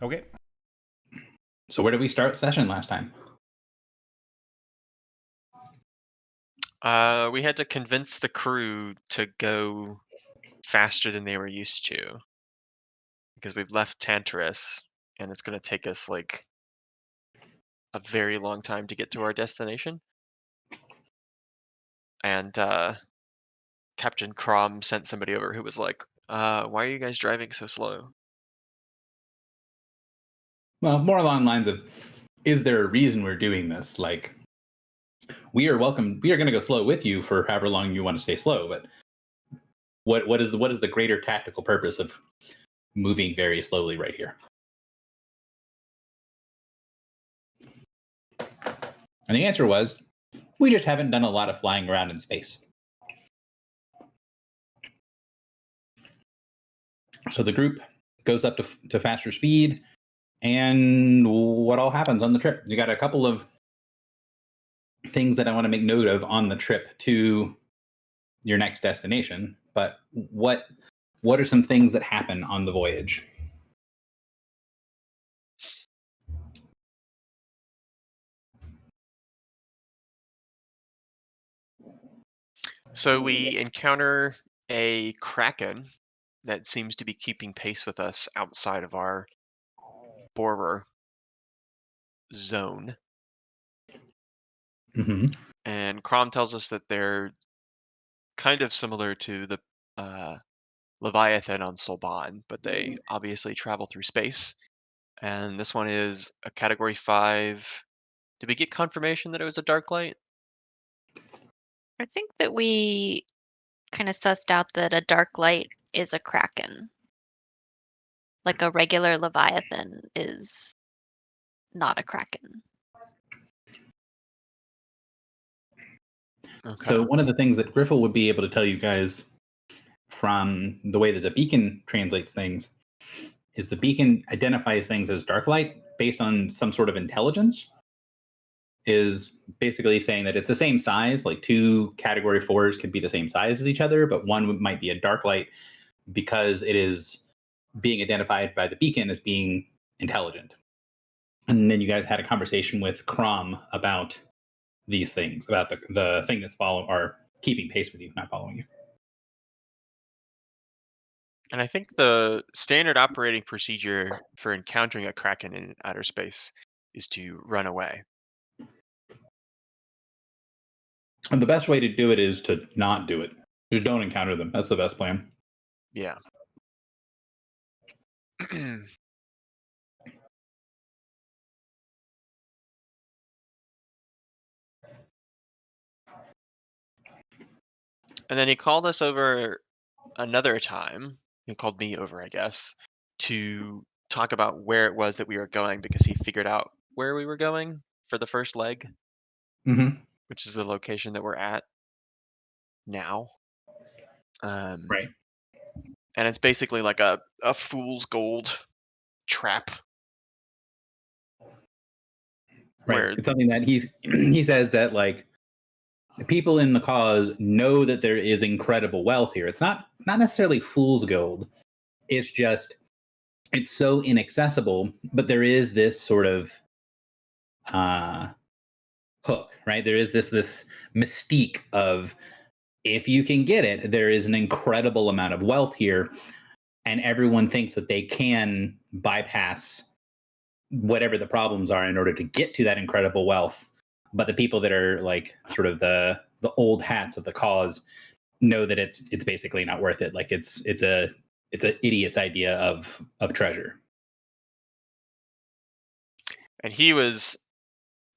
Okay. So where did we start session last time? We had to convince the crew to go faster than they were used to because we've left Tantarus and it's going to take us like a very long time to get to our destination. And Captain Crom sent somebody over who was like, why are you guys driving so slow? Well, more along the lines of, is there a reason we're doing this? Like, we are welcome. We are going to go slow with you for however long you want to stay slow. But what is the greater tactical purpose of moving very slowly right here? And the answer was, we just haven't done a lot of flying around in space. So the group goes up to faster speed, and what all happens on the trip? You got a couple of things that I want to make note of on the trip to your next destination. But what are some things that happen on the voyage? So we encounter a kraken that seems to be keeping pace with us outside of our borer zone. Mm-hmm. And Crom tells us that they're kind of similar to the uh, Leviathan on Solban, but they obviously travel through space. And this one is a Category 5. Did we get confirmation that it was a dark light? I think that we kind of sussed out that a dark light is a kraken. Like a regular Leviathan is not a kraken. Okay. So one of the things that Griffel would be able to tell you guys from the way that the beacon translates things is the beacon identifies things as dark light based on some sort of intelligence, is basically saying that it's the same size, like two category 4s could be the same size as each other, but one might be a dark light because it is being identified by the beacon as being intelligent. And then you guys had a conversation with Crom about these things, about the thing that's keeping pace with you, not following you. And I think the standard operating procedure for encountering a kraken in outer space is to run away. And the best way to do it is to not do it. Just don't encounter them. That's the best plan. Yeah. And then he called us over another time. He called me over, I guess, to talk about where it was that we were going because he figured out where we were going for the first leg, Mm-hmm. which is the location that we're at now. Right. And it's basically like a fool's gold trap. Right. Where It's something that he says that like the people in the cause know that there is incredible wealth here. It's not necessarily fool's gold. It's just it's so inaccessible, but there is this sort of hook, right? There is this mystique of if you can get it, there is an incredible amount of wealth here, and everyone thinks that they can bypass whatever the problems are in order to get to that incredible wealth. But the people that are like sort of the old hats of the cause know that it's basically not worth it. Like it's an idiot's idea of treasure. and he was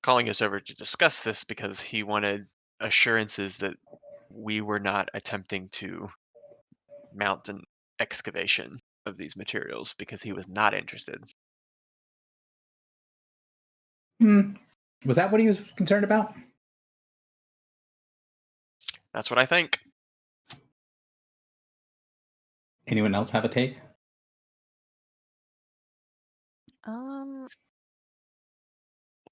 calling us over to discuss this because he wanted assurances that we were not attempting to mount an excavation of these materials because he was not interested. Was that what he was concerned about? That's what I think. Anyone else have a take?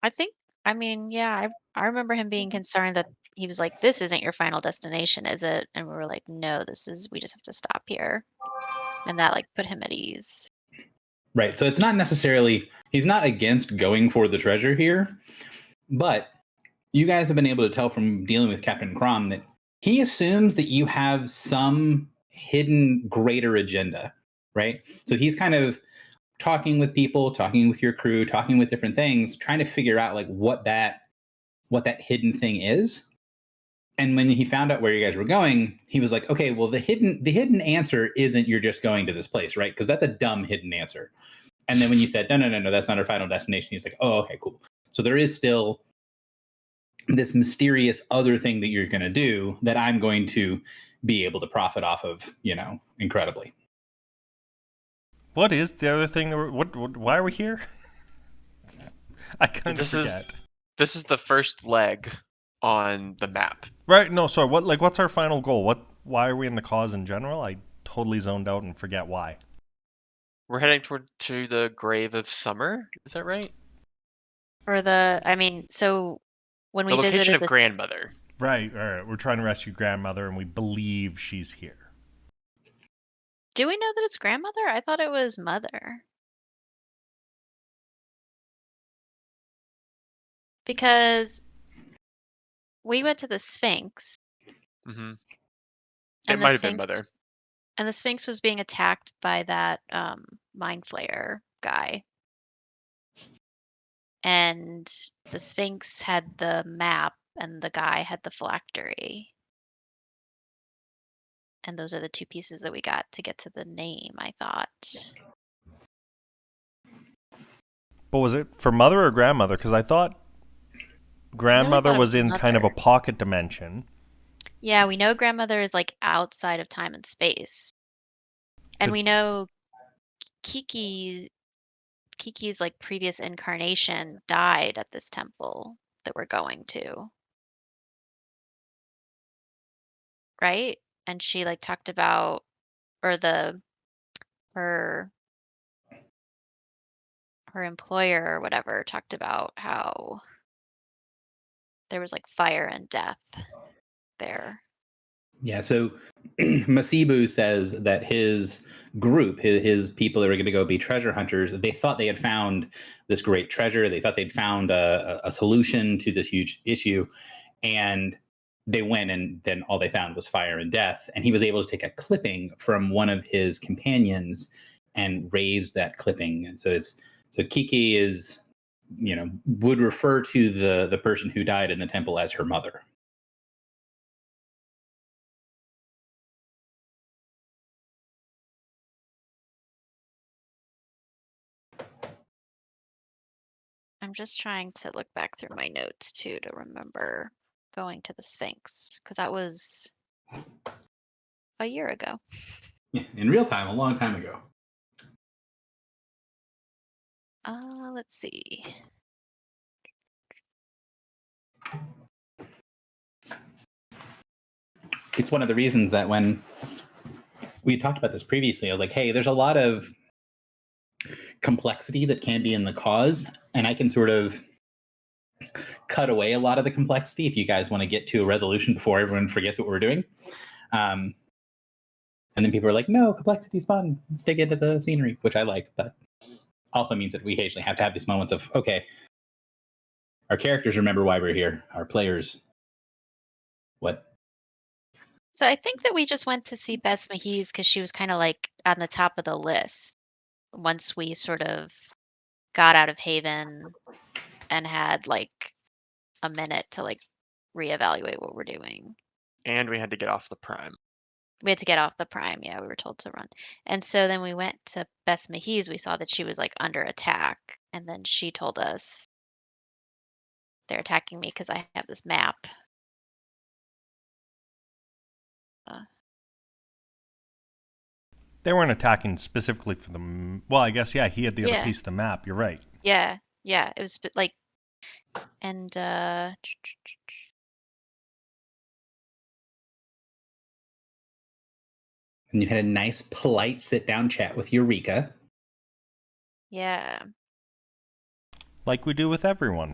I think, I mean, yeah, I remember him being concerned that he was like, "This isn't your final destination, is it?" And we were like, "No, we just have to stop here." And that like put him at ease. Right. So it's not necessarily, he's not against going for the treasure here, but you guys have been able to tell from dealing with Captain Crom that he assumes that you have some hidden greater agenda, right? So he's kind of talking with people, talking with your crew, talking with different things, trying to figure out like what that hidden thing is. And when he found out where you guys were going, he was like, okay, well, the hidden answer isn't you're just going to this place, right? Because that's a dumb hidden answer. And then when you said, no, that's not our final destination, he's like, oh, okay, cool. So there is still this mysterious other thing that you're going to do that I'm going to be able to profit off of, incredibly. What is the other thing? Why are we here? I kind of forget. This is the first leg on the map. Right? No, sorry. What's our final goal? Why are we in the cause in general? I totally zoned out and forget why. We're heading to the Grave of Summer. Is that right? Or so when The we location visited of Grandmother. Right. All right. We're trying to rescue Grandmother, and we believe she's here. Do we know that it's Grandmother? I thought it was Mother. Because we went to the Sphinx. Mm-hmm. It And might have been Mother. And the Sphinx was being attacked by that Mind Flayer guy. And the Sphinx had the map, and the guy had the phylactery. And those are the two pieces that we got to get to the name, I thought. But was it for Mother or Grandmother? Because I thought Grandmother thought it was was in kind of a Mother. pocket dimension. Yeah, we know Grandmother is like outside of time and space. And we know Kiki's like previous incarnation died at this temple that we're going to. Right? And she like talked about, or her employer or whatever talked about how there was like fire and death there. Yeah, so Masibu says that his group, his people that were going to go be treasure hunters, they thought they had found this great treasure. They thought they'd found a solution to this huge issue. And they went, and then all they found was fire and death. And he was able to take a clipping from one of his companions and raise that clipping. And so Kiki is, would refer to the person who died in the temple as her mother. I'm just trying to look back through my notes too to remember going to the Sphinx, because that was a year ago. Yeah, in real time, a long time ago. Let's see. It's one of the reasons that when we talked about this previously, I was like, hey, there's a lot of complexity that can be in the cause, and I can sort of cut away a lot of the complexity if you guys want to get to a resolution before everyone forgets what we're doing. And then people are like, no, complexity is fun. Let's dig into the scenery, which I like, but also means that we occasionally have to have these moments of, okay, our characters remember why we're here. Our players, what? So I think that we just went to see Bess Mahiz because she was kind of like on the top of the list once we sort of got out of Haven and had like a minute to like reevaluate what we're doing. And we had to get off the Prime. We had to get off the Prime. Yeah, we were told to run. And so then we went to Bess Mahiz. We saw that she was like under attack. And then she told us they're attacking me because I have this map. They weren't attacking specifically for the... Well, I guess, yeah, he had the other piece of the map. You're right. Yeah. It was like... And, And you had a nice, polite sit-down chat with Eureka. Yeah. Like we do with everyone.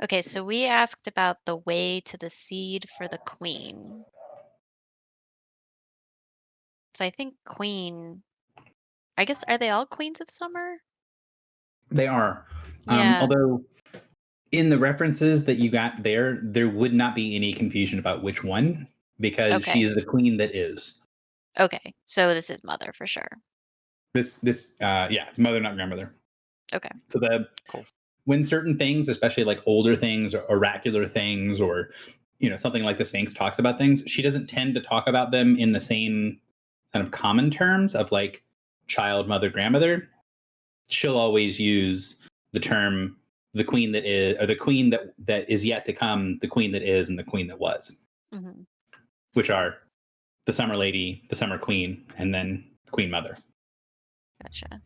Okay, so we asked about the way to the seed for the queen. So I think queen. I guess are they all queens of summer? They are. Yeah. Although in the references that you got there, there would not be any confusion about which one because she Okay. is the queen that is. Okay. So this is mother for sure. It's mother, not grandmother. Okay. So Cool. when certain things, especially like older things or oracular things, or something like the Sphinx talks about things, she doesn't tend to talk about them in the same kind of common terms of like child, mother, grandmother. She'll always use the term the queen that is, or the queen that is yet to come, the queen that is, and the queen that was, Hmm. which are the summer lady, the summer queen, and then queen mother. Gotcha.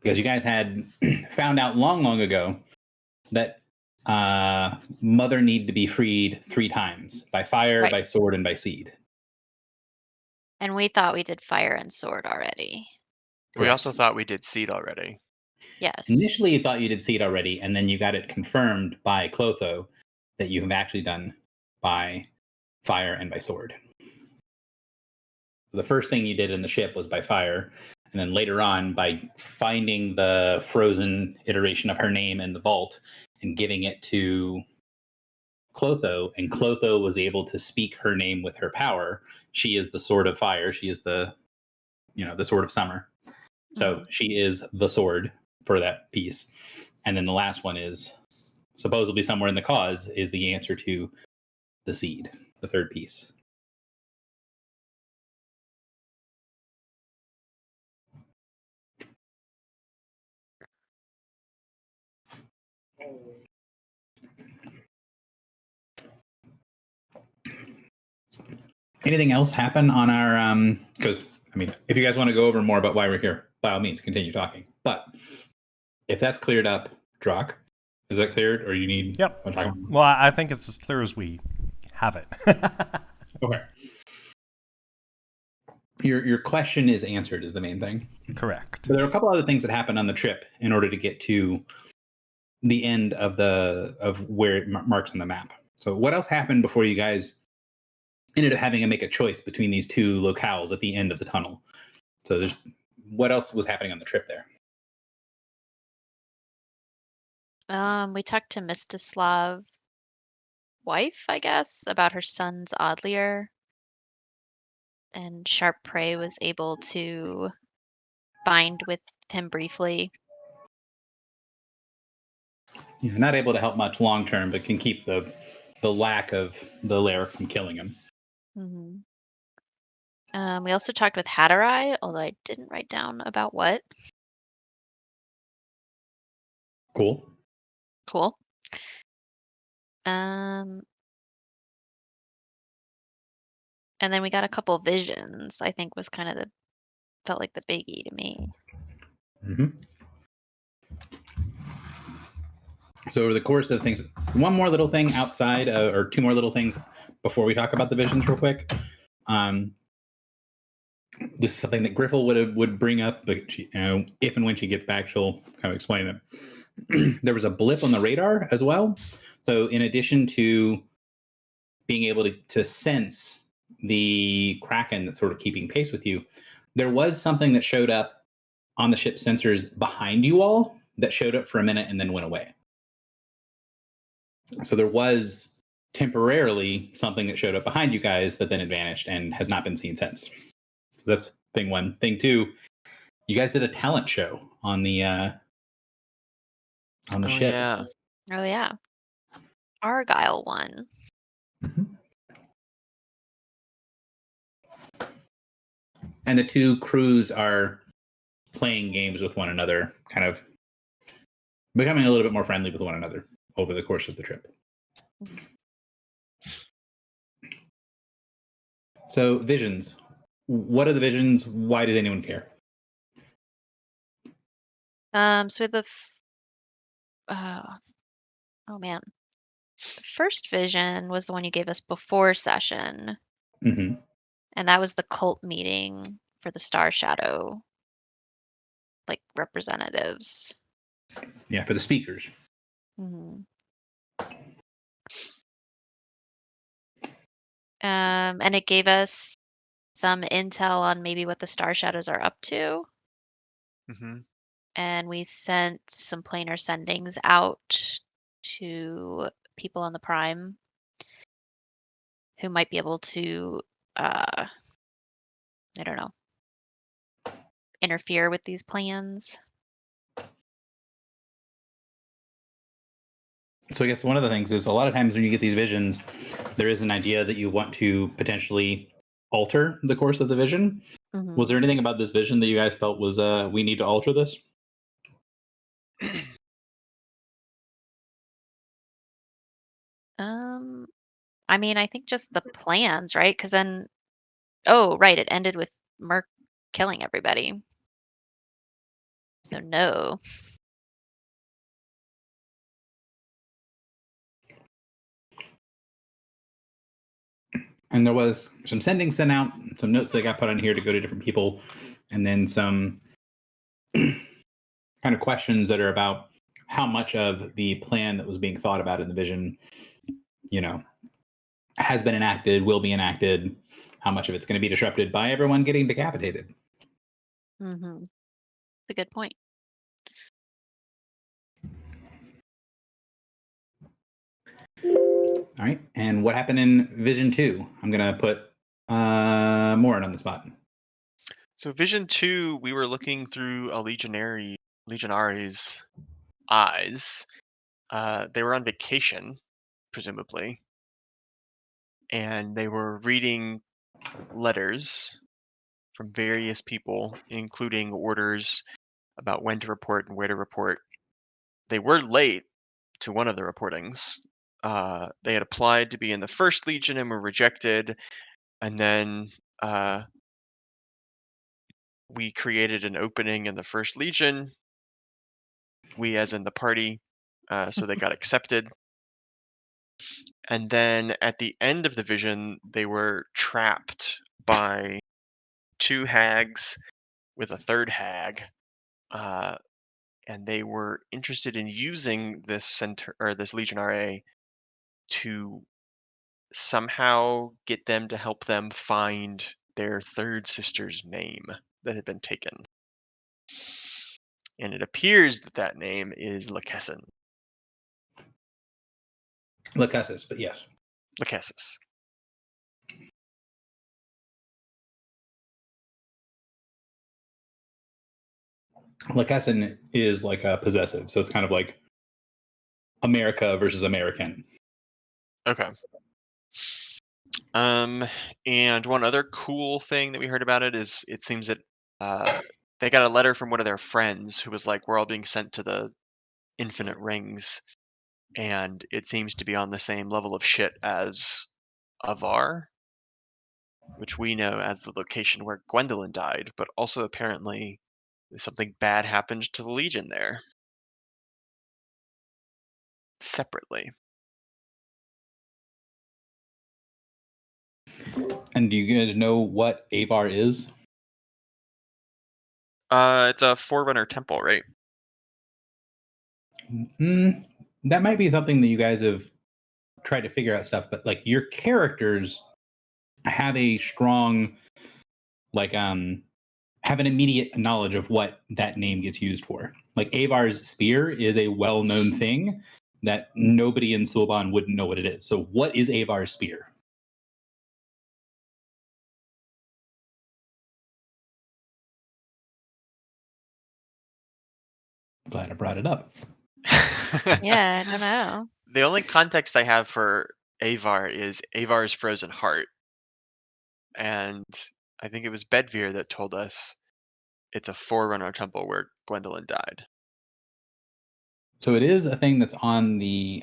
Because you guys had found out long ago that mother need to be freed 3 times by fire, Right. by sword, and by seed. And we thought we did fire and sword already. We Correct. also thought we did seed already. Yes. Initially, you thought you did seed already, and then you got it confirmed by Clotho that you have actually done by fire and by sword. The first thing you did in the ship was by fire, and then later on by finding the frozen iteration of her name in the vault and giving it to Clotho, and Clotho was able to speak her name with her power. She is the sword of fire. She is the sword of summer. So Mhm. she is the sword for that piece. And then the last one is supposedly somewhere in the cause is the answer to the seed, the third piece. Anything else happen on our because if you guys want to go over more about why we're here, by all means continue talking. But if that's cleared up, Drock, is that cleared or you need Yep. want to talk Well, I think it's as clear as we have it. Okay. Your question is answered is the main thing. Correct. But there are a couple other things that happen on the trip in order to get to the end of where it marks on the map. So what else happened before you guys ended up having to make a choice between these two locales at the end of the tunnel? So what else was happening on the trip there? We talked to Mstislav wife, I guess, about her son's Oddlier. And Sharp Prey was able to bind with him briefly. Not able to help much long term, but can keep the lack of the lair from killing him. Hmm. We also talked with Hatterai, although I didn't write down about what. Cool. Cool. And then we got a couple visions, I think was kind of felt like the biggie to me. Mm-hmm. So over the course of things, one more little thing outside, or two more little things before we talk about the visions real quick. This is something that Griffel would bring up, but she, if and when she gets back, she'll kind of explain it. There was a blip on the radar as well. So in addition to being able to sense the Kraken that's sort of keeping pace with you, there was something that showed up on the ship's sensors behind you all that showed up for a minute and then went away. So there was temporarily something that showed up behind you guys, but then it vanished and has not been seen since. So that's thing one. Thing two, you guys did a talent show on the ship. Yeah. Oh yeah. Argyle won. Mm-hmm. And the two crews are playing games with one another, kind of becoming a little bit more friendly with one another over the course of the trip. So visions. What are the visions? Why did anyone care? So the oh man, the first vision was the one you gave us before session, Mm-hmm. and that was the cult meeting for the Star Shadow. like representatives. Yeah, for the speakers. Mhm. And it gave us some intel on maybe what the Star Shadows are up to. Hmm. And we sent some planar sendings out to people on the Prime who might be able to, I don't know, interfere with these plans. So I guess one of the things is a lot of times when you get these visions, there is an idea that you want to potentially alter the course of the vision. Mhm. Was there anything about this vision that you guys felt was we need to alter this? I mean, I think just the plans, right? Because then, oh, right, it ended with Merc killing everybody. So no. And there was some sending sent out, some notes that got put on here to go to different people, and then some kind of questions that are about how much of the plan that was being thought about in the vision, has been enacted, will be enacted, how much of it's going to be disrupted by everyone getting decapitated. Mm-hmm. That's a good point. All right. And what happened in Vision 2? I'm going to put Morin on the spot. So Vision 2, we were looking through a Legionary's eyes. They were on vacation, presumably, and they were reading letters from various people, including orders about when to report and where to report. They were late to one of the reportings. They had applied to be in the First Legion and were rejected, and then we created an opening in the First Legion. We, as in the party, so they got accepted. And then at the end of the vision, they were trapped by two hags with a third hag, and they were interested in using this center or this Legionary to somehow get them to help them find their third sister's name that had been taken. And it appears that that name is Lachesin. Lachesis, but yes. Lachesis. Lachesin is like a possessive, so it's kind of like America versus American. Okay. And one other cool thing that we heard about it is it seems that they got a letter from one of their friends who was like, "We're all being sent to the Infinite Rings," and it seems to be on the same level of shit as Avar, which we know as the location where Gwendolyn died, but also apparently something bad happened to the Legion there separately. And do you guys know what Avar is? It's a Forerunner temple, right? That might be something that you guys have tried to figure out stuff, but like your characters have a strong, like, have an immediate knowledge of what that name gets used for. Like Avar's spear is a well-known thing that nobody in Sulban wouldn't know what it is. So what is Avar's spear? Glad I brought it up. Yeah, I don't know. The only context I have for Avar is Avar's frozen heart. And I think it was Bedvere that told us it's a Forerunner temple where Gwendolyn died. So it is a thing that's on the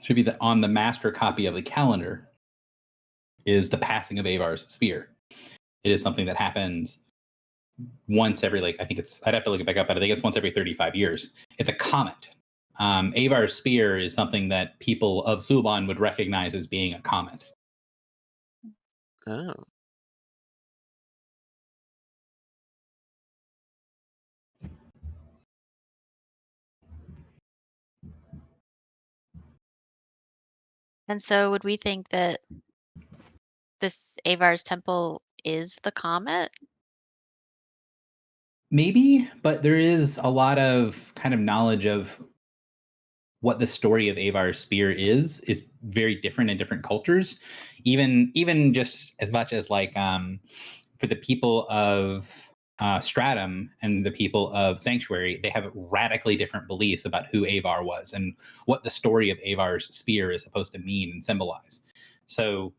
should be on the master copy of the calendar. Is the passing of Avar's spear? It is something that happens once every, like, I think it's, I'd have to look it back up, but I think it's once every 35 years. It's a comet. Avar's spear is something that people of Sulban would recognize as being a comet. Oh. And so would we think that this Avar's temple is the comet? Maybe, but there is a lot of kind of knowledge of what the story of Avar's spear is very different in different cultures. Even just as much as like for the people of Stratum and the people of Sanctuary, they have radically different beliefs about who Avar was and what the story of Avar's spear is supposed to mean and symbolize. So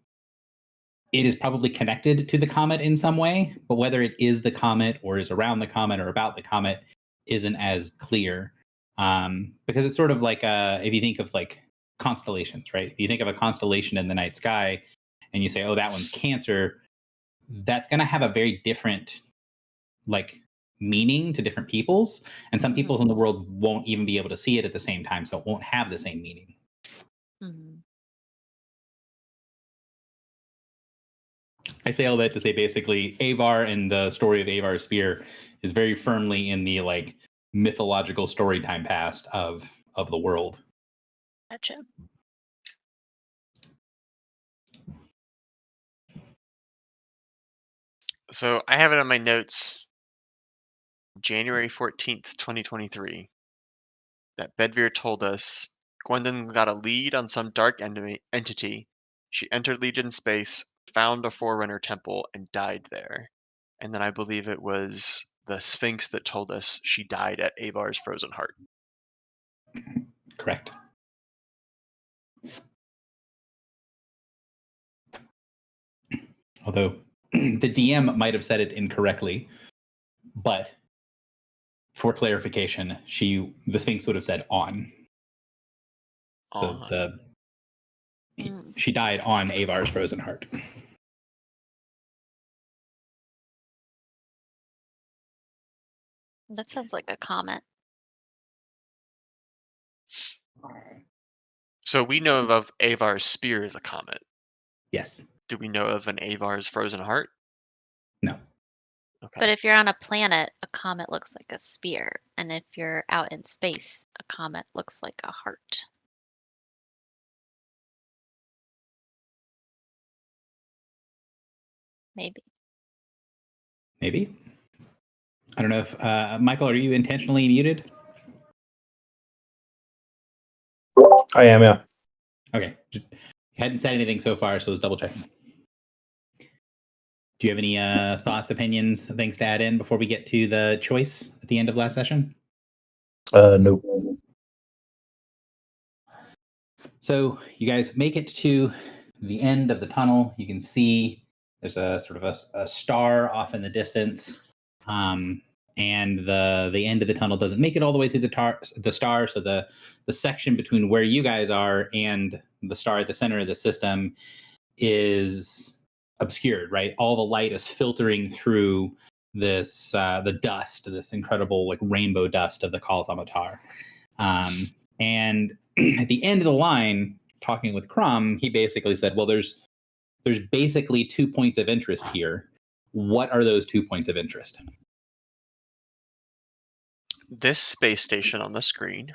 it is probably connected to the comet in some way, but whether it is the comet or is around the comet or about the comet isn't as clear. Because it's sort of like if you think of like constellations, right? If you think of a constellation in the night sky and you say, oh, that one's Cancer, that's going to have a very different like meaning to different peoples. And some peoples in the world won't even be able to see it at the same time. So it won't have the same meaning. Mm-hmm. I say all that to say basically Avar and the story of Avar's spear is very firmly in the like mythological story time past of the world. Gotcha. So I have it on my notes, January 14th, 2023, that Bedvere told us Gwendolyn got a lead on some dark entity. She entered Legion space, found a Forerunner temple, and died there. And then I believe it was the Sphinx that told us she died at Avar's frozen heart. Correct. Although the DM might have said it incorrectly, but for clarification, the Sphinx would have said on. So she died on Avar's frozen heart. That sounds like a comet. So we know of Avar's spear as a comet. Yes. Do we know of an Avar's frozen heart? No. Okay. But if you're on a planet, a comet looks like a spear. And if you're out in space, a comet looks like a heart. Maybe. I don't know if Michael, are you intentionally muted? I am, yeah. Okay. You hadn't said anything so far, so I was double checking. Do you have any thoughts, opinions, things to add in before we get to the choice at the end of last session? Nope. So you guys make it to the end of the tunnel. You can see there's a sort of a star off in the distance. And the end of the tunnel doesn't make it all the way through the star. So the section between where you guys are and the star at the center of the system is obscured, right? All the light is filtering through this the dust, this incredible like rainbow dust of the Kalzamatar. And at the end of the line, talking with Crumb, he basically said, well, there's basically 2 points of interest here. What are those 2 points of interest? This space station on the screen,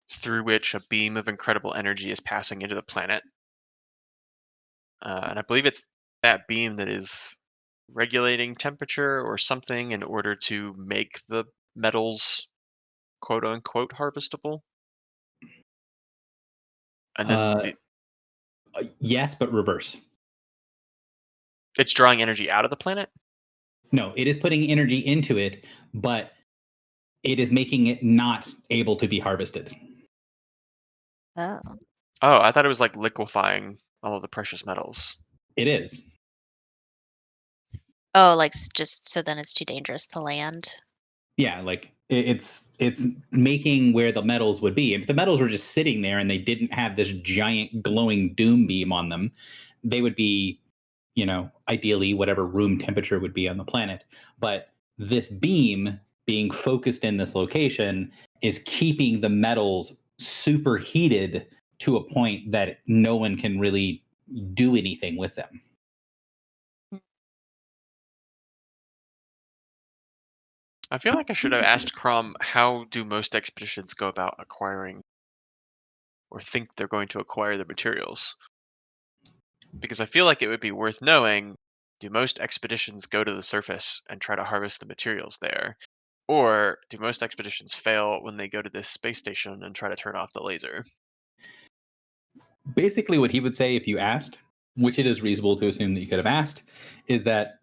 through which a beam of incredible energy is passing into the planet. And I believe it's that beam that is regulating temperature or something in order to make the metals quote unquote harvestable. And then Yes, but reverse. it's drawing energy out of the planet? No, it is putting energy into it, but it is making it not able to be harvested. Oh. Oh, I thought it was like liquefying all of the precious metals. It is. Oh, like just so then it's too dangerous to land. Yeah, like it's making where the metals would be. If the metals were just sitting there and they didn't have this giant glowing doom beam on them, they would be, ideally whatever room temperature would be on the planet. But this beam being focused in this location is keeping the metals superheated to a point that no one can really do anything with them. I feel like I should have asked Crom, how do most expeditions go about acquiring or think they're going to acquire the materials? Because I feel like it would be worth knowing, do most expeditions go to the surface and try to harvest the materials there? Or do most expeditions fail when they go to this space station and try to turn off the laser? Basically, what he would say if you asked, which it is reasonable to assume that you could have asked, is that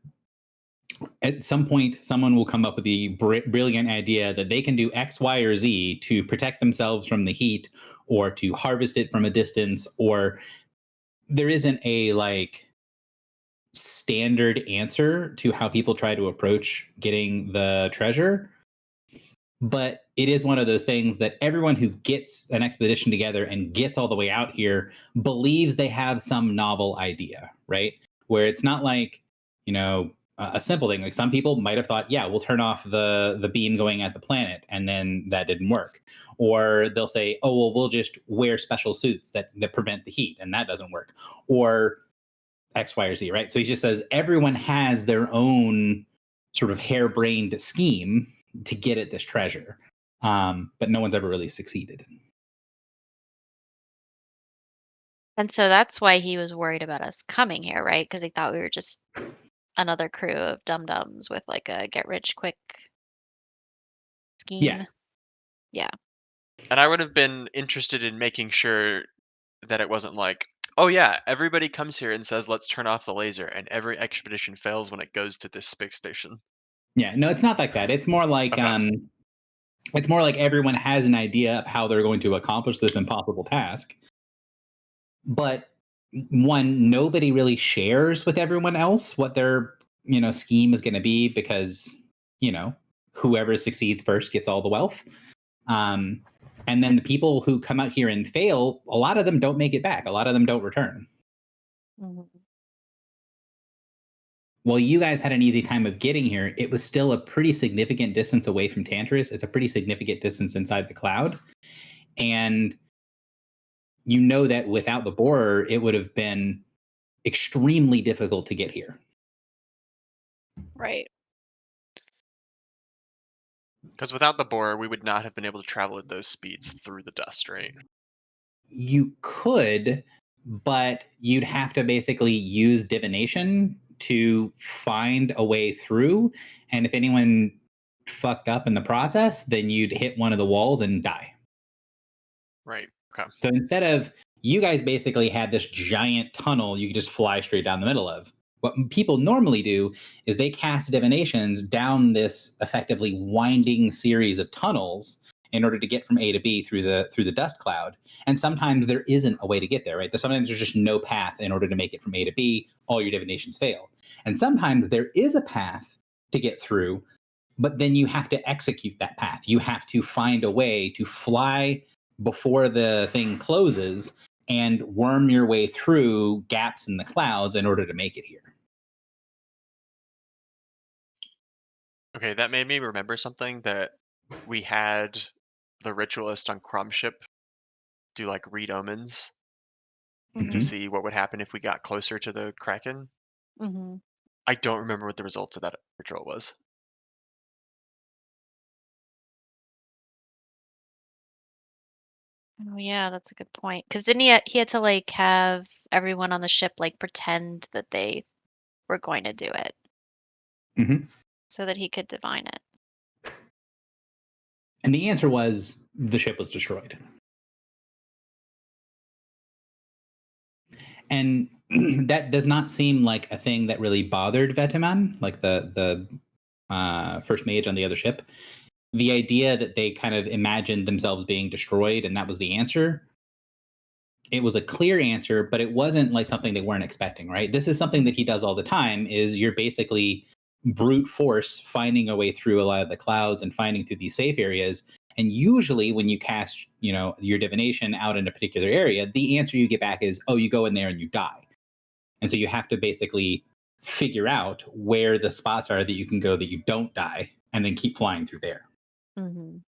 at some point someone will come up with the brilliant idea that they can do X, Y, or Z to protect themselves from the heat or to harvest it from a distance, or there isn't a like standard answer to how people try to approach getting the treasure. But it is one of those things that everyone who gets an expedition together and gets all the way out here believes they have some novel idea, right? Where it's not like, you know, a simple thing. Like some people might have thought, yeah, we'll turn off the beam going at the planet, and then that didn't work. Or they'll say, oh, well, we'll just wear special suits that prevent the heat, and that doesn't work. Or X, Y, or Z, right? So he just says everyone has their own sort of harebrained scheme to get at this treasure, but no one's ever really succeeded. And so that's why he was worried about us coming here, right? Because he thought we were just another crew of dum-dums with like a get rich quick scheme. Yeah. Yeah. And I would have been interested in making sure that it wasn't like, oh yeah, everybody comes here and says let's turn off the laser, and every expedition fails when it goes to this space station. Yeah, no, it's not like that. It's more like Okay. it's more like everyone has an idea of how they're going to accomplish this impossible task. But one, nobody really shares with everyone else what their, scheme is going to be because, whoever succeeds first gets all the wealth. And then the people who come out here and fail, a lot of them don't make it back. A lot of them don't return. Mhm. While you guys had an easy time of getting here, it was still a pretty significant distance away from Tantarus. It's a pretty significant distance inside the cloud. And you know that without the borer, it would have been extremely difficult to get here. Right. Because without the borer, we would not have been able to travel at those speeds through the dust, right? You could, but you'd have to basically use divination to find a way through. And if anyone fucked up in the process, then you'd hit one of the walls and die. Right. Okay. So instead of, you guys basically had this giant tunnel you could just fly straight down the middle of. What people normally do is they cast divinations down this effectively winding series of tunnels in order to get from A to B through the dust cloud. And sometimes there isn't a way to get there, right? Sometimes there's just no path in order to make it from A to B. All your divinations fail. And sometimes there is a path to get through, but then you have to execute that path. You have to find a way to fly before the thing closes and worm your way through gaps in the clouds in order to make it here. Okay, that made me remember something that we had the ritualist on Crumb ship do like read omens to Mhm. see what would happen if we got closer to the Kraken. Mhm. I don't remember what the results of that ritual was. Oh yeah, that's a good point. Because didn't he had to like have everyone on the ship like pretend that they were going to do it Mm-hmm. so that he could divine it. And the answer was the ship was destroyed. And that does not seem like a thing that really bothered Vetiman, like the first mage on the other ship. The idea that they kind of imagined themselves being destroyed and that was the answer. It was a clear answer, but it wasn't like something they weren't expecting, right? This is something that he does all the time is you're basically brute force finding a way through a lot of the clouds and finding through these safe areas. And usually when you cast, your divination out in a particular area, the answer you get back is, oh, you go in there and you die. And so you have to basically figure out where the spots are that you can go that you don't die and then keep flying through there. Mhm.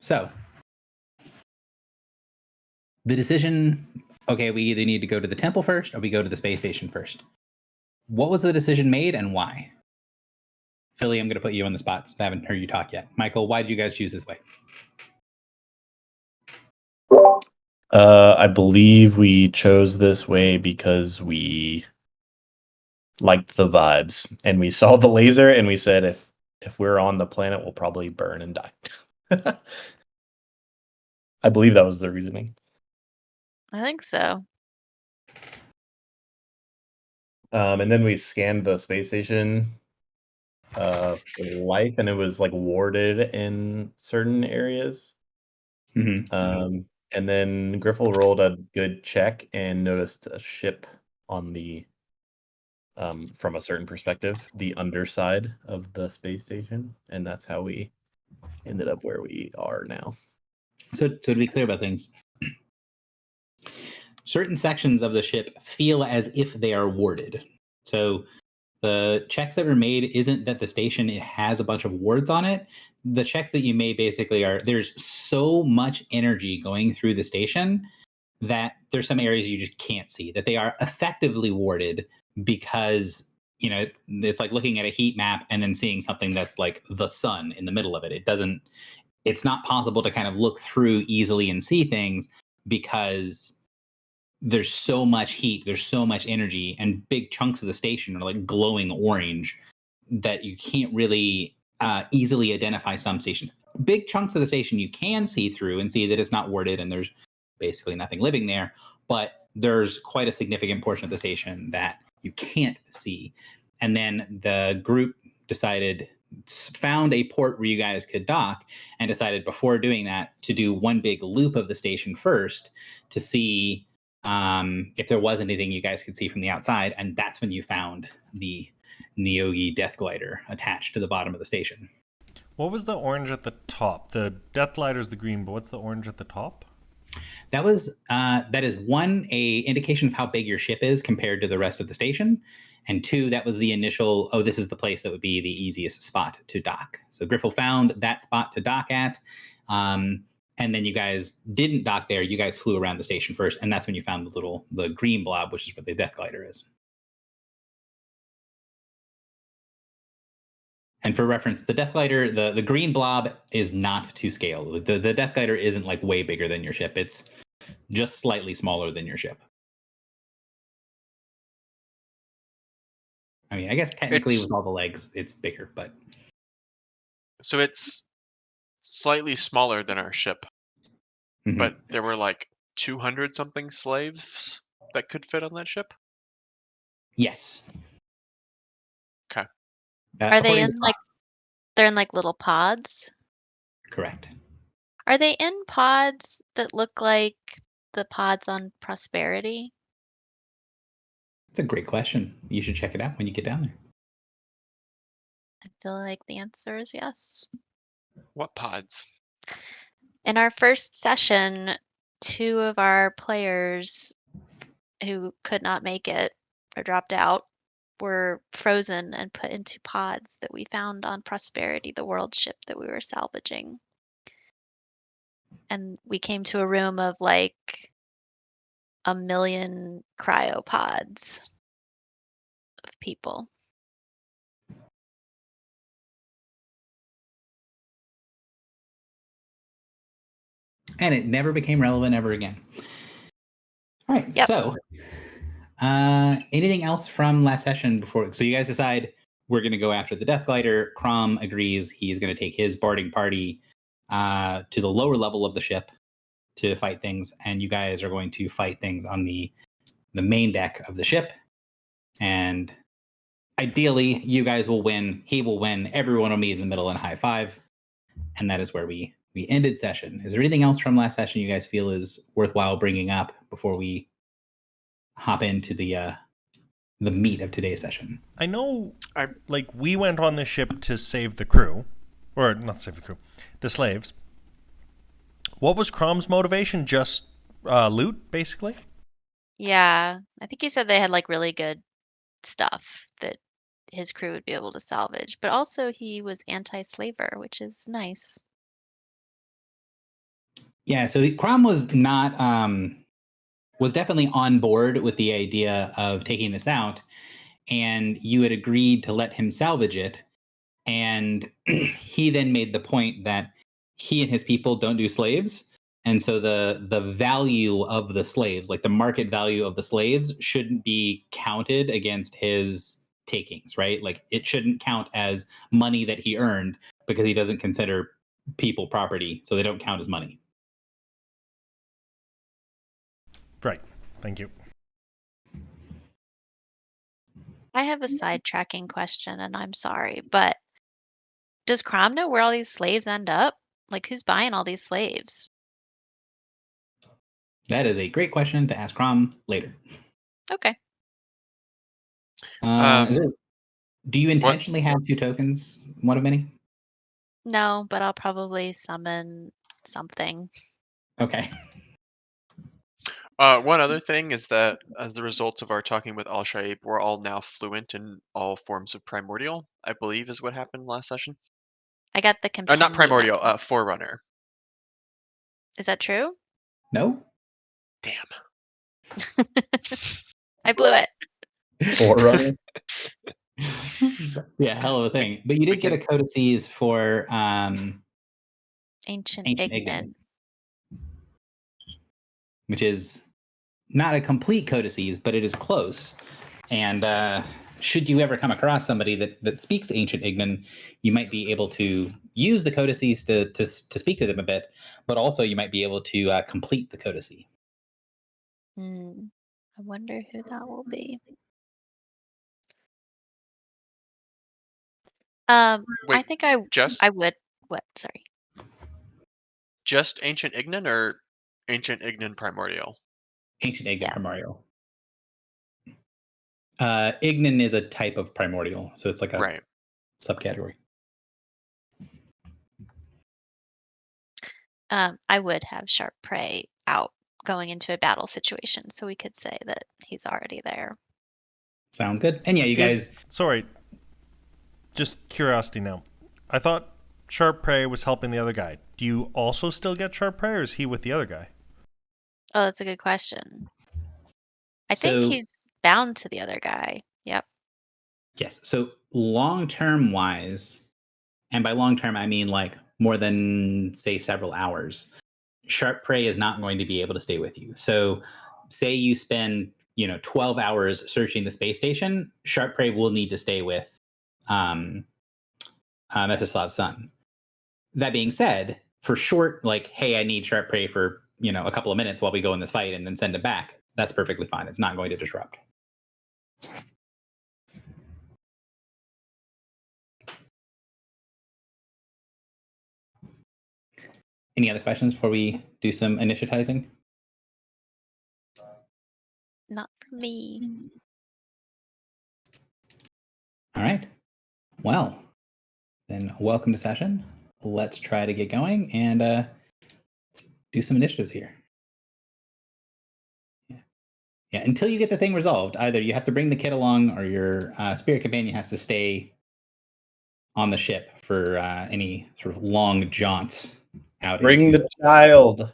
So the decision okay, we either need to go to the temple first or we go to the space station first. What was the decision made and why? Philly, I'm going to put you on the spot since I haven't heard you talk yet. Michael, why did you guys choose this way? I believe we chose this way because we liked the vibes and we saw the laser and we said if we're on the planet, we'll probably burn and die. I believe that was the reasoning. I think so. And then we scanned the space station for life, and it was like warded in certain areas. Mm-hmm. And then Griffle rolled a good check and noticed a ship on the from a certain perspective, the underside of the space station, and that's how we ended up where we are now. So to be clear about things, certain sections of the ship feel as if they are warded. So the checks that were made isn't that the station has a bunch of wards on it. The checks that you made basically are there's so much energy going through the station that there's some areas you just can't see, that they are effectively warded because, you know, it's like looking at a heat map and then seeing something that's like the sun in the middle of it. It's not possible to kind of look through easily and see things because there's so much heat, there's so much energy, and big chunks of the station are like glowing orange that you can't really easily identify some stations. Big chunks of the station you can see through and see that it's not warded and there's basically nothing living there, but there's quite a significant portion of the station that you can't see. And then the group found a port where you guys could dock and decided before doing that to do one big loop of the station first to see if there was anything you guys could see from the outside. And that's when you found the Neogi Death Glider attached to the bottom of the station. What was the orange at the top? The Death Glider's the green, but what's the orange at the top? That is one, a indication of how big your ship is compared to the rest of the station, and two, that was the initial, oh, this is the place that would be the easiest spot to dock. So Griffle found that spot to dock at, and then you guys didn't dock there. You guys flew around the station first, and that's when you found the green blob, which is where the Death Glider is. And for reference, the Death Glider, the green blob is not to scale. The Death Glider isn't like way bigger than your ship. It's just slightly smaller than your ship. I mean, I guess technically with all the legs, it's bigger, but... So it's slightly smaller than our ship, but there were like 200 something slaves that could fit on that ship? Yes. Okay. Are they in like they're in like little pods? Correct. Are they in pods that look like the pods on Prosperity? That's a great question. You should check it out when you get down there. I feel like the answer is yes. What pods? In our first session, 2 of our players who could not make it or dropped out were frozen and put into pods that we found on Prosperity, the world ship that we were salvaging. And we came to a room of like 1 million cryopods of people. And it never became relevant ever again. All right. Yep. So, anything else from last session before? So you guys decide we're going to go after the Death Glider. Crom agrees he's going to take his barding party to the lower level of the ship to fight things, and you guys are going to fight things on the main deck of the ship. And ideally, you guys will win. He will win. Everyone will meet in the middle and high five. And that is where we ended session. Is there anything else from last session you guys feel is worthwhile bringing up before we hop into the meat of today's session? I know, we went on the ship to save the crew, or not save the crew, the slaves. What was Crom's motivation? Just loot, basically? Yeah, I think he said they had like really good stuff that his crew would be able to salvage, but also he was anti-slaver, which is nice. Yeah, so Crom was not was definitely on board with the idea of taking this out, and you had agreed to let him salvage it. And he then made the point that he and his people don't do slaves. And so the value of the slaves, like the market value of the slaves, shouldn't be counted against his takings, right? Like it shouldn't count as money that he earned because he doesn't consider people property, so they don't count as money. Right. Thank you. I have a sidetracking question, and I'm sorry, but does Crom know where all these slaves end up? Like, who's buying all these slaves? That is a great question to ask Crom later. Okay. Do you intentionally have 2 tokens, one of many? No, but I'll probably summon something. Okay. One other thing is that as a result of our talking with Al-Shaib, we're all now fluent in all forms of primordial, I believe is what happened last session. I got the compendium. Not primordial, forerunner. Is that true? No? Damn. I blew it. Forerunner. Yeah, hell of a thing. But you did get a codices for Ancient Ancient Ignan. Ignan, which is not a complete codices, but it is close. And should you ever come across somebody that speaks Ancient Ignan, you might be able to use the codices to speak to them a bit, but also you might be able to complete the codice. I wonder who that will be. I Wait, think I would. What? Sorry. Just Ancient Ignan or Ancient Ignan Primordial? Ancient Ignan Yeah. Primordial. Ignan is a type of primordial, so it's like a subcategory. I would have Sharp Prey out going into a battle situation, so we could say that he's already there. Sounds good. And yeah, you guys. Sorry. Just curiosity now. I thought Sharp Prey was helping the other guy. Do you also still get Sharp Prey, or is he with the other guy? Oh, that's a good question. I think he's bound to the other guy. Yep. Yes. So long-term wise, and by long-term I mean like more than, say, several hours, Sharp Prey is not going to be able to stay with you. So say you spend 12 hours searching the space station, Sharp Prey will need to stay with Mesislav's son. That being said, for short, like, hey, I need Sharp Prey for a couple of minutes while we go in this fight and then send it back, that's perfectly fine. It's not going to disrupt. Any other questions before we do some initiatizing? Not for me. All right. Well, then welcome to session. Let's try to get going and let's do some initiatives here. Yeah. Until you get the thing resolved, either you have to bring the kid along or your spirit companion has to stay on the ship for any sort of long jaunts out. Bring the child.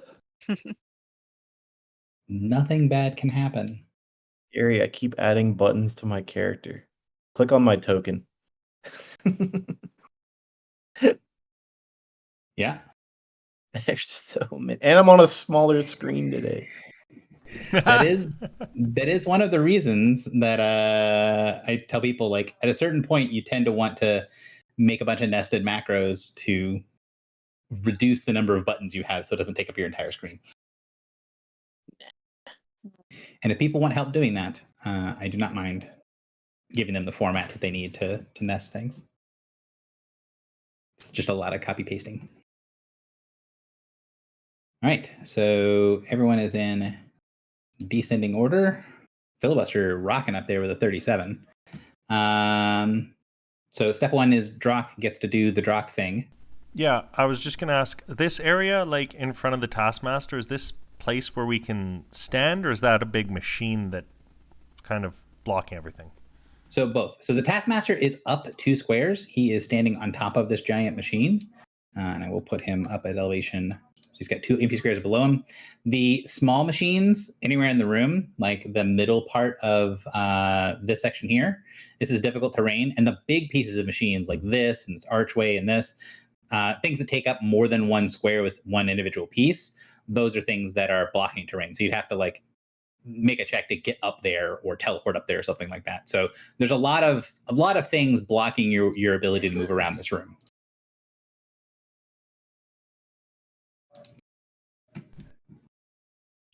Nothing bad can happen. Gary, I keep adding buttons to my character. Click on my token. Yeah. There's so many. And I'm on a smaller screen today. that is one of the reasons that I tell people, like, at a certain point you tend to want to make a bunch of nested macros to reduce the number of buttons you have so it doesn't take up your entire screen. And if people want help doing that, I do not mind giving them the format that they need to nest things. It's just a lot of copy pasting. All right, so everyone is in descending order. Filibuster rocking up there with a 37. So step 1 is Drock gets to do the Drock thing. Yeah, I was just going to ask, this area, like in front of the Taskmaster, is this place where we can stand, or is that a big machine that kind of blocking everything? So both. So the Taskmaster is up 2 squares. He is standing on top of this giant machine. And I will put him up at elevation he's got 2 empty squares below him. The small machines anywhere in the room, like the middle part of this section here, this is difficult terrain. And the big pieces of machines like this and this archway and this, things that take up more than 1 square with one individual piece, those are things that are blocking terrain. So you'd have to like make a check to get up there or teleport up there or something like that. So there's a lot of things blocking your ability to move around this room.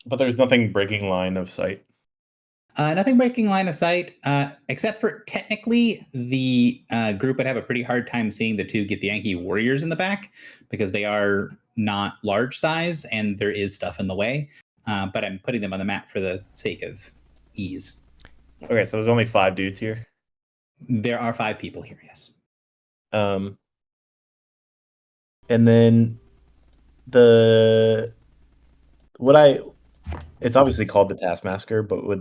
But there's nothing breaking line of sight. Nothing breaking line of sight, except for technically the group would have a pretty hard time seeing the 2 Githyanki warriors in the back because they are not large size and there is stuff in the way. But I'm putting them on the map for the sake of ease. Okay, so there's only 5 dudes here. There are 5 people here, yes. And then it's obviously called the Taskmaster, but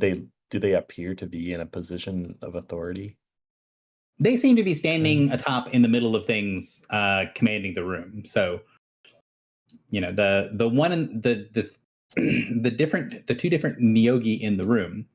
do they appear to be in a position of authority? They seem to be standing atop in the middle of things, commanding the room. So, the one in the 2 different Neogi in the room,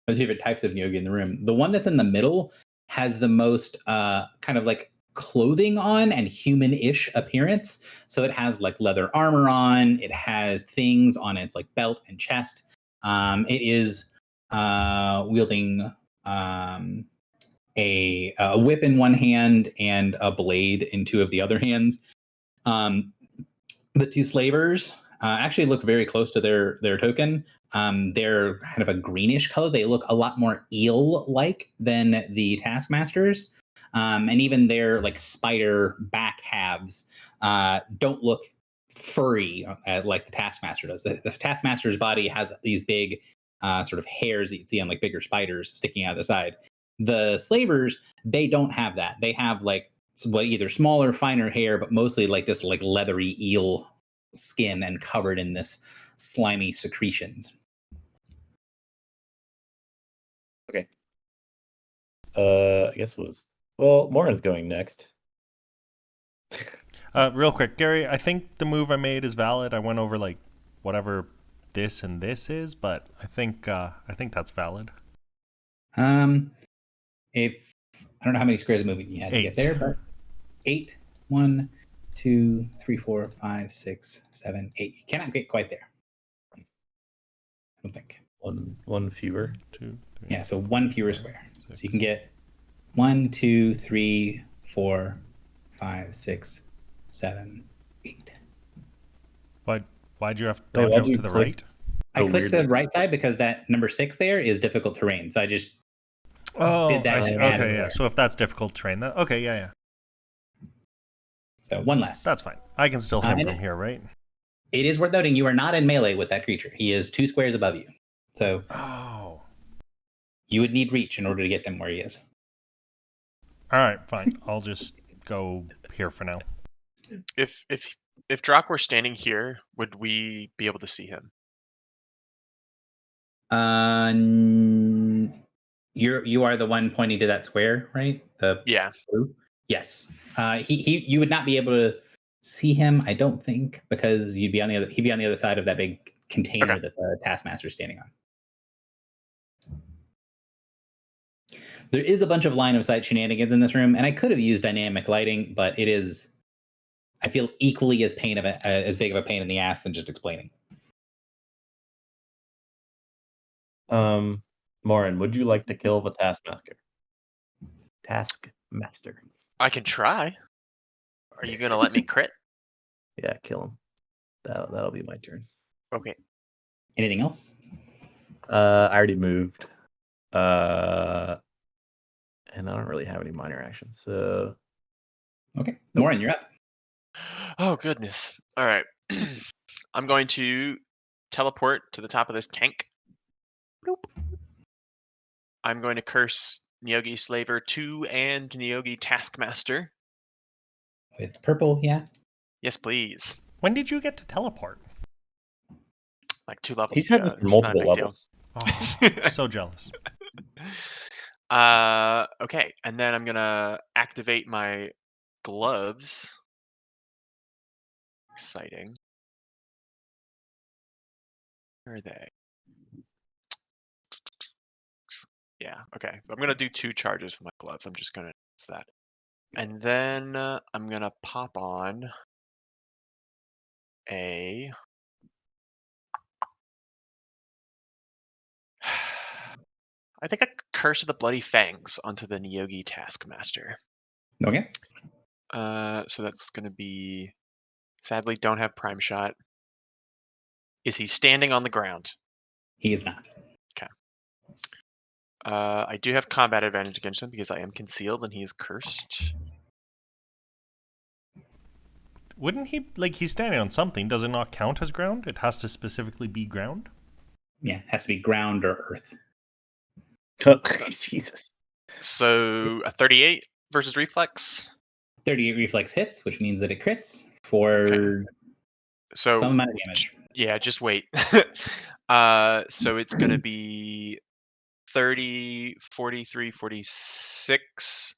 or 2 different types of Neogi in the room. The one that's in the middle has the most kind of like clothing on and human-ish appearance. So it has like leather armor on. It has things on its like belt and chest. It is wielding a whip in one hand and a blade in 2 of the other hands. The 2 slavers actually look very close to their token. They're kind of a greenish color. They look a lot more eel-like than the Taskmasters. And even their like spider back halves don't look furry like the Taskmaster does. The Taskmaster's body has these big sort of hairs that you'd see on like bigger spiders sticking out of the side. The slavers, they don't have that. They have like either smaller, finer hair, but mostly like this like leathery eel skin and covered in this slimy secretions. Okay. I guess Morin's going next. Real quick, Gary, I think the move I made is valid. I went over like whatever this and this is, but I think that's valid. If I don't know how many squares of moving you had 8. to get there, but 8. 1, 2, 3, 4, 5, 6, 7, 8. You cannot get quite there. I don't think. One fewer. 2, 3. Yeah, so 1 fewer square. 6. So you can get 1, 2, 3, 4, 5, 6, 7, 8. Why'd you have Wait, to why'd jump you to the click? right? I Oh, clicked weird. the right side because that number 6 there is difficult terrain. So I just Oh, did that I see. and added Okay, yeah. there. So if that's difficult terrain, okay, yeah. So 1 less. That's fine. I can still hit him and from here, right? It is worth noting you are not in melee with that creature. He is 2 squares above you. So Oh. you would need reach in order to get them where he is. All right, fine. I'll just go here for now. If Drock were standing here, would we be able to see him? You are the one pointing to that square, right? Yeah. Blue? Yes. You would not be able to see him, I don't think, because he'd be on the other side of that big container Okay. that the Taskmaster is standing on. There is a bunch of line of sight shenanigans in this room, and I could have used dynamic lighting, but it is, I feel, equally as big of a pain in the ass than just explaining. Morin, would you like to kill the Taskmaster? Taskmaster. I can try. Are you gonna let me crit? Yeah, kill him. That'll be my turn. Okay. Anything else? I already moved. And I don't really have any minor actions. So Okay. Morin, you're up. Oh goodness. All right. I'm going to teleport to the top of this tank. Bloop. I'm going to curse Neogi Slaver 2 and Neogi Taskmaster. With purple, yeah. Yes, please. When did you get to teleport? Like 2 levels. he's had ago. this for It's not a multiple big deal. levels. Oh, so jealous. Okay, and then I'm gonna activate my gloves. Exciting. Where are they? Yeah, okay. I'm gonna do 2 charges with my gloves. I'm just gonna use that. And then I'm gonna pop on a I think a Curse of the Bloody Fangs onto the Niyogi Taskmaster. Okay. So that's gonna be sadly don't have prime shot. Is he standing on the ground? He is not. I do have combat advantage against him because I am concealed and he is cursed. Wouldn't he, like, he's standing on something? Does it not count as ground? It has to specifically be ground? Yeah, it has to be ground or earth. Jesus. So a 38 versus reflex. 38 reflex hits, which means that it crits for Okay. So some amount of damage. yeah, just wait. So it's gonna be 30, 43, 46,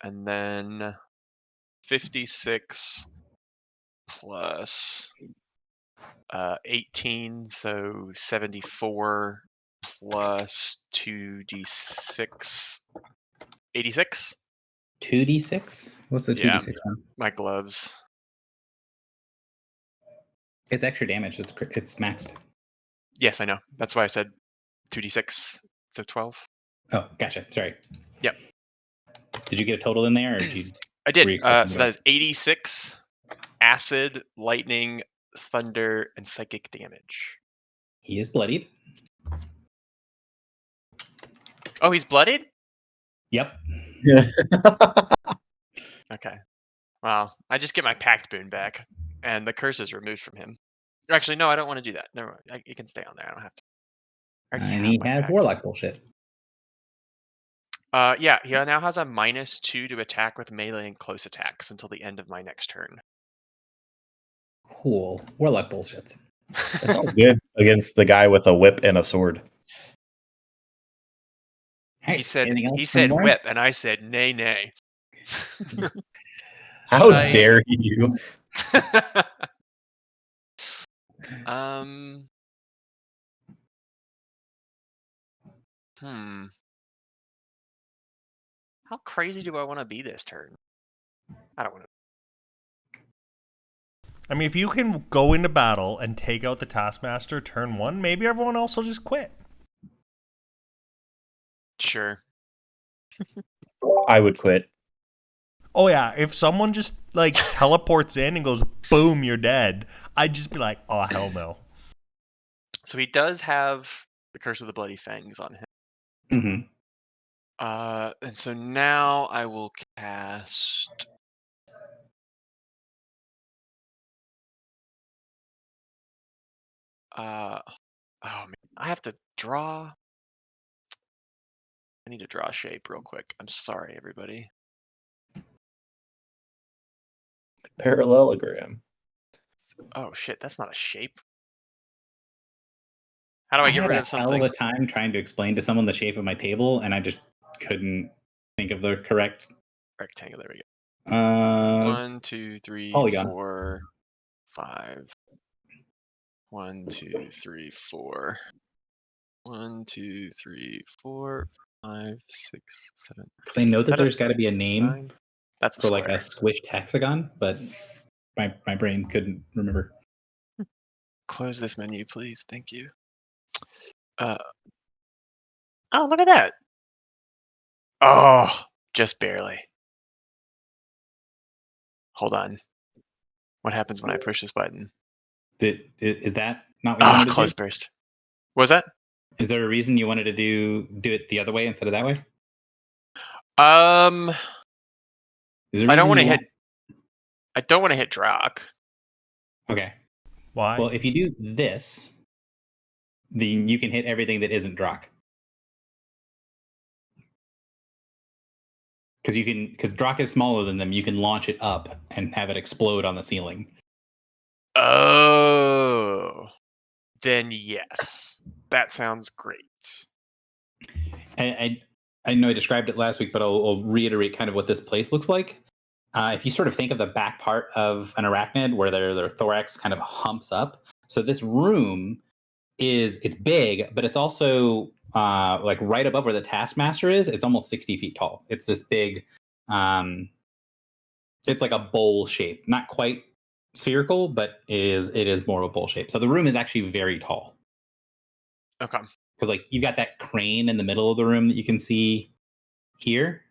and then 56 plus 18, so 74 plus 2d6, 86. 2d6? What's the 2d6 Yeah. one? My gloves. It's extra damage. It's maxed. Yes, I know. That's why I said 2d6, so 12. Oh, gotcha. Sorry. Yep. Did you get a total in there, or did you? I did. Were you expecting So to- that is 86 acid, lightning, thunder, and psychic damage. He is bloodied. Oh, he's bloodied? Yep. Okay. Well, I just get my pact boon back, and the curse is removed from him. Actually, no, I don't want to do that. Never mind. It can stay on there. I don't have to. I already And have he my has pact. warlock bullshit. Yeah, he now has a -2 to attack with melee and close attacks until the end of my next turn. Cool. Warlock bullshit. That's all good against the guy with a whip and a sword. Hey, He said anything else he from said Lauren? whip, and I said nay nay. How I- dare you? um. How crazy do I want to be this turn? I don't want to. I mean, if you can go into battle and take out the Taskmaster turn 1, maybe everyone else will just quit. Sure. I would quit. Oh yeah, if someone just like teleports in and goes boom, you're dead, I'd just be like, oh hell no. So he does have the Curse of the Bloody Fangs on him. Mm-hmm. And so now I will cast. Oh man, I have to draw. I need to draw a shape real quick. I'm sorry, everybody. Parallelogram. Oh shit, that's not a shape. How do I get had rid a of hell something? of a time trying to explain to someone the shape of my table, and I just couldn't think of the correct. Rectangle. There we go. 1, 2, 3, polygon. 4, 5. 1, 2, 3, 4. 1, 2, 3, 4, 5, 6, 7. Because I know Is that that a there's got to be a name 9? That's a for like square. a squished hexagon, but my brain couldn't remember. Close this menu, please. Thank you. Oh, look at that. Oh, just barely. Hold on. What happens when I push this button? Is that not what you wanted to Close do? burst. What was that? Is there a reason you wanted to do it the other way instead of that way? Is there a I don't reason want to you hit. I don't want to hit Drak. Okay. Why? Well, if you do this, then you can hit everything that isn't Drak. Because Drak is smaller than them, you can launch it up and have it explode on the ceiling. Oh, then yes, that sounds great. I know I described it last week, but I'll reiterate kind of what this place looks like. If you sort of think of the back part of an arachnid where their thorax kind of humps up, so this room is it's big, but it's also like right above where the Taskmaster is. It's almost 60 feet tall. It's this big. It's like a bowl shape, not quite spherical, but it is more of a bowl shape. So the room is actually very tall. Okay. Because like you've got that crane in the middle of the room that you can see here,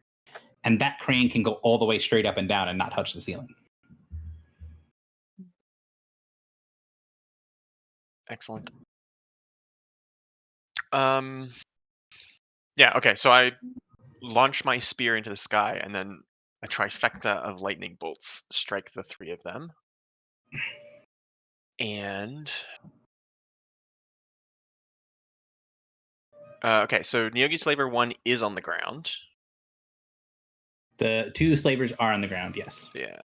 and that crane can go all the way straight up and down and not touch the ceiling. Excellent. Yeah, okay, so I launch my spear into the sky, and then a trifecta of lightning bolts strike the three of them. And okay, so Nyogi Slaver 1 is on the ground. The two slavers are on the ground, yes. Yeah.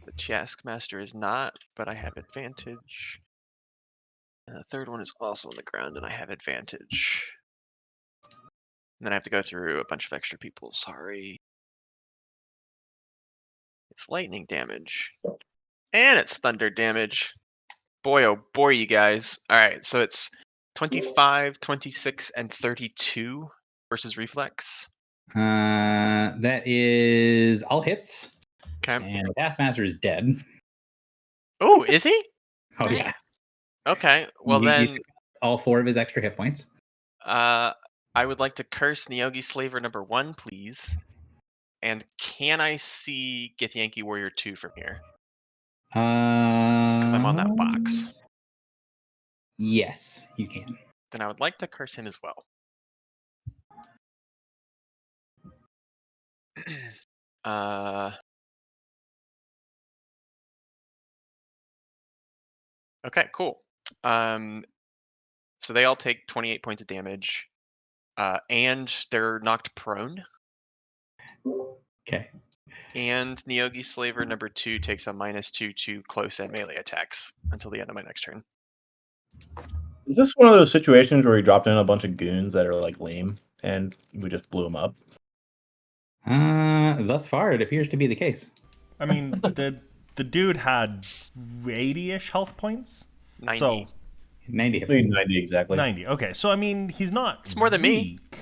The Taskmaster is not, but I have advantage. And the third one is also on the ground, and I have advantage. And then I have to go through a bunch of extra people. Sorry. It's lightning damage. And it's thunder damage. Boy, oh boy, you guys. All right, so it's 25, 26, and 32 versus reflex. That is all hits. Okay. And the Taskmaster is dead. Oh, is he? Oh, yeah. Okay, well You then, took all 4 of his extra hit points. I would like to curse Nyogi Slaver number 1, please. And can I see Githyanki Warrior 2 from here? Because I'm on that box. Yes, you can. Then I would like to curse him as well. Okay, cool. So they all take 28 points of damage, and they're knocked prone. Okay. And Nyogi Slaver number 2 takes a -2 to close and melee attacks until the end of my next turn. Is this one of those situations where we dropped in a bunch of goons that are like lame and we just blew them up? Thus far, it appears to be the case. I mean, the dude had 80-ish health points. 90. So 90 hit points. 90 exactly. 90. Okay, so I mean, he's not. It's more than me. weak.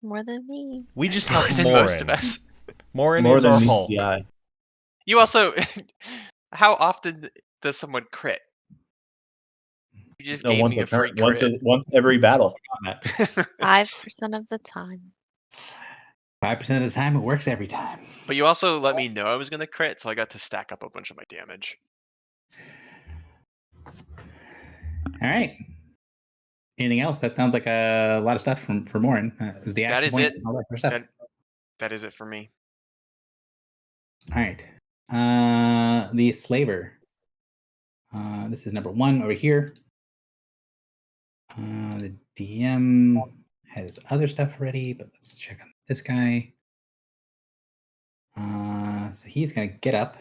More than me. We just More have than more. most of us. Morin More is than our meets Hulk. the eye. You also, how often does someone crit? You just No, gave once me a free once, crit. once every battle. 5% of the time. 5% of the time, it works every time. But you also let me know I was going to crit, so I got to stack up a bunch of my damage. All right. Anything else? That sounds like a lot of stuff for Morin. Is the That action is point it. and all that kind of stuff. That is it for me. All right. The slaver. This is number 1 over here. The DM has other stuff already, but let's check on this guy. So he's gonna get up.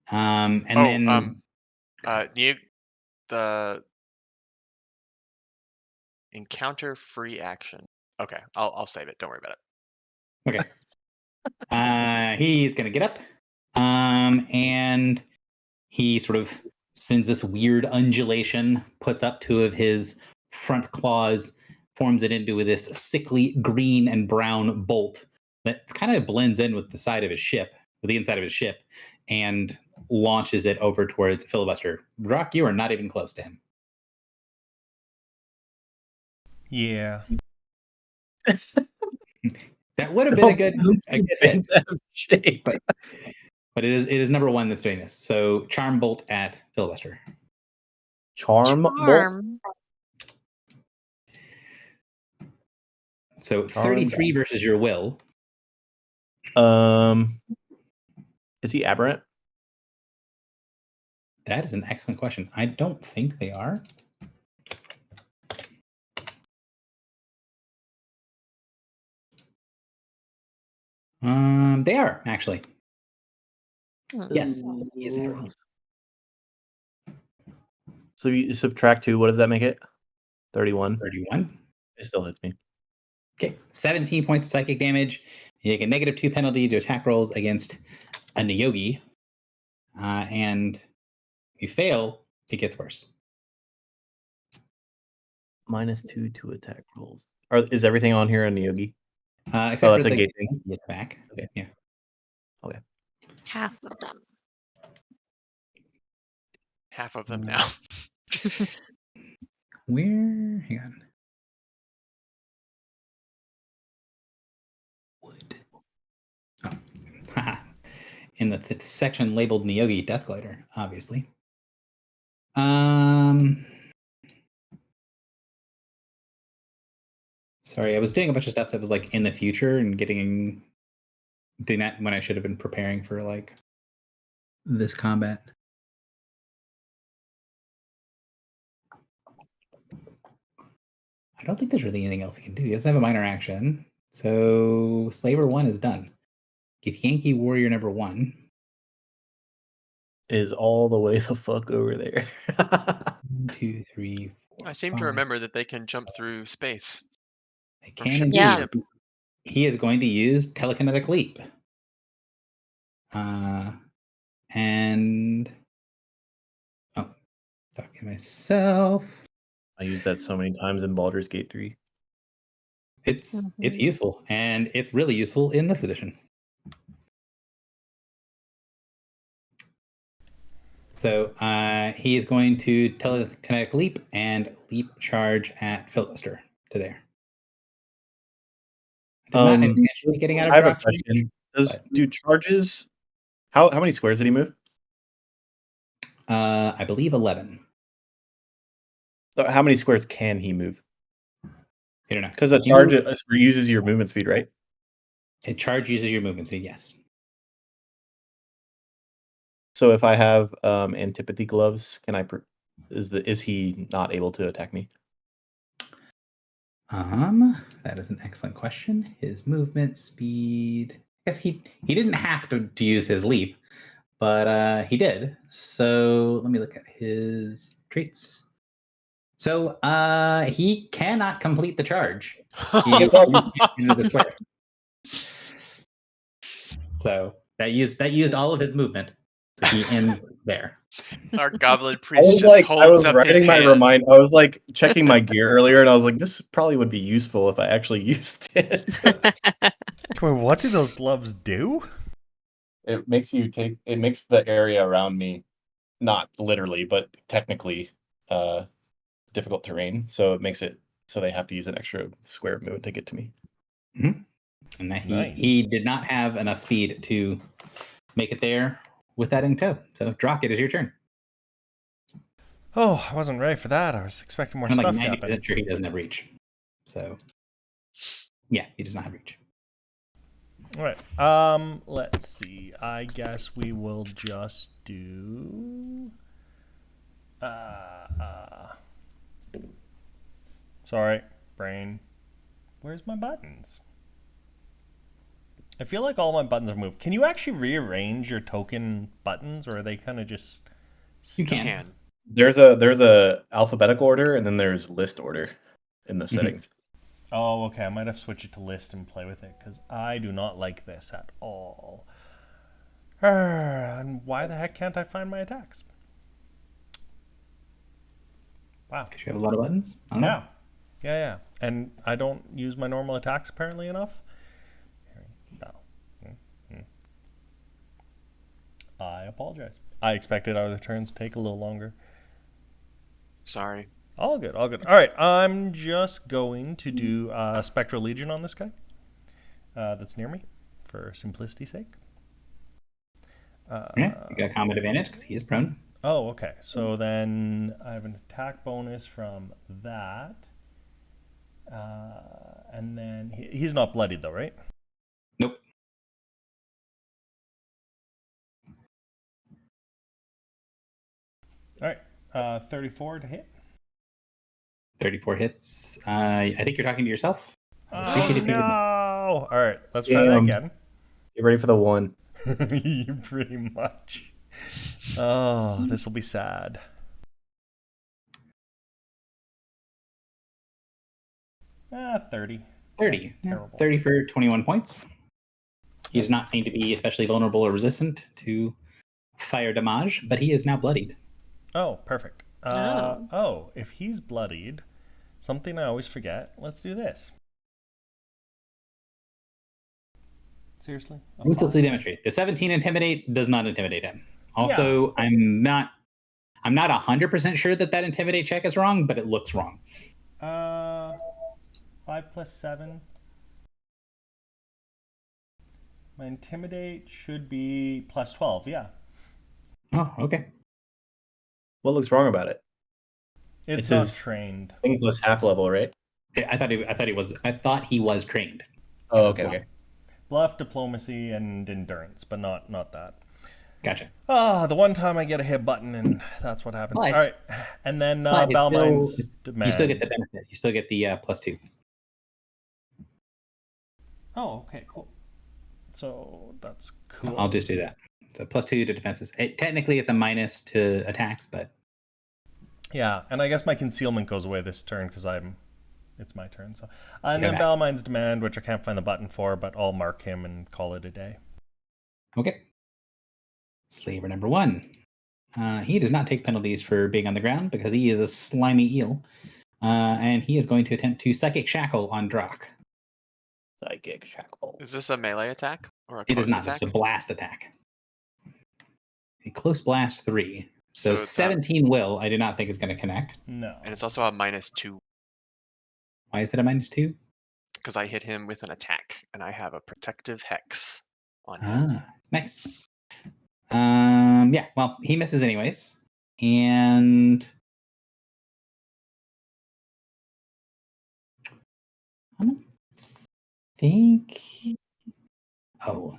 And then The encounter free action. Okay, I'll save it. Don't worry about it. okay. He's gonna get up. And he sort of sends this weird undulation, puts up 2 of his front claws, forms it into this sickly green and brown bolt that kind of blends in with the side of his ship, with the inside of his ship, and launches it over towards Filibuster. Rock, you are not even close to him. Yeah. That would have been a good hit. shape. But it is number 1 that's doing this. So Charm Bolt at Filibuster. Charm bolt. Charm. So 33 versus your will. Is he aberrant? That is an excellent question. I don't think they are. They are actually. Yes, he is aberrant. So you subtract 2. What does that make it? 31. 31. It still hits me. Okay, 17 points of psychic damage. You take a -2 penalty to attack rolls against a Nyogi. and if you fail, it gets worse. -2 to attack rolls. Is everything on here in Neogi? Except Oh, for that's a the gate thing. attack. Okay. Yeah. Half of them. Half of them Mm. now. Where? Hang on. Wood. Oh. Haha. In the section labeled Neogi Deathglider, obviously. Sorry, I was doing a bunch of stuff that was like in the future and doing that when I should have been preparing for like this combat. I don't think there's really anything else he can do. He doesn't have a minor action. So Slaver 1 is done. Githyanki Warrior number 1. Is all the way the fuck over there. 1, 2, 3, 4. I seem to 5. remember that they can jump through space. They from can ship indeed. to Yeah. ship. He is going to use telekinetic leap. And talking to myself. I use that so many times in Baldur's Gate 3. It's Mhm. useful, and it's really useful in this edition. So he is going to telekinetic leap and leap charge at Filibuster to there. I did not intentionally getting out of I have a Brock's reach, question. but- Do charges? How many squares did he move? I believe 11. So how many squares can he move? I don't know. Because a He charge moves- uses your movement speed, right? A charge uses your movement speed, yes. So if I have antipathy gloves, can I? Is he not able to attack me? That is an excellent question. His movement speed. I guess he didn't have to use his leap, but he did. So let me look at his traits. So he cannot complete the charge. He is into the square. So that used all of his movement. So he ends there. Our goblin I priest was just like, I holds was up his writing my hand. I was like checking my gear earlier, and I was like, this probably would be useful if I actually used it. Wait, what do those gloves do? It makes the area around me, not literally, but technically, difficult terrain. So it makes it so they have to use an extra square of movement to get to me. And that Nice. he did not have enough speed to make it there with that in tow. So Drock, it is your turn. Oh, I wasn't ready for that. I was expecting more I'm like stuff to 90% happen. sure he doesn't have reach. So yeah, he does not have reach. All right. Let's see. I guess we will just do. Sorry, brain. Where's my buttons? I feel like all my buttons have moved. Can you actually rearrange your token buttons, or are they kind of just? You stuck? can. There's a alphabetical order, and then there's list order in the settings. Oh, okay. I might have switched it to list and play with it because I do not like this at all. And why the heck can't I find my attacks? Wow. Because you have a lot of buttons. I don't know. Yeah. And I don't use my normal attacks apparently enough. I apologize. I expected other turns to take a little longer. Sorry. All good. All right, I'm just going to do Spectral Legion on this guy that's near me for simplicity's sake. Yeah, you got combat advantage because he is prone. Oh, okay. So then I have an attack bonus from that. And then he's not bloodied though, right? Nope. All right. 34 to hit. 34 hits. I think you're talking to yourself. I would Oh, appreciate it if you no. would. All right. Let's try that Damn. again. Get ready for the 1. Pretty much. Oh, this will be sad. Ah, 30. 30. Yeah, Terrible. 30 for 21 points. He does not seem to be especially vulnerable or resistant to fire damage, but he is now bloodied. Oh, perfect. Oh. If he's bloodied, something I always forget. Let's do this. Seriously? Ruthlessly demonstrate. The 17 intimidate does not intimidate him. Also, I'm not 100% sure that intimidate check is wrong, but it looks wrong. 5 plus 7. My intimidate should be plus 12. Yeah. Oh, okay. What looks wrong about it? It's It not says- trained. I think it was half level, right? I thought he was trained. Oh, as okay, well. okay. Bluff, diplomacy, and endurance, but not that. Gotcha. The one time I get a hit button, and that's what happens. But- All right. And then But it's Balmind's still- demand. You still get the benefit. You still get the +2. Oh, okay, cool. So that's cool. I'll just do that. So +2 to defenses. Technically, it's a minus to attacks, but Yeah, and I guess my concealment goes away this turn because it's my turn. So, and Go then back. Balmind's demand, which I can't find the button for, but I'll mark him and call it a day. okay. Slaver number 1. He does not take penalties for being on the ground because he is a slimy eel. And he is going to attempt to Psychic Shackle on Drak. Psychic shackle. Is this a melee attack or a It close is not. attack? It's a blast attack. A close blast 3. So it's 17 will, I do not think is going to connect. No. And it's also a -2 Why is it a -2? because I hit him with an attack, and I have a protective hex on him. Nice. Yeah, well, he misses anyways. And I don't think. Oh.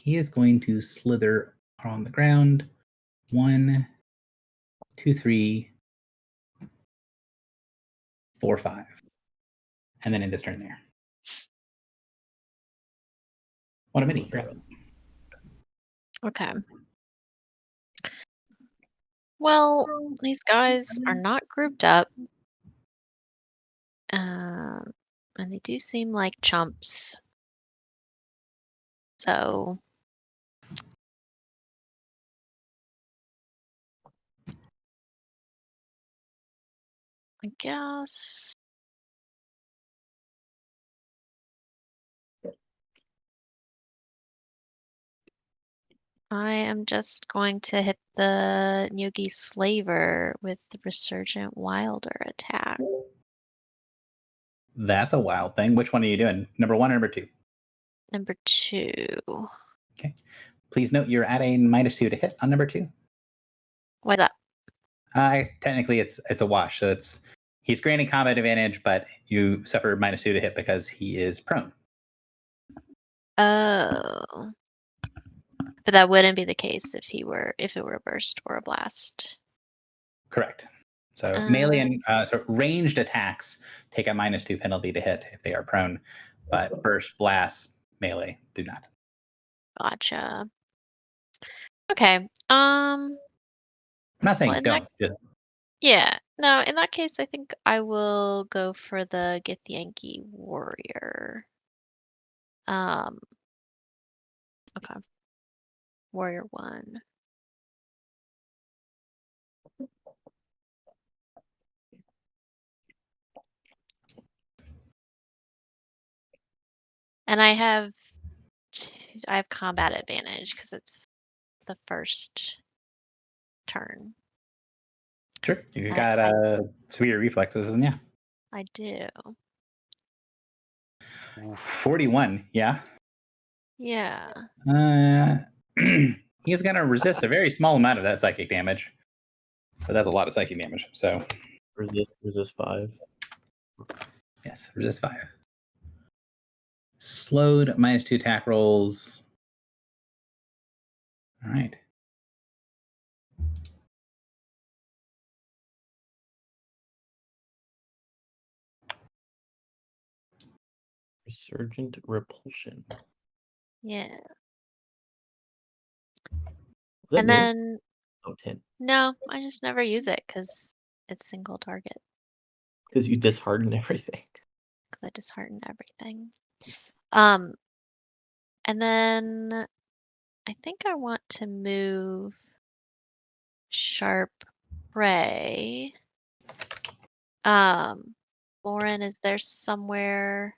He is going to slither on the ground. 1, 2, 3, 4, 5. And then end his turn there. What a mini. You're up. Okay. Well, these guys are not grouped up. And they do seem like chumps. So I guess I am just going to hit the Yugi Slaver with the Resurgent Wilder attack. That's a wild thing. Which one are you doing? Number 1 or number 2? Number 2. Okay. Please note you're at a -2 to hit on number 2. What's up? Technically, it's a wash. So he's granting combat advantage, but you suffer -2 to hit because he is prone. Oh. But that wouldn't be the case if it were a burst or a blast. Correct. So melee and so ranged attacks take a -2 penalty to hit if they are prone, but burst, blast, melee do not. Gotcha. Okay. I'm not saying Well, in don't. Just Yeah. No, in that case, I think I will go for the Githyanki Warrior. Okay. Warrior 1. And I have combat advantage because it's the first turn. sure. You've I- got sweeter reflexes, and yeah. I do. 41, yeah. Yeah. He's going to resist a very small amount of that psychic damage. But that's a lot of psychic damage. So, Resist 5. yes, resist 5. Slowed -2 attack rolls. All right. Resurgent repulsion. Yeah. Is that And new? then Oh, 10. no, I just never use it because it's single target. Because you dishearten everything. Because I dishearten everything. And then I think I want to move Sharp Prey. Lauren, is there somewhere?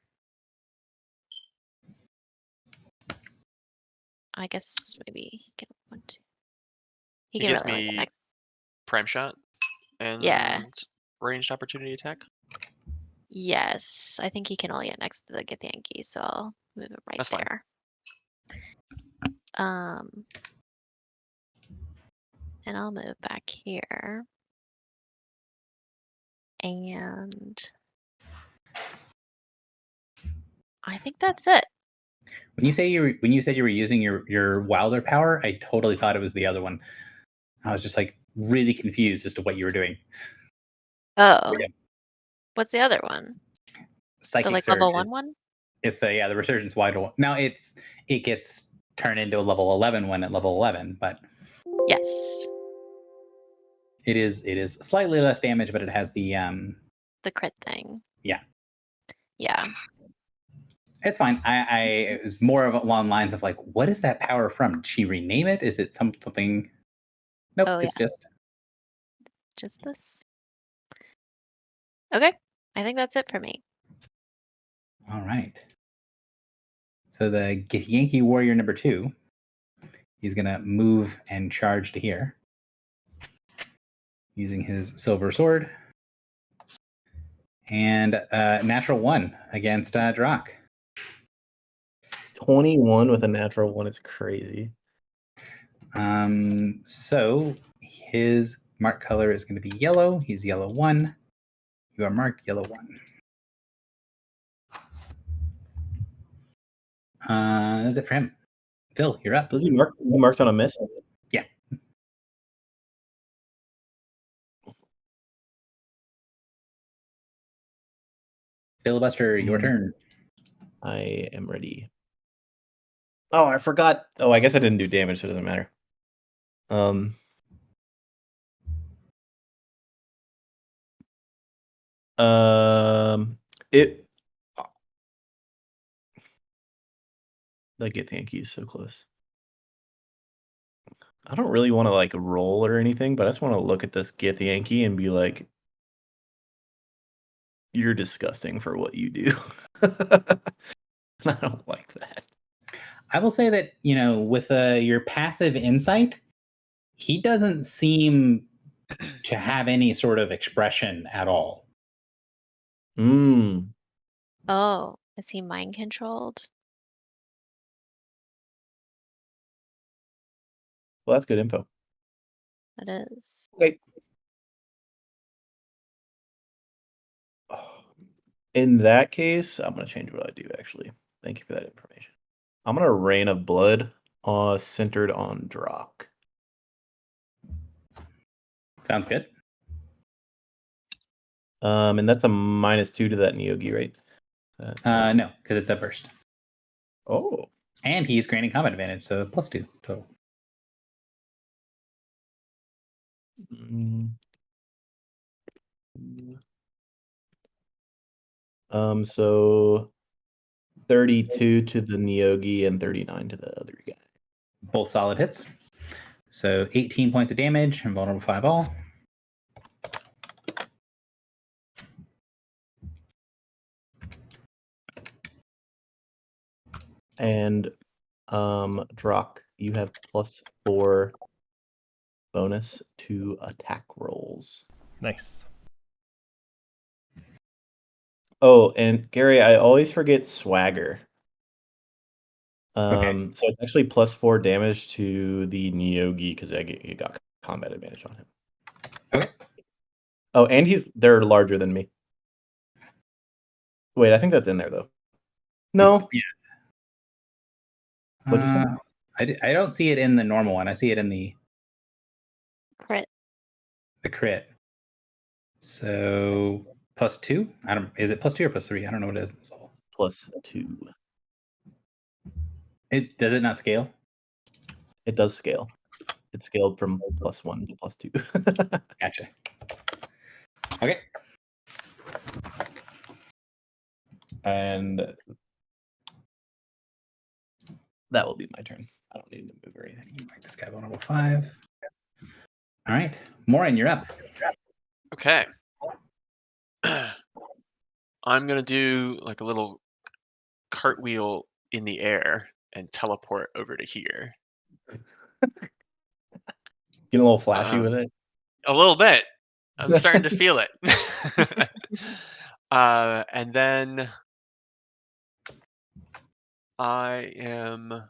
I guess maybe he can want to. He It can gives really only get me next. prime shot and Yeah. ranged opportunity attack. Yes, I think he can only get next to the Githyanki, so I'll move him right That's fine. there. And I'll move back here. And I think that's it. When you said you were using your Wilder power, I totally thought it was the other one. I was just like really confused as to what you were doing. Oh, Yeah. what's the other one? Psychic The like Surge level 1 is- one? It's the Resurgence Wilder one. Now it gets turned into a level 11 one at level 11, but Yes, it is slightly less damage, but it has the the crit thing. Yeah. Yeah. It's fine. It was more of along lines of like, what is that power from? Did she rename it? Is it something? Nope, Oh, it's just this. Okay, I think that's it for me. all right. So the Yankee Warrior number 2, he's gonna move and charge to here, using his silver sword, and natural 1 against Drock. 21 with a natural 1 is crazy. So his mark color is going to be yellow. He's yellow 1. You are marked yellow 1. That's it for him. Phil, you're up. Does he marks on a miss? Yeah. Filibuster, your turn. I am ready. Oh, I forgot. Oh, I guess I didn't do damage, so it doesn't matter. It. The Githyanki is so close. I don't really want to like roll or anything, but I just want to look at this Githyanki and be like, "You're disgusting for what you do." I don't like that. I will say that, with your passive insight, he doesn't seem to have any sort of expression at all. Mm. Oh, is he mind controlled? Well, that's good info. It is. Okay. In that case, I'm going to change what I do, actually. Thank you for that information. I'm going to Rain of Blood centered on Drock. Sounds good. And that's a -2 to that Neogi, right? No, because it's a burst. Oh. And he's granting combat advantage, so +2 total. So 32 to the Neogi and 39 to the other guy. Both solid hits. So 18 points of damage and vulnerable 5 all. And Drock, you have +4 bonus to attack rolls. Nice. Oh, and Gary, I always forget Swagger. Okay. So it's actually +4 damage to the Neogi because you got combat advantage on him. Okay. Oh, and they're larger than me. Wait, I think that's in there though. No. Yeah. What'd you say? I don't see it in the normal one. I see it in the Crit. crit. So +2. Is it +2 or +3? I don't know what it is. +2. Does it not scale? It does scale. It's scaled from +1 to +2. Gotcha. Okay. And that will be my turn. I don't need to move or anything. Mark this guy vulnerable 5. All right, Morin, you're up. Okay. I'm gonna do like a little cartwheel in the air and teleport over to here. Get a little flashy Um, with it. A little bit. I'm starting to feel it. And then I am.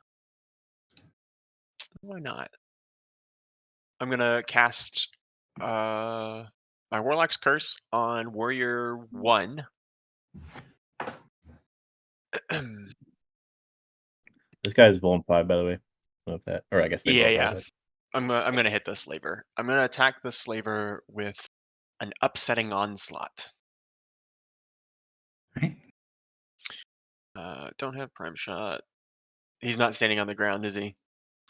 Why not? I'm gonna cast my Warlock's Curse on Warrior 1. This guy's Vuln 5, by the way. I don't know if that, or I guess they both Yeah. are. But I'm gonna hit the slaver. I'm gonna attack the slaver with an upsetting onslaught. All right. Don't have prime shot. He's not standing on the ground, is he?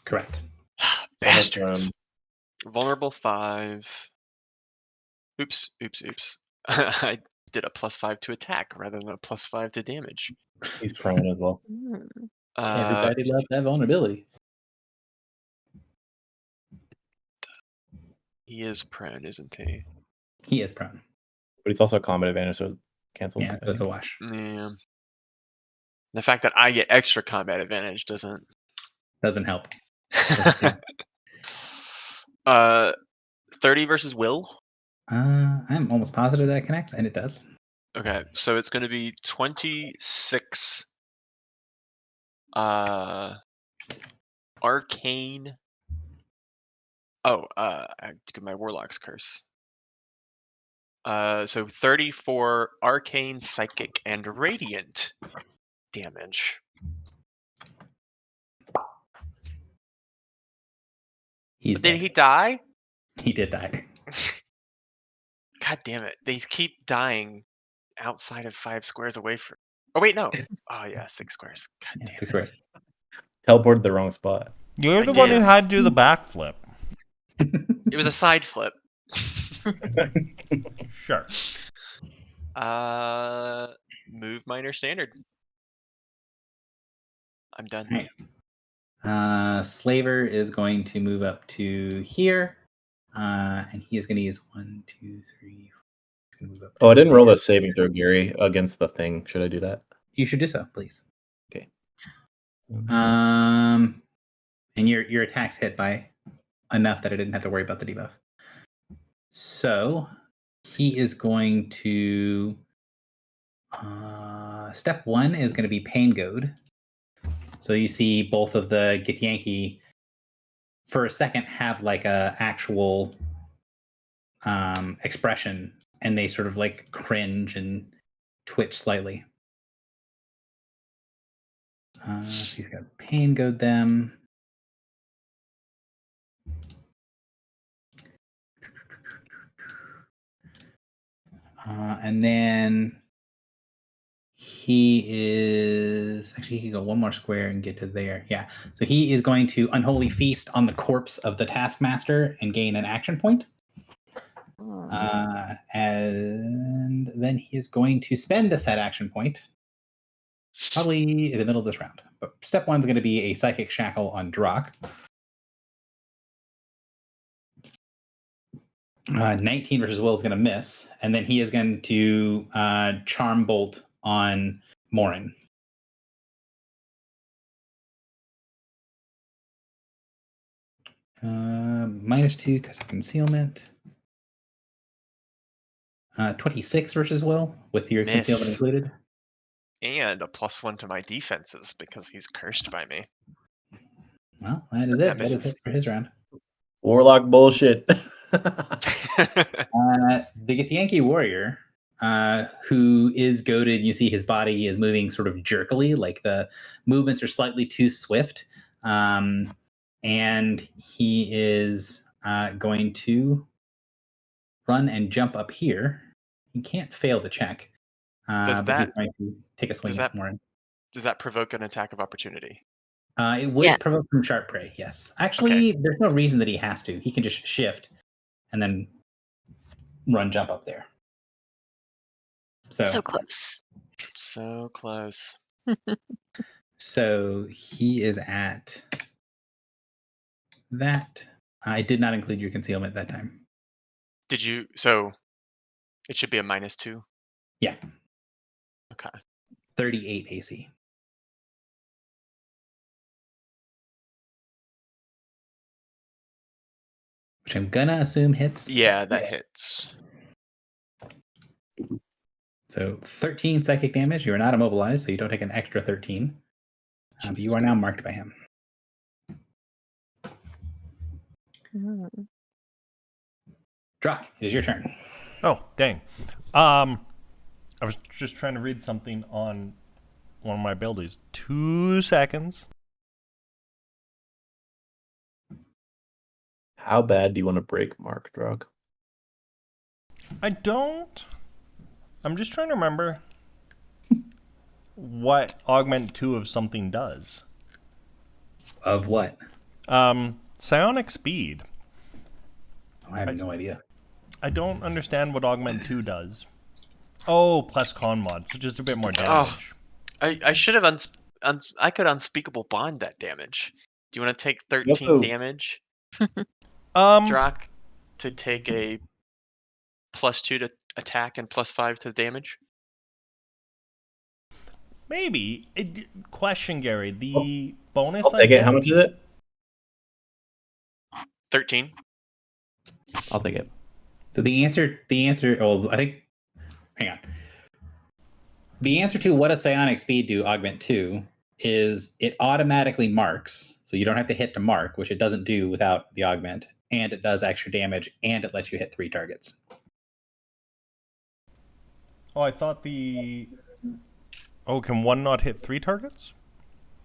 Correct. Bastards. Vulnerable 5. Oops. I did a +5 to attack rather than a +5 to damage. he's prone as well. Everybody loves that vulnerability. He is prone, isn't he? He is prone. But he's also a combat advantage, so it cancels. Yeah, I that's a think. wash. Yeah. The fact that I get extra combat advantage doesn't. Doesn't help. 30 versus Will. I'm almost positive that connects, and it does. Okay, so it's going to be 26. Arcane. Oh, I get my Warlock's Curse. So 34 Arcane, Psychic, and Radiant damage. He's Did dead. he die? He did die. God damn it! They keep dying outside of 5 squares away from. Oh wait, no. Oh yeah, 6 squares. God Yeah, damn 6 it. squares. Teleported the wrong spot. You're I the one who did. had to do the backflip. It was a side flip. Sure. Move minor standard. I'm done. Right. Slaver is going to move up to here, and he is going to use 1, 2, 3. He's going to move up. Oh, I didn't roll a saving throw, Gary, against the thing. Should I do that? You should do so, please. Okay. And your attack's hit by enough that I didn't have to worry about the debuff. So he is going to step 1 is going to be Pain Goad. So you see both of the Githyanki for a second have like a actual expression, and they sort of like cringe and twitch slightly. So he's got Pain Goad them. And then he is actually, he can go one more square and get to there. Yeah. So he is going to Unholy Feast on the corpse of the Taskmaster and gain an action point. And then he is going to spend a set action point, probably in the middle of this round. But step 1 is going to be a Psychic Shackle on Drak. 19 versus Will is going to miss, and then he is going to Charm Bolt on Morin. -2 because of concealment. 26 versus Will with your Miss. concealment included. And a +1 to my defenses because he's cursed by me. Well, that is That it. That is misses. it for his round. Warlock bullshit. The Githyanki warrior, who is goaded, you see his body is moving sort of jerkily, like the movements are slightly too swift. And he is going to run and jump up here. He can't fail the check. But he's going to take a swing at Morin. Does that provoke an attack of opportunity? It would provoke from sharp prey, yes. Actually, there's no reason that he has to. He can just shift and then jump up there. So close. So close. So he is at that. I did not include your concealment that time. Did you? So it should be a -2. Yeah, Okay. 38 AC. Which I'm gonna assume hits. Yeah, that hits. So 13 psychic damage. You are not immobilized, so you don't take an extra 13. But you are now marked by him. Drock, it is your turn. Oh, dang. I was just trying to read something on one of my abilities. 2 seconds. How bad do you want to break Mark, Drog? I don't. I'm just trying to remember what augment 2 of something does. Of what? Psionic speed. Oh, I have no idea. I don't understand what augment 2 does. Oh, plus con mod, so just a bit more damage. I should have I could unspeakable bond that damage. Do you want to take 13 also- damage, Um, Drock, to take a +2 to attack and +5 to damage? maybe. Question, Gary. The bonus I'll take it. How much is it? 13. I'll take it. So the answer, oh, I think, hang on. The answer to what does psionic speed do, augment 2, is it automatically marks. So you don't have to hit to mark, which it doesn't do without the augment. And it does extra damage, and it lets you hit 3 targets. Oh, I thought the... Oh, can one not hit 3 targets?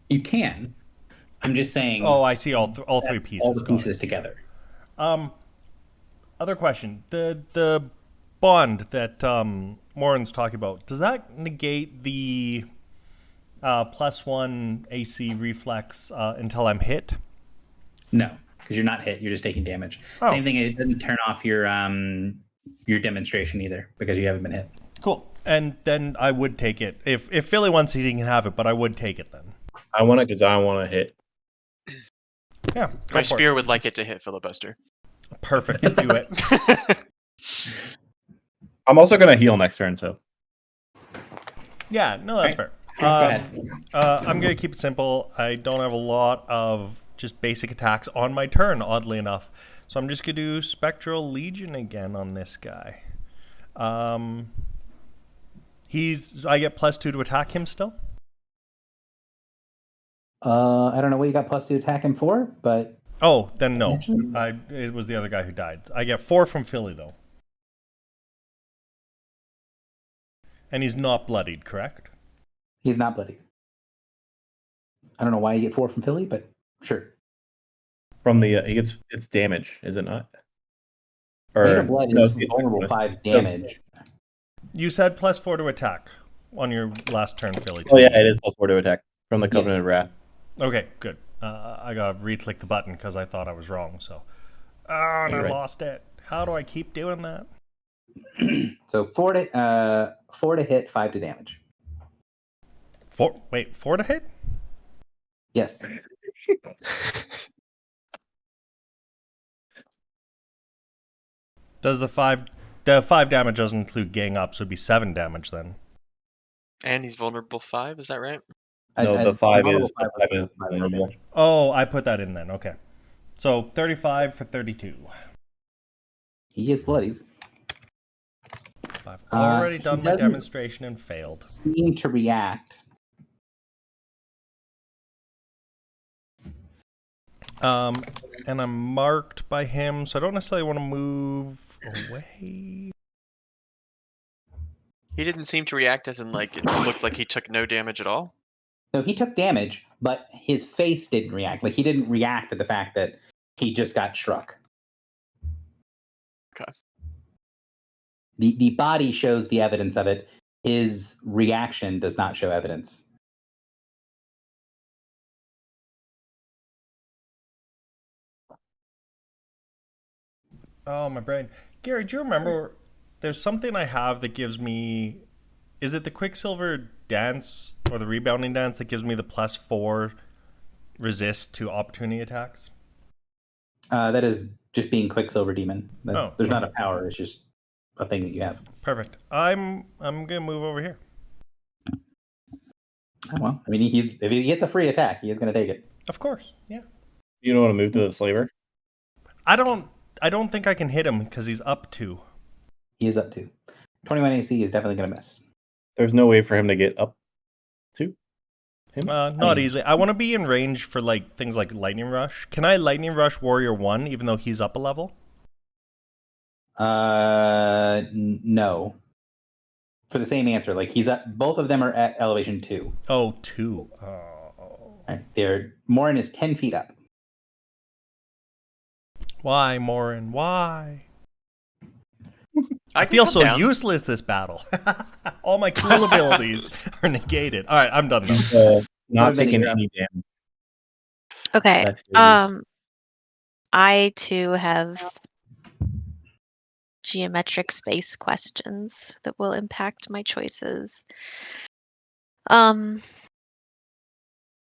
You can. I'm just saying. Oh, I see all 3 that's pieces. all the Got it. pieces together. Other question. The bond that Morin's talking about, does that negate the +1 AC reflex until I'm hit? No, because you're not hit. You're just taking damage. Oh. Same thing. It doesn't turn off your demonstration either because you haven't been hit. Cool. And then I would take it. If Philly wants it, he can have it, but I would take it then. I want it because I want to hit. Yeah. My spear would like it to hit filibuster. Perfect. Do it. I'm also going to heal next turn, so. Yeah, no, that's fair. Go ahead. I'm going to keep it simple. I don't have a lot of just basic attacks on my turn, oddly enough. So I'm just going to do Spectral Legion again on this guy. I get +2 to attack him still? I don't know what you got +2 to attack him for, but Oh, then no. It was the other guy who died. I get 4 from Philly, though. And he's not bloodied, correct? he's not bloodied. I don't know why you get 4 from Philly, but sure. From the, it's damage, is it not? Rate of blood no, is vulnerable 5 damage. You said +4 to attack on your last turn, Philly. Oh, yeah, it is +4 to attack from the Yes. Covenant of Wrath. Okay, good. I gotta re-click the button because I thought I was wrong. So, and I You're right. lost it. How do I keep doing that? So 4 to hit, 5 to damage. 4 to hit? Yes. Does the 5 damage doesn't include gang up, so it'd be 7 damage then. And he's vulnerable 5, is that right? No, the 5 is vulnerable vulnerable. damage. Oh, I put that in then. Okay. So 35 for 32. He is bloodied. I've already he done my doesn't- demonstration and failed. Seem to react. And I'm marked by him, so I don't necessarily want to move away. He didn't seem to react as in, like, it looked like he took no damage at all. No, he took damage, but his face didn't react. Like he didn't react to the fact that he just got struck. Okay. The body shows the evidence of it. His reaction does not show evidence. Oh, my brain. Gary, do you remember there's something I have that gives me Is it the Quicksilver dance or the rebounding dance that gives me the +4 resist to opportunity attacks? That is just being Quicksilver Demon. Oh, There's not a okay. power. It's just a thing that you have. Perfect. I'm gonna move over here. Oh, well, I mean, if he gets a free attack, he is going to take it. Of course. Yeah. You don't want to move to the slaver? I don't think I can hit him because he's up 2. He is up to 21 AC. Is definitely going to miss. There's no way for him to get up to him? Not easily. I want to be in range for like things like Lightning Rush. Can I Lightning Rush Warrior 1 even though he's up a level? No. For the same answer, like he's at both of them are at elevation 2. Oh, 2. Oh. Right? Morin is 10 feet up. Why, Morin? Why? I I can feel come so down. useless this battle. All my cool abilities are negated. All right, I'm done now. Not Benny, taking you're up. any damage. Okay. That's serious. I too have geometric space questions that will impact my choices.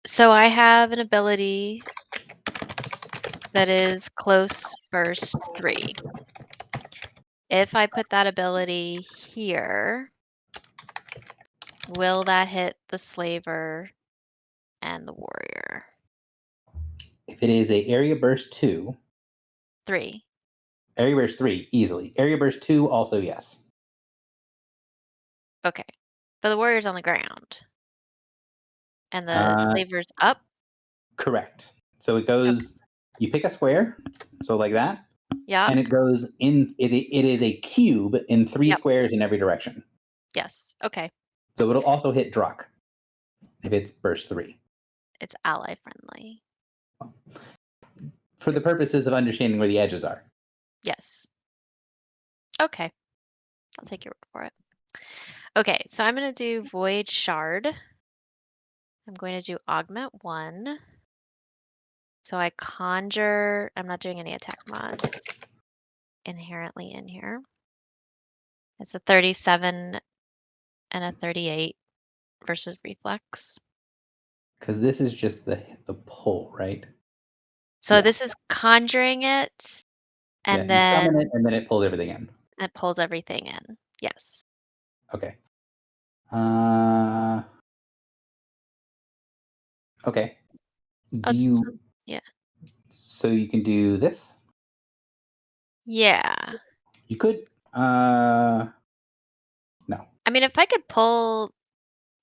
So I have an ability that is close burst 3. If I put that ability here, will that hit the slaver and the warrior? If it is a area burst 2, 3. area burst 3 easily. Area burst 2 also yes. Okay. But the warrior's on the ground. And the slaver's up? Correct. So it goes. You pick a square, so like that, Yeah. and it goes in. It is a cube in 3 Yep. squares in every direction. Yes. Okay. So it'll also hit Druck if it's burst 3. It's ally friendly. For the purposes of understanding where the edges are. Yes. Okay. I'll take your word for it. Okay, so I'm going to do Void Shard. I'm going to do Augment 1. So I conjure, I'm not doing any attack mods inherently in here. It's a 37 and a 38 versus reflex. Because this is just the pull, right? So Yeah. this is conjuring it, and You then summon it, and then it pulls everything in. it pulls everything in. Yes. Okay. Okay. Oh, Do you? yeah. So you can do this. Yeah. You could. No. I mean, if I could pull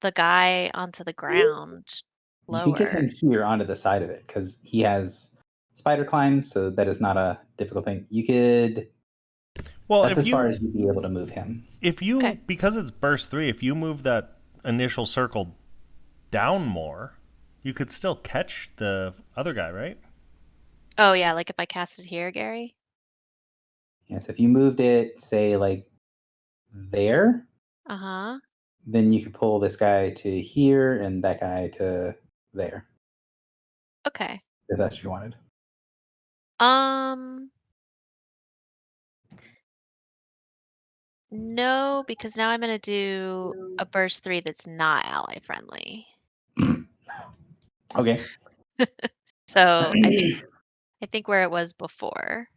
the guy onto the ground You could get him lower. here onto the side of it because he has spider climb, so that is not a difficult thing. You could. Well, That's if as far you as you'd be able to move him. Okay. because it's burst 3, if you move that initial circle down more, you could still catch the other guy, right? Oh, yeah, like if I cast it here, Gary? Yes, if you moved it, say like there, Uh-huh. then you could pull this guy to here and that guy to there, Okay. if that's what you wanted. No, because now I'm gonna do a burst 3 that's not ally friendly. Okay. So I think where it was before.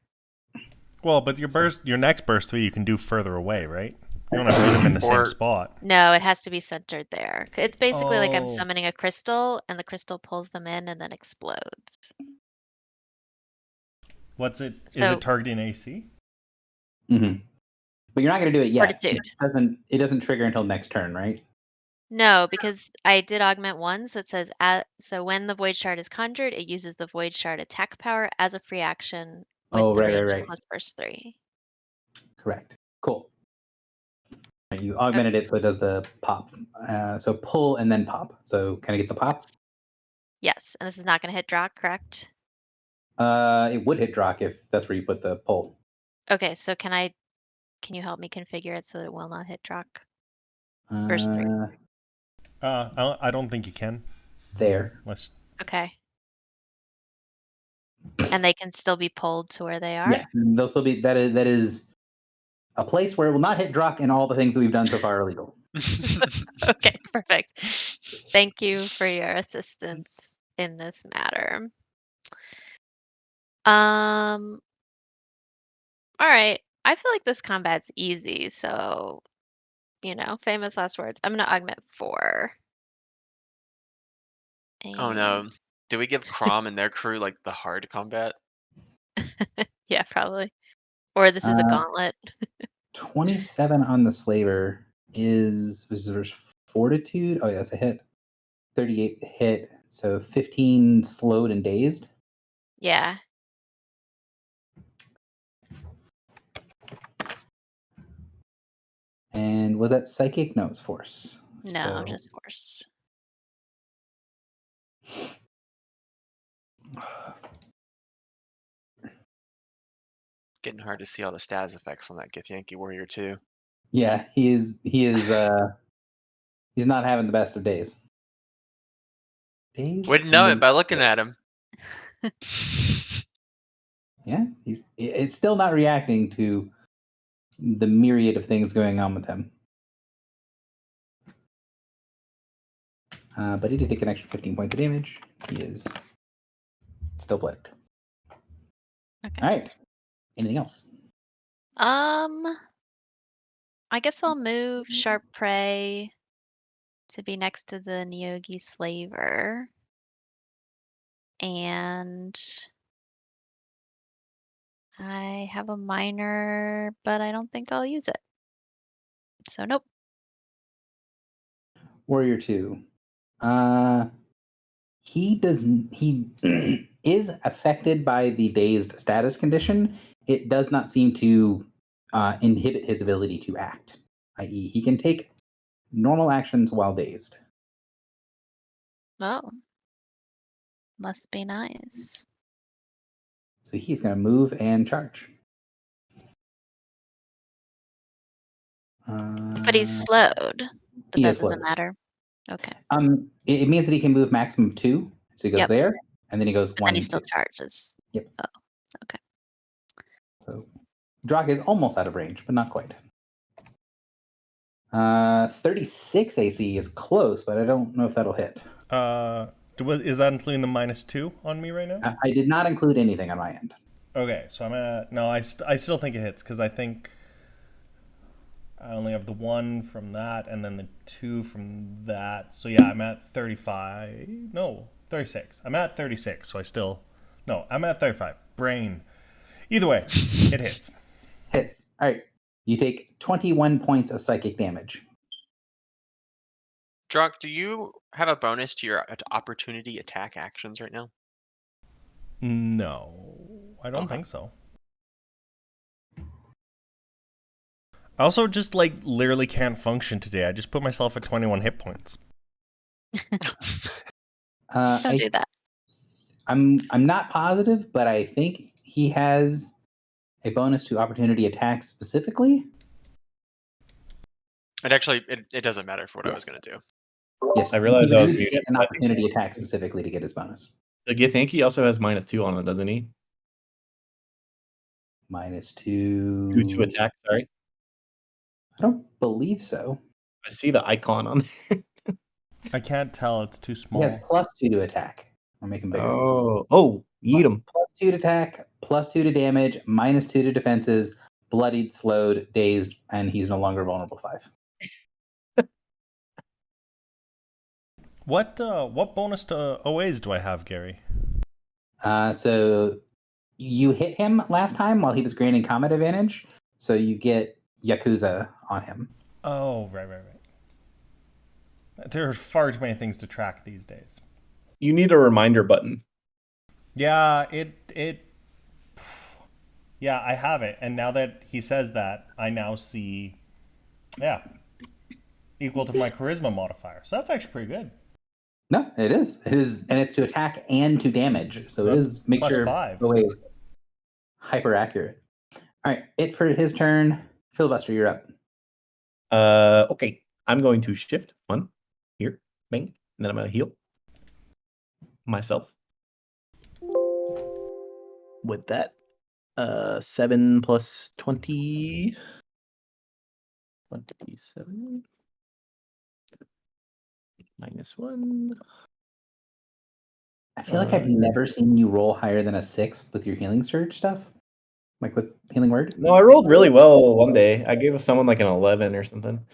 Well, but your next burst 3 you can do further away, right? You don't have to hit him in the same Or- spot. No, it has to be centered there. It's basically like I'm Oh. summoning a crystal, and the crystal pulls them in and then explodes. What's it? Is So- it targeting AC? Mm-hmm. But you're not going to do it yet. Fortitude. It doesn't trigger until next turn, right? No, because I did augment 1, so it says so when the void shard is conjured, it uses the void shard attack power as a free action with Oh, the right, range right. plus burst 3. Correct. Cool. Right, you augmented it so it does the pop. So pull and then pop. So can I get the pop? Yes, and this is not going to hit Drock, correct? It would hit Drock if that's where you put the pull. Okay, so can you help me configure it so that it will not hit Drock? Burst 3. I don't think you can. There. Let's. Okay. And they can still be pulled to where they are? Yeah, they'll still be. That is a place where it will not hit Drock, and all the things that we've done so far are legal. Okay, perfect. Thank you for your assistance in this matter. Um, all right. I feel like this combat's easy, so famous last words. I'm gonna augment 4. Oh And no. Do we give Crom and their crew like the hard combat? yeah, probably. Or this is a Uh, gauntlet. 27 on the slaver was there fortitude. Oh yeah, that's a hit. 38 hit. So 15 slowed and dazed. Yeah. And was that psychic? No, it's force. No, So just force. Getting hard to see all the stats effects on that Githyanki Warrior too. yeah, he is he's not having the best of days. Wouldn't know it by looking at him. Yeah, it's still not reacting to the myriad of things going on with him. But he did take an extra 15 points of damage. He is still bloodied. Okay. All right. Anything else? I guess I'll move Sharp Prey to be next to the Neogi Slaver. And I have a minor, but I don't think I'll use it. So nope. Warrior 2. He is affected by the dazed status condition. It does not seem to inhibit his ability to act, i.e., he can take normal actions while dazed. Oh. Must be nice. So he's going to move and charge. But he's slowed. But he that is doesn't slowed. matter. Okay. It means that he can move maximum 2. So he goes Yep. there, and then he goes But 1 then he and still 2. charges. Yep. Oh, okay. So Drak is almost out of range, but not quite. 36 AC is close, but I don't know if that'll hit. Is that including the -2 on me right now? I did not include anything on my end. Okay, so I'm at no. I still think it hits because I think I only have the 1 from that and then the 2 from that. So yeah, I'm at 35. No, 36. I'm at 36. So I'm at 35. Brain. Either way, it hits. Hits. All right. You take 21 points of psychic damage. Drunk, do you have a bonus to your opportunity attack actions right now? No, I don't Okay. think so. I also just literally can't function today. I just put myself at 21 hit points. Don't do that. I'm not positive, but I think he has a bonus to opportunity attacks specifically. It actually it doesn't matter for what I was Yes. going to do. Yes, I realized you I was need to muted. get an opportunity attack specifically to get his bonus. The Githyanki also has -2 on it, doesn't he? -2 to attack. Sorry, I don't believe so. I see the icon on there. I can't tell. It's too He small. has +2 to attack. I'll make him bigger. Eat him. +2 to attack, +2 to damage, -2 to defenses, bloodied, slowed, dazed, and he's no longer vulnerable 5. What bonus to OAs do I have, Gary? So you hit him last time while he was granting combat advantage, so you get Yakuza on him. Oh, right. There are far too many things to track these days. You need a reminder button. Yeah, yeah, I have it. And now that he says that, I now see, equal to my charisma modifier. So that's actually pretty good. No, it is. It is, and it's to attack and to damage. So it that's is make sure +5. the way is hyper accurate. All right, it for his turn. Filibuster, you're up. Okay. I'm going to shift 1 here, bang, and then I'm going to heal myself with that. 7 plus 20. 27. -1. I feel like I've never seen you roll higher than a 6 with your healing surge stuff, like with healing word. No, I rolled really well one day. I gave someone like an 11 or something.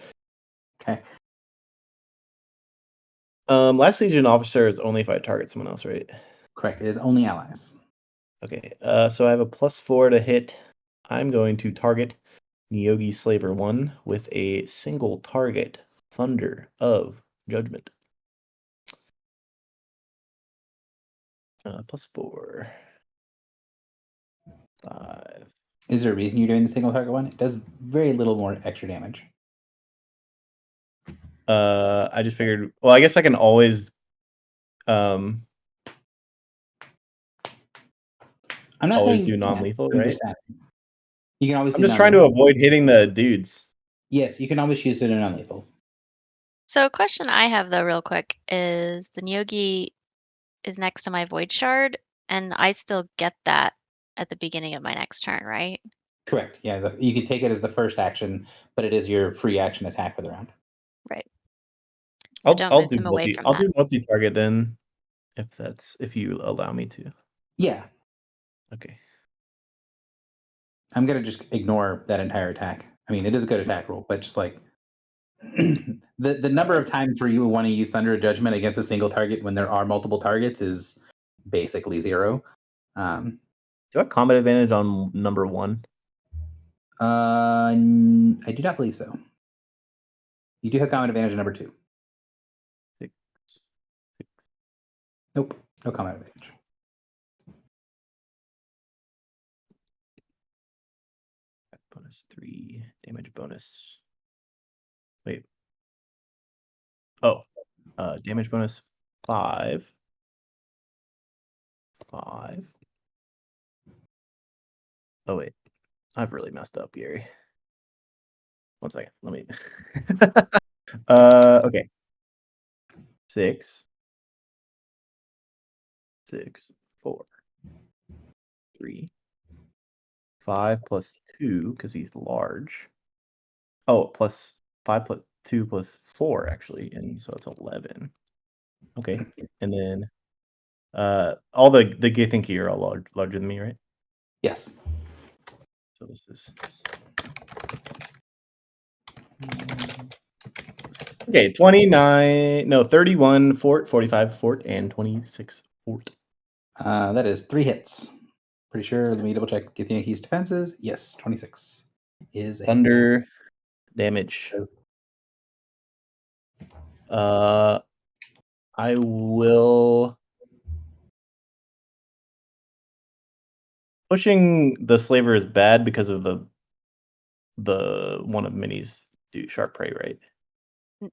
Okay. Last Legion officer is only if I target someone else, right? Correct. It is only allies. Okay. So I have a +4 to hit. I'm going to target Nyogi Slaver 1 with a single target Thunder of Judgment. +4. 5. Is there a reason you're doing the single target one? It does very little more extra damage. I just figured. Well, I guess I can always. I'm not always saying do non-lethal, I'm right? just saying. You can always. I'm do just trying to non-lethal. avoid hitting the dudes. Yes, you can always use it in non-lethal. So a question I have though, real quick, is the Nyogi is next to my Void Shard, and I still get that at the beginning of my next turn, right? Correct. Yeah, you can take it as the first action, but it is your free action attack for the round. Right. So don't move do him away from I'll that. do multi-target then, if you allow me to. Yeah, Okay. I'm gonna just ignore that entire attack. I mean, it is a good attack roll, but just like the number of times where you want to use Thunder of Judgment against a single target when there are multiple targets is basically 0. Do I have combat advantage on number 1? I do not believe so. You do have combat advantage on number 2. 6. Nope, no combat advantage. Bonus 3 damage bonus. Wait. Oh, damage bonus 5. 5. Oh wait, I've really messed up, Gary. 1 second. Let me. Okay. 6. 6. 4. 3. 5 plus 2 because he's large. Oh, plus 5 plus 2 plus 4 actually, and so it's 11. Okay, and then all the Githyanki are all larger than me, right? Yes. So this is okay. 29, no 31 fort, 45 fort, and 26 fort. That is 3 hits. Pretty sure. Let me double check. Get the Yankees' defenses. Yes, 26 is a hit. Thunder damage. I will. Pushing the slaver is bad because of the one of Minnie's do sharp prey, right?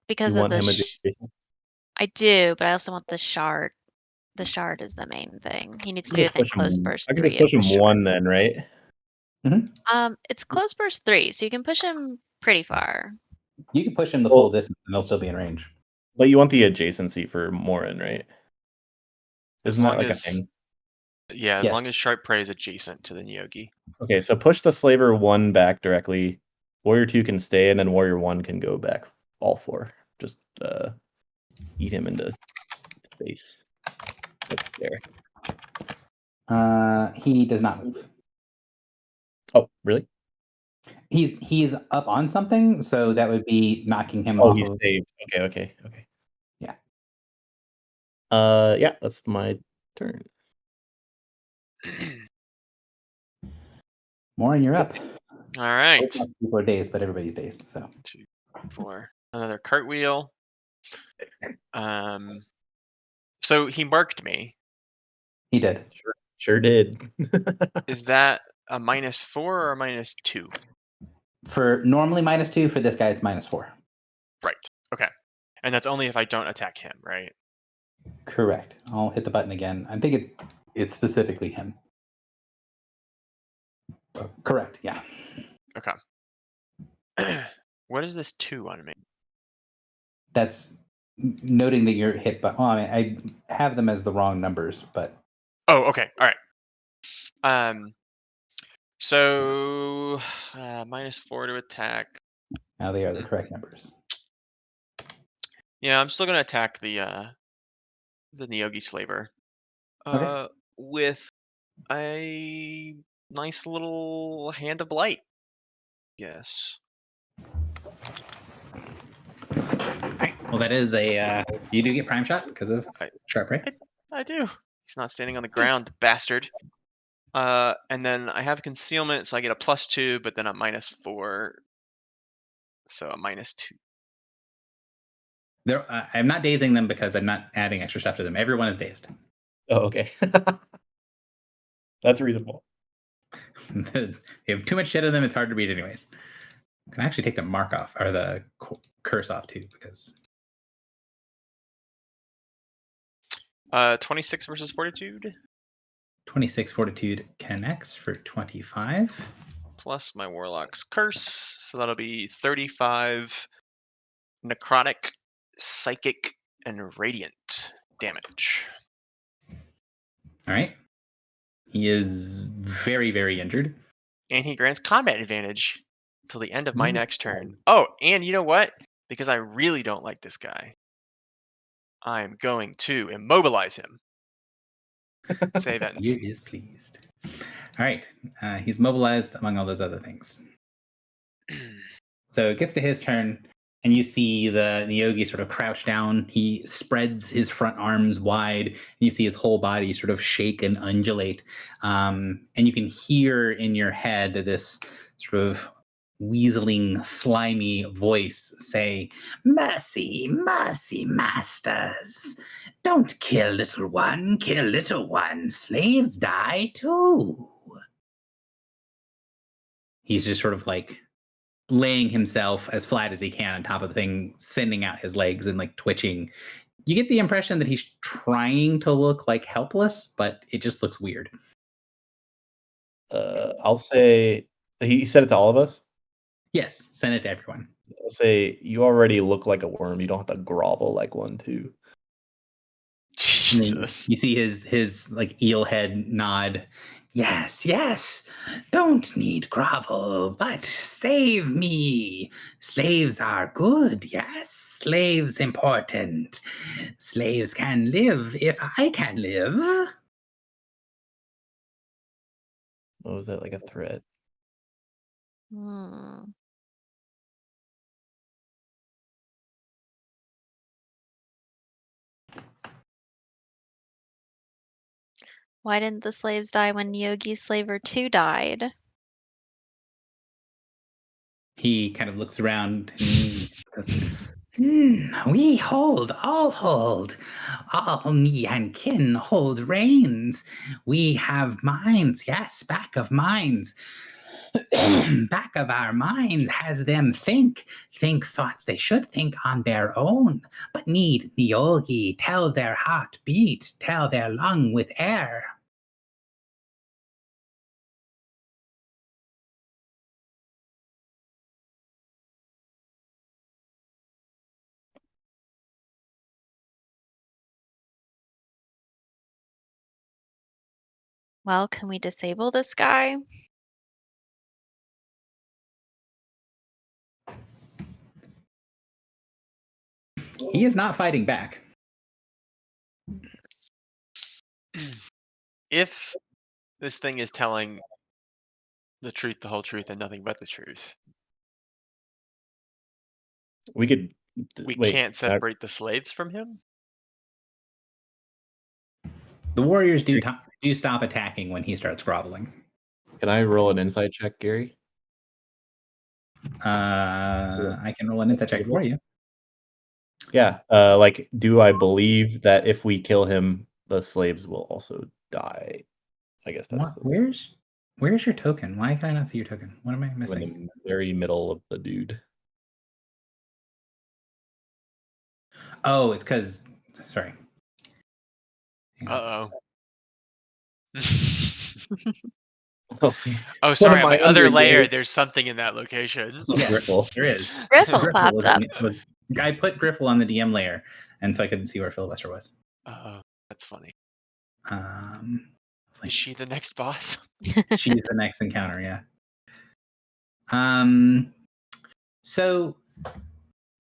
Because You of want the him adjacent? I do, but I also want the shard. The shard is the main thing. He needs to be within close burst I can 3 just of push the him shard. 1 then, right? It's close burst 3, so you can push him pretty far. You can push him the Well- full distance and he'll still be in range. But you want the adjacency for Morin, right? Isn't that long like a as- thing? Yeah, as Yes. long as Sharp Prey is adjacent to the Nyogi. Okay, so push the slaver 1 back directly. Warrior 2 can stay, and then Warrior 1 can go back all 4. Just eat him into space. Right there. He does not move. Oh, really? He's up on something, so that would be knocking him Oh, off. he's Of, saved. Okay. Yeah. Yeah, that's my turn. Morin, you're up. All right. People are dazed, but everybody's dazed. So 2, 4. Another cartwheel. So he marked me. he did. Sure did. Is that a -4 or a -2? For normally -2, for this guy it's -4. Right. Okay. And that's only if I don't attack him, right? Correct. I'll hit the button again. I think it's specifically him. Correct. Yeah. Okay. What is this 2 on me? That's noting that you're hit by. Well, I mean, I have them as the wrong numbers, but Oh, okay. All right. So -4 to attack. now they are the correct numbers. Yeah, I'm still gonna attack the Neogi slaver. Okay. With a nice little hand of blight. Yes. All right. Well, that is a you do get prime shot because of I- sharp ray. I do. He's not standing on the ground, bastard. And then I have concealment, so I get a +2, but then a -4, so a -2. I'm not dazing them because I'm not adding extra stuff to them. Everyone is dazed. Oh, okay. That's reasonable. They have too much shit in them. It's hard to read, anyways. I can actually take the mark off or the curse off too, because 26 versus Fortitude, 26 fortitude connects for 25. plus my Warlock's curse, so that'll be 35 necrotic, psychic, and radiant damage. All right. He is very, very injured. And he grants combat advantage until the end of my Ooh. next turn. Oh, and you know what? Because I really don't like this guy, I'm going to immobilize him. Save ends. Spear is pleased. All right. He's mobilized among all those other things. So it gets to his turn, and you see the Neogi sort of crouch down. He spreads his front arms wide, and you see his whole body sort of shake and undulate. And you can hear in your head this sort of weaseling, slimy voice say, "Mercy, mercy, masters. Don't kill little one, kill little one. Slaves die too." He's just sort of like laying himself as flat as he can on top of the thing, sending out his legs and like twitching. You get the impression that he's trying to look like helpless, but it just looks weird. I'll say he said it to all of us. Yes, send it to everyone. I'll say you already look like a worm. You don't have to grovel like one too. And then Jesus. you see his like eel head nod. Yes, yes. Don't need grovel, but save me. Slaves are good, yes. Slaves important. Slaves can live if I can live. What was that, like a threat? Hmm. Why didn't the slaves die when Neogi Slaver 2 died? He kind of looks around and goes, we hold, all me and kin hold reins. We have minds, yes, back of minds. Back of our minds has them think thoughts they should think on their own, but need Neogi tell their heart beat, tell their lung with air. Well, can we disable this guy? He is not fighting back. If this thing is telling the truth, the whole truth, and nothing but the truth, We could we wait. can't separate the slaves from him? The warriors do stop attacking when he starts groveling. Can I roll an insight check, Gary? I can roll an insight check for you. Yeah. Like, do I believe that if we kill him, the slaves will also die? I guess that's Where's your token? Why can I not see your token? What am I in missing? the very middle of the dude. Oh, it's because. Sorry. Uh-oh. Oh, Oh, sorry, am on my I other under, layer, Gary? there's something in that location. Yes, Griffle. there is. Griffle Griffle popped up. I put Griffle on the DM layer, and so I couldn't see where Filibuster was. Uh-oh, that's funny. It's like, Is she the next boss? she's the next encounter, yeah. So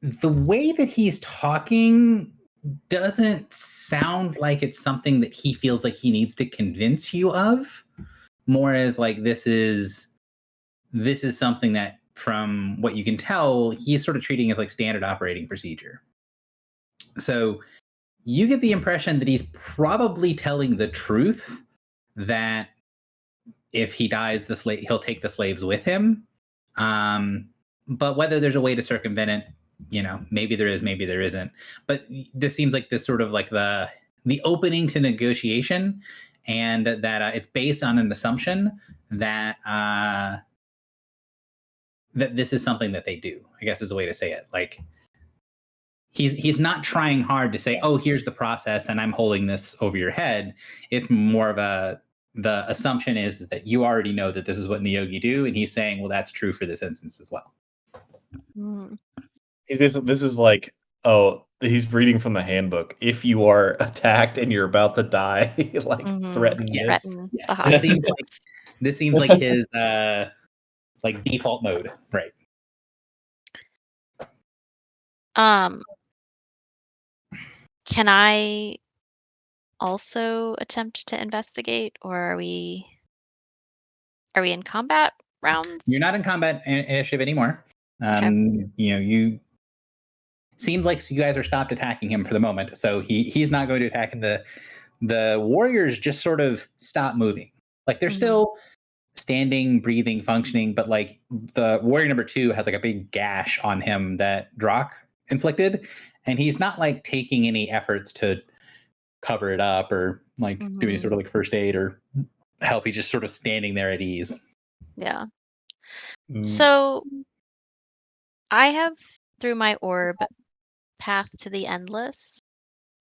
the way that he's talking doesn't sound like it's something that he feels like he needs to convince you of. More as like this is something that, from what you can tell, he's sort of treating as like standard operating procedure. So you get the impression that he's probably telling the truth, that if he dies, he'll take the slaves with him. But whether there's a way to circumvent it, maybe there is, maybe there isn't. But this seems like this sort of like the opening to negotiation, and that it's based on an assumption that that this is something that they do, I guess is a way to say it. Like he's not trying hard to say, oh, here's the process and I'm holding this over your head. It's more of the assumption is that you already know that this is what Niyogi do, and he's saying, well, that's true for this instance as well. He's basically, this is like, oh, he's reading from the handbook. If you are attacked and you're about to die, like threaten this. Threaten Yes, the this seems like his like default mode, right? Can I also attempt to investigate, or are we in combat rounds? You're not in combat initiative anymore. You seems like you guys are stopped attacking him for the moment, so he's not going to attack. And the warriors just sort of stop moving. Like they're still standing, breathing, functioning, but like the warrior number 2 has like a big gash on him that Drock inflicted, and he's not like taking any efforts to cover it up or like do any sort of like first aid or help. He's just sort of standing there at ease. Yeah. So I have, through my orb, Path to the Endless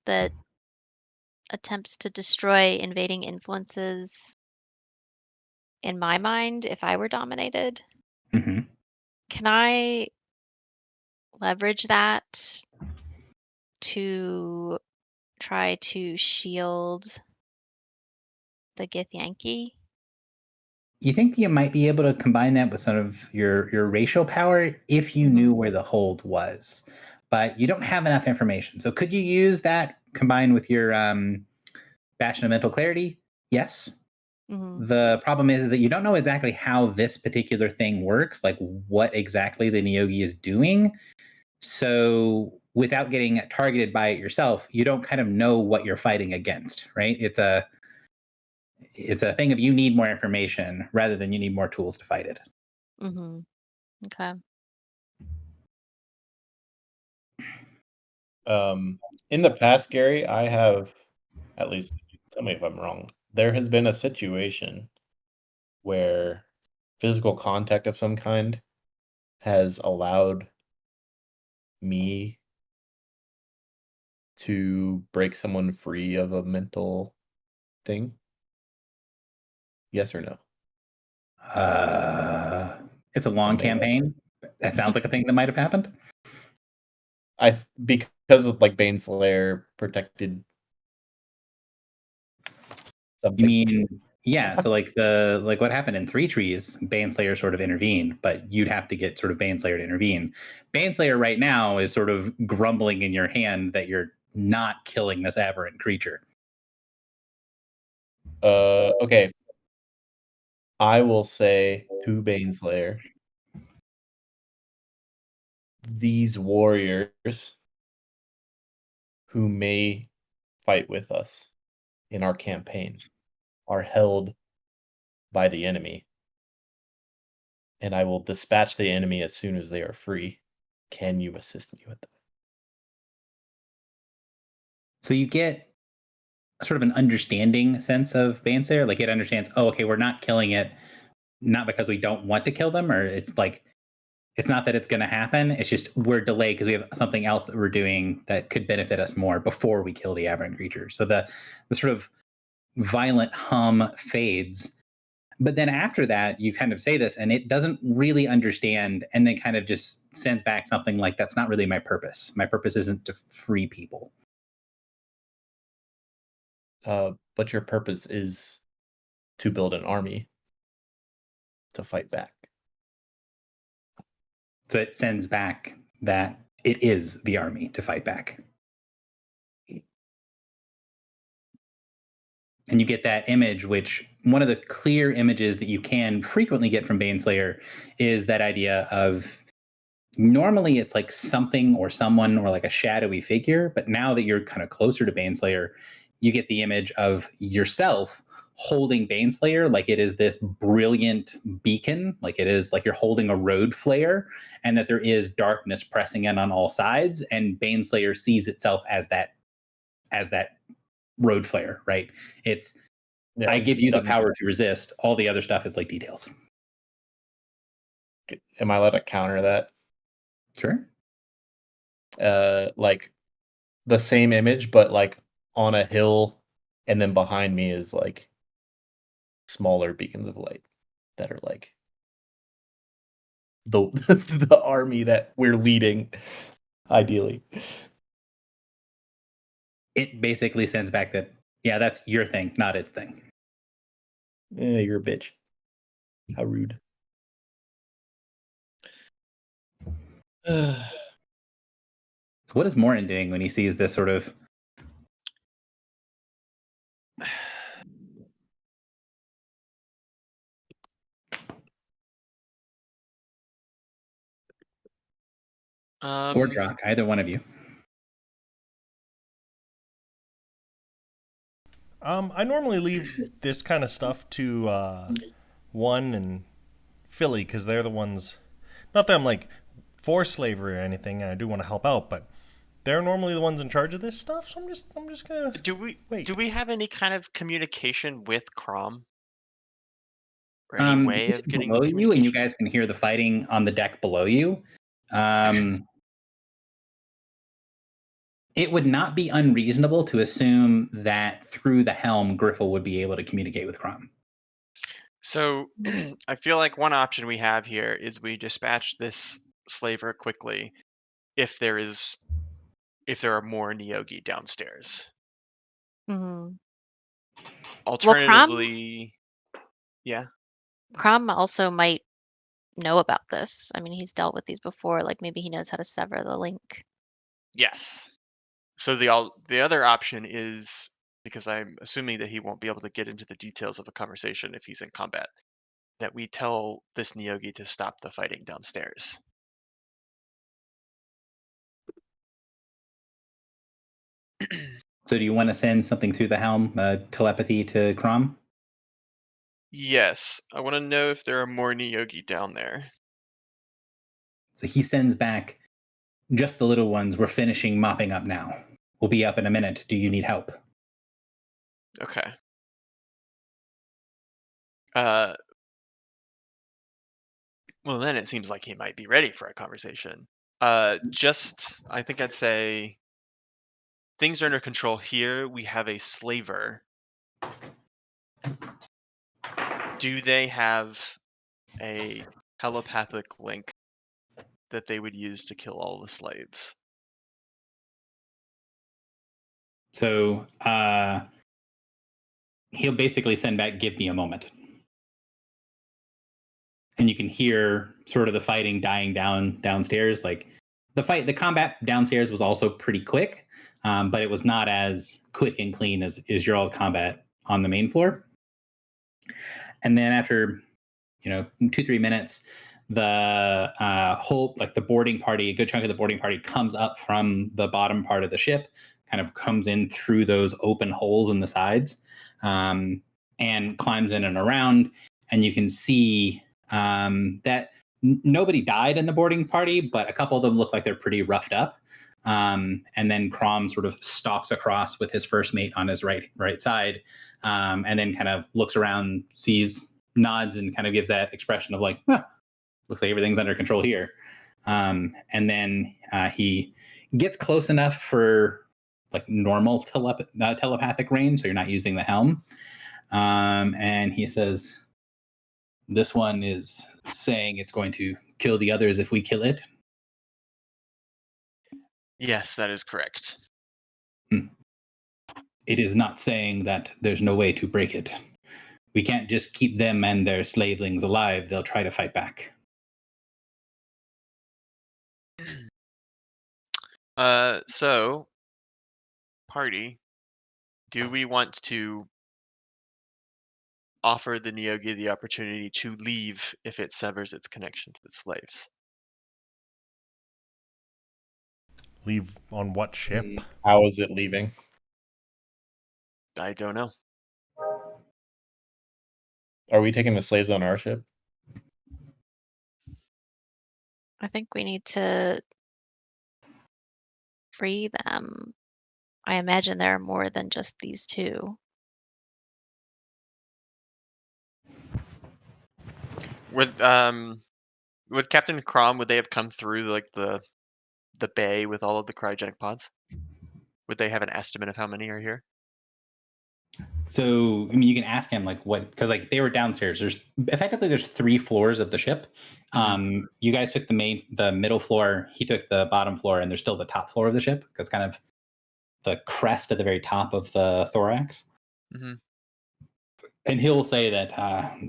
that attempts to destroy invading influences in my mind if I were dominated. Mm-hmm. Can I leverage that to try to shield the Githyanki? You think you might be able to combine that with some of your racial power if you knew where the hold was, but you don't have enough information. So could you use that combined with your Bastion of Mental Clarity? Yes. The problem is that you don't know exactly how this particular thing works, like what exactly the Niyogi is doing. So without getting targeted by it yourself, you don't kind of know what you're fighting against, right? It's a thing of you need more information rather than you need more tools to fight it. Okay. In the past, Gary, I have, at least, tell me if I'm wrong, there has been a situation where physical contact of some kind has allowed me to break someone free of a mental thing. Yes or no? It's a long campaign. That sounds like a thing that might have happened. Because of like Baneslayer protected something. You mean, yeah, so like what happened in Three Trees, Baneslayer sort of intervened, but you'd have to get sort of Baneslayer to intervene. Baneslayer right now is sort of grumbling in your hand that you're not killing this aberrant creature. Okay. I will say to Baneslayer, these warriors who may fight with us in our campaign are held by the enemy, and I will dispatch the enemy as soon as they are free. Can you assist me with that? So you get sort of an understanding sense of Baneslayer, like it understands, oh, okay, we're not killing it, not because we don't want to kill them, or it's like, it's not that it's going to happen. It's just we're delayed because we have something else that we're doing that could benefit us more before we kill the aberrant creature. So the sort of violent hum fades. But then after that, you kind of say this and it doesn't really understand, and then kind of just sends back something like, that's not really my purpose. My purpose isn't to free people. But your purpose is to build an army to fight back. So it sends back that It is the army to fight back. And you get that image, which one of the clear images that you can frequently get from Baneslayer is that idea of normally it's like something or someone or like a shadowy figure, but now that you're kind of closer to Baneslayer, you get the image of yourself holding Baneslayer like it is this brilliant beacon, like it is like you're holding a road flare, and that there is darkness pressing in on all sides, and Baneslayer sees itself as that road flare, right? It's Yeah, I give you the that- power to resist. All the other stuff is like details. Am I allowed to counter that? Sure. Like the same image, but like on a hill, and then behind me is like smaller beacons of light that are like the the army that we're leading, ideally. It basically sends back that, yeah, that's your thing, not its thing. You're a bitch. How rude. So what is Morin doing when he sees this sort of or Drock, either one of you? I normally leave this kind of stuff to One and Philly because they're the ones. Not that I'm like for slavery or anything, and I do want to help out, but they're normally the ones in charge of this stuff. So I'm just gonna Do we wait. do we have any kind of communication with Crom? Or any way It's of getting below you, and you communication? guys can hear the fighting on the deck below you. It would not be unreasonable to assume that through the helm, Griffle would be able to communicate with Crom. So I feel like one option we have here is we dispatch this slaver quickly if there are more Nyogi downstairs. Mhm. Alternatively, yeah. Crom also might know about this. I mean, he's dealt with these before. Like maybe he knows how to sever the link. Yes. So the other option is, because I'm assuming that he won't be able to get into the details of a conversation if he's in combat, that we tell this Nyogi to stop the fighting downstairs. So do you want to send something through the helm, telepathy to Crom? Yes, I want to know if there are more Nyogi down there. So he sends back, just the little ones, we're finishing mopping up now. We'll be up in a minute. Do you need help? Okay. Well, then it seems like he might be ready for a conversation. I think I'd say things are under control here. We have a slaver. Do they have a telepathic link that they would use to kill all the slaves? So he'll basically send back, give me a moment. And you can hear sort of the fighting dying down downstairs. Like the combat downstairs was also pretty quick, but it was not as quick and clean as your old combat on the main floor. And then after 2-3 minutes, the whole, like the boarding party, a good chunk of the boarding party comes up from the bottom part of the ship, kind of comes in through those open holes in the sides, and climbs in and around. And you can see that nobody died in the boarding party, but a couple of them look like they're pretty roughed up. And then Crom sort of stalks across with his first mate on his right side, and then kind of looks around, sees, nods, and kind of gives that expression of like, looks like everything's under control here. And then he gets close enough for like normal telepathic range, so you're not using the helm. And he says, this one is saying it's going to kill the others if we kill it. Yes, that is correct. It is not saying that there's no way to break it. We can't just keep them and their slavelings alive. They'll try to fight back. So party, do we want to offer the Nyogi the opportunity to leave if it severs its connection to the slaves? Leave on what ship? How is it leaving? I don't know. Are we taking the slaves on our ship? I think we need to free them. I imagine there are more than just these two. Would Captain Crom, would they have come through like the bay with all of the cryogenic pods? Would they have an estimate of how many are here? So, I mean, you can ask him like what, because like they were downstairs. There's 3 floors of the ship. You guys took the middle floor. He took the bottom floor, and there's still the top floor of the ship. That's kind of the crest at the very top of the thorax. Mm-hmm. And he'll say that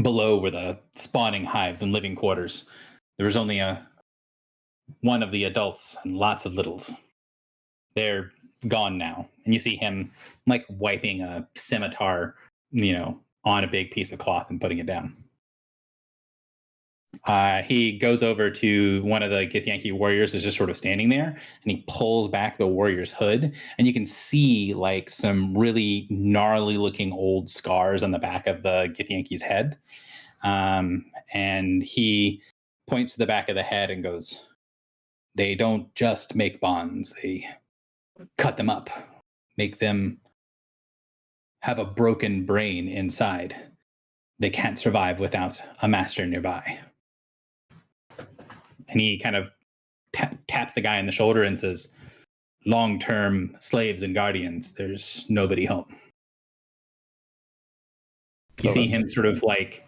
below were the spawning hives and living quarters. There was only one of the adults and lots of littles. They're gone now, and you see him like wiping a scimitar, on a big piece of cloth and putting it down. He goes over to one of the Githyanki warriors, is just sort of standing there, and he pulls back the warrior's hood, and you can see like some really gnarly looking old scars on the back of the Githyanki's head. And he points to the back of the head and goes, "They don't just make bonds, they cut them up, make them have a broken brain inside. They can't survive without a master nearby." And he kind of taps the guy on the shoulder and says, "Long-term slaves and guardians, there's nobody home." You see him sort of like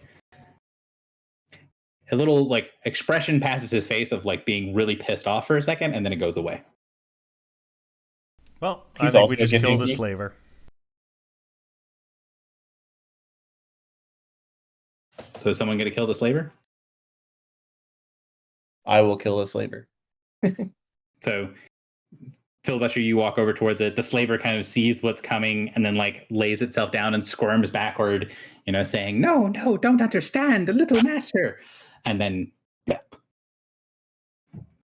a little like expression passes his face of like being really pissed off for a second, and then it goes away. Well, I He's think also we just getting killed a heat. slaver. So is someone going to kill the slaver? I will kill a slaver. So Filibuster, you walk over towards it. The slaver kind of sees what's coming and then like lays itself down and squirms backward, saying, "No, no, don't understand, the little master." And then, yeah.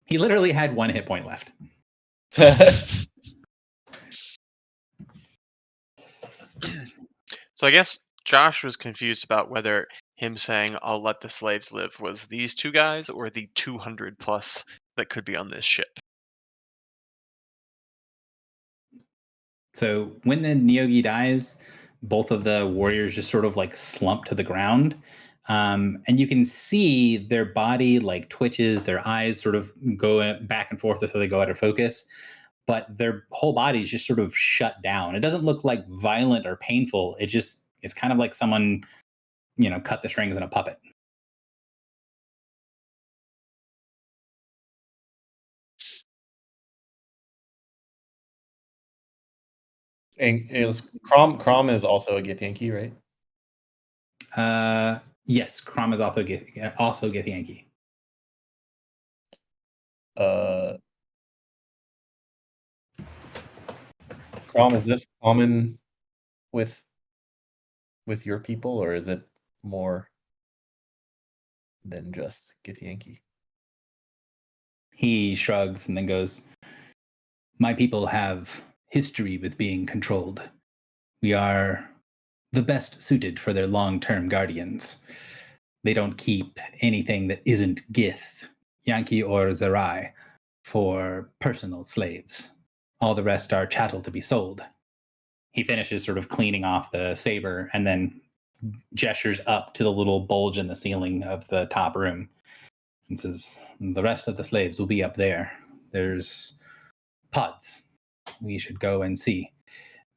He literally had 1 hit point left. So I guess Josh was confused about whether him saying "I'll let the slaves live" was these 2 guys or the 200 plus that could be on this ship. So when the Nyogi dies, both of the warriors just sort of like slump to the ground. And you can see their body like twitches, their eyes sort of go back and forth as they go out of focus, but their whole body is just sort of shut down. It doesn't look like violent or painful. It's kind of like someone, cut the strings in a puppet. And is Crom is also a Githyanki, right? Yes, Crom is also Githyanki. Crom, is this common with your people, or is it more than just Githyanki? He shrugs and then goes, "My people have history with being controlled. We are the best suited for their long-term guardians. They don't keep anything that isn't Gith, Yankee, or Zerai for personal slaves. All the rest are chattel to be sold." He finishes sort of cleaning off the saber and then gestures up to the little bulge in the ceiling of the top room and says, "The rest of the slaves will be up there. There's pods. We should go and see.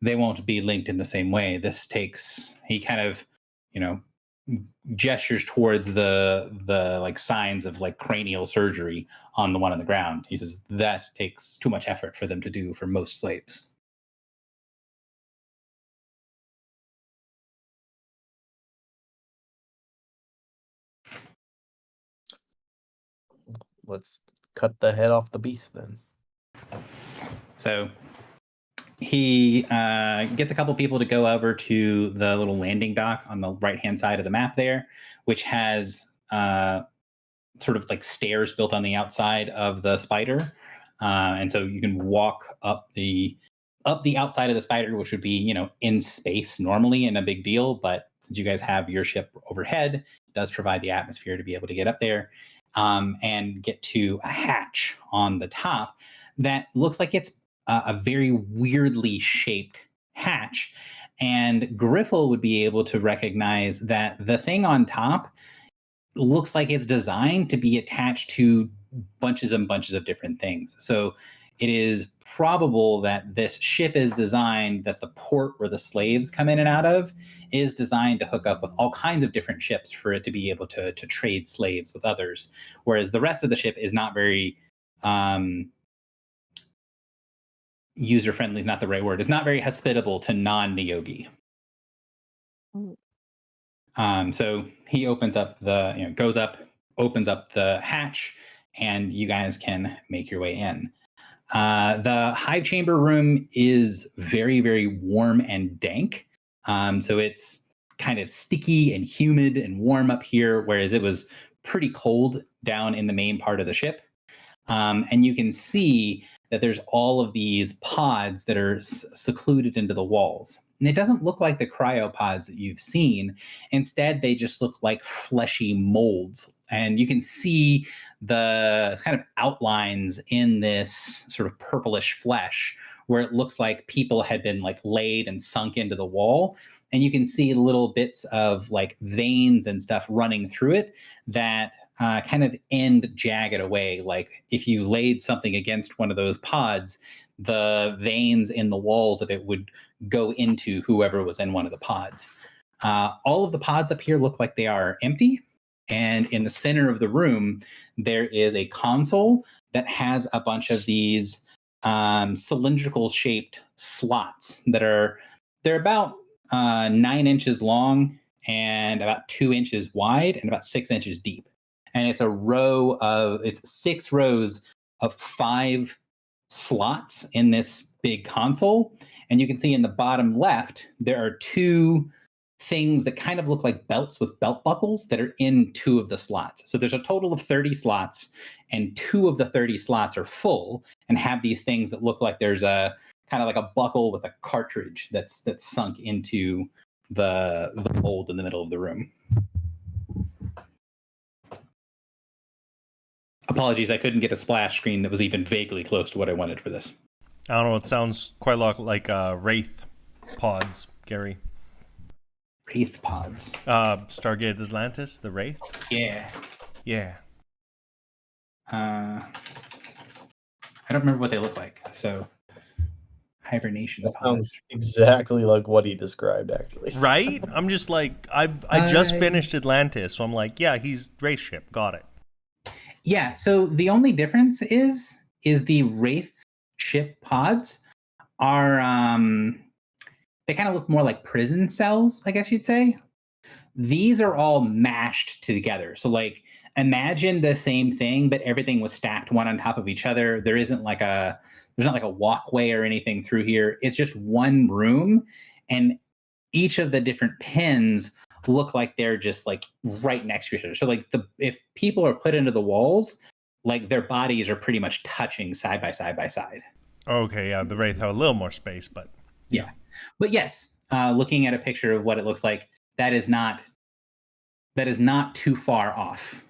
They won't be linked in the same way. This takes," he kind of, gestures towards the like signs of like cranial surgery on the one on the ground. He says, "That takes too much effort for them to do for most slaves." Let's cut the head off the beast then. So he gets a couple people to go over to the little landing dock on the right-hand side of the map there, which has sort of like stairs built on the outside of the spider. And so you can walk up the outside of the spider, which would be, in space normally and a big deal. But since you guys have your ship overhead, it does provide the atmosphere to be able to get up there and get to a hatch on the top that looks like it's a very weirdly shaped hatch. And Griffle would be able to recognize that the thing on top looks like it's designed to be attached to bunches and bunches of different things. So it is probable that this ship is designed, that the port where the slaves come in and out of is designed to hook up with all kinds of different ships for it to be able to trade slaves with others. Whereas the rest of the ship is not very user-friendly is not the right word. It's not very hospitable to non-Neogi. So he opens up goes up, opens up the hatch, and you guys can make your way in. The hive chamber room is very, very warm and dank. So it's kind of sticky and humid and warm up here, whereas it was pretty cold down in the main part of the ship. And you can see that there's all of these pods that are secluded into the walls. And it doesn't look like the cryopods that you've seen. Instead, they just look like fleshy molds. And you can see the kind of outlines in this sort of purplish flesh where it looks like people had been like laid and sunk into the wall. And you can see little bits of like veins and stuff running through it that kind of end jagged away. Like if you laid something against one of those pods, the veins in the walls of it would go into whoever was in one of the pods. All of the pods up here look like they are empty. And in the center of the room, there is a console that has a bunch of these cylindrical shaped slots they're about 9 inches long and about 2 inches wide and about 6 inches deep. And it's it's 6 rows of 5 slots in this big console. And you can see in the bottom left, there are 2 things that kind of look like belts with belt buckles that are in 2 of the slots. So there's a total of 30 slots, and 2 of the 30 slots are full and have these things that look like there's a kind of like a buckle with a cartridge that's sunk into the mold in the middle of the room. Apologies, I couldn't get a splash screen that was even vaguely close to what I wanted for this. I don't know. It sounds quite a lot like Wraith pods, Gary. Wraith pods. Stargate Atlantis, the Wraith. Yeah. Yeah. I don't remember what they look like. So hibernation That pods. sounds exactly like what he described, actually. Right? I'm just like, I just finished Atlantis, so I'm like, yeah, he's Wraith ship. Got it. Yeah. So the only difference is the Wraith ship pods are they kind of look more like prison cells, I guess you'd say. These are all mashed together. So like imagine the same thing, but everything was stacked one on top of each other. There's not like a walkway or anything through here. It's just one room, and each of the different pins look like they're just like right next to each other. So like if people are put into the walls, like their bodies are pretty much touching side by side by side. Okay, yeah, the Wraith have a little more space, but yeah. But yes, looking at a picture of what it looks like, that is not too far off.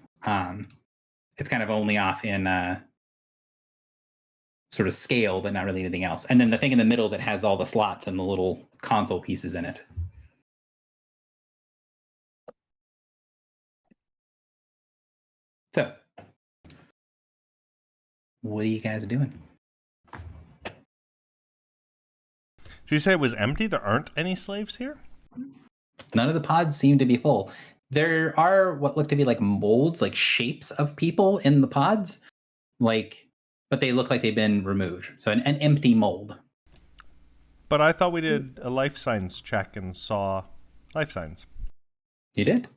It's kind of only off in sort of scale, but not really anything else. And then the thing in the middle that has all the slots and the little console pieces in it. So, what are you guys doing? So you say it was empty? There aren't any slaves here? None of the pods seem to be full. There are what look to be like molds, like shapes of people in the pods, but they look like they've been removed. So an empty mold. But I thought we did a life signs check and saw life signs. You did?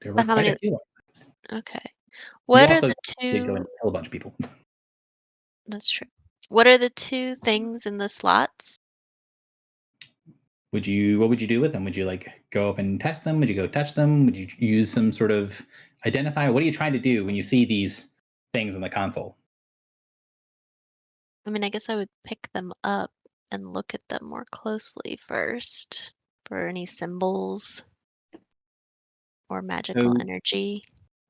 There were quite a few life signs. Okay. What You are also the did go two? and kill a bunch of people. That's true. What are the two things in the slots? What would you do with them? Would you like go up and test them? Would you go touch them? Would you use some sort of identifier? What are you trying to do when you see these things in the console? I mean, I guess I would pick them up and look at them more closely first for any symbols or magical So energy.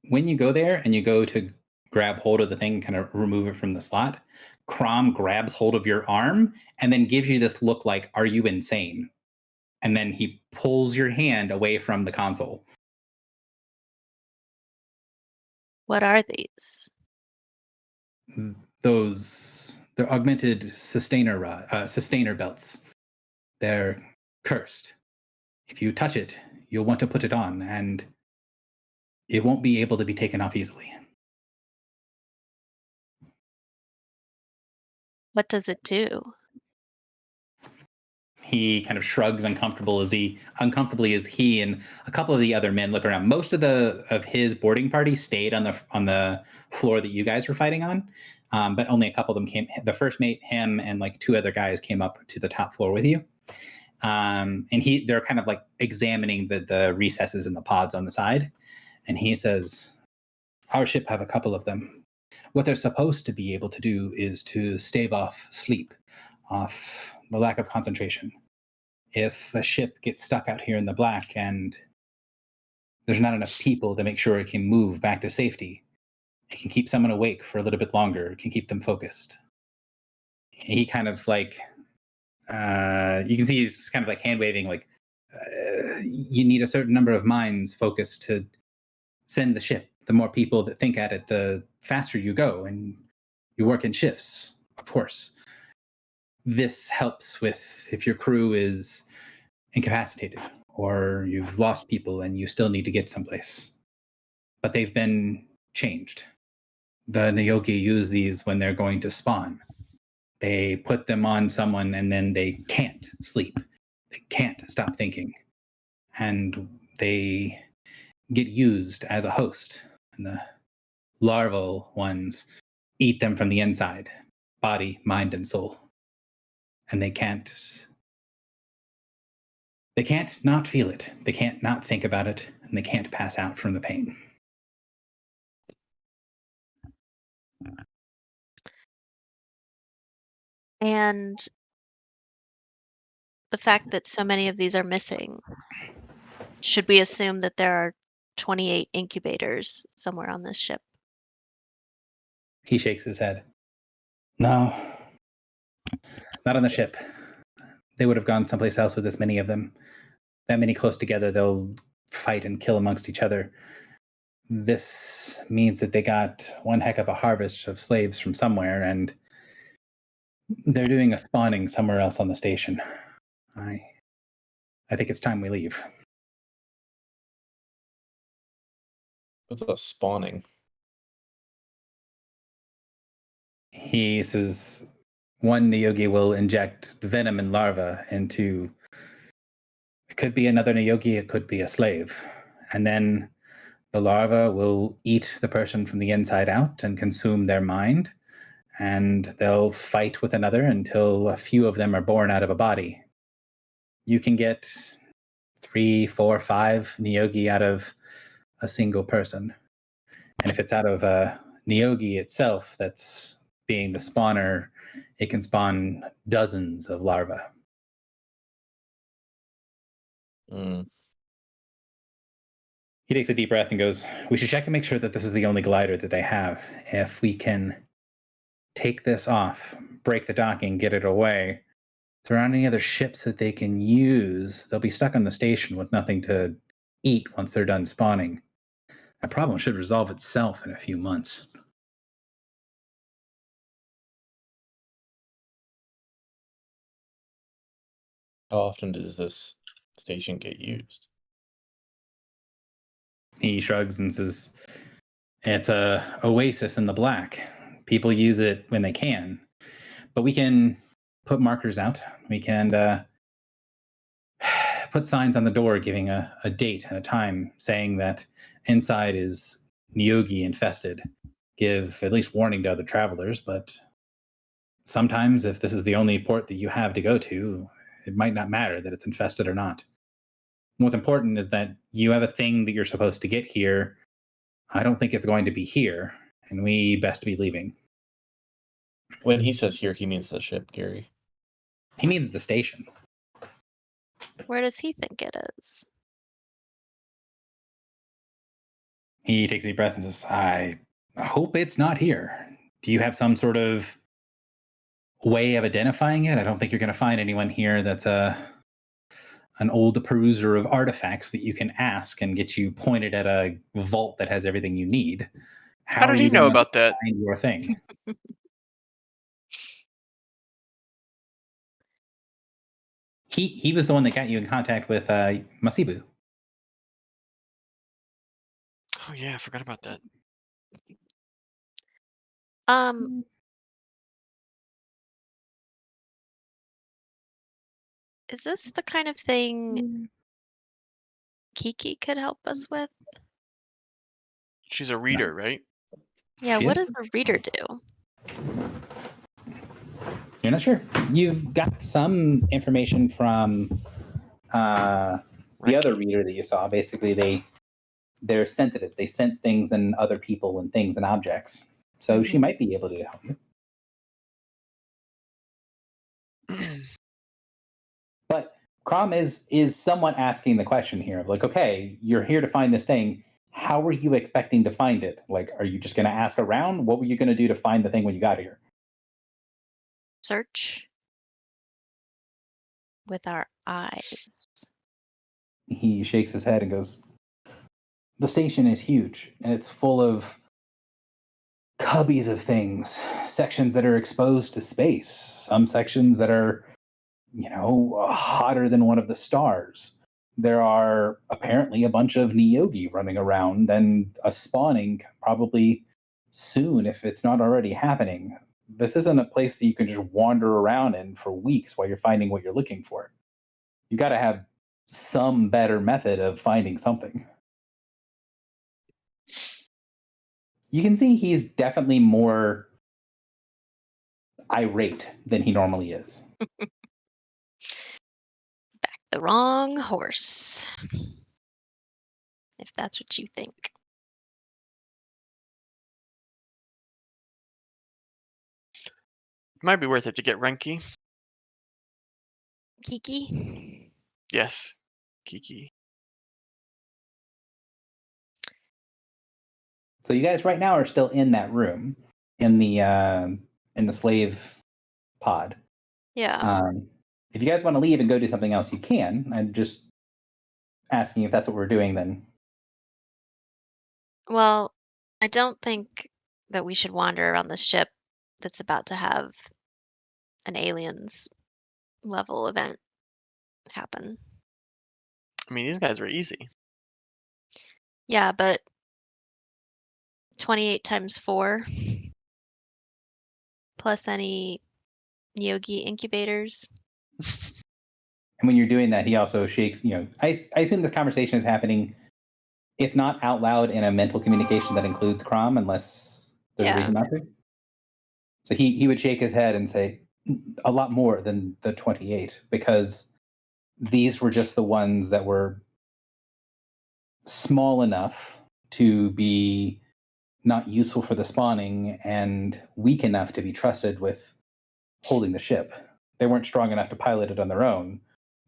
when you go there and you go to grab hold of the thing, kind of remove it from the slot, Crom grabs hold of your arm and then gives you this look like, "Are you insane?" And then he pulls your hand away from the console. What are these? They're augmented sustainer belts. They're cursed. If you touch it, you'll want to put it on, and it won't be able to be taken off easily. What does it do? He kind of shrugs uncomfortably as he and a couple of the other men look around. Most of his boarding party stayed on the floor that you guys were fighting on, but only a couple of them came. The first mate, him, and like two other guys came up to the top floor with you. And they're kind of like examining the recesses in the pods on the side, and he says, "Our ship have a couple of them. What they're supposed to be able to do is to stave off sleep, off the lack of concentration. If a ship gets stuck out here in the black and there's not enough people to make sure it can move back to safety, it can keep someone awake for a little bit longer, it can keep them focused." He kind of like, you can see he's kind of like hand waving, like, you need a certain number of minds focused to send the ship. The more people that think at it, the faster you go, and you work in shifts, of course. This helps with if your crew is incapacitated or you've lost people and you still need to get someplace. But they've been changed. The Nyogi use these when they're going to spawn. They put them on someone and then they can't sleep. They can't stop thinking. And they get used as a host. And the larval ones eat them from the inside, body, mind, and soul. And they can't not feel it. They can't not think about it, and they can't pass out from the pain. And the fact that so many of these are missing, should we assume that there are 28 incubators somewhere on this ship? He shakes his head. No, not on the ship. They would have gone someplace else with this many of them. That many close together, they'll fight and kill amongst each other. This means that they got one heck of a harvest of slaves from somewhere, and they're doing a spawning somewhere else on the station. I think it's time we leave. What's a spawning? He says one Nyogi will inject venom and larva into. It could be another Nyogi, it could be a slave. And then the larva will eat the person from the inside out and consume their mind. And they'll fight with another until a few of them are born out of a body. You can get 3, 4, 5 Nyogi out of a single person. And if it's out of a Nyogi itself that's being the spawner, it can spawn dozens of larvae. He takes a deep breath and goes, "We should check to make sure that this is the only glider that they have. If we can take this off, break the docking, get it away, if there aren't any other ships that they can use, they'll be stuck on the station with nothing to eat once they're done spawning. That problem should resolve itself in a few months." How often does this station get used? He shrugs and says, "It's a oasis in the black. People use it when they can. But we can put markers out. We can put signs on the door giving a date and a time saying that inside is Nyogi infested. Give at least warning to other travelers, but sometimes if this is the only port that you have to go to, it might not matter that it's infested or not. What's important is that you have a thing that you're supposed to get here. I don't think it's going to be here, and we best be leaving. When he says here, he means the ship, Gary. He means the station. Where does he think it is? He takes a deep breath and says, I hope it's not here. Do you have some sort of way of identifying it? I don't think you're going to find anyone here that's an old peruser of artifacts that you can ask and get you pointed at a vault that has everything you need. How are did you he know gonna about that? find your thing? He was the one that got you in contact with Masibu. Oh yeah, I forgot about that. Is this the kind of thing Kiki could help us with? She's a reader, right? Yeah, She what is? does a reader do? You're not sure. You've got some information from the other reader that you saw. Basically, they're sensitive. They sense things in other people and things and objects. So she might be able to help you. But Crom is somewhat asking the question here of like, okay, you're here to find this thing. How were you expecting to find it? Like, are you just going to ask around? What were you going to do to find the thing when you got here? Search with our eyes. He shakes his head and goes, the station is huge and it's full of cubbies of things, sections that are exposed to space, some sections that are, hotter than one of the stars. There are apparently a bunch of Niyogi running around and a spawning probably soon if it's not already happening. This isn't a place that you can just wander around in for weeks while you're finding what you're looking for. You got to have some better method of finding something. You can see he's definitely more irate than he normally is. Back the wrong horse. If that's what you think. Might be worth it to get Renki. Kiki? Yes, Kiki. So you guys right now are still in that room in the slave pod. Yeah. If you guys want to leave and go do something else, you can. I'm just asking if that's what we're doing then. Well, I don't think that we should wander around the ship that's about to have an aliens level event happen. I mean, these guys were easy. Yeah, but 28 times 4 plus any Yogi incubators. And when you're doing that, he also shakes, I assume this conversation is happening, if not out loud, in a mental communication that includes Crom, unless there's a reason not to. So he would shake his head and say, a lot more than the 28, because these were just the ones that were small enough to be not useful for the spawning and weak enough to be trusted with holding the ship. They weren't strong enough to pilot it on their own,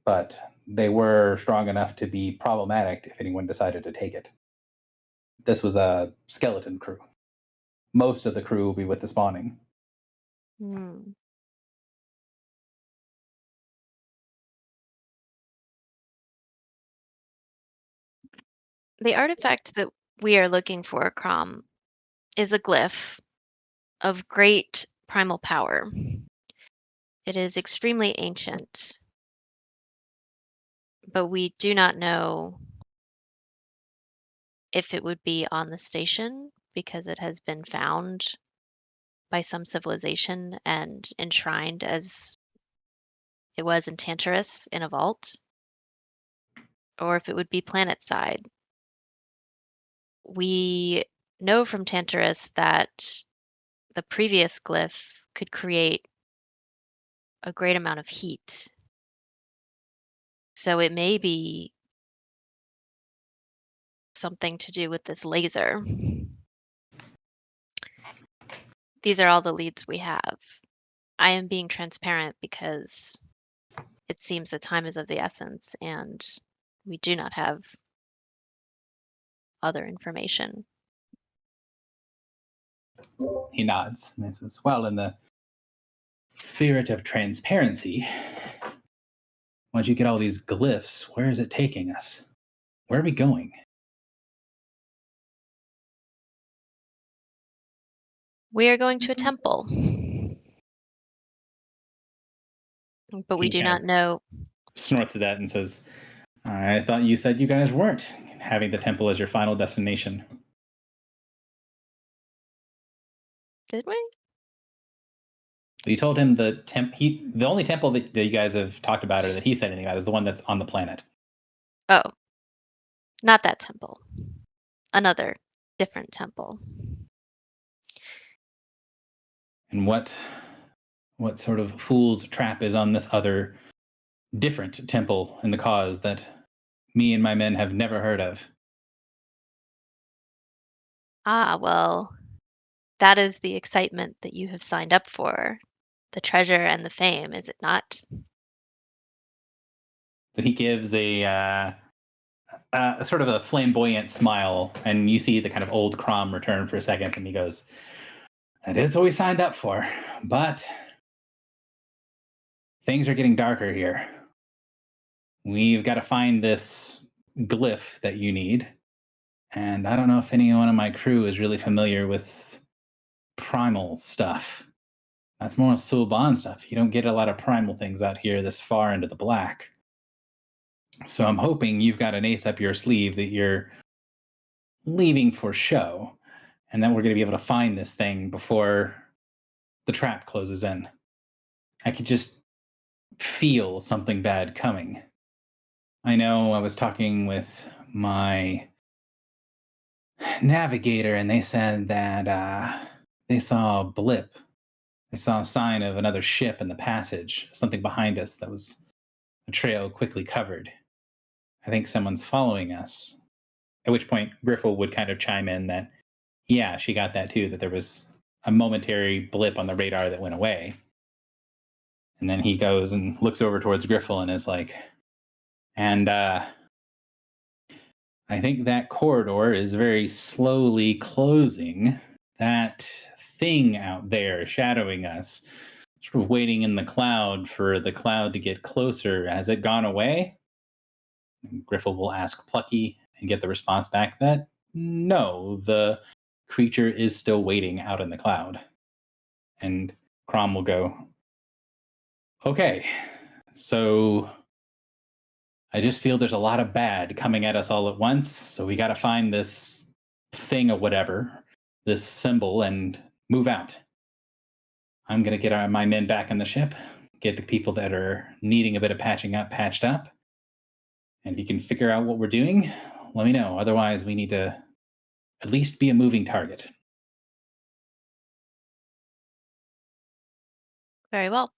but they were strong enough to be problematic if anyone decided to take it. This was a skeleton crew. Most of the crew will be with the spawning. The artifact that we are looking for, Crom, is a glyph of great primal power. It is extremely ancient, but we do not know if it would be on the station because it has been found by some civilization and enshrined as it was in Tantarus in a vault, or if it would be planet side. We know from Tantarus that the previous glyph could create a great amount of heat. So it may be something to do with this laser. These are all the leads we have. I am being transparent because it seems the time is of the essence and we do not have other information. He nods and he says, well, in the spirit of transparency, once you get all these glyphs, where is it taking us? Where are we going? We are going to a temple. But we He do kind not of know. snorts at that and says, I thought you said you guys weren't having the temple as your final destination. Did we? You told him the only temple that you guys have talked about or that he said anything about is the one that's on the planet. Oh, not that temple. Another different temple. And what sort of fool's trap is on this other different temple in the cause that me and my men have never heard of? Ah, well, that is the excitement that you have signed up for. The treasure and the fame, is it not? So he gives a sort of a flamboyant smile, and you see the kind of old Crom return for a second, and he goes, that is what we signed up for, but things are getting darker here. We've got to find this glyph that you need, and I don't know if anyone on my crew is really familiar with primal stuff. That's more Sulban stuff. You don't get a lot of primal things out here this far into the black. So I'm hoping you've got an ace up your sleeve that you're leaving for show, and that we're going to be able to find this thing before the trap closes in. I could just feel something bad coming. I know I was talking with my navigator, and they said that they saw a blip. They saw a sign of another ship in the passage, something behind us that was a trail quickly covered. I think someone's following us. At which point, Griffel would kind of chime in that, yeah, she got that too, that there was a momentary blip on the radar that went away. And then he goes and looks over towards Griffel and is like, and I think that corridor is very slowly closing. That thing out there shadowing us, sort of waiting in the cloud for the cloud to get closer. Has it gone away? And Griffel will ask Plucky and get the response back that no, the creature is still waiting out in the cloud. And Crom will go, okay, so I just feel there's a lot of bad coming at us all at once, so we got to find this thing or whatever, this symbol, and move out. I'm going to get my men back on the ship, get the people that are needing a bit of patching up patched up. And if you can figure out what we're doing, let me know. Otherwise, we need to at least be a moving target. Very well.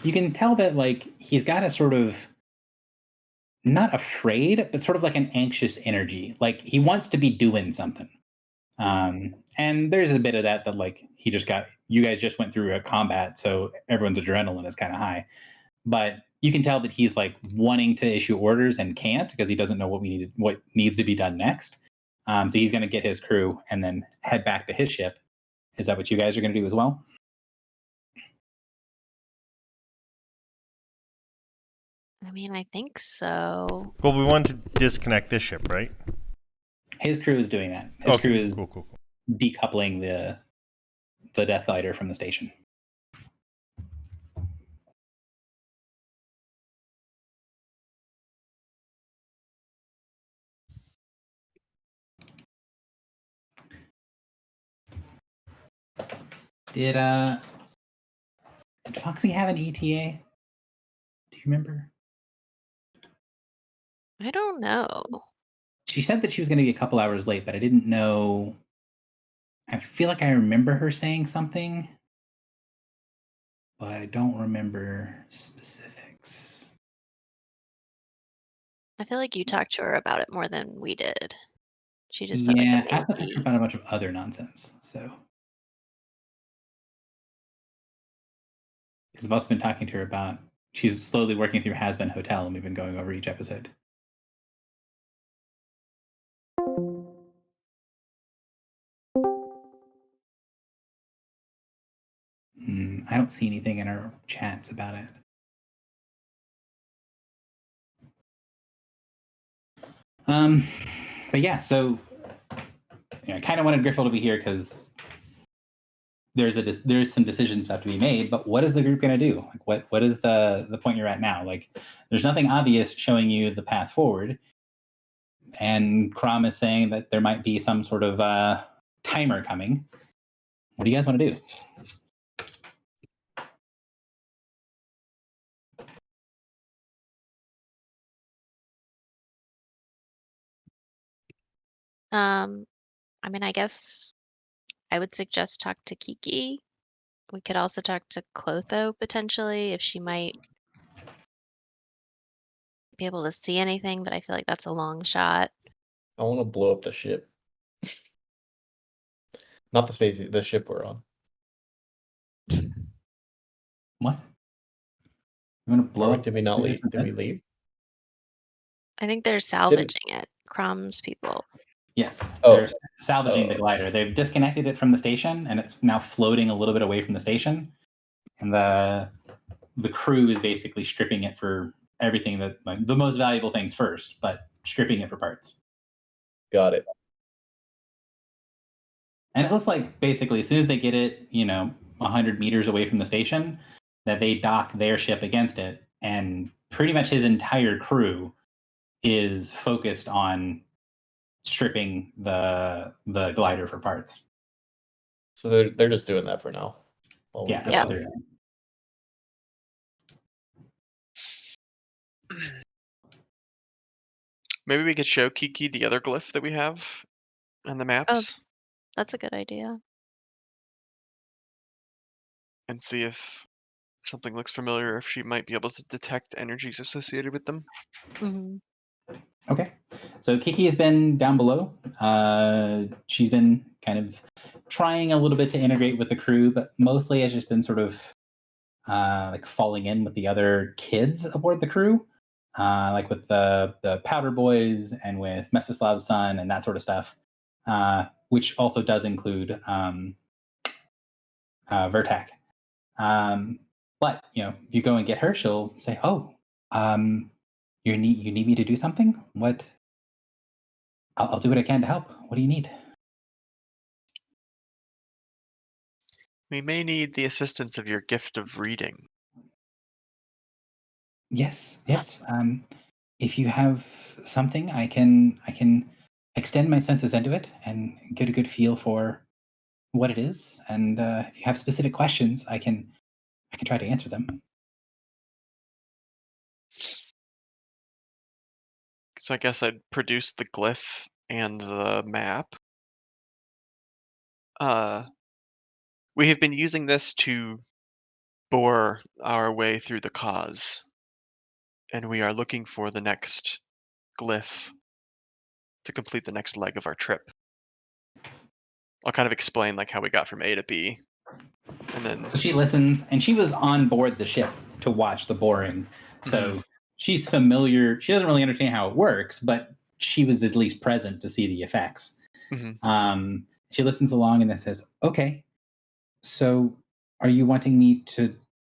You can tell that, like, he's got a sort of not afraid, but sort of like an anxious energy. Like he wants to be doing something. And there's a bit of that like you guys just went through a combat, so everyone's adrenaline is kind of high. But you can tell that he's like wanting to issue orders and can't because he doesn't know what needs to be done next. So he's going to get his crew and then head back to his ship. Is that what you guys are going to do as well? I mean, I think so. Well, we want to disconnect this ship, right? His crew is doing that. His crew is cool. decoupling the Death Lighter from the station. Did Foxy have an ETA? Do you remember? I don't know. She said that she was going to be a couple hours late, but I didn't know. I feel like I remember her saying something. but I don't remember specifics. I feel like you talked to her about it more than we did. She just felt like Yeah, a I've talked to her maybe. about a bunch of other nonsense. So, because I've also been talking to her about she's slowly working through Has Been Hotel, and we've been going over each episode. I don't see anything in our chats about it. But yeah, so I kind of wanted Griffel to be here because there's some decisions have to be made. But what is the group going to do? Like, what is the point you're at now? Like, there's nothing obvious showing you the path forward, and Crom is saying that there might be some sort of timer coming. What do you guys want to do? I mean, I guess I would suggest talk to Kiki. We could also talk to Clotho potentially if she might be able to see anything, but I feel like that's a long shot. I want to blow up the ship. Not the ship we're on. What? You want to blow Or up? did we not leave? Did we leave? I think they're salvaging it. Crom's people. Yes, Oh. they're salvaging the glider. They've disconnected it from the station, and it's now floating a little bit away from the station. And the crew is basically stripping it for everything that, like, the most valuable things first, but stripping it for parts. Got it. And it looks like basically as soon as they get it, 100 meters away from the station, that they dock their ship against it, and pretty much his entire crew is focused on stripping the glider for parts. So they're just doing that for now. Well, Yeah, that's Yeah. what they're doing. Maybe we could show Kiki the other glyph that we have and the maps That's a good idea. and see if something looks familiar, or if she might be able to detect energies associated with them. Hmm. Okay. So Kiki has been down below. She's been kind of trying a little bit to integrate with the crew, but mostly has just been sort of like falling in with the other kids aboard the crew, like with the Powder Boys and with Mesislav's son and that sort of stuff, which also does include Vertak. But if you go and get her, she'll say, "Oh, you need me to do something? What? I'll do what I can to help. What do you need?" We may need the assistance of your gift of reading. Yes, yes. If you have something, I can extend my senses into it and get a good feel for what it is. And if you have specific questions, I can try to answer them. So I guess I'd produce the glyph and the map. We have been using this to bore our way through the cause, and we are looking for the next glyph to complete the next leg of our trip. I'll kind of explain like how we got from A to B, and then So she listens, and she was on board the ship to watch the boring. So she's familiar. She doesn't really understand how it works, but she was at least present to see the effects. She listens along and then says, "Okay, so are you wanting me to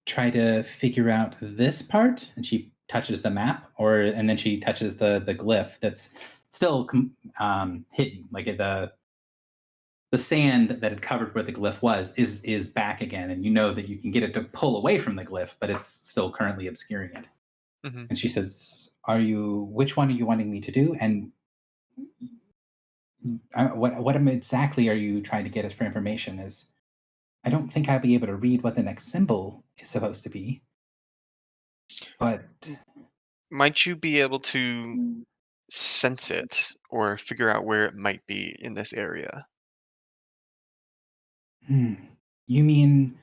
try to figure out this part?" And she touches the map, and then she touches the glyph that's still hidden, like the sand that had covered where the glyph was is back again, and you know that you can get it to pull away from the glyph, but it's still currently obscuring it. And she says, which one are you wanting me to do? And what exactly are you trying to get us for information? Is I don't think I'll be able to read what the next symbol is supposed to be. But might you be able to sense it or figure out where it might be in this area? you mean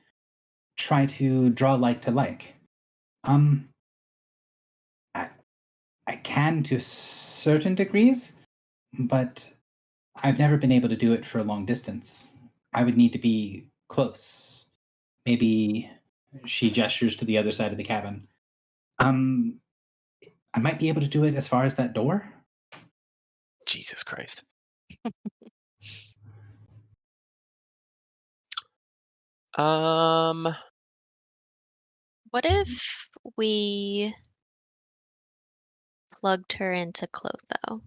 try to draw like to like. Um, I, I can to certain degrees, but I've never been able to do it for a long distance. I would need to be close. Maybe she gestures to the other side of the cabin. Um, I might be able to do it as far as that door. Jesus Christ. Um, What if we plugged her into Clotho?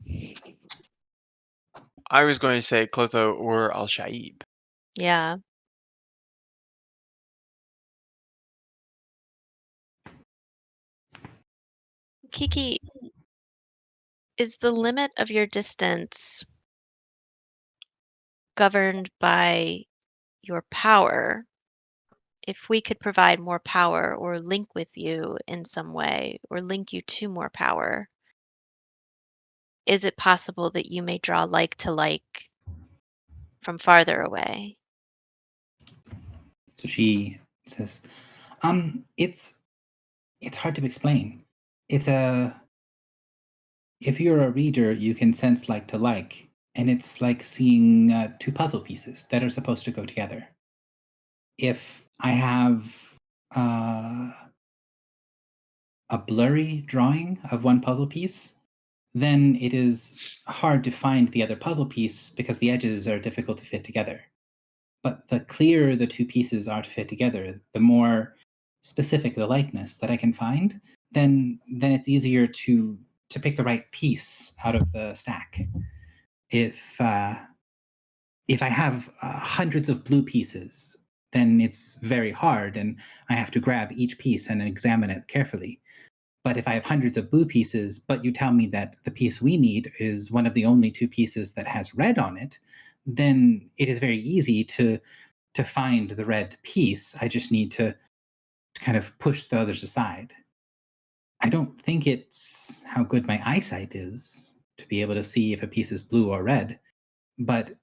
I was going to say Clotho or Al Shaib. Yeah. Kiki, is the limit of your distance governed by your power? If we could provide more power or link with you in some way or link you to more power, is it possible that you may draw like to like from farther away? So she says, it's hard to explain. It's a if you're a reader, you can sense like to like, and it's like seeing two puzzle pieces that are supposed to go together. If I have uh, a blurry drawing of one puzzle piece, then it is hard to find the other puzzle piece because the edges are difficult to fit together. But the clearer the two pieces are to fit together, the more specific the likeness that I can find, then it's easier to pick the right piece out of the stack. If I have hundreds of blue pieces, then it's very hard, and I have to grab each piece and examine it carefully. But if I have hundreds of blue pieces, but you tell me that the piece we need is one of the only two pieces that has red on it, then it is very easy to find the red piece. I just need to kind of push the others aside. I don't think it's how good my eyesight is to be able to see if a piece is blue or red, but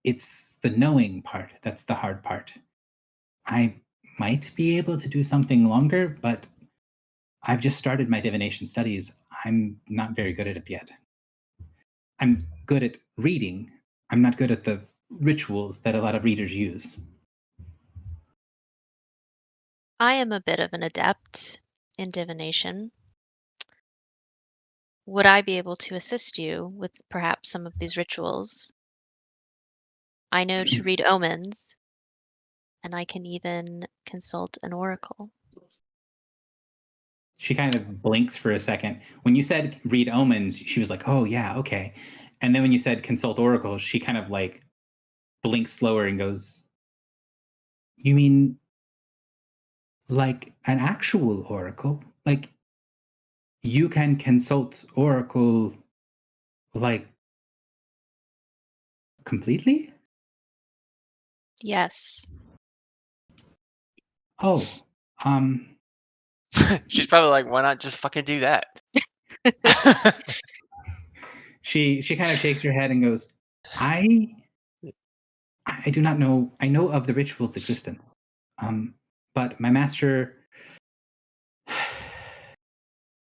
it's the knowing part that's the hard part. I might be able to do something longer, but I've just started my divination studies. I'm not very good at it yet. I'm good at reading. I'm not good at the rituals that a lot of readers use. I am a bit of an adept in divination. Would I be able to assist you with perhaps some of these rituals? I know to read omens, and I can even consult an oracle. She kind of blinks for a second. When you said read omens, she was like, "Oh yeah, okay." And then when you said consult oracles, she kind of like blinks slower and goes, "You mean like an actual oracle? Like you can consult oracle like completely?" Yes. Oh, She's probably like, why not just fucking do that? she kind of shakes her head and goes, I do not know. I know of the ritual's existence. But my master,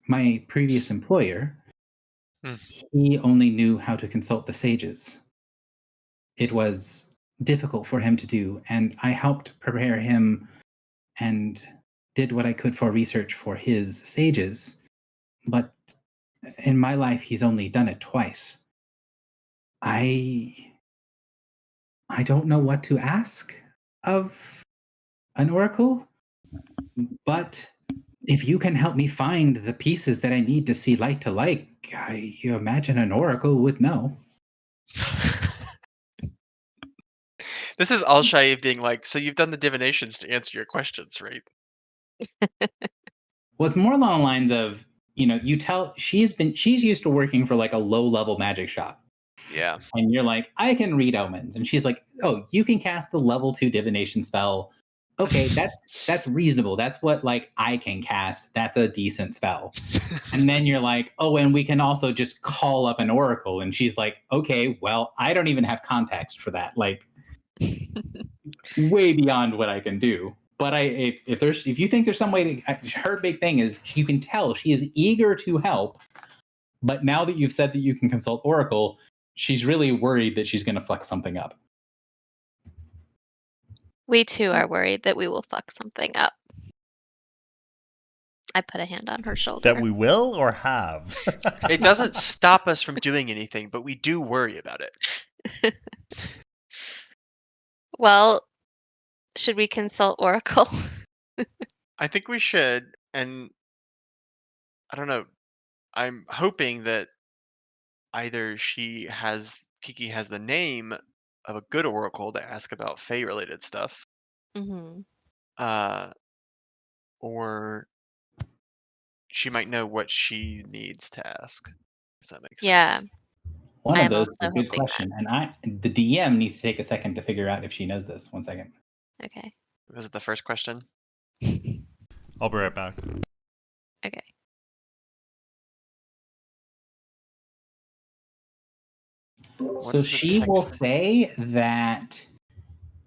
my previous employer, Hmm. he only knew how to consult the sages. It was difficult for him to do, and I helped prepare him and did what I could for research for his sages. But in my life, he's only done it twice. I don't know what to ask of an oracle, but if you can help me find the pieces that I need to see like to like, I imagine an oracle would know. This is Al Shaib being like, so you've done the divinations to answer your questions, right? Well, it's more along the lines of, you tell she's used to working for like a low level magic shop. Yeah. And you're like, I can read omens. And she's like, oh, you can cast the level 2 divination spell. Okay, that's reasonable. That's what like I can cast. That's a decent spell. And then you're like, oh, and we can also just call up an oracle. And she's like, okay, well, I don't even have context for that. Like way beyond what I can do. But if you think there's some way to, her big thing is you can tell she is eager to help, but now that you've said that you can consult Oracle, she's really worried that she's going to fuck something up. We too are worried that we will fuck something up. I put a hand on her shoulder. That we will or have? It doesn't stop us from doing anything, but we do worry about it. Well, should we consult Oracle? I think we should, and I don't know. I'm hoping that either Kiki has the name of a good oracle to ask about Fae related stuff, Mm-hmm. Or she might know what she needs to ask, if that makes Yeah. sense. One I of am those is a also good hoping question, and the DM needs to take a second to figure out if she knows this. 1 second. Okay. Was it the first question? I'll be right back. Okay. What So is the she will text? say that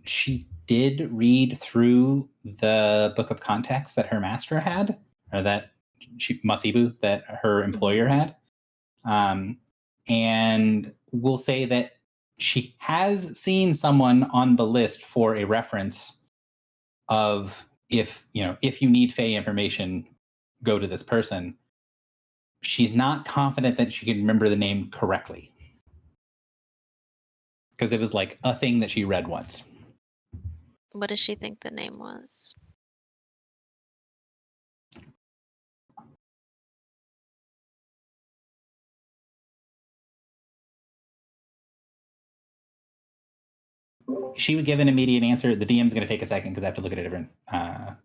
she did read through the book of context that her master had, or that Masibu, that her employer had, and will say that she has seen someone on the list for a reference of if you need Fae information, go to this person. She's not confident that she can remember the name correctly because it was like a thing that she read once. What does she think the name was? She would give an immediate answer. The DM's going to take a second because I have to look at a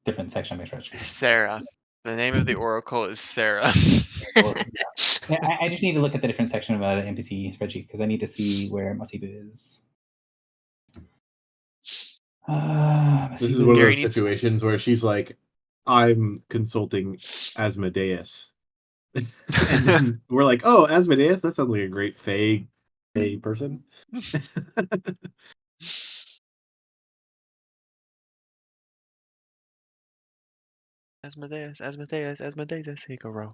different section of my spreadsheet. Sarah. The name of the oracle is Sarah. I just need to look at the different section of the NPC spreadsheet because I need to see where Masibu is. This is Masibu. one of Gary those needs- situations where she's like, I'm consulting Asmodeus. And then we're like, oh, Asmodeus? That sounds like a great Fae person. Asmodeus, Higuro.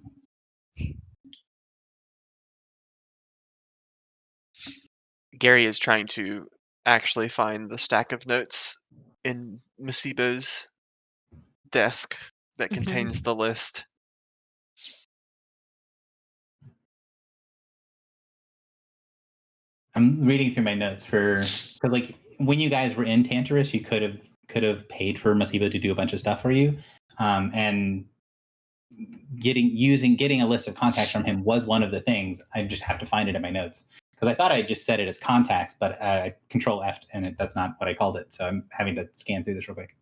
Gary is trying to actually find the stack of notes in Masibo's desk that contains the list. I'm reading through my notes for like when you guys were in Tantarus, you could have paid for Masibo to do a bunch of stuff for you, and getting a list of contacts from him was one of the things. I just have to find it in my notes because I thought I just set it as contacts, but I Control F and that's not what I called it. So I'm having to scan through this real quick.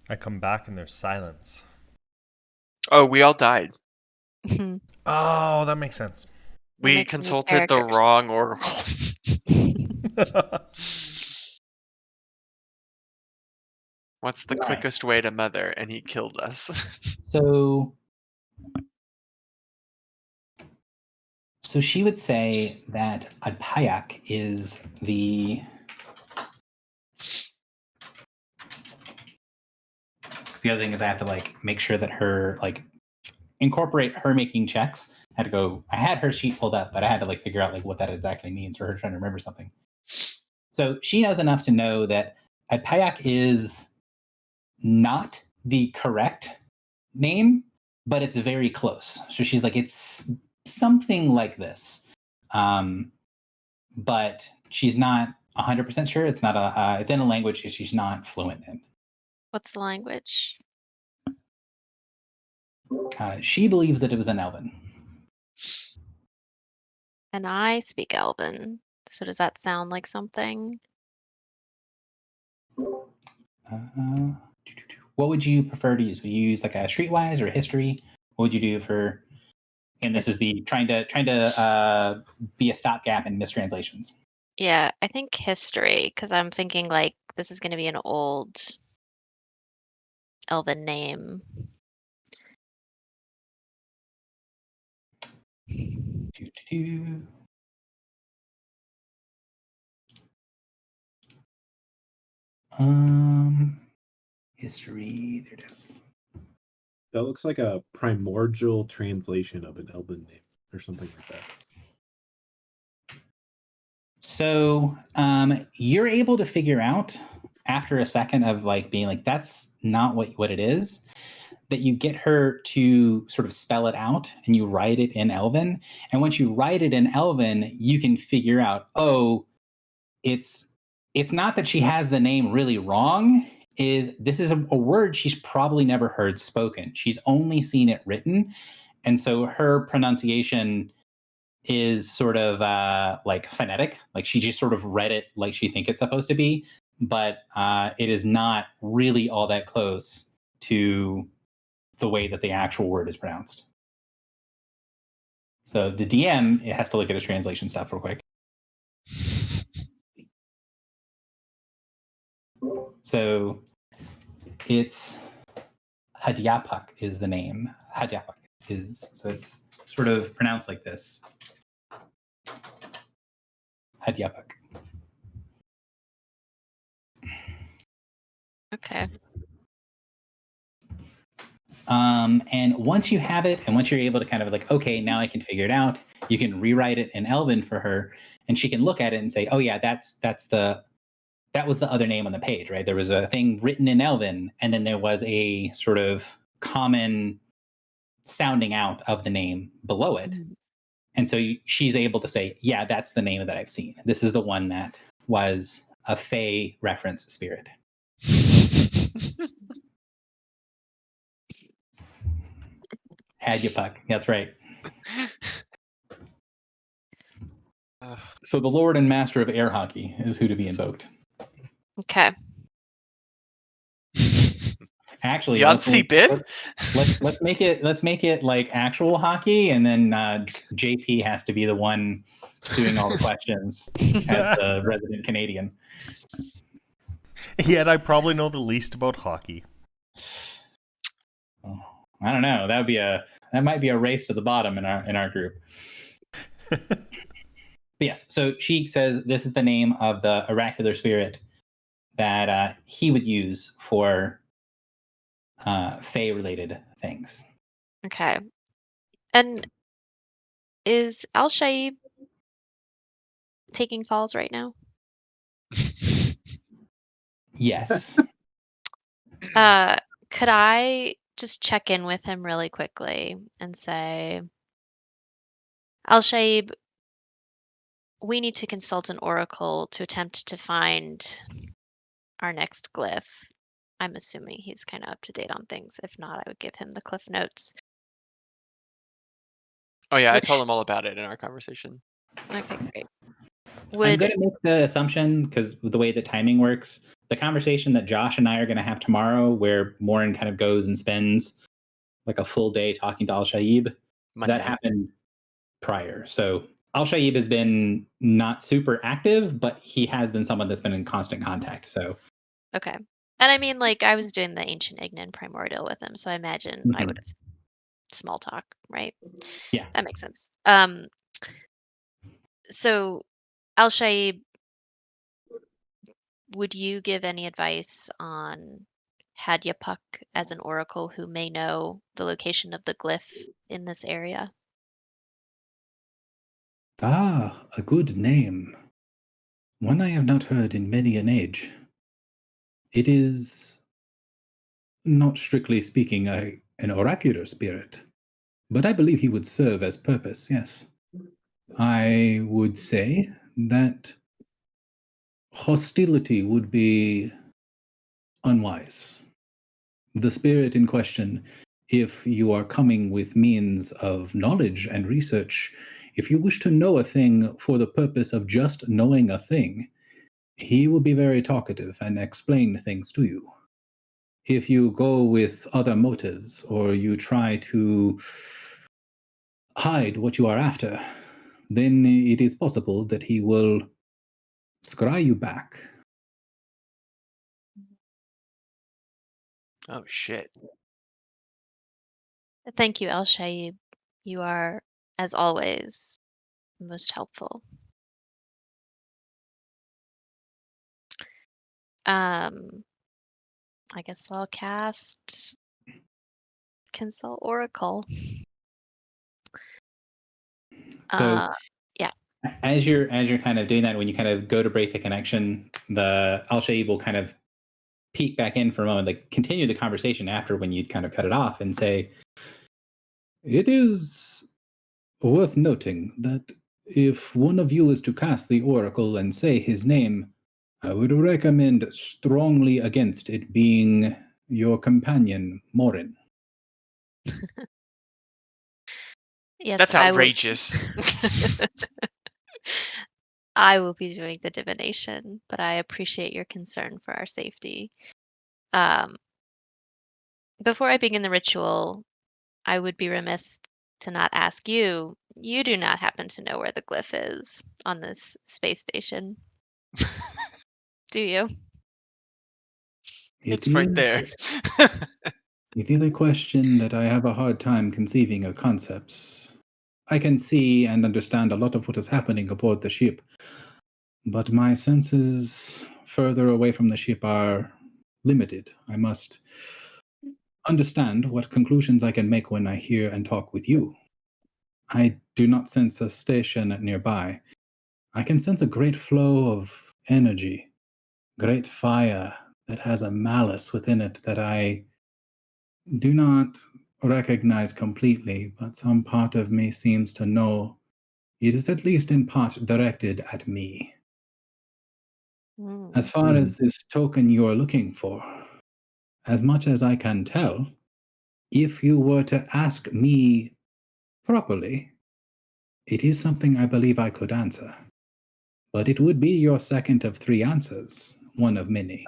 I come back and there's silence. Oh, we all died. Oh, that makes sense. We making new consulted the characters. wrong oracle. What's the Right. quickest way to mother? And he killed us. So she would say that Adpayak is the. The other thing is I have to like make sure that her like incorporate her making checks. I had her sheet pulled up, but I had to like figure out like what that exactly means for her trying to remember something. So she knows enough to know that Adpayak is not the correct name, but it's very close. So she's like, it's something like this. But she's not 100% sure. It's not it's in a language she's not fluent in. What's the language? She believes that it was an Elven. And I speak Elven. So does that sound like something? What would you prefer to use? Would you use like a streetwise or a history? What would you do for? And this is the trying to be a stopgap in mistranslations. Yeah, I think history, because I'm thinking like this is going to be an old elven name. Doo-doo-doo. History. There it is. That looks like a primordial translation of an Elven name or something like that. So you're able to figure out after a second of like being like, that's not what it is, that you get her to sort of spell it out and you write it in Elven. And once you write it in Elven, you can figure out, oh, it's not that she has the name really wrong. This is a word she's probably never heard spoken. She's only seen it written. And so her pronunciation is sort of like phonetic, like she just sort of read it like she think it's supposed to be, but it is not really all that close to the way that the actual word is pronounced. So the DM has to look at his translation stuff real quick. So it's Hadyapak is the name. Hadyapak is, so it's sort of pronounced like this. Hadyapak. Okay. And once you have it, and once you're able to kind of like, okay, now I can figure it out, you can rewrite it in Elven for her, and she can look at it and say, oh yeah, that was the other name on the page, right? There was a thing written in Elven, and then there was a sort of common sounding out of the name below it. Mhm. And so she's able to say, yeah, that's the name that I've seen. This is the one that was a Fey reference spirit. Hadyapak, that's right. So the Lord and Master of Air Hockey is who to be invoked. Okay. Actually, Yahtzee bid? let's make it like actual hockey, and then JP has to be the one doing all the questions as the resident Canadian. Yet I probably know the least about hockey. Oh, I don't know. That might be a race to the bottom in our group. But yes, so she says this is the name of the oracular spirit that he would use for Fey-related things. Okay. And is Al Shaib taking calls right now? Yes. Could I just check in with him really quickly and say, Al Shaib, we need to consult an oracle to attempt to find our next glyph. I'm assuming he's kind of up to date on things. If not, I would give him the cliff notes. Oh yeah, I told him all about it in our conversation. Okay, great. I'm Would going to make the assumption, because the way the timing works, the conversation that Josh and I are going to have tomorrow, where Morin kind of goes and spends like a full day talking to Al Shaib, Monday that night. happened prior. So Al Shaib has been not super active, but he has been someone that's been in constant contact. So okay. And I mean, like, I was doing the ancient Ignan primordial with him, so I imagine I Mhm. would have small talk, right? Yeah. That makes sense. So Al Shaib, would you give any advice on Hadyapuck as an oracle who may know the location of the glyph in this area? Ah, a good name. One I have not heard in many an age. It is, not strictly speaking, an oracular spirit, but I believe he would serve as purpose, yes. I would say that hostility would be unwise. The spirit in question, if you are coming with means of knowledge and research, if you wish to know a thing for the purpose of just knowing a thing, he will be very talkative and explain things to you. If you go with other motives or you try to hide what you are after, then it is possible that he will scry you back. Oh shit. Thank you, El Shaib. You are, as always, most helpful. I guess I'll cast Consult Oracle. So Yeah. as you're kind of doing that, when you kind of go to break the connection, the Al Shaib will kind of peek back in for a moment, like continue the conversation after when you'd kind of cut it off and say, it is worth noting that if one of you is to cast the oracle and say his name, I would recommend strongly against it being your companion, Morin. Yes, That's I will. outrageous. I will be doing the divination, but I appreciate your concern for our safety. Before I begin the ritual, I would be remiss to not ask you. You do not happen to know where the glyph is on this space station, do you? It's right there. It is a question that I have a hard time conceiving of concepts. I can see and understand a lot of what is happening aboard the ship, but my senses further away from the ship are limited. I must understand what conclusions I can make when I hear and talk with you. I do not sense a station nearby. I can sense a great flow of energy, great fire that has a malice within it that I do not recognize completely, but some part of me seems to know it is at least in part directed at me. As far as this token you are looking for, as much as I can tell, if you were to ask me properly, it is something I believe I could answer. But it would be your second of 3 answers, one of many.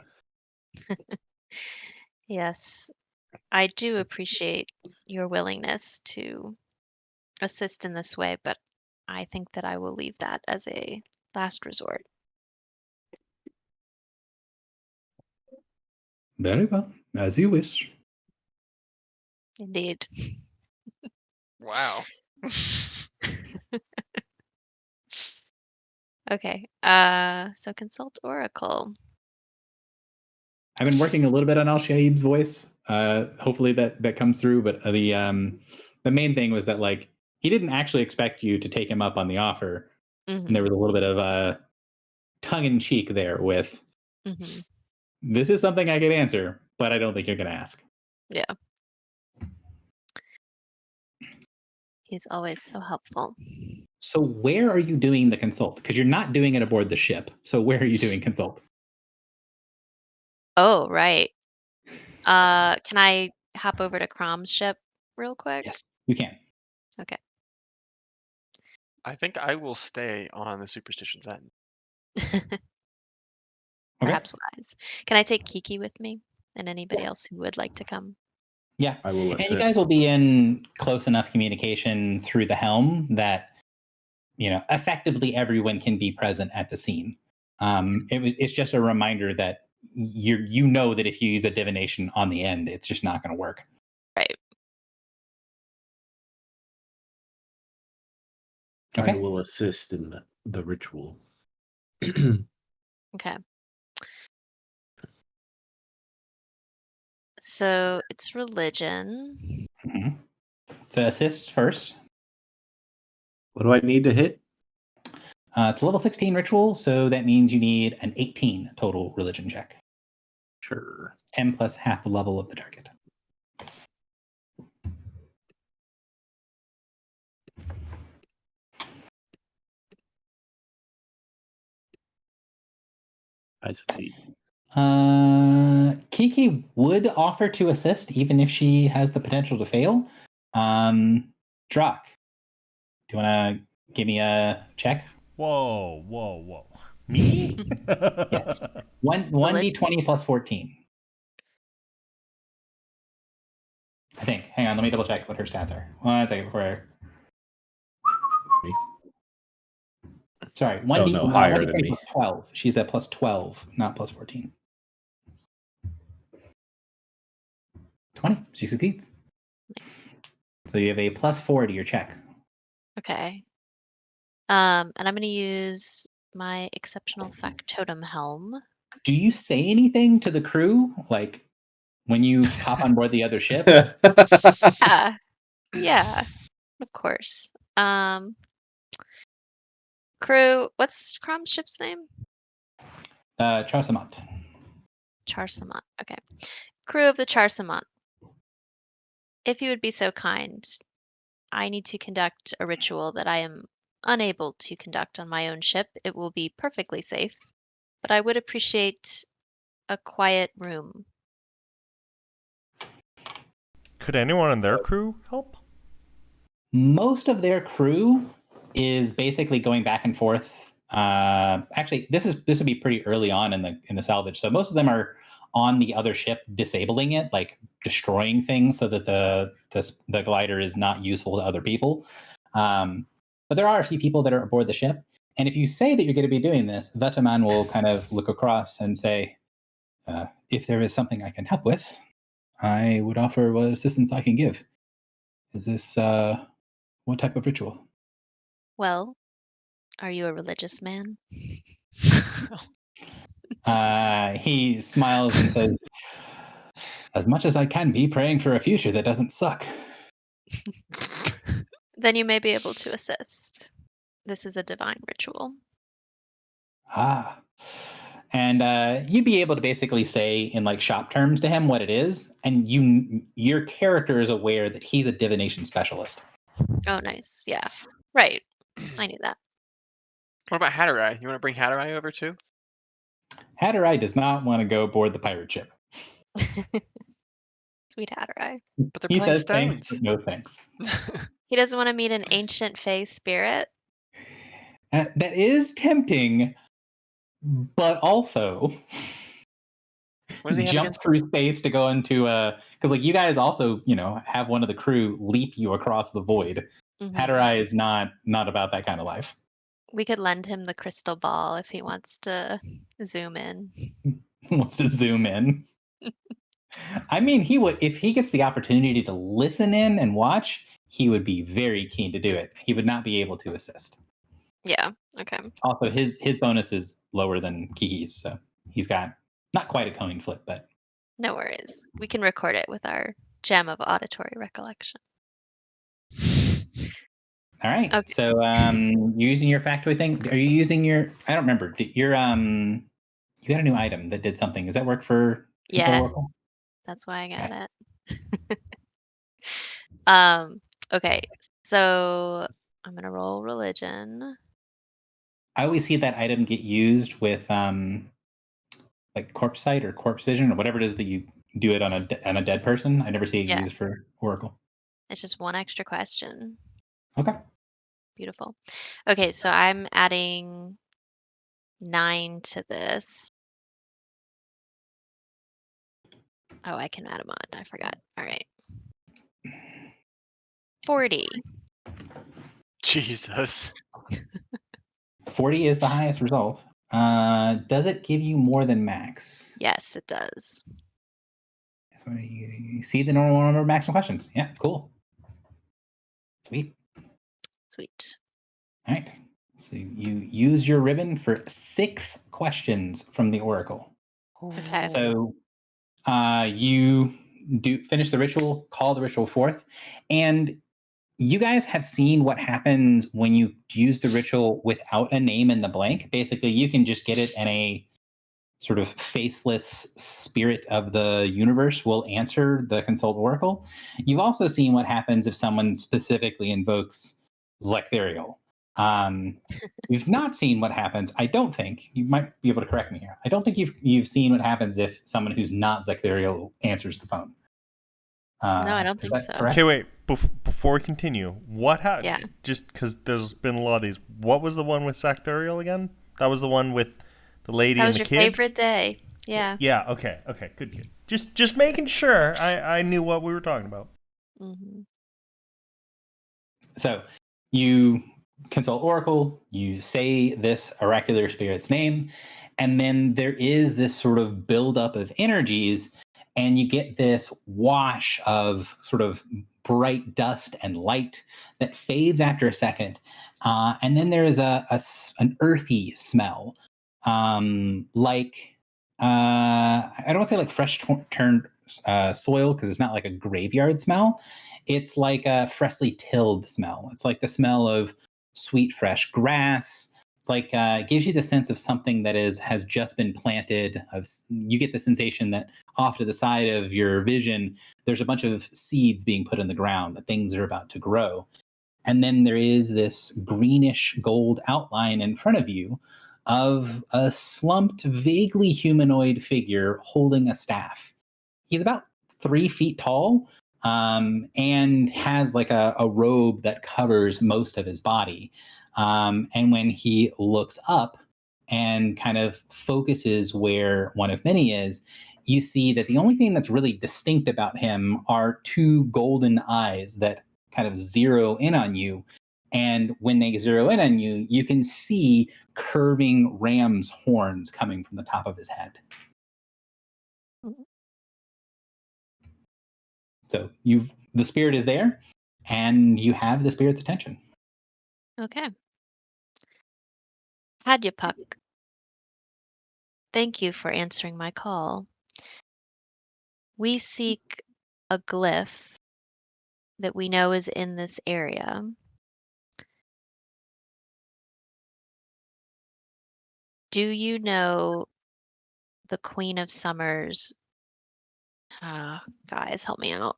Yes, I do appreciate your willingness to assist in this way, but I think that I will leave that as a last resort. Very well, as you wish. Indeed. Wow. Okay. So consult Oracle. I've been working a little bit on Al Shaib's voice. Hopefully that comes through. But the main thing was that like he didn't actually expect you to take him up on the offer, and there was a little bit of tongue in cheek there with this is something I could answer, but I don't think you're going to ask. Yeah. He's always so helpful. So where are you doing the consult? Because you're not doing it aboard the ship. So where are you doing consult? Oh, right. Can I hop over to Crom's ship real quick? Yes, you can. Okay. I think I will stay on the Superstitions End. Perhaps wise. Can I take Kiki with me and anybody else who would like to come? Yeah. I will And assist. you guys will be in close enough communication through the helm that, effectively everyone can be present at the scene. It's just a reminder that you know that if you use a divination on the end, it's just not going to work. Right. Okay. I will assist in the ritual. Okay. So it's religion. Mm-hmm. So assists first. What do I need to hit? It's a level 16 ritual, so that means you need an 18 total religion check. Sure. 10 plus half the level of the target. I succeed. Kiki would offer to assist even if she has the potential to fail. Drak, do you want to give me a check? Whoa. Me? Yes. 1d20 plus 14. I think. Hang on, let me double check what her stats are. 1 second before. Sorry, Oh, 1d, no, no, higher 1d20 than me. plus 12. She's at plus 12, not plus 14. 20. She succeeds. So you have a plus 4 to your check. Okay. And I'm going to use my exceptional factotum helm. Do you say anything to the crew, like when you hop on board the other ship? Yeah. Yeah. Of course. Crew, what's Crom's ship's name? Charsamont. Charsamont. Okay. Crew of the Charsamont. If you would be so kind, I need to conduct a ritual that I am unable to conduct on my own ship. It will be perfectly safe, but I would appreciate a quiet room. Could anyone on their crew help? Most of their crew is basically going back and forth. Actually, this would be pretty early on in the salvage. So most of them are on the other ship, disabling it, like destroying things, so that the glider is not useful to other people. But there are a few people that are aboard the ship, and if you say that you're going to be doing this, Vetaman will kind of look across and say, "If there is something I can help with, I would offer what assistance I can give. Is this what type of ritual?" Well, are you a religious man? He smiles and says, "As much as I can be, praying for a future that doesn't suck." Then you may be able to assist. This is a divine ritual. Ah. And you'd be able to basically say in like shop terms to him what it is, and your character is aware that he's a divination specialist. Oh, nice. Yeah. Right. I knew that. What about Hatterai? You want to bring Hatterai over too? Hatterai does not want to go aboard the pirate ship. Sweet Hatterai. But they're He playing says thanks, stones. but no thanks. He doesn't want to meet an ancient Fey spirit. That is tempting, but also What does he have jump against? through space to go into because like you guys also have one of the crew leap you across the void. Mhm. Hatterai is not about that kind of life. We could lend him the crystal ball if he wants to zoom in. Wants to zoom in. I mean, he would, if he gets the opportunity to listen in and watch, he would be very keen to do it. He would not be able to assist. Yeah. Okay. Also, his bonus is lower than Kiki's, so he's got not quite a coin flip, but No worries. We can record it with our gem of auditory recollection. all right. Okay. So, you're using your factoid thing. Are you using your? I don't remember. Your you got a new item that did something. Does that work for? Yeah. Oracle? That's why I Okay. got it. Okay. So I'm gonna roll religion. I always see that item get used with like corpse sight or corpse vision or whatever it is that you do it on a dead person. I never see it Yeah. used for Oracle. It's just one extra question. Okay. Beautiful. Okay, so I'm adding 9 to this. Oh, I can add a mod. I forgot. All right. 40. Jesus. 40 is the highest result. Does it give you more than max? Yes, it does. That's what you see the normal number of maximum questions. Yeah, cool. Sweet. Sweet. All right. So you use your ribbon for 6 questions from the Oracle. Okay. So you do finish the ritual, call the ritual forth, and you guys have seen what happens when you use the ritual without a name in the blank. Basically, you can just get it, and a sort of faceless spirit of the universe will answer the consult oracle. You've also seen what happens if someone specifically invokes Zlectherial. You've not seen what happens. I don't think you might be able to correct me here. I don't think you've seen what happens if someone who's not Zlectherial answers the phone. No, I don't is think that so. correct? Okay, wait. Before we continue, what happened? Yeah. Just because there's been a lot of these. What was the one with Sactorial again? That was the one with the lady That and was the your kid. favorite day. Yeah. Yeah. Okay. Okay. Good. Just making sure I knew what we were talking about. Hmm. So you consult Oracle, you say this oracular spirit's name, and then there is this sort of buildup of energies, and you get this wash of sort of bright dust and light that fades after a second. And then there is an earthy smell, like, I don't want to say like fresh turned soil, because it's not like a graveyard smell. It's like a freshly tilled smell. It's like the smell of sweet fresh grass. It's like it gives you the sense of something that has just been planted. You get the sensation that off to the side of your vision, there's a bunch of seeds being put in the ground, that things are about to grow. And then there is this greenish gold outline in front of you of a slumped, vaguely humanoid figure holding a staff. He's about 3 feet tall, and has like a robe that covers most of his body. And when he looks up and kind of focuses where one of many is, you see that the only thing that's really distinct about him are 2 golden eyes that kind of zero in on you. And when they zero in on you, you can see curving ram's horns coming from the top of his head. So the spirit is there, and you have the spirit's attention. Okay. Hadyapuck, thank you for answering my call. We seek a glyph that we know is in this area. Do you know the Queen of Summers? Guys, help me out.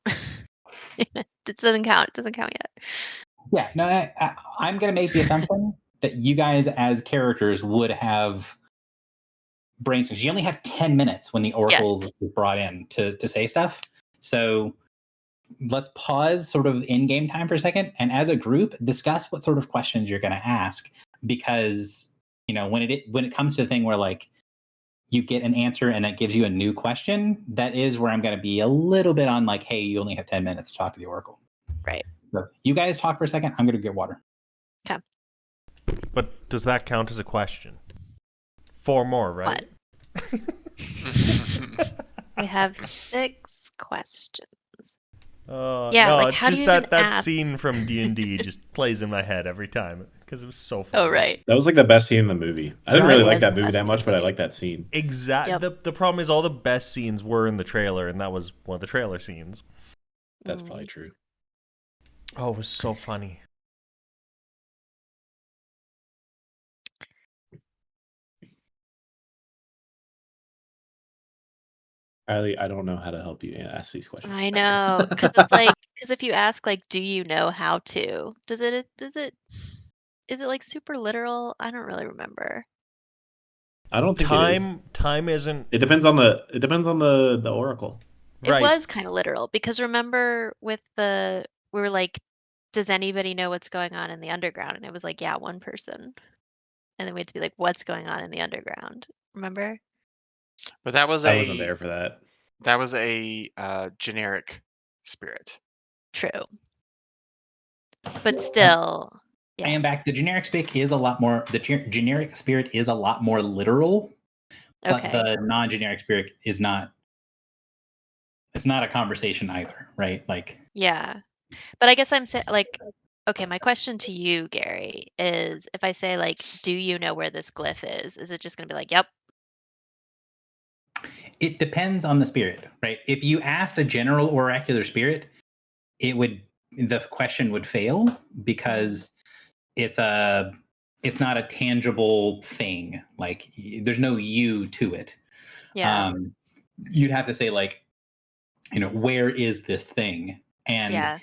It doesn't count. It doesn't count yet. Yeah, no, I'm going to make the assumption that you guys as characters would have brain scans. You only have 10 minutes when the oracles is brought in to say stuff. So let's pause sort of in-game time for a second, and as a group, discuss what sort of questions you're going to ask. Because, when it comes to the thing where like you get an answer and that gives you a new question, that is where I'm going to be a little bit on like, hey, you only have 10 minutes to talk to the oracle. Right. So you guys talk for a second. I'm going to get water. Okay. But does that count as a question? 4 more, right? We have 6 questions. Yeah, no, it's how do just you that even ask? scene from D&D just plays in my head every time because it was so funny. Oh, right. That was like the best scene in the movie. I didn't Right. really It like was that the movie best that scene much, in the but I movie. like that scene. Exactly. Yep. The problem is all the best scenes were in the trailer, and that was one of the trailer scenes. That's probably true. Oh, it was so funny. Riley, I don't know how to help you ask these questions. I know, because it's like, because if you ask like, do you know how to? Is it like super literal? I don't really remember. I don't think it is. Time isn't It depends on the oracle. It right. was kind of literal because remember we were like, does anybody know what's going on in the underground? And it was like, yeah, one person. And then we had to be like, what's going on in the underground? Remember? But that was I wasn't there for that. That was a generic spirit. True. But still, yeah. And back, the generic spirit is a lot more. The generic spirit is a lot more literal, but Okay. the non-generic spirit is not. It's not a conversation either, right? Like, Yeah. But I guess I'm saying like, okay, my question to you, Gary, is if I say like, do you know where this glyph is it just going to be like, yep? it depends on the spirit, right? If you asked a general oracular spirit, the question would fail because it's not a tangible thing. Like there's no you to it. Yeah. You'd have to say like, where is this thing? And Yeah.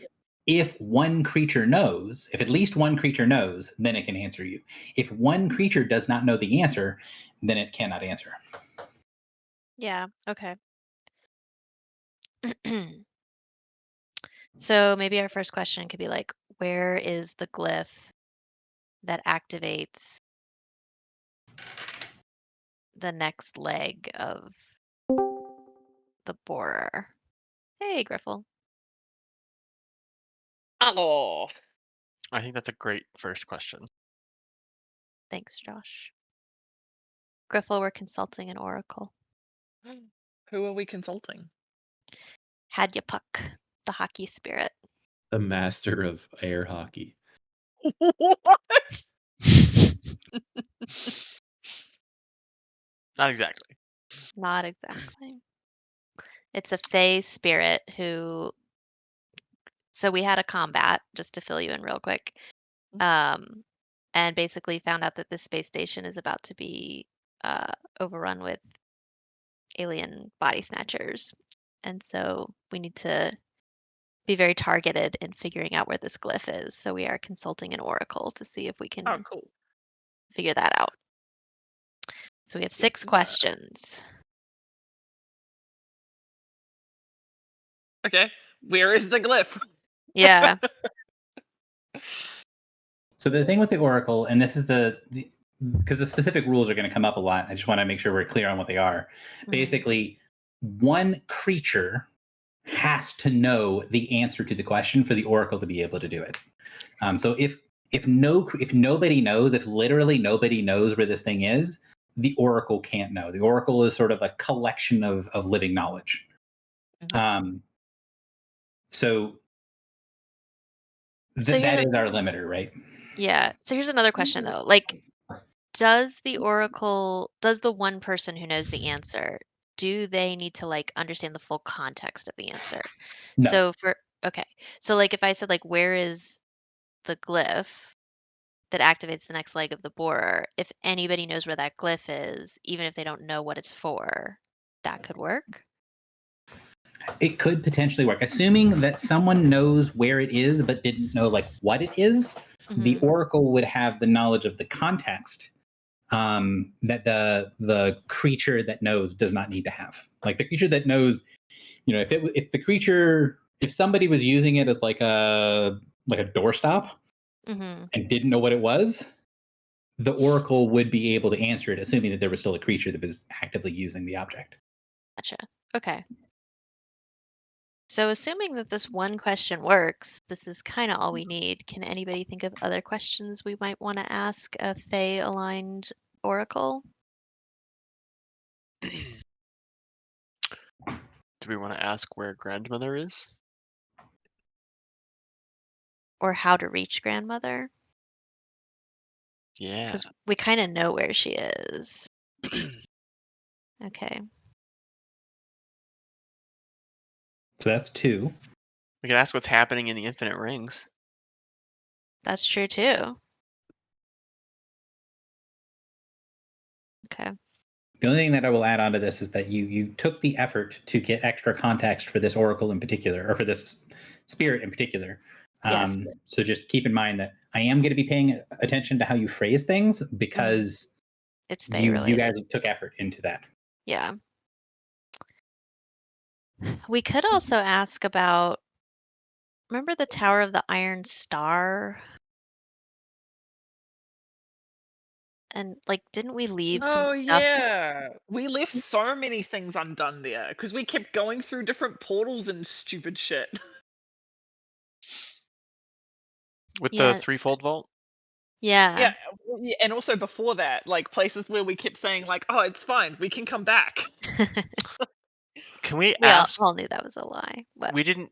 if one creature knows, if at least one creature knows, then it can answer you. If one creature does not know the answer, then it cannot answer. Yeah. Okay. So maybe our first question could be like, where is the glyph that activates the next leg of the borer? Hey, Griffle. Hello. I think that's a great first question. Thanks, Josh. Griffle, we're consulting an oracle. Who are we consulting? Hadyapuck, the hockey spirit. The master of air hockey. What? Not exactly. Not exactly. It's a Fey spirit who. So we had a combat, just to fill you in real quick, and basically found out that this space station is about to be overrun with alien body snatchers, and so we need to be very targeted in figuring out where this glyph is. So we are consulting an oracle to see if we can Oh, cool. figure that out. So we have 6 questions. Okay. Where is the glyph? Yeah. So the thing with the Oracle, and this is because the specific rules are going to come up a lot. I just want to make sure we're clear on what they are. Mhm. Basically, one creature has to know the answer to the question for the Oracle to be able to do it. So if nobody knows, if literally nobody knows where this thing is, the Oracle can't know. The Oracle is sort of a collection of living knowledge. So that is our limiter, right? Yeah. So here's another question though. Like, does the one person who knows the answer, do they need to like understand the full context of the answer? No. So so like if I said like where is the glyph that activates the next leg of the borer, if anybody knows where that glyph is, even if they don't know what it's for, that could work. It could potentially work, assuming that someone knows where it is but didn't know like what it is. The Mhm. Oracle would have the knowledge of the context that the creature that knows does not need to have. Like the creature that knows, if somebody was using it as like a doorstop Mhm. and didn't know what it was, the Oracle would be able to answer it, assuming that there was still a creature that was actively using the object. Gotcha. Okay. So assuming that this one question works, this is kind of all we need. Can anybody think of other questions we might want to ask a Fey aligned oracle? Do we want to ask where grandmother is? Or how to reach grandmother? Yeah. Because we kind of know where she is. Okay. So that's 2. We could ask what's happening in the infinite rings. That's true too. Okay. The only thing that I will add on to this is that you took the effort to get extra context for this Oracle in particular, or for this spirit in particular. Yes. So just keep in mind that I am going to be paying attention to how you phrase things because It's Fey you related. guys took effort into that. Yeah. We could also ask about, remember the Tower of the Iron Star? And like, didn't we leave some Oh stuff? yeah, we left so many things undone there because we kept going through different portals and stupid shit. With Yeah. the threefold vault? Yeah, and also before that, like places where we kept saying like, "Oh, it's fine, we can come back." Can we We all ask? knew that was a lie. What? We didn't.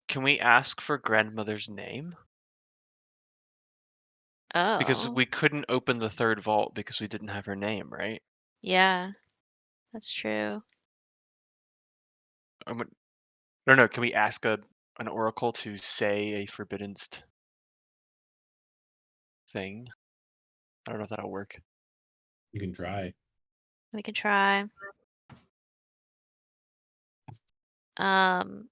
Can we ask for grandmother's name? Because Oh, we couldn't open the third vault because we didn't have her name, right? yeah, that's true. No. Can we ask an oracle to say a forbidden thing? I don't know if that'll work. You can try. We could try. Um,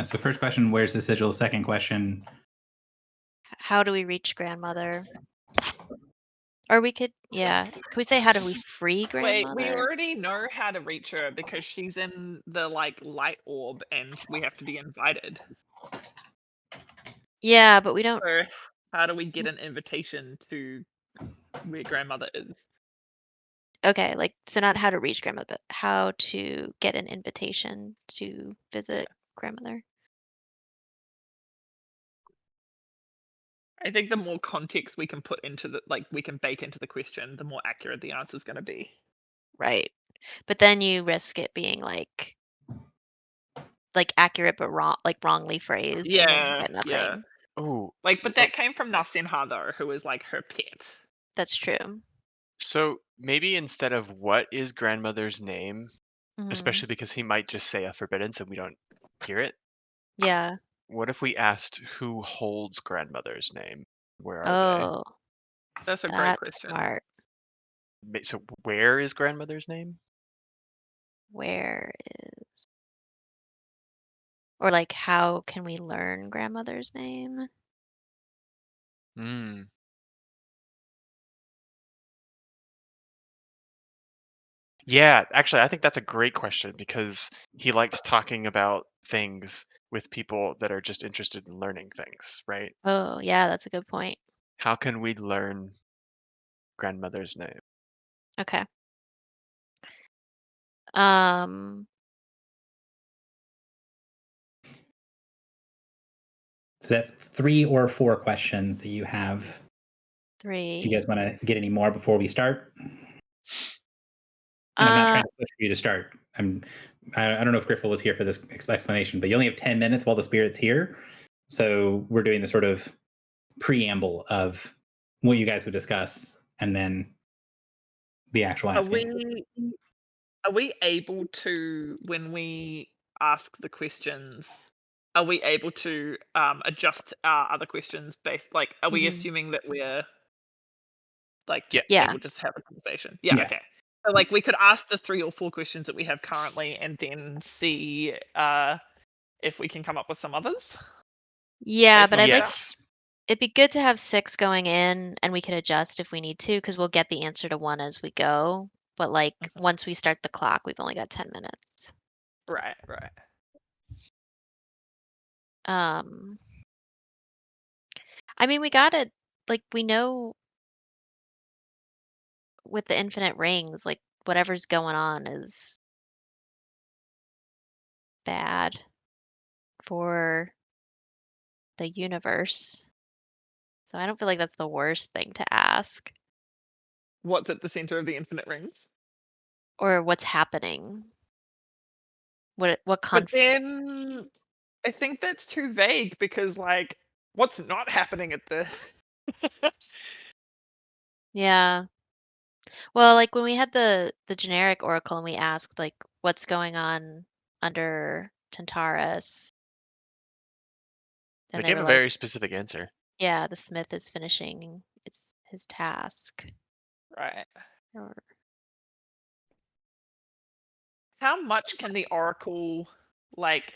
So first question, where's the sigil? Second question, how do we reach grandmother? Or we could, yeah. Can we say how do we free Wait, grandmother? we already know how to reach her because she's in the like light orb, and we have to be invited. Yeah, but we don't. So how do we get an invitation to where grandmother is? Okay, like so not how to reach grandmother, but how to get an invitation to visit grandmother. I think the more context we can put into the we can bake into the question, the more accurate the answer is going to be. Right. But then you risk it being like accurate but wrong, like wrongly phrased, and then you Yeah, get yeah. nothing. Oh, But that came from Nasenha though, who was like her pet. That's true. so maybe instead of what is grandmother's name, Mhm. especially because he might just say a forbidden so we don't hear it, Yeah. what if we asked who holds grandmother's name? Where are Oh, That's a great that's question. smart. they? So where is grandmother's name? Where is or like how can we learn grandmother's name? Hmm. Yeah, actually, I think that's a great question because he likes talking about things with people that are just interested in learning things, right? Oh, yeah, that's a good point. How can we learn grandmother's name? Okay. Um, So that's 3 or 4 questions that you have. Do you 3. guys want to get any more before we start? And I'm not trying to push for you to start. I don't know if Griffel was here for this explanation, but you only have 10 minutes while the spirit's here. So we're doing the sort of preamble of what you guys would discuss and then the actual Are asking. we able to, when we ask the questions, are we able to adjust our other questions based, like, are we Mhm. assuming that we're like Yeah. just Yeah. able to just have a conversation? Yeah, Yeah. okay. So like we could ask the 3 or 4 questions that we have currently and then see if we can come up with some others. Yeah, based but on I'd like data? Yes. it'd be good to have 6 going in, and we could adjust if we need to, because 'cause we'll get the answer to 1 as we go, but, like, Mhm. once we start the clock, we've only got 10 minutes. Right, right. Um, I mean, we got it. Like, we know with the infinite rings, like, whatever's going on is bad for the universe, so I don't feel like that's the worst thing to ask, What's at the center of the infinite ring? or what's happening. What But conf then I think that's too vague because like what's not happening at the Yeah. Well, like, when we had the generic oracle and we asked, like, "What's going on under Tantarus?" They And they gave were a like, very specific answer. "Yeah, the smith is finishing his task." right. Or How much can the oracle like,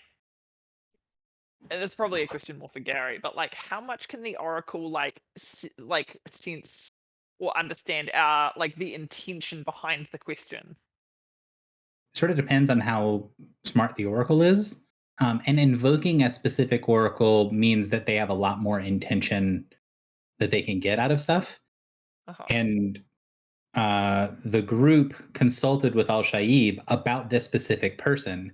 and it's probably a question more for Gary, but like how much can the oracle like like sense or understand our like the intention behind the question? Sort of depends on how smart the oracle is. And invoking a specific oracle means that they have a lot more intention that they can get out of stuff. Uh-huh. And the group consulted with Al Shaib about this specific person.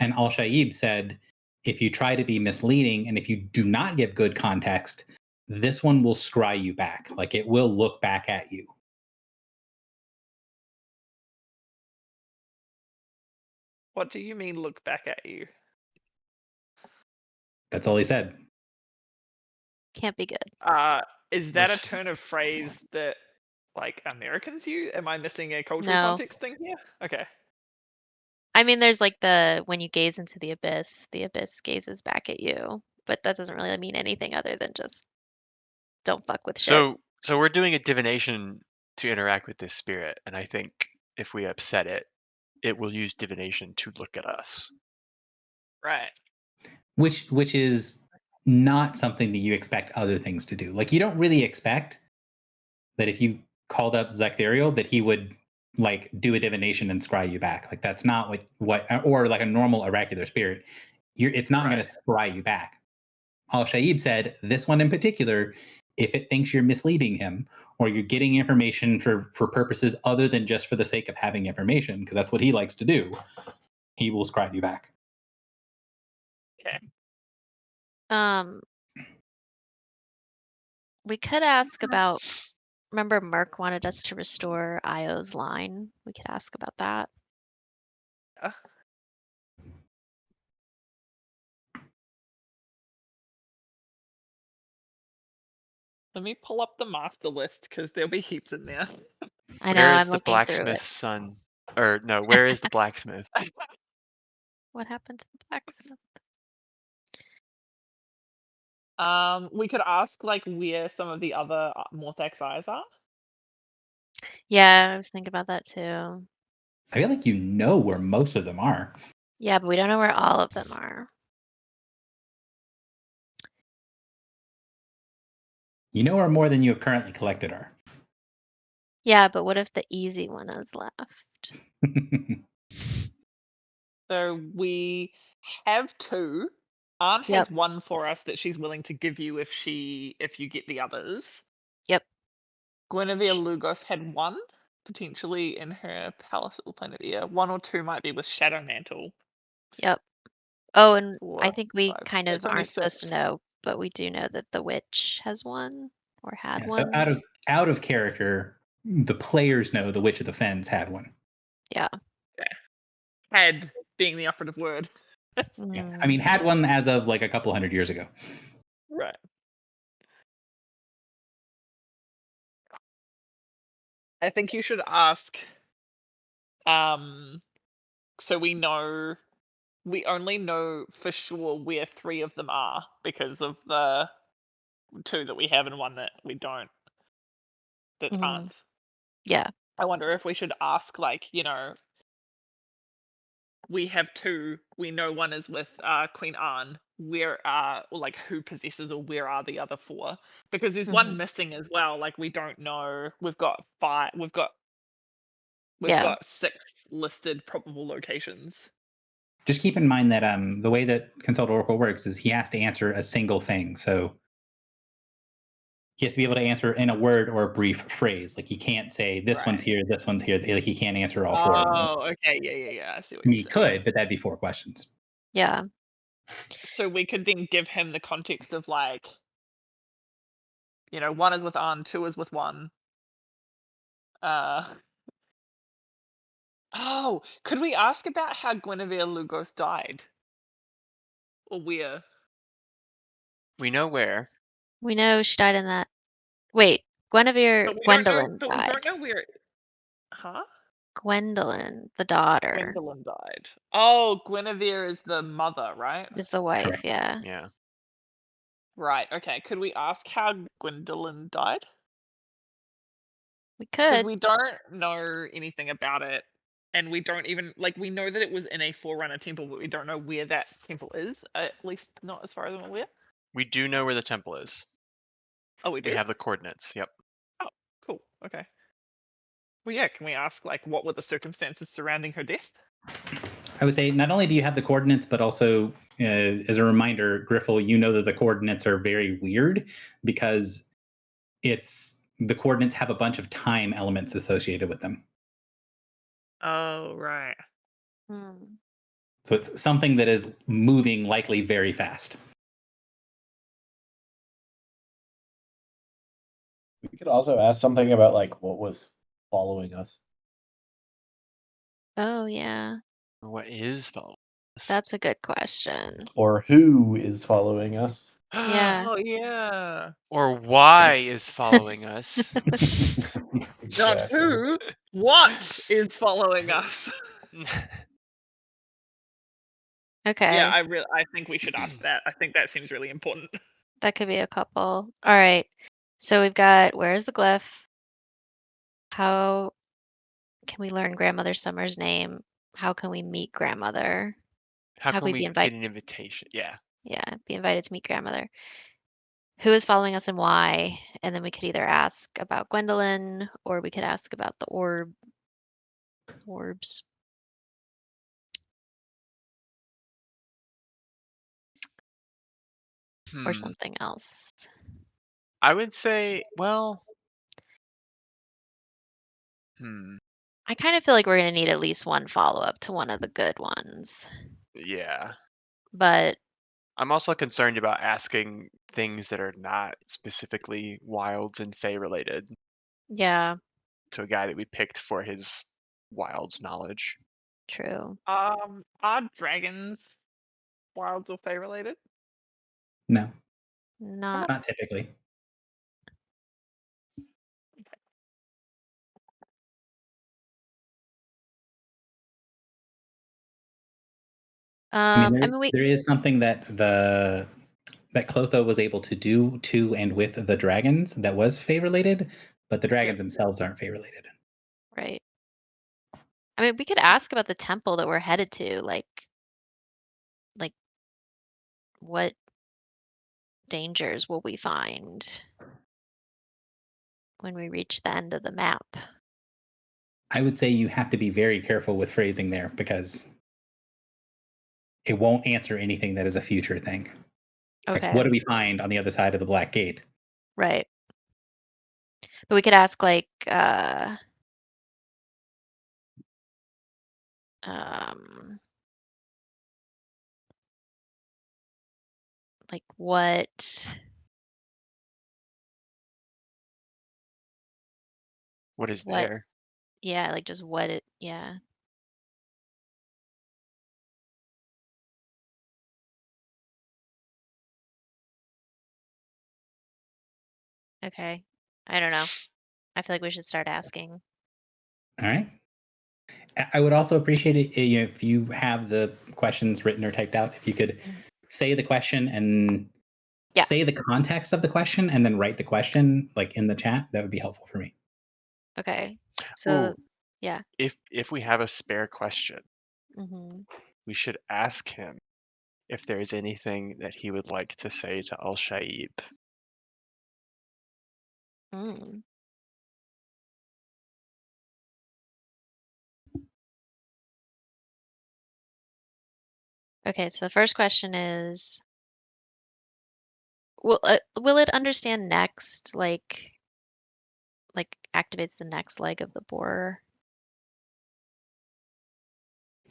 And Al Shaib said, if you try to be misleading and if you do not give good context, this one will scry you back. Like it will look back at you. What do you mean look back at you? That's all he said. can't be good. Is that a What's- turn of phrase that like Americans use? Am I missing a cultural No. context thing here? Okay. I mean, there's, like, the when you gaze into the abyss gazes back at you, but that doesn't really mean anything other than just don't fuck with shit. So we're doing a divination to interact with this spirit, and I think if we upset it, it will use divination to look at us. Right. Which is not something that you expect other things to do. Like you don't really expect that if you called up Zectherial that he would like do a divination and scry you back. Like that's not what or like a normal oracular spirit. It's not going Right. to scry you back. Al Shaib said this one in particular if it thinks you're misleading him or you're getting information for purposes other than just for the sake of having information, because that's what he likes to do, he will scribe you back. We could ask about. Remember, Merc wanted us to restore Io's line. We could ask about that. Let me pull up the master list because there'll be heaps in there. I know. Where I'm is the looking through it. blacksmith's son? Or no, where is the blacksmith? What happened to the blacksmith? We could ask like where some of the other Morthax eyes are. Yeah, I was thinking about that too. I feel like you know where most of them are. Yeah, but we don't know where all of them are. You know where more than you have currently collected are. Yeah, but what if the easy one is left? So we have two. Aunt Yep. has one for us that she's willing to give you if you get the others. Yep. Guinevere Lugos had one, potentially in her palace at the Planet Ear. One or two might be with Shadow Mantle. Yep. Oh, and I Four, think we five. kind of It's only aren't supposed to 6. know, but we do know that the witch has one or had Yeah, so one. out of character, the players know the Witch of the Fens had one. Yeah. Had being the operative word. Yeah. I mean, had one as of like a couple hundred years ago. Right. I think you should ask. So we only know for sure where 3 of them are because of the 2 that we have and 1 that we don't. That's Mhm. Aunt's. Yeah. I wonder if we should ask, like, we have 2. We know 1 is with Queen Anne. Where are, or like, who possesses, or where are the other 4? Because there's 1 missing as well. Like, we don't know. We've got 5. We've Yeah. got 6 listed probable locations. Just keep in mind that the way that Consult Oracle works is he has to answer a single thing. So he has to be able to answer in a word or a brief phrase. Like he can't say this one's here, this one's here. Like he can't answer all 4 of them. Oh, okay, yeah. I see what I mean, you're he saying. could, but that'd be 4 questions. Yeah. So we could then give him the context of, like, 1 is with Anne, 2 is with 1. Oh, could we ask about how Guinevere Lugos died? Or where? We know where. We know she died in that. Wait, Guinevere. We Gwendolyn don't died. know where. Huh? Gwendolyn, the daughter, Gwendolyn died. Oh, Guinevere is the mother, right? is the wife. Correct. Yeah. Yeah. Right. Okay. Could we ask how Gwendolyn died? We Because could. we don't know anything about it, and we don't even we know that it was in a Forerunner temple, but we don't know where that temple is. At least not as far as I'm aware. We do know where the temple is. Oh, we do. We have the coordinates. Yep. Oh, cool. Okay. Well, yeah. Can we ask what were the circumstances surrounding her death? I would say not only do you have the coordinates, but also as a reminder, Griffle, you know that the coordinates are very weird because the coordinates have a bunch of time elements associated with them. Oh, right. So it's something that is moving likely very fast. We could also ask something about like what was following us. Oh yeah, What is following us? that's a good question. Or who is following us. Yeah. Oh, yeah. Or why is following us? Not Exactly. who. What is following us? Okay. Yeah, I think we should ask that. I think that seems really important. That could be a couple. All right. So we've got where's the glyph? How can we learn Grandmother Summer's name? How can we meet Grandmother? How How can can we we be get an invitation? Yeah. Yeah, be invited to meet Grandmother. Who is following us and why? And then we could either ask about Gwendolyn or we could ask about the orbs. Or something else. I would say, well, hmm, I kind of feel like we're gonna need at least one follow-up to one of the good ones. yeah. But I'm also concerned about asking things that are not specifically wilds and fey related yeah, to a guy that we picked for his wilds knowledge. true. Are dragons wilds or fey related? No, Not not typically. I mean, I mean we there is something that Clotho was able to do to and with the dragons that was Fey related, but the dragons themselves aren't Fey related. right. I mean we could ask about the temple that we're headed to, like what dangers will we find when we reach the end of the map? I would say you have to be very careful with phrasing there because it won't answer anything that is a future thing. Like, Okay, what do we find on the other side of the Black Gate? right. But we could ask um like What is what there? yeah, like just what it yeah. Okay. I don't know. I feel like we should start asking. All right. I would also appreciate it if you have the questions written or typed out. If you could Mhm. say the question and Yeah. say the context of the question and then write the question like in the chat, that would be helpful for me. Okay. So Ooh, yeah. if we have a spare question, Mhm. we should ask him if there is anything that he would like to say to Al Shaib. Mm. Okay, so the first question is will it understand next like activates the next leg of the borer?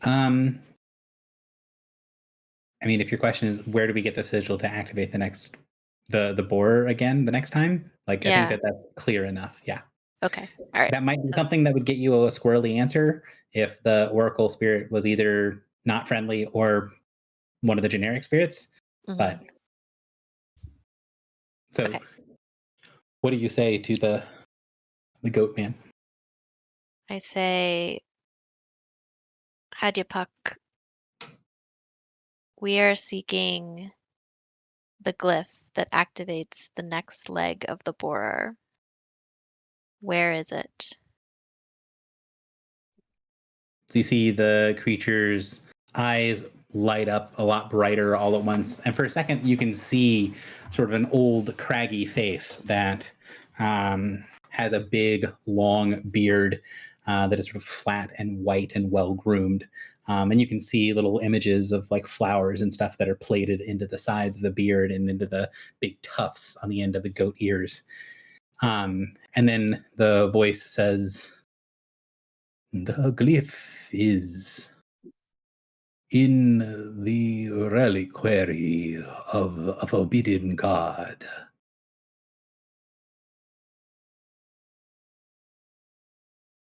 Um, I mean, if your question is where do we get the sigil to activate the borer again the next time, like I think Yeah. that that's clear enough. Yeah, Okay. All right. that might be So, something that would get you a squirrely answer if the oracle spirit was either not friendly or one of the generic spirits. mhm. But so, Okay. what do you say to the goat man? I say Hadyapuck, we are seeking the glyph that activates the next leg of the borer. Where is it? So you see the creature's eyes light up a lot brighter all at once. And for a second, you can see sort of an old, craggy face that has a big, long beard that is sort of flat and white and well groomed. And you can see little images of like flowers and stuff that are plated into the sides of the beard and into the big tufts on the end of the goat ears. And then the voice says, the glyph is in the reliquary of a forbidden god.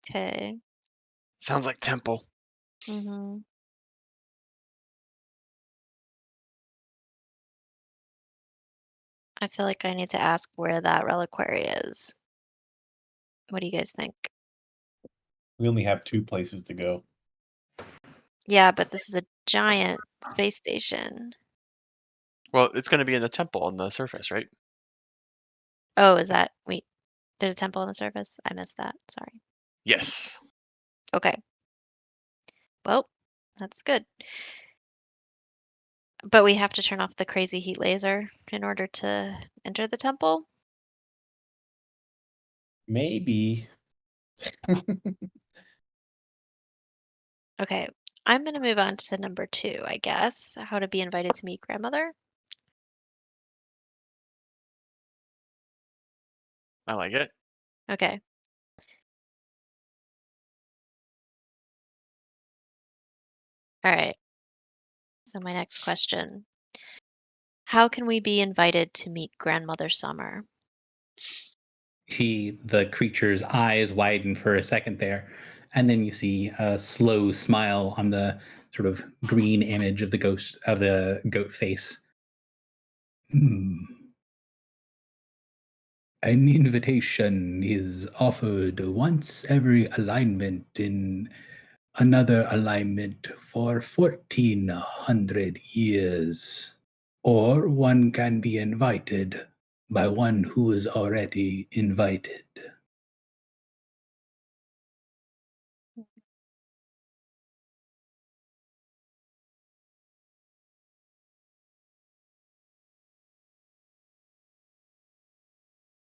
Okay. Sounds like temple. Mhm. I feel like I need to ask where that reliquary is. What do you guys think? We only have 2 places to go. Yeah, but this is a giant space station. Well, it's going to be in the temple on the surface, right? Oh, is that wait, there's a temple on the surface? I missed that. Sorry. Yes. Okay. Well, that's good. But we have to turn off the crazy heat laser in order to enter the temple? Maybe. Okay. I'm going to move on to number 2, I guess. How to be invited to meet grandmother. I like it. Okay. All right. So my next question. How can we be invited to meet Grandmother Summer? See the creature's eyes widen for a second there, and then you see a slow smile on the sort of green image of the goat face. An invitation is offered once every alignment in another alignment for 1400 years. Or one can be invited by one who is already invited.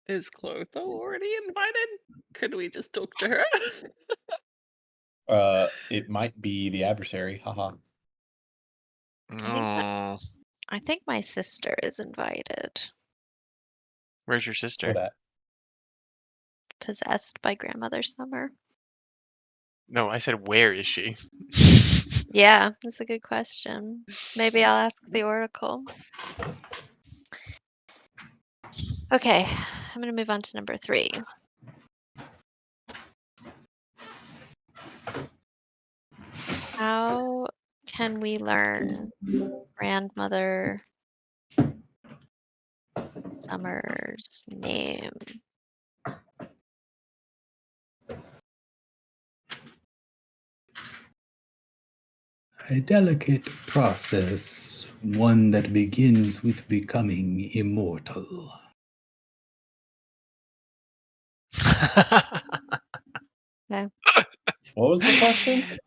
Is Clotho already invited? Could we just talk to her? It might be the adversary. Haha. Oh, I think my sister is invited. where's your For sister? that. Possessed by Grandmother Summer. No, I said where is she? Yeah, that's a good question. Maybe I'll ask the Oracle. Okay, I'm going to move on to number 3. How can we learn Grandmother Summer's name? A delicate process, one that begins with becoming immortal. What was the question?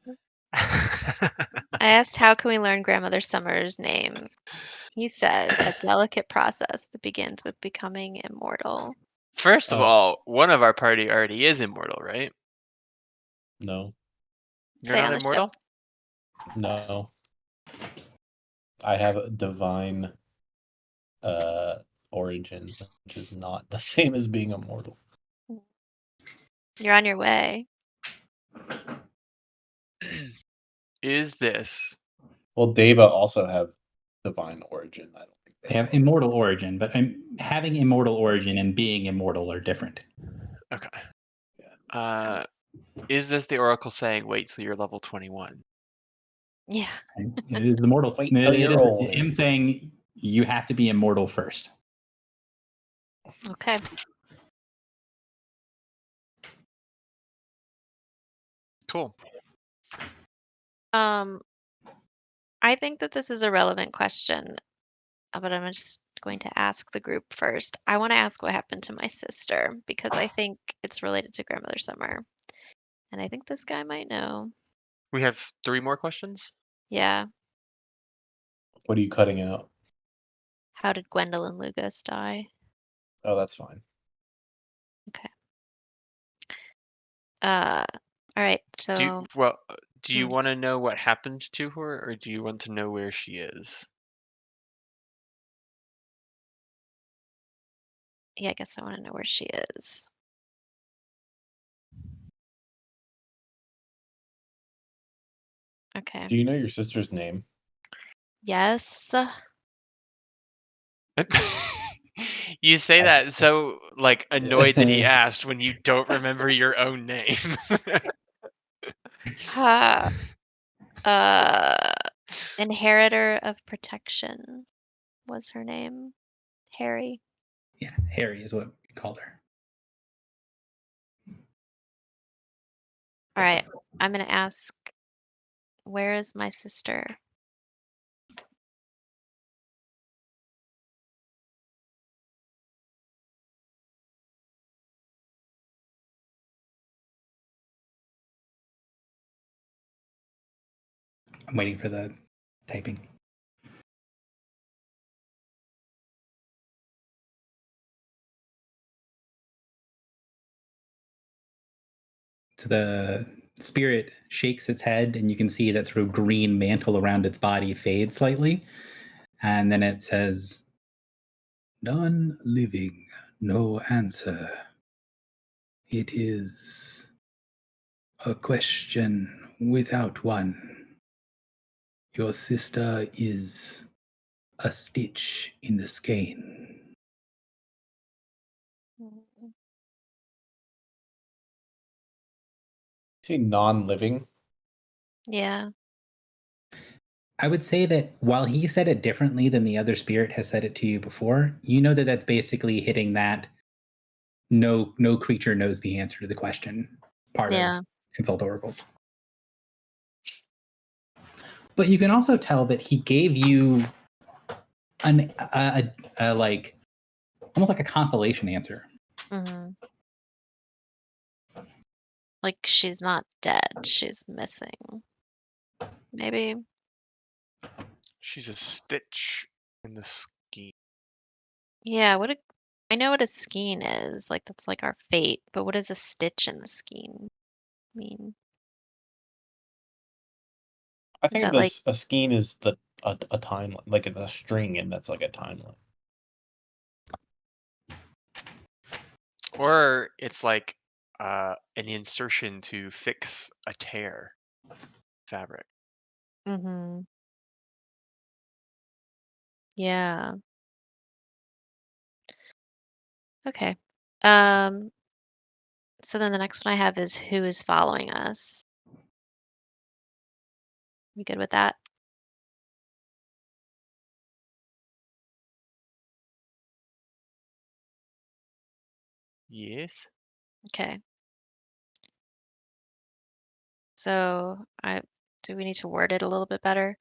I asked, how can we learn Grandmother Summer's name? He said, a delicate process that begins with becoming immortal. First of Oh. all, one of our party already is immortal, right? No. You're Stay not on the immortal? No. I have a divine origin, which is not the same as being immortal. You're on your way. Is this Well, Deva also have divine origin. I don't think They have immortal origin, but having immortal origin and being immortal are different. okay? Is this the Oracle saying, "Wait till you're level 21"? Yeah. It is the mortal. Wait till it you're is older. him saying you have to be immortal first. Okay. Cool. I think that this is a relevant question, but I'm just going to ask the group first. I want to ask what happened to my sister because I think it's related to Grandmother Summer. And I think this guy might know. We have 3 more questions. Yeah. What are you cutting out? How did Gwendolyn Lugos die? Oh, that's fine. Okay. All right. So Do you want to know what happened to her, or do you want to know where she is? yeah, I guess I want to know where she is. Okay. Do you know your sister's name? Yes. You say I- that so like annoyed that he asked when you don't remember your own name. Ha. Inheritor of Protection was her name. Harry. Yeah, Harry is what we called her. All right. I'm going to ask, where is my sister? I'm waiting for the typing. So the spirit shakes its head, and you can see that sort of green mantle around its body fade slightly. And then it says, "None living, no answer. It is a question without one. Your sister is a stitch in the skein. See, non-living. Yeah. I would say that while he said it differently than the other spirit has said it to you before, you know that that's basically hitting that no creature knows the answer to the question part Yeah. of consult oracles. But you can also tell that he gave you a like almost like a consolation answer. Hmm. Like she's not dead. She's missing. Maybe. She's a stitch in the ski. Yeah. I know what a skein is. Like that's like our fate. But what does a stitch in the skein mean? I Is think that like a skein is a timeline, like it's a string, and that's like a timeline. Or it's like an insertion to fix a tear fabric. mm-hmm. Yeah. Okay. So then the next one I have is who is following us. You good with that? Yes. Okay. So do we need to word it a little bit better?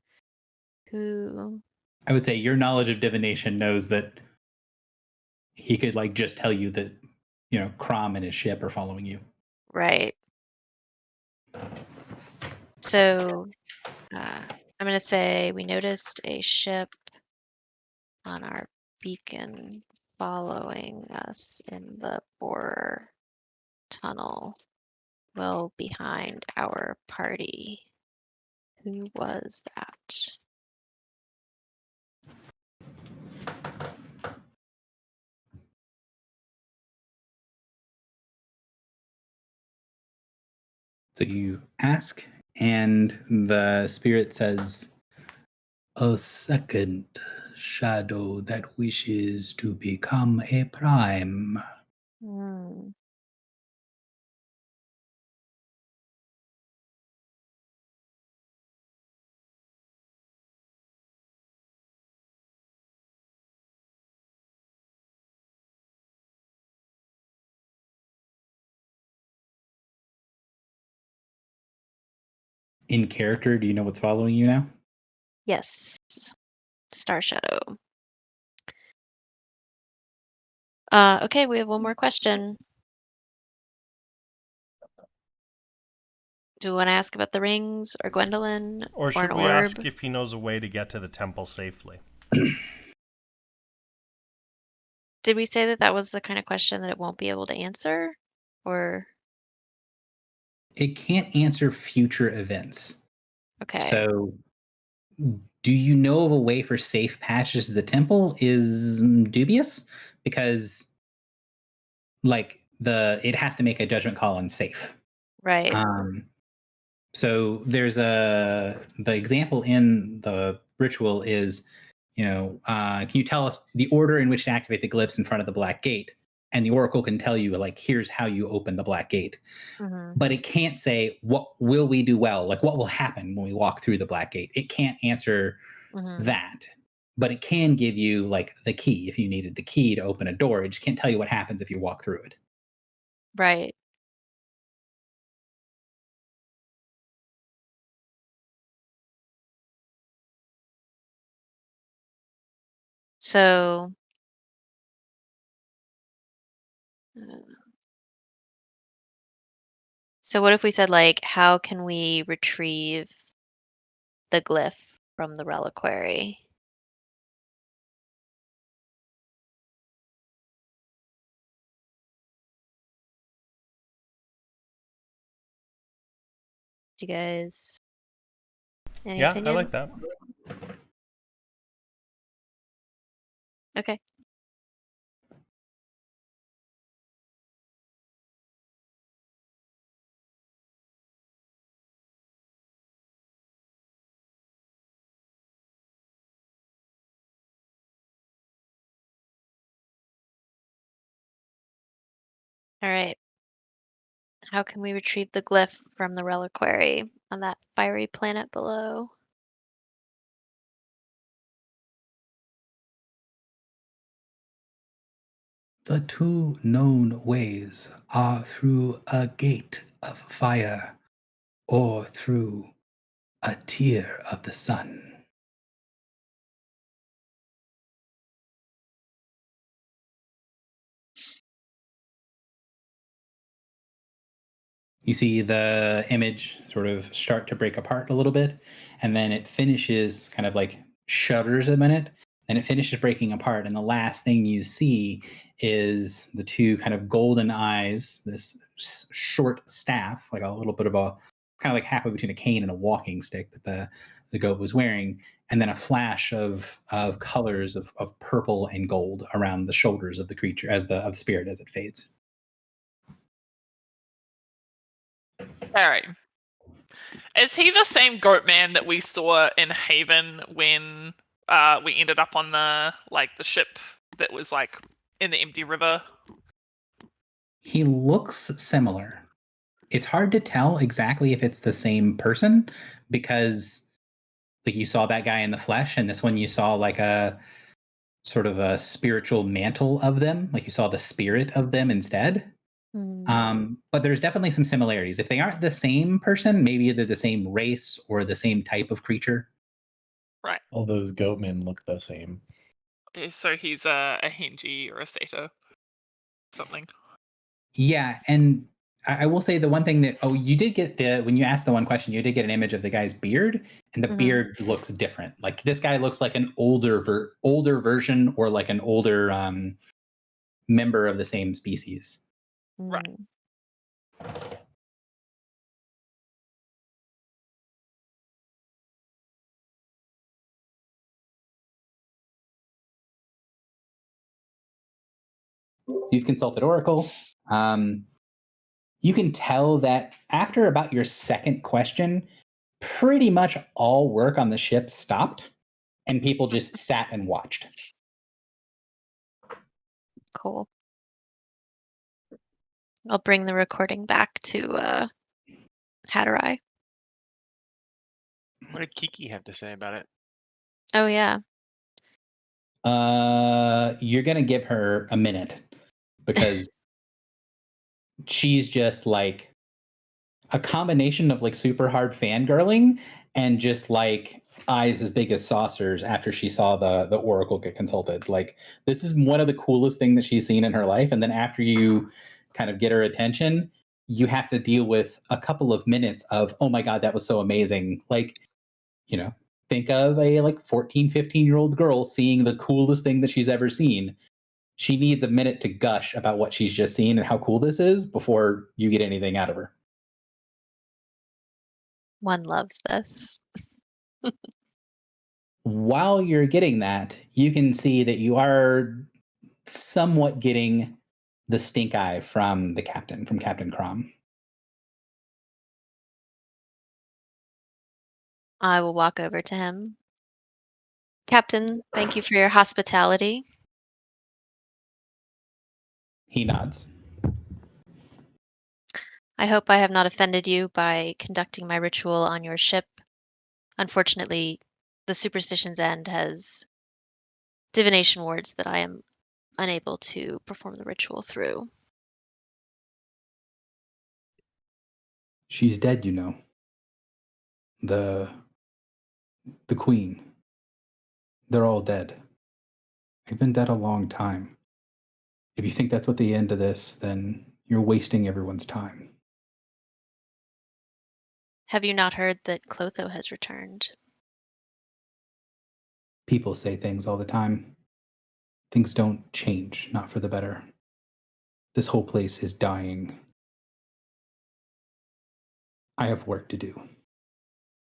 Who? I would say your knowledge of divination knows that he could like just tell you that, you know, Crom and his ship are following you. Right. So I'm going to say we noticed a ship on our beacon following us in the borer tunnel, well behind our party. Who was that? So you ask, and the spirit says, "A second shadow that wishes to become a prime." Hmm. In character, do you know what's following you now? Yes. Star Shadow. Okay, we have one more question. Do we want to ask about the rings or Gwendolyn Or or should an we orb? ask if he knows a way to get to the temple safely? Did we say that that was the kind of question that it won't be able to answer? Or, It can't answer future events. okay. So, do you know of a way for safe passage to the temple? Is dubious because, like, it has to make a judgment call on safe. Right. So the example in the ritual is, can you tell us the order in which to activate the glyphs in front of the black gate? And the oracle can tell you, like, here's how you open the black gate. Hmm. But it can't say, what will we do well? Like, what will happen when we walk through the black gate? It can't answer Hmm. that. But it can give you, like, the key if you needed the key to open a door. It just can't tell you what happens if you walk through it. Right. So, what if we said, like, how can we retrieve the glyph from the reliquary? Do you guys, any Yeah, I opinion? like that. Okay. All right. How can we retrieve the glyph from the reliquary on that fiery planet below? The two known ways are through a gate of fire or through a tear of the sun. You see the image sort of start to break apart a little bit, and then it finishes kind of like shudders a minute, and it finishes breaking apart. And the last thing you see is the two kind of golden eyes, this short staff, like a little bit of a kind of like halfway between a cane and a walking stick that the goat was wearing, and then a flash of colors of purple and gold around the shoulders of the creature as the spirit as it fades. Harry, is he the same goat man that we saw in Haven when we ended up on the ship that was like in the empty river? He looks similar. It's hard to tell exactly if it's the same person because like you saw that guy in the flesh and this one you saw like a sort of a spiritual mantle of them, like you saw the spirit of them instead. But there's definitely some similarities. If they aren't the same person, maybe they're the same race or the same type of creature. Right. All those goatmen look the same. So he's a Henji or a Sato. Something. Yeah, and I will say the one thing that you did get when you asked the one question, you did get an image of the guy's beard, and the beard looks different. Like this guy looks like an older version or like an older member of the same species. Right. So you've consulted Oracle. You can tell that after about your second question, pretty much all work on the ship stopped and people just sat and watched. Cool. I'll bring the recording back to Hatterai. What did Kiki have to say about it? Oh yeah. You're gonna give her a minute because she's just like a combination of like super hard fangirling and just like eyes as big as saucers after she saw the Oracle get consulted. Like this is one of the coolest things that she's seen in her life. And then after you kind of get her attention, you have to deal with a couple of minutes of, oh my God, that was so amazing. Like, you know, think of a like 14, 15-year-old girl seeing the coolest thing that she's ever seen. She needs a minute to gush about what she's just seen and how cool this is before you get anything out of her. One loves this. While you're getting that, you can see that you are somewhat getting the stink eye from the captain, from Captain Crom. I will walk over to him. Captain, thank you for your hospitality. He nods. I hope I have not offended you by conducting my ritual on your ship. Unfortunately, the Superstition's End has divination wards that I am unable to perform the ritual through. She's dead, you know. The queen. They're all dead. They've been dead a long time. If you think that's what the end of this, then you're wasting everyone's time. Have you not heard that Clotho has returned? People say things all the time. Things don't change, not for the better. This whole place is dying. I have work to do.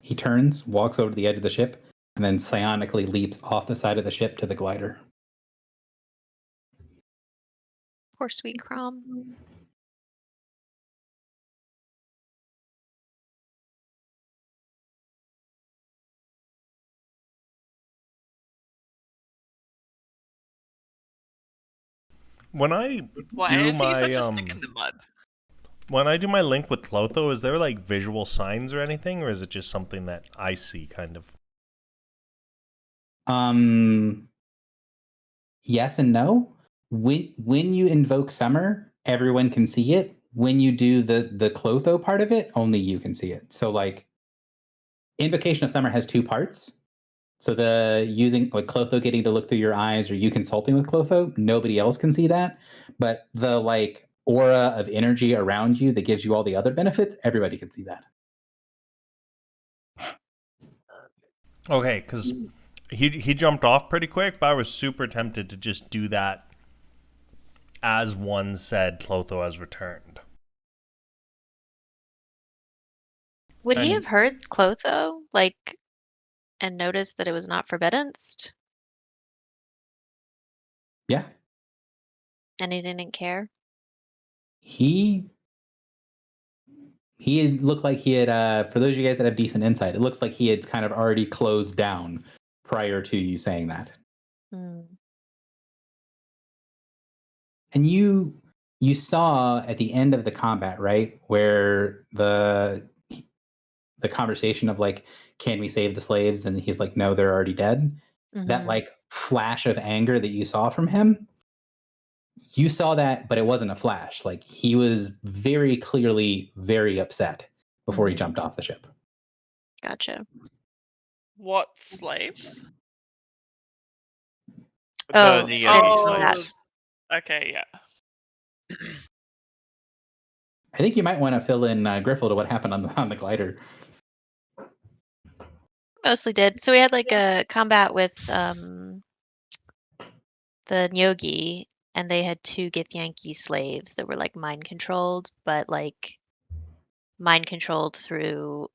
He turns, walks over to the edge of the ship, and then psionically leaps off the side of the ship to the glider. Poor sweet Crom. When I Why do is he such my a stick in the mud? when I do my link with Clotho, is there like visual signs or anything, or is it just something that I see kind of? Yes and no. When you invoke summer, everyone can see it. When you do the Clotho part of it, only you can see it. So like Invocation of Summer has two parts. So the using like Clotho getting to look through your eyes or you consulting with Clotho, nobody else can see that. But the like aura of energy around you that gives you all the other benefits, everybody can see that. Okay, because he jumped off pretty quick, but I was super tempted to just do that as one said Clotho has returned. Would he And have heard Clotho, like, and noticed that it was not forbiddance, Yeah. and he didn't care? He looked like he had for those of you guys that have decent insight, it looks like he had kind of already closed down prior to you saying that. Hmm. And you saw at the end of the combat, right, where the conversation of like, can we save the slaves? And he's like, no, they're already dead. That Mhm. like flash of anger that you saw from him, you saw that, but it wasn't a flash. Like he was very clearly very upset before he Mhm. jumped off the ship. Gotcha. What slaves? The Oh, Niyogi oh, slaves. Okay, yeah. I think you might want to fill in Griffle to what happened on the glider. Mostly did. So we had like a combat with the Nyogi, and they had two Githyanki slaves that were like mind controlled, but like mind controlled through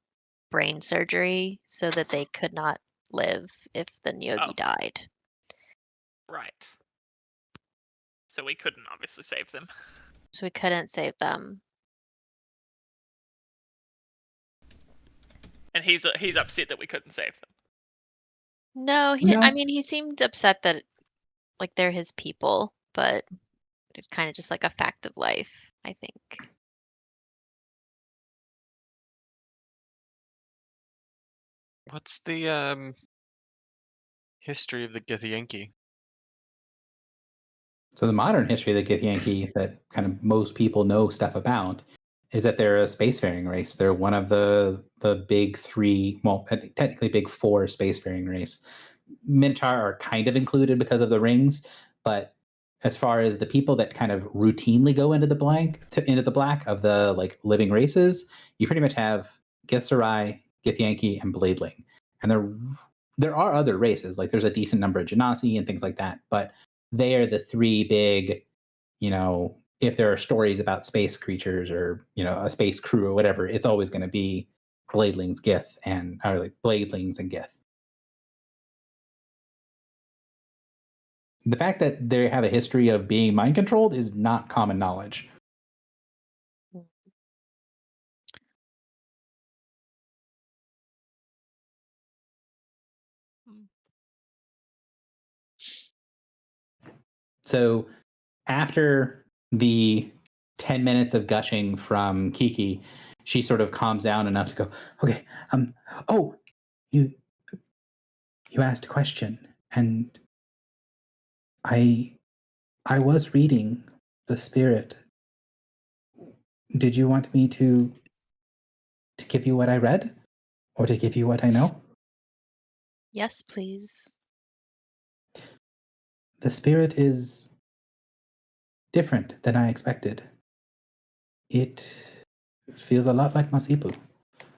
brain surgery so that they could not live if the Nyogi Oh. died. Right. So we couldn't obviously save them. So we couldn't save them. And he's upset that we couldn't save them. No, he didn't. No. I mean, he seemed upset that like they're his people, but it's kind of just like a fact of life, I think. What's the history of the Githyanki? So the modern history of the Githyanki that kind of most people know stuff about is that they're a spacefaring race. They're one of the big three, well, technically big four spacefaring race. Minotaur are kind of included because of the rings, but as far as the people that kind of routinely go into the black of the like living races, you pretty much have Githzerai, Githyanki, and Bladeling. And there are other races, like there's a decent number of Genasi and things like that, but they are the three big, if there are stories about space creatures or, a space crew or whatever, it's always going to be Bladelings, Gith, or like Bladelings and Gith. The fact that they have a history of being mind controlled is not common knowledge. So after the 10 minutes of gushing from Kiki, she sort of calms down enough to go, okay, oh, you asked a question, and I was reading the spirit. Did you want me to give you what I read, or to give you what I know? Yes, please. The spirit is different than I expected. It feels a lot like Masipu.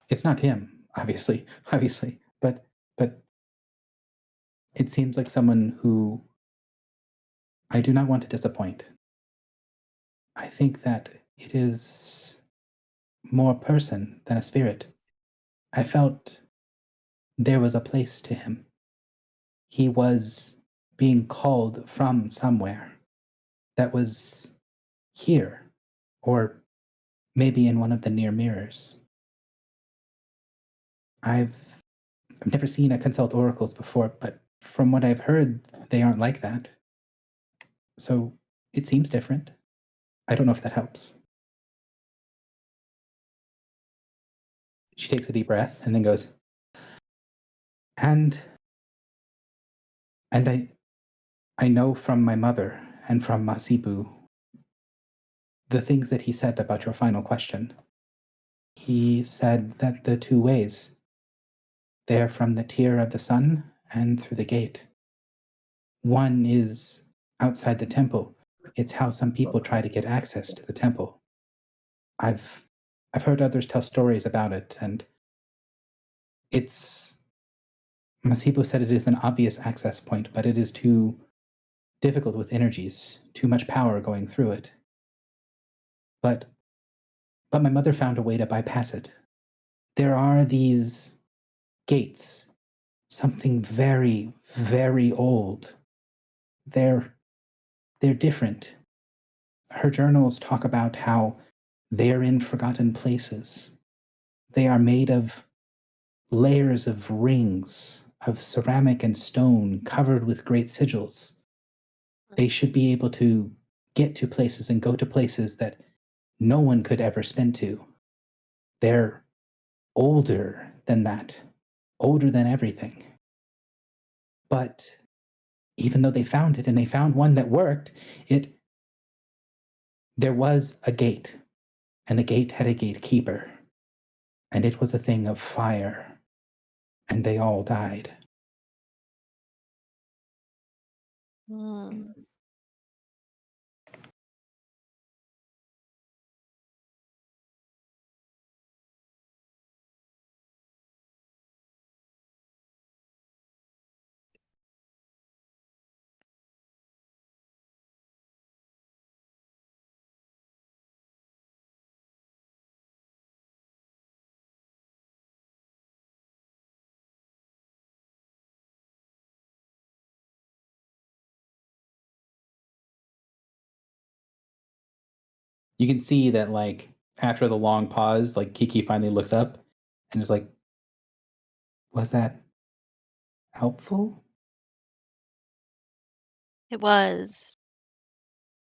It's not him, obviously, but it seems like someone who I do not want to disappoint. I think that it is more person than a spirit. I felt there was a place to him. He was being called from somewhere that was here, or maybe in one of the near mirrors. I've never seen a consult oracles before, but from what I've heard, they aren't like that. So It seems different. I don't know if that helps. She takes a deep breath and then goes, and I know from my mother and from Masibu the things that he said about your final question. He said that the two ways, they are from the tear of the sun and through the gate. One is outside the temple. It's how some people try to get access to the temple. I've heard others tell stories about it, and it's Masibo said it is an obvious access point, but it is too difficult with energies, too much power going through it. But my mother found a way to bypass it. There are these gates, something very, very old. They're different. Her journals talk about how they are in forgotten places. They are made of layers of rings of ceramic and stone covered with great sigils. They should be able to get to places and go to places that no one could ever spin to. They're older than that, older than everything. But even though they found it and they found one that worked, there was a gate, and the gate had a gatekeeper, and it was a thing of fire, and they all died. Hmm. You can see that, like, after the long pause, like, Kiki finally looks up and is like, was that helpful? It was.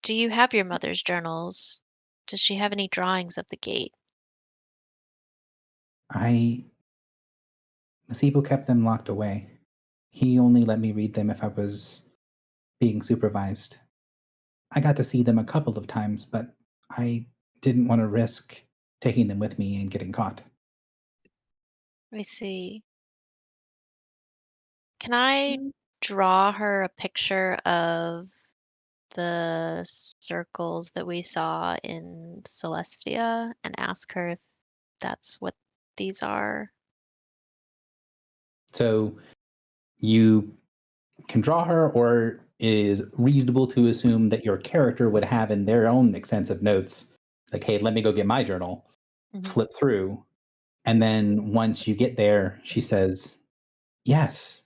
Do you have your mother's journals? Does she have any drawings of the gate? Masibo kept them locked away. He only let me read them if I was being supervised. I got to see them a couple of times, but I didn't want to risk taking them with me and getting caught. I see. Can I draw her a picture of the circles that we saw in Celestia and ask her if that's what these are? So you can draw her, or is reasonable to assume that your character would have in their own extensive notes, like, hey, let me go get my journal, Mhm. flip through. And then once you get there, she says, yes,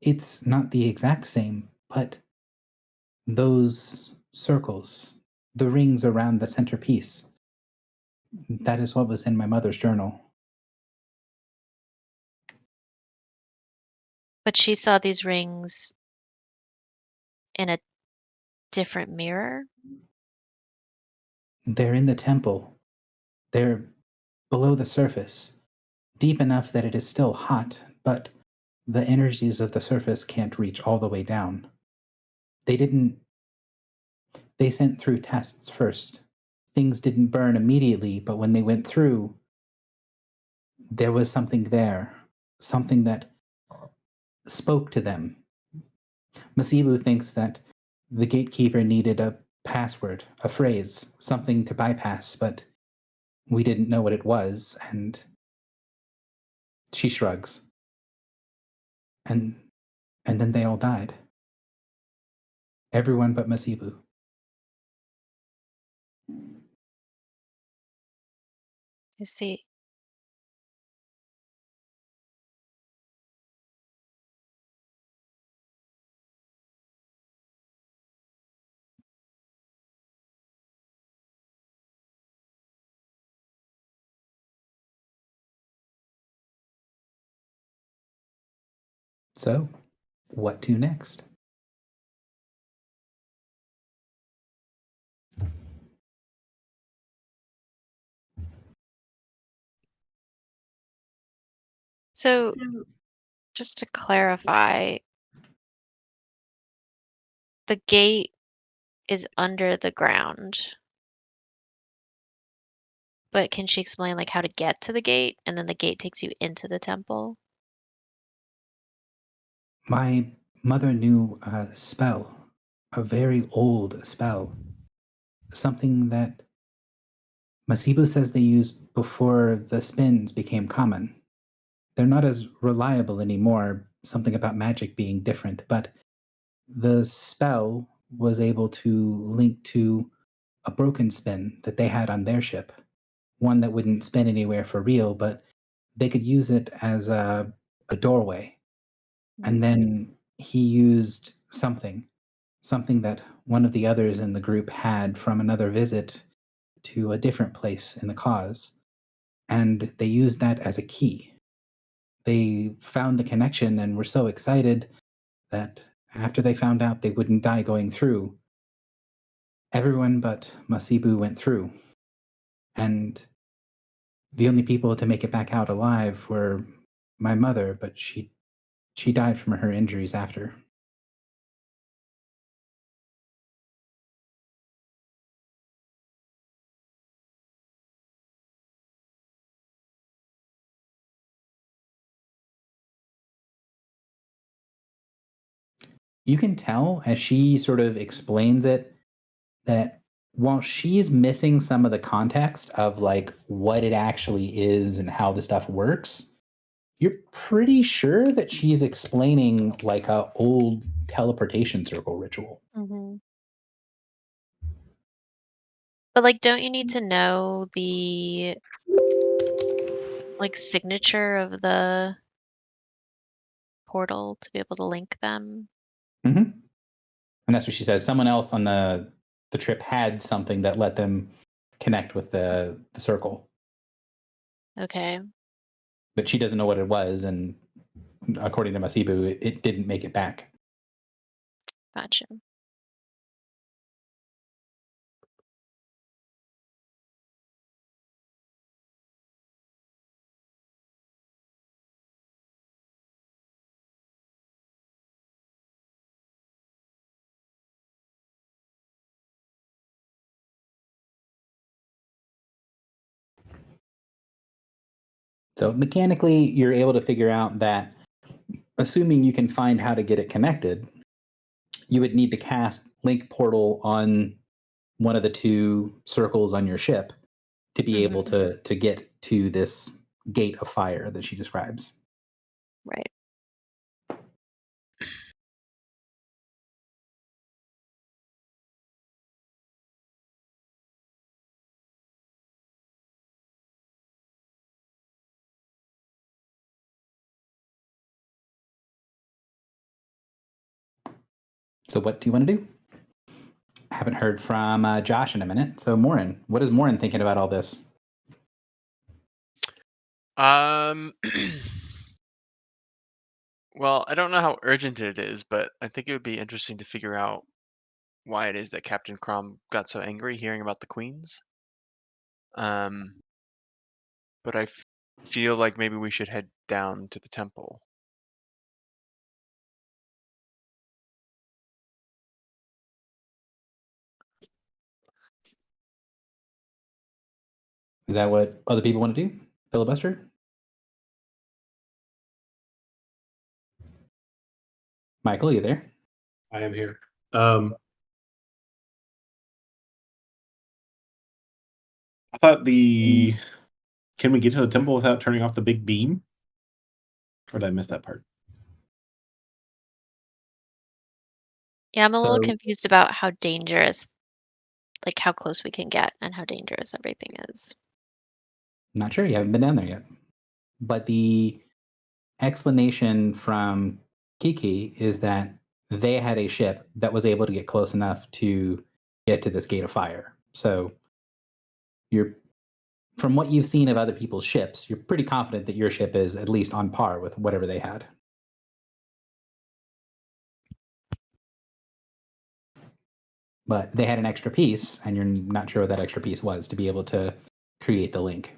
it's not the exact same, but those circles, the rings around the centerpiece, that is what was in my mother's journal. But she saw these rings in a different mirror? They're in the temple. They're below the surface, deep enough that it is still hot, but the energies of the surface can't reach all the way down. They didn't, they sent through tests first. Things didn't burn immediately, but when they went through, there was something there, something that spoke to them. Masibu thinks that the gatekeeper needed a password, a phrase, something to bypass, but we didn't know what it was, and she shrugs. And then they all died. Everyone but Masibu. I see. So, what to next? So, just to clarify, the gate is under the ground. But can she explain like how to get to the gate and then the gate takes you into the temple? My mother knew a spell, a very old spell, something that Masibu says they used before the spins became common. They're not as reliable anymore, something about magic being different, but the spell was able to link to a broken spin that they had on their ship, one that wouldn't spin anywhere for real, but they could use it as a doorway. And then he used something that one of the others in the group had from another visit to a different place in the cause. And they used that as a key. They found the connection and were so excited that after they found out they wouldn't die going through, everyone but Masibu went through. And the only people to make it back out alive were my mother, but she died from her injuries after. You can tell as she sort of explains it that while she's missing some of the context of like what it actually is and how the stuff works, you're pretty sure that she's explaining like a old teleportation circle ritual. Mm-hmm. But like, don't you need to know the like signature of the portal to be able to link them? Mm-hmm. And that's what she says. Someone else on the trip had something that let them connect with the circle, Okay. but she doesn't know what it was. And according to Masibu, it didn't make it back. Gotcha. So mechanically, you're able to figure out that, assuming you can find how to get it connected, you would need to cast Link Portal on one of the two circles on your ship to be able to get to this gate of fire that she describes. Right. So what do you want to do? I haven't heard from Josh in a minute. So Morin, what is Morin thinking about all this? Well, I don't know how urgent it is, but I think it would be interesting to figure out why it is that Captain Crom got so angry hearing about the queens. But I feel like maybe we should head down to the temple. Is that what other people want to do? Filibuster? Michael, you there? I am here. I thought can we get to the temple without turning off the big beam? Or did I miss that part? Yeah, I'm a little So- confused about how dangerous, like how close we can get and how dangerous everything is. Not sure. You haven't been down there yet. But the explanation from Kiki is that they had a ship that was able to get close enough to get to this gate of fire. So you're, from what you've seen of other people's ships, you're pretty confident that your ship is at least on par with whatever they had. But they had an extra piece, and you're not sure what that extra piece was to be able to create the link.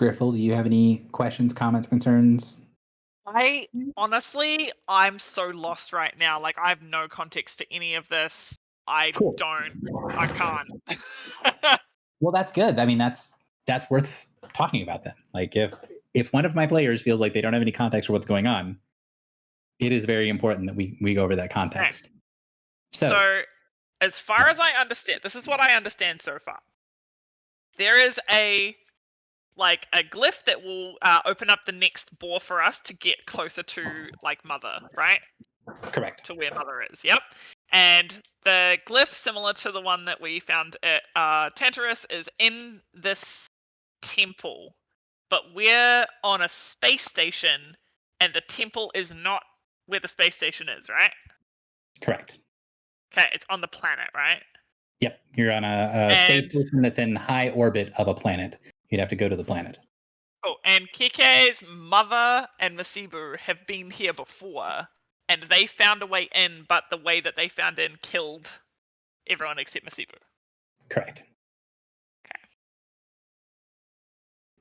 Griffle, do you have any questions, comments, concerns? I'm so lost right now. Like, I have no context for any of this. I Cool. can't. Well, that's good. I mean, that's worth talking about then. Like, if one of my players feels like they don't have any context for what's going on, it is very important that we go over that context. So, as far as I understand, this is what I understand so far. There is a glyph that will open up the next bore for us to get closer to like Mother, right? Correct. To where Mother is. Yep. And the glyph, similar to the one that we found at Tantarus, is in this temple, but we're on a space station, and the temple is not where the space station is, right? Correct. Okay, it's on the planet, right? Yep. You're on a space station that's in high orbit of a planet. You'd have to go to the planet. Oh, and Keke's mother and Masibu have been here before, and they found a way in, but the way that they found in killed everyone except Masibu. Correct. Okay.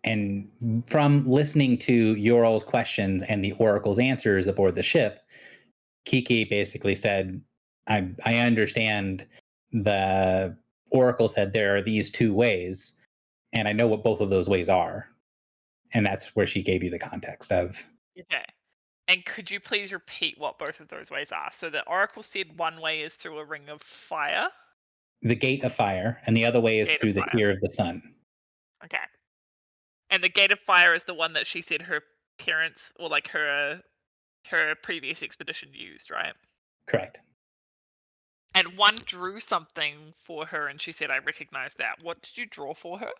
And from listening to Yoral's questions and the Oracle's answers aboard the ship, Kiki basically said, I understand the Oracle said there are these two ways, and I know what both of those ways are. And that's where she gave you the context of. Okay. And could you please repeat what both of those ways are? So the Oracle said one way is through a ring of fire. The gate of fire, and the other way is Gate of through the fire. tear of the sun. Okay. And the gate of fire is the one that she said her parents, or like her previous expedition used, right? Correct. And one drew something for her, and she said, "I recognize that." What did you draw for her?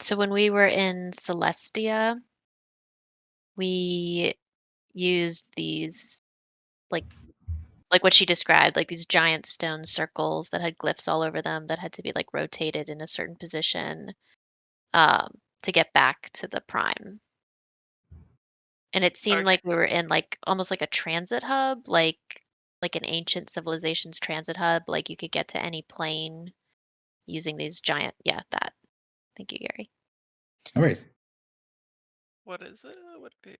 So when we were in Celestia, we used these like what she described, like these giant stone circles that had glyphs all over them that had to be like rotated in a certain position to get back to the prime. And it seemed Okay. like we were in like almost like a transit hub, like an ancient civilization's transit hub. Like you could get to any plane using these giant. Yeah, that. Thank you, Gary. No worries. What is it?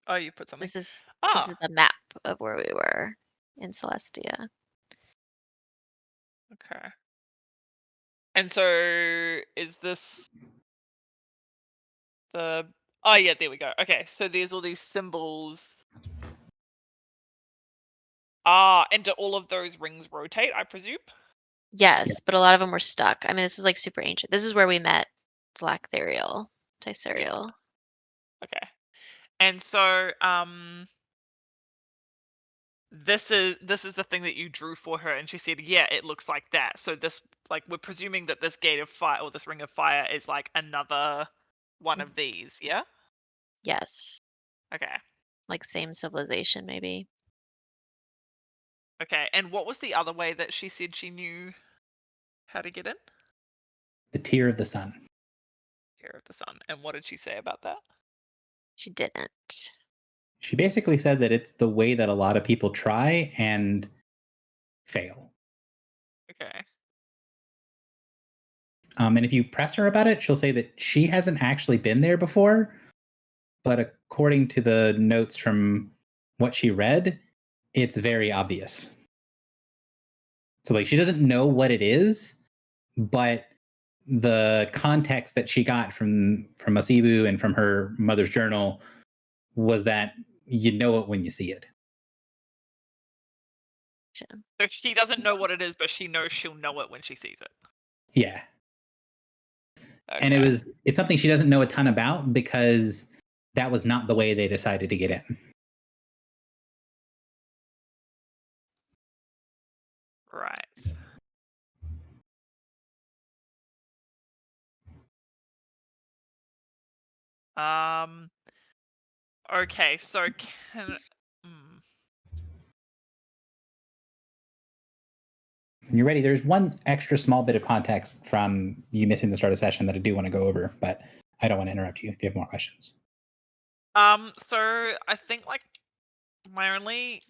Oh, you put something. This is Ah, the map of where we were in Celestia. okay. And so is this the? Oh yeah, there we go. Okay, so there's all these symbols. And do all of those rings rotate, I presume? Yes, but a lot of them were stuck. I mean, this was like super ancient. This is where we met Thyssariel. Okay. And so this is the thing that you drew for her, and she said, yeah, it looks like that. So this, like, we're presuming that this gate of fire or this ring of fire is like another one of these, yeah? Yes, Okay. like same civilization maybe. Okay. And what was the other way that she said she knew how to get in? The tear of the sun. Tear of the sun. And what did she say about that? She didn't. She basically said that it's the way that a lot of people try and fail. Okay. And if you press her about it, she'll say that she hasn't actually been there before, but according to the notes from what she read, it's very obvious. So like she doesn't know what it is, but the context that she got from Masibu and from her mother's journal was that you know it when you see it. So she doesn't know what it is, but she knows she'll know it when she sees it. Yeah. Okay. And it's something she doesn't know a ton about because that was not the way they decided to get in. Right. Okay, so can When you're ready, there's one extra small bit of context from you missing the start of session that I do want to go over, but I don't want to interrupt you if you have more questions. so I think like my only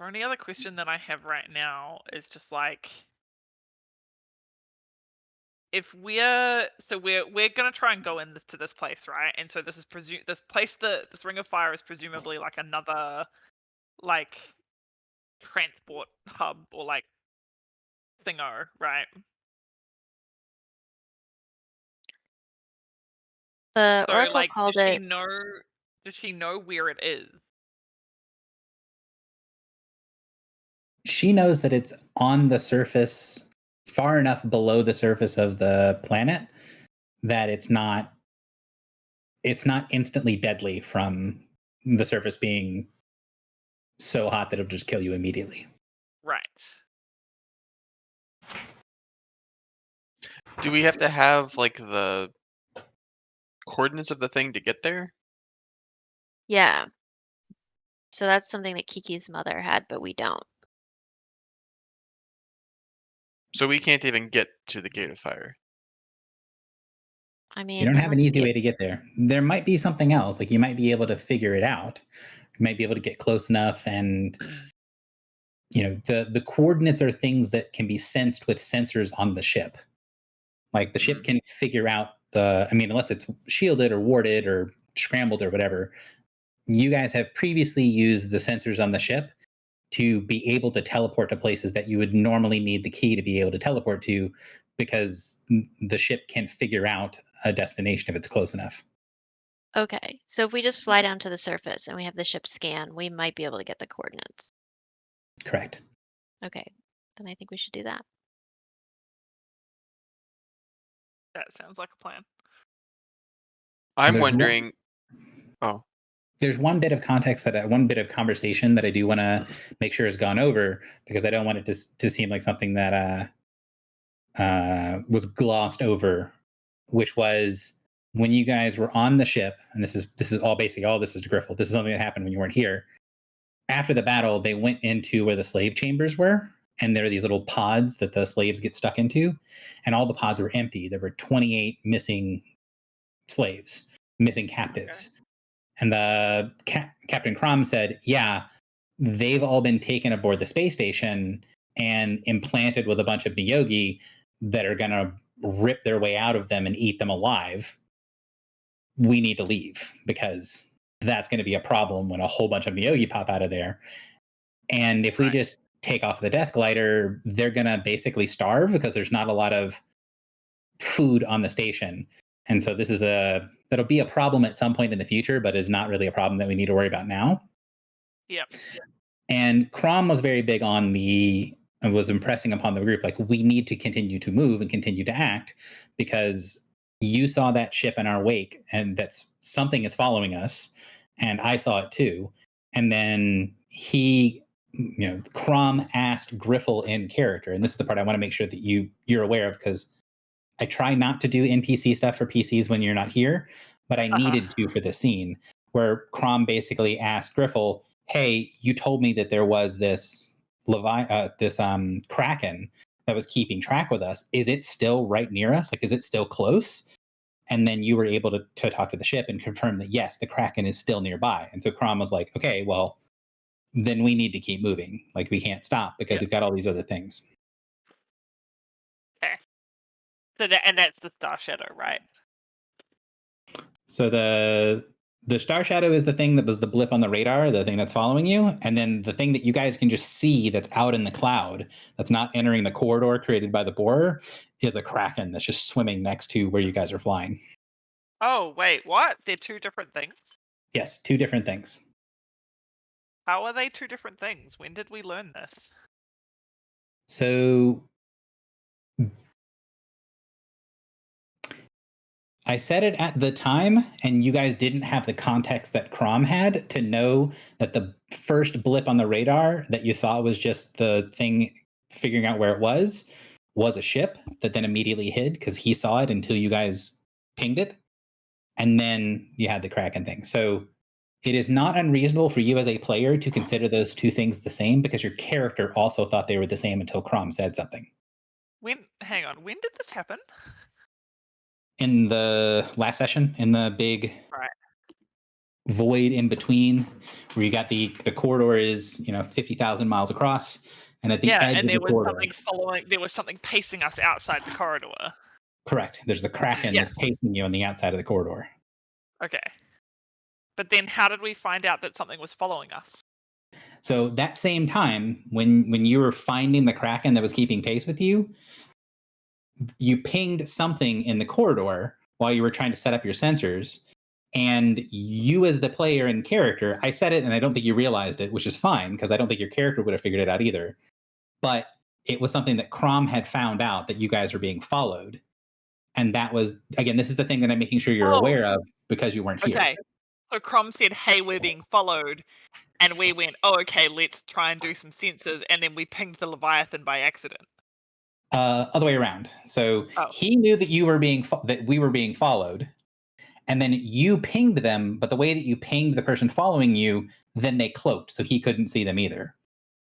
other question that I have right now is just like, if we're gonna try and go to this place, right? And so this is this ring of fire is presumably like another like transport hub or like thingo, right? The So Oracle like, called it. does she know where it is? She knows that it's on the surface, far enough below the surface of the planet that it's not instantly deadly from the surface being so hot that it'll just kill you immediately. Right. Do we have to have like the coordinates of the thing to get there? Yeah. So that's something that Kiki's mother had, but we don't. So we can't even get to the Gate of Fire. I mean, You don't have an unless easy way to get there. There might be something else. Like you might be able to figure it out. You might be able to get close enough, and the coordinates are things that can be sensed with sensors on the ship. Like the ship can figure out unless it's shielded or warded or scrambled or whatever. You guys have previously used the sensors on the ship to be able to teleport to places that you would normally need the key to be able to teleport to, because the ship can figure out a destination if it's close enough. Okay, so if we just fly down to the surface and we have the ship scan, we might be able to get the coordinates. Correct. Okay, then I think we should do that. That sounds like a plan. I'm There's wondering. Oh, There's one bit of context one bit of conversation that I do want to make sure has gone over, because I don't want it to seem like something that was glossed over, which was when you guys were on the ship, and this is all basically all this is to Griffle. This is something that happened when you weren't here. After the battle, they went into where the slave chambers were, and there are these little pods that the slaves get stuck into, and all the pods were empty. There were 28 missing slaves, missing captives. Okay. And the Captain Crom said, yeah, they've all been taken aboard the space station and implanted with a bunch of Niyogi that are going to rip their way out of them and eat them alive. We need to leave, because that's going to be a problem when a whole bunch of Niyogi pop out of there. And if we just take off the Death Glider, they're going to basically starve, because there's not a lot of food on the station. And so that'll be a problem at some point in the future, but is not really a problem that we need to worry about now. Yep. And Crom was very big on was impressing upon the group, like, we need to continue to move and continue to act, because you saw that ship in our wake, and that's something is following us. And I saw it too. And then Crom asked Griffle in character, and this is the part I want to make sure that you're aware of, because I try not to do NPC stuff for PCs when you're not here, but I needed to for the scene, where Crom basically asked Griffle, hey, you told me that there was this Kraken that was keeping track with us. Is it still right near us? Like, is it still close? And then you were able to talk to the ship and confirm that, yes, the Kraken is still nearby. And so Crom was like, okay, well, then we need to keep moving. Like, we can't stop, because we've got all these other things. Okay. So that's the Star Shadow, right? So the Star Shadow is the thing that was the blip on the radar, the thing that's following you. And then the thing that you guys can just see that's out in the cloud, that's not entering the corridor created by the borer, is a Kraken that's just swimming next to where you guys are flying. Oh, wait, what? They're two different things? Yes, two different things. How are they two different things? When did we learn this? So I said it at the time, and you guys didn't have the context that Crom had to know that the first blip on the radar that you thought was just the thing figuring out where it was a ship that then immediately hid, because he saw it until you guys pinged it. And then you had the Kraken thing. So it is not unreasonable for you as a player to consider those two things the same, because your character also thought they were the same until Crom said something. Hang on, when did this happen? In the last session, in the big void in between, where you got the corridor is 50,000 miles across, and at the edge and of the corridor, there was something pacing us outside the corridor. Correct. There's the Kraken Yes. that's pacing you on the outside of the corridor. Okay. But then how did we find out that something was following us? So that same time, when you were finding the Kraken that was keeping pace with you, you pinged something in the corridor while you were trying to set up your sensors. And you, as the player and character, I said it and I don't think you realized it, which is fine because I don't think your character would have figured it out either. But it was something that Crom had found out that you guys were being followed. And that was, again, this is the thing that I'm making sure you're Oh. aware of because you weren't here. Okay. So Crom said, hey, we're being followed. And we went, oh, okay, let's try and do some sensors. And then we pinged the Leviathan by accident. Other way around. So Oh. he knew that you were that we were being followed, and then you pinged them. But the way that you pinged the person following you, then they cloaked, so he couldn't see them either.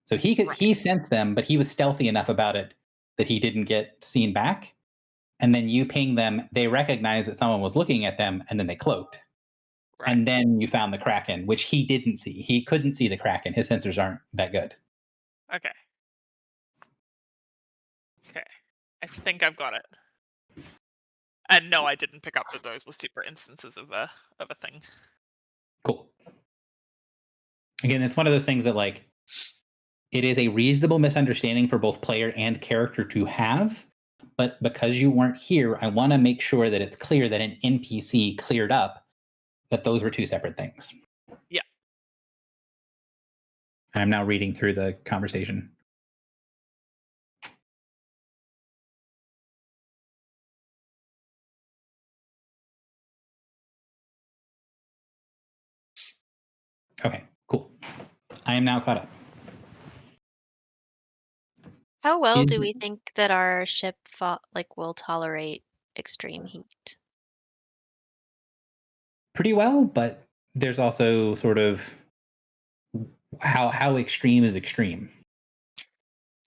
So he sensed them, but he was stealthy enough about it that he didn't get seen back. And then you pinged them. They recognized that someone was looking at them, and then they cloaked. Right. And then you found the Kraken, which he didn't see. He couldn't see the Kraken. His sensors aren't that good. Okay. Okay. I think I've got it. And no, I didn't pick up that those were separate instances of a thing. Cool. Again, it's one of those things that, like, it is a reasonable misunderstanding for both player and character to have, but because you weren't here, I want to make sure that it's clear that an NPC cleared up that those were two separate things. Yeah. I'm now reading through the conversation. Okay, cool. I am now caught up. How well do we think that our ship will tolerate extreme heat? Pretty well, but there's also sort of how extreme is extreme.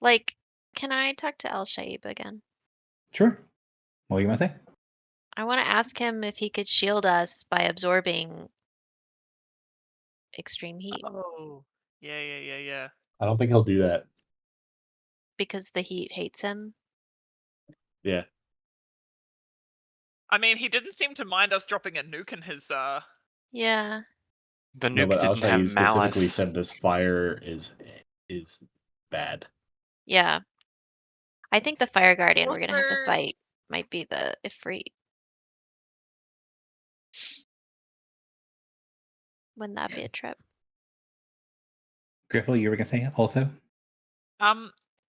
Like, can I talk to El Shaib again? Sure. What do you want to say? I want to ask him if he could shield us by absorbing extreme heat Oh. Yeah. I don't think he'll do that. because the heat hates him. Yeah. I mean, he didn't seem to mind us dropping a nuke in his Yeah. The No, nuke but didn't have Al-Shaib specifically malice. said this fire is bad. Yeah. I think the Fire Guardian we're gonna have to Also- fight might be the Ifrit. Wouldn't that be a trip? Griffle, you were gonna say it also?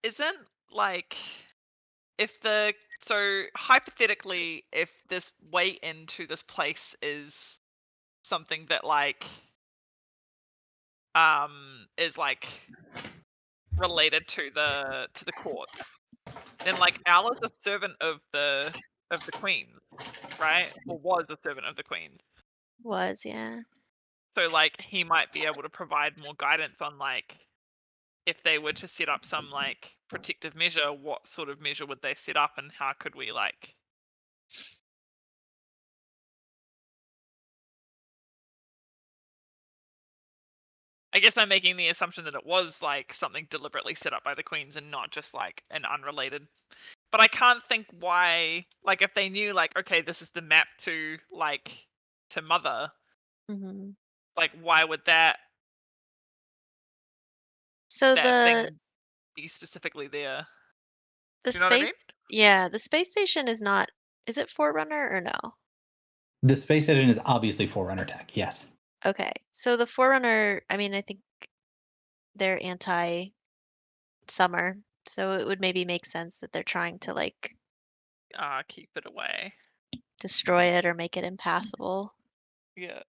Isn't like if the so hypothetically if this way into this place is something that is like related to the court, then like Al is a servant of the queen, right? Or was a servant of the queen. Was, yeah. So like he might be able to provide more guidance on like if they were to set up some like protective measure, what sort of measure would they set up and how could we like I guess I'm making the assumption that it was like something deliberately set up by the queens and not just like an unrelated. But I can't think why like if they knew like okay this is the map to like to Mother, Hmm. like why would that So thing be specifically there? the Do you know what I space, mean? yeah, the space station is not. Is it Forerunner or no? The space station is obviously Forerunner tech, yes. Okay, so the Forerunner, I mean, I think they're anti-summer, so it would maybe make sense that they're trying to like Keep it away. destroy it or make it impassable. Yeah.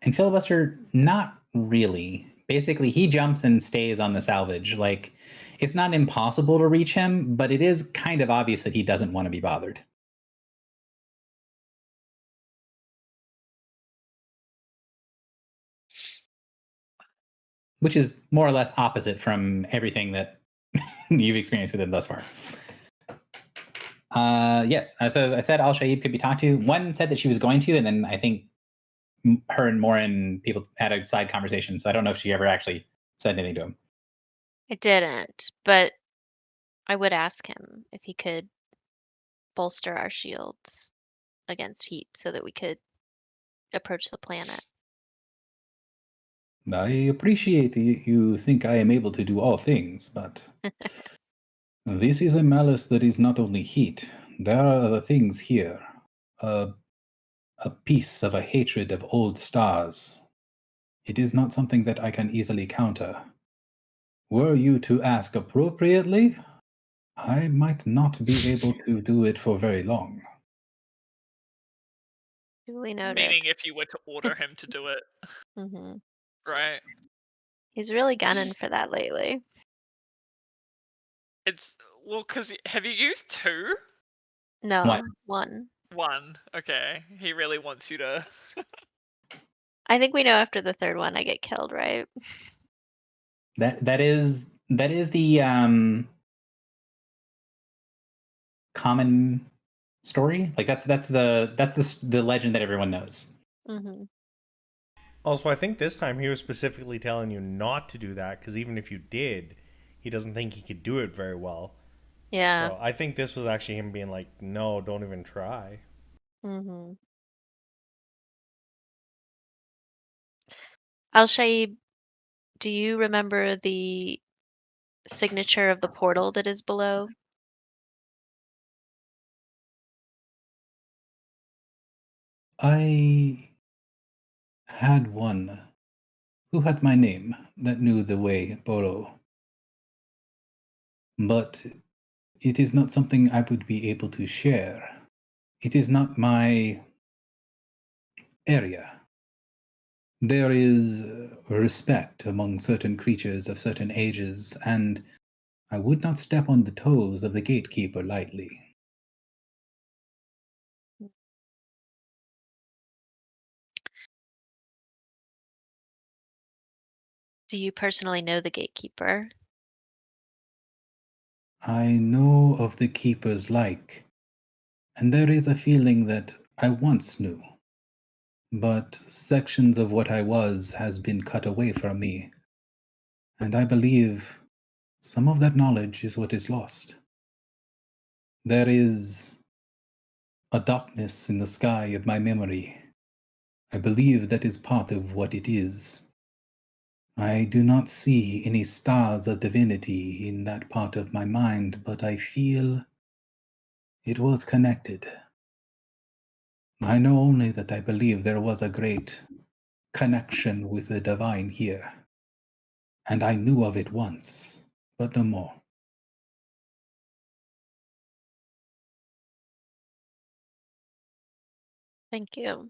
And Filibuster, not really. Basically, he jumps and stays on the salvage. Like, it's not impossible to reach him, but it is kind of obvious that he doesn't want to be bothered. Which is more or less opposite from everything that you've experienced with him thus far. Yes, so I said Al-Shaib could be talked to. One said that she was going to, and then I think her and Morin people had a side conversation, so I don't know if she ever actually said anything to him. I didn't, but I would ask him if he could bolster our shields against heat so that we could approach the planet. I appreciate you think I am able to do all things, but this is a malice that is not only heat. There are other things here. A piece of a hatred of old stars. It is not something that I can easily counter. Were you to ask appropriately, I might not be able to do it for very long. Duly noted. Meaning if you were to order him to do it, Hmm. right? He's really gunning for that lately. It's well, because have you used 2? No, What? 1. 1. Okay, he really wants you to. I think we know after the 3rd one I get killed, right? That is the common story. Like that's the legend that everyone knows. Hmm. Also, I think this time he was specifically telling you not to do that because even if you did, he doesn't think he could do it very well. Yeah. So I think this was actually him being like, "No, don't even try." Hmm. Al-Shaib, do you remember the signature of the portal that is below? I had one who had my name that knew the way, Boro. But it is not something I would be able to share. It is not my area. There is respect among certain creatures of certain ages, and I would not step on the toes of the gatekeeper lightly. Do you personally know the gatekeeper? I know of the keeper's like, and there is a feeling that I once knew. But sections of what I was has been cut away from me, and I believe some of that knowledge is what is lost. There is a darkness in the sky of my memory. I believe that is part of what it is. I do not see any stars of divinity in that part of my mind, but I feel it was connected. I know only that I believe there was a great connection with the divine here, and I knew of it once, but no more. Thank you.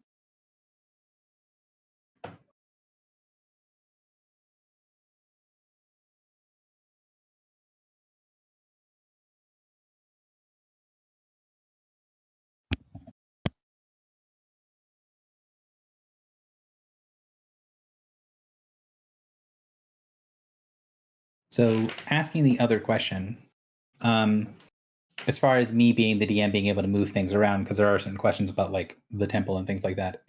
So, asking the other question, as far as me being the DM being able to move things around, because there are certain questions about like the temple and things like that.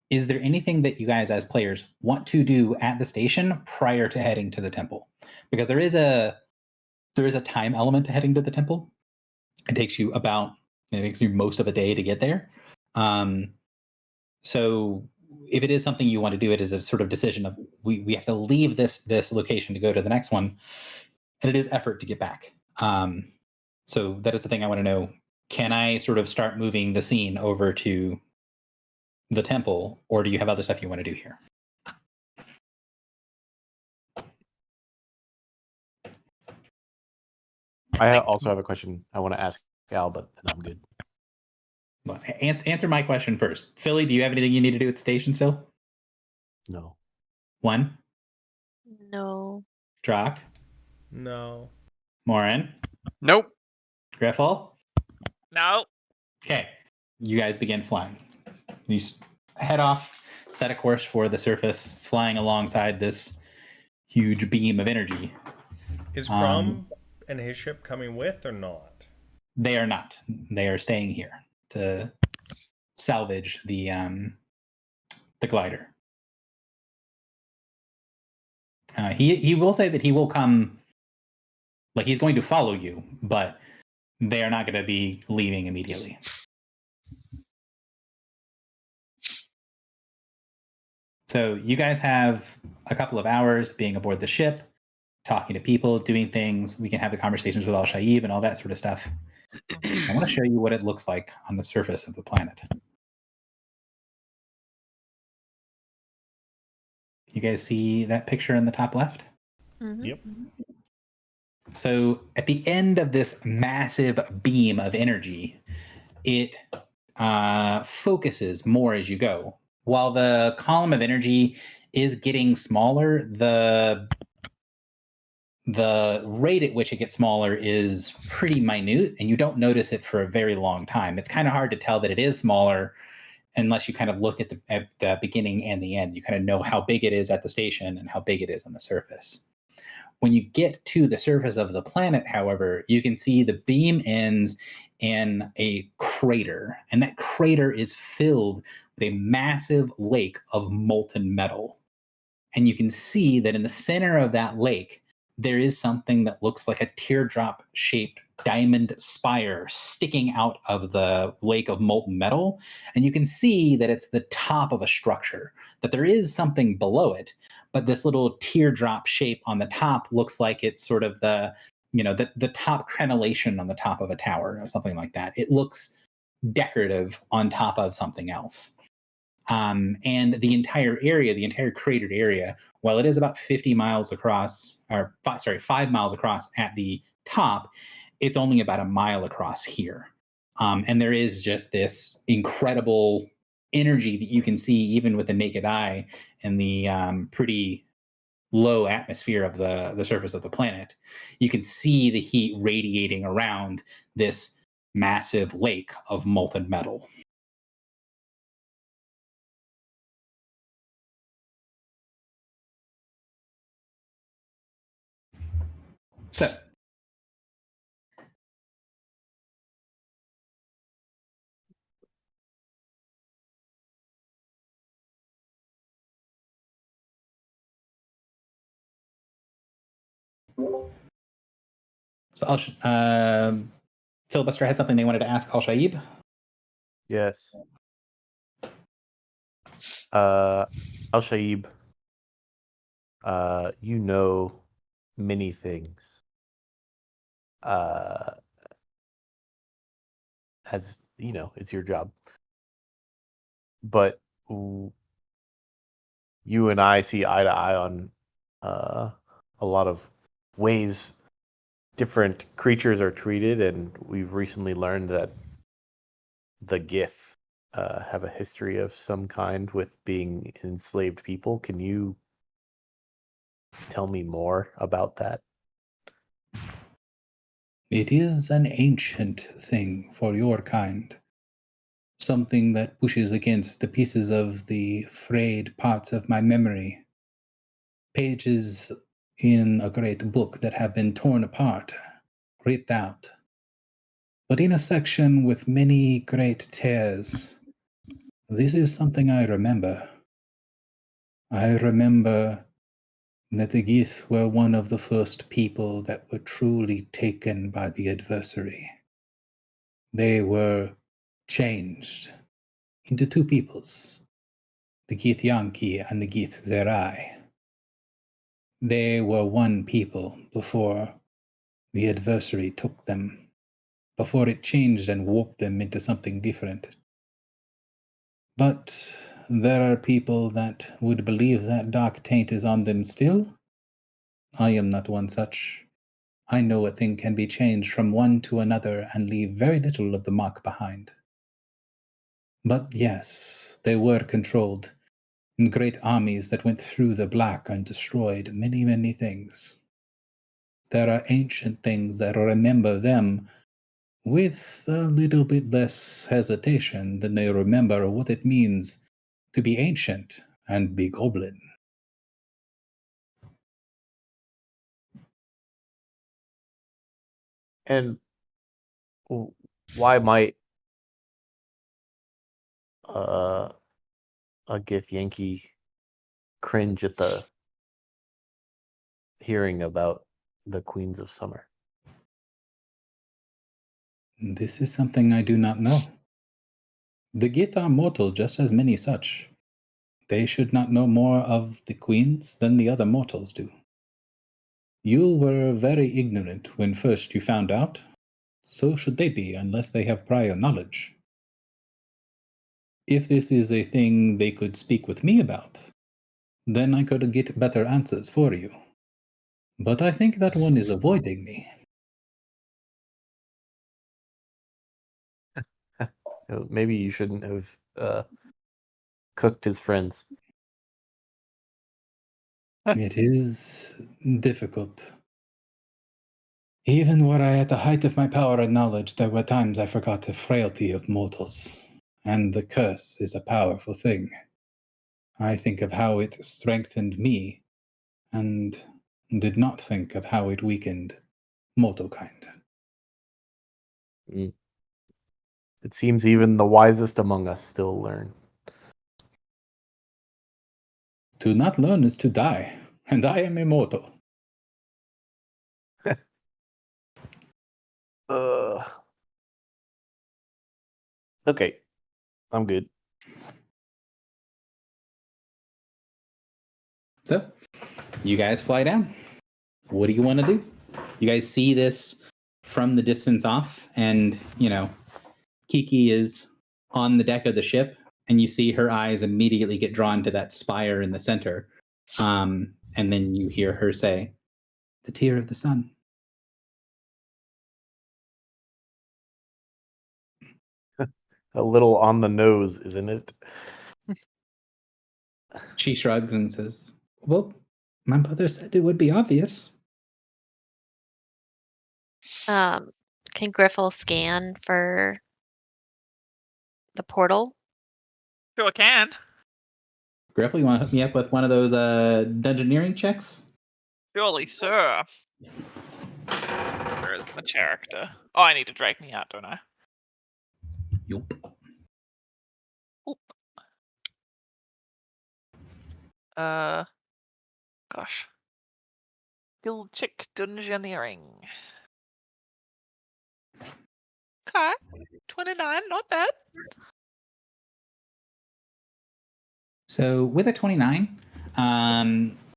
Is there anything that you guys as players want to do at the station prior to heading to the temple? Because there is a time element to heading to the temple. It takes you most of a day to get there. So if it is something you want to do, it is a sort of decision of we have to leave this location to go to the next one, and it is effort to get back. So that is the thing I want to know. Can I sort of start moving the scene over to the temple, or do you have other stuff you want to do here? I also have a question I want to ask Al, but then I'm good. Well, answer my question first. Philly, do you have anything you need to do at the station still? No. One. No. Drock. No. Morin. Nope. Griffle. No. Okay. You guys begin flying. You head off, set a course for the surface, flying alongside this huge beam of energy. Is Crom and his ship coming with or not? They are not. They are staying here to salvage the glider. He will say that he will come Like he's going to follow you, but they are not going to be leaving immediately. So you guys have a couple of hours being aboard the ship, talking to people, doing things. We can have the conversations with Al-Shaib and all that sort of stuff. I want to show you what it looks like on the surface of the planet. You guys see that picture in the top left? Mhm. Yep. So at the end of this massive beam of energy, it focuses more as you go. While the column of energy is getting smaller, the rate at which it gets smaller is pretty minute, and you don't notice it for a very long time. It's kind of hard to tell that it is smaller unless you kind of look at the beginning and the end. You kind of know how big it is at the station and how big it is on the surface. When you get to the surface of the planet, however, you can see the beam ends in a crater, and that crater is filled with a massive lake of molten metal. And you can see that in the center of that lake, there is something that looks like a teardrop shaped diamond spire sticking out of the lake of molten metal. And you can see that it's the top of a structure, that there is something below it, but this little teardrop shape on the top looks like it's sort of the top crenellation on the top of a tower or something like that. It looks decorative on top of something else. And the entire area, the entire cratered area, while it is about 50 miles across, 5 miles across at the top, it's only about a mile across here. And there is just this incredible energy that you can see even with the naked eye in the pretty low atmosphere of the surface of the planet. You can see the heat radiating around this massive lake of molten metal. So, Filibuster had something they wanted to ask Al-Shaib. Yes. Al-Shaib, you know many things. As you know, it's your job. But you and I see eye to eye on a lot of ways different creatures are treated, and we've recently learned that the Gith have a history of some kind with being enslaved people. Can you tell me more about that? It is an ancient thing for your kind. Something that pushes against the pieces of the frayed parts of my memory. Pages in a great book that have been torn apart, ripped out. But in a section with many great tears, this is something I remember. I remember that the Gith were one of the first people that were truly taken by the adversary. They were changed into two peoples, the Githyanki and the Gith Zerai. They were one people before the adversary took them, before it changed and warped them into something different. But there are people that would believe that dark taint is on them still. I am not one such. I know a thing can be changed from one to another and leave very little of the mark behind. But yes, they were controlled, in great armies that went through the black and destroyed many, many things. There are ancient things that remember them with a little bit less hesitation than they remember what it means to be ancient and be goblin. And why might a Githyanki cringe at the hearing about the Queens of Summer? This is something I do not know. The Gith are mortal, just as many such. They should not know more of the queens than the other mortals do. You were very ignorant when first you found out. So should they be, unless they have prior knowledge. If this is a thing they could speak with me about, then I could get better answers for you. But I think that one is avoiding me. Maybe you shouldn't have cooked his friends. It is difficult. Even were I at the height of my power and knowledge, there were times I forgot the frailty of mortals, and the curse is a powerful thing. I think of how it strengthened me, and did not think of how it weakened mortal kind. It seems even the wisest among us still learn. To not learn is to die, and I am immortal. Okay, I'm good. So, you guys fly down. What do you want to do? You guys see this from the distance off, and, Kiki is on the deck of the ship, and you see her eyes immediately get drawn to that spire in the center. And then you hear her say, "The tear of the sun." A little on the nose, isn't it? She shrugs and says, "Well, my mother said it would be obvious." Can Griffle scan for the portal? Sure can. Griffle, you want to hook me up with one of those dungeoneering checks? Surely, sir. Where is my character? Oh, I need to drag me out, don't I? Yup. Oop. Gosh. Skill check dungeoneering. Okay. 29, not bad. So with a 29,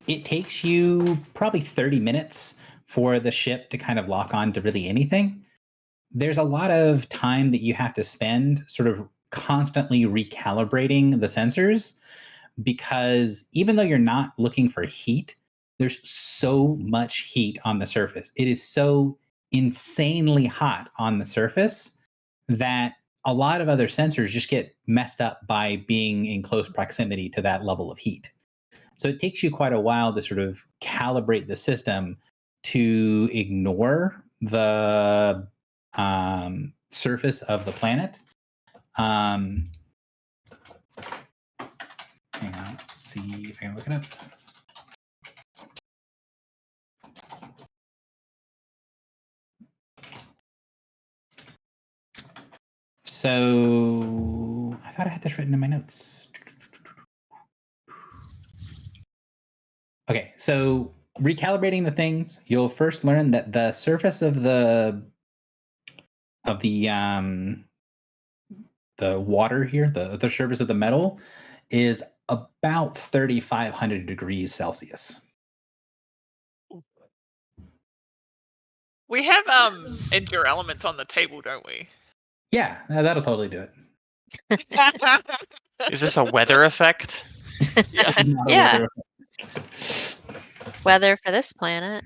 it takes you probably 30 minutes for the ship to kind of lock on to really anything. There's a lot of time that you have to spend sort of constantly recalibrating the sensors, because even though you're not looking for heat, there's so much heat on the surface. It is so insanely hot on the surface that a lot of other sensors just get messed up by being in close proximity to that level of heat. So it takes you quite a while to sort of calibrate the system to ignore the surface of the planet. Hang on, let's see if I can look it up. So I thought I had this written in my notes. Okay, so recalibrating the things, you'll first learn that the surface of the water here, the surface of the metal, is about 3,500 degrees Celsius. We have endure elements on the table, don't we? Yeah, that'll totally do it. Is this a weather effect? Yeah. Not a Yeah. weather Weather for this planet.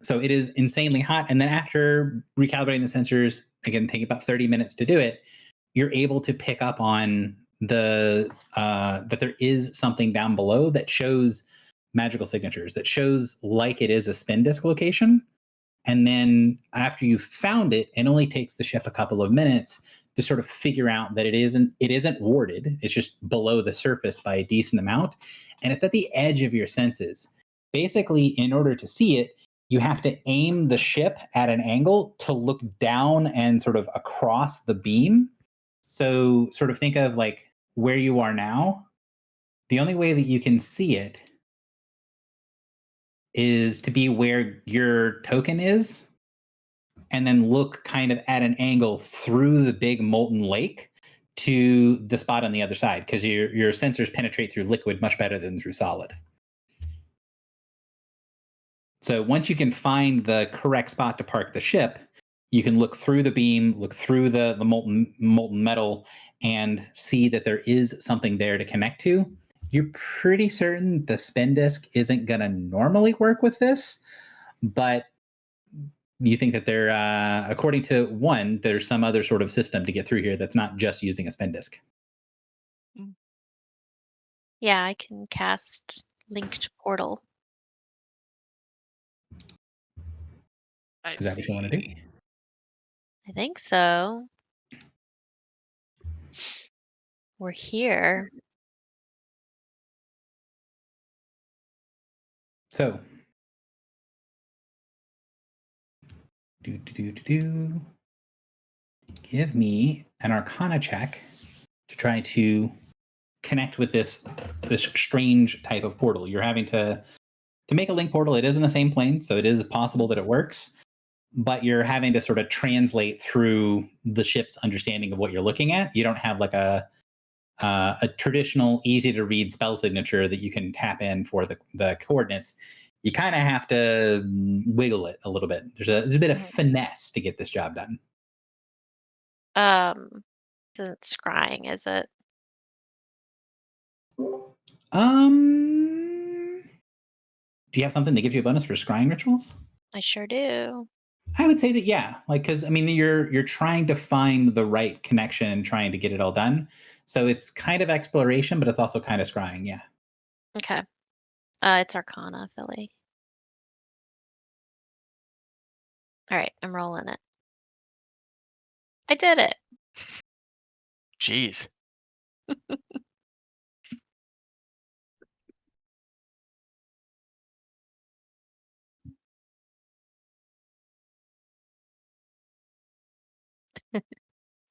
So it is insanely hot. And then after recalibrating the sensors, again, taking about 30 minutes to do it, you're able to pick up on that there is something down below that shows magical signatures, that shows like it is a spin disk location. And then after you've found it, it only takes the ship a couple of minutes to sort of figure out that it isn't warded. It's just below the surface by a decent amount. And it's at the edge of your senses. Basically, in order to see it, you have to aim the ship at an angle to look down and sort of across the beam. So sort of think of like where you are now. The only way that you can see it is to be where your token is. and then look kind of at an angle through the big molten lake to the spot on the other side, because your sensors penetrate through liquid much better than through solid. So once you can find the correct spot to park the ship, you can look through the beam, look through the molten metal, and see that there is something there to connect to. You're pretty certain the spin disk isn't going to normally work with this, but you think that there, according to one, there's some other sort of system to get through here that's not just using a spin disk. Yeah, I can cast linked portal. Is that what you want to do? I think so. We're here. So, give me an Arcana check to try to connect with this strange type of portal. You're having to make a link portal. It is in the same plane, so it is possible that it works, but you're having to sort of translate through the ship's understanding of what you're looking at. You don't have like a traditional, easy to read spell signature that you can tap in for the coordinates. You kind of have to wiggle it a little bit. There's a bit of finesse to get this job done. Isn't scrying, is it? Do you have something that gives you a bonus for scrying rituals? I sure do. I would say that, yeah, like, because I mean, you're trying to find the right connection and trying to get it all done. So it's kind of exploration, but it's also kind of scrying, yeah. Okay. It's Arcana, Philly. All right, I'm rolling it. I did it. Jeez.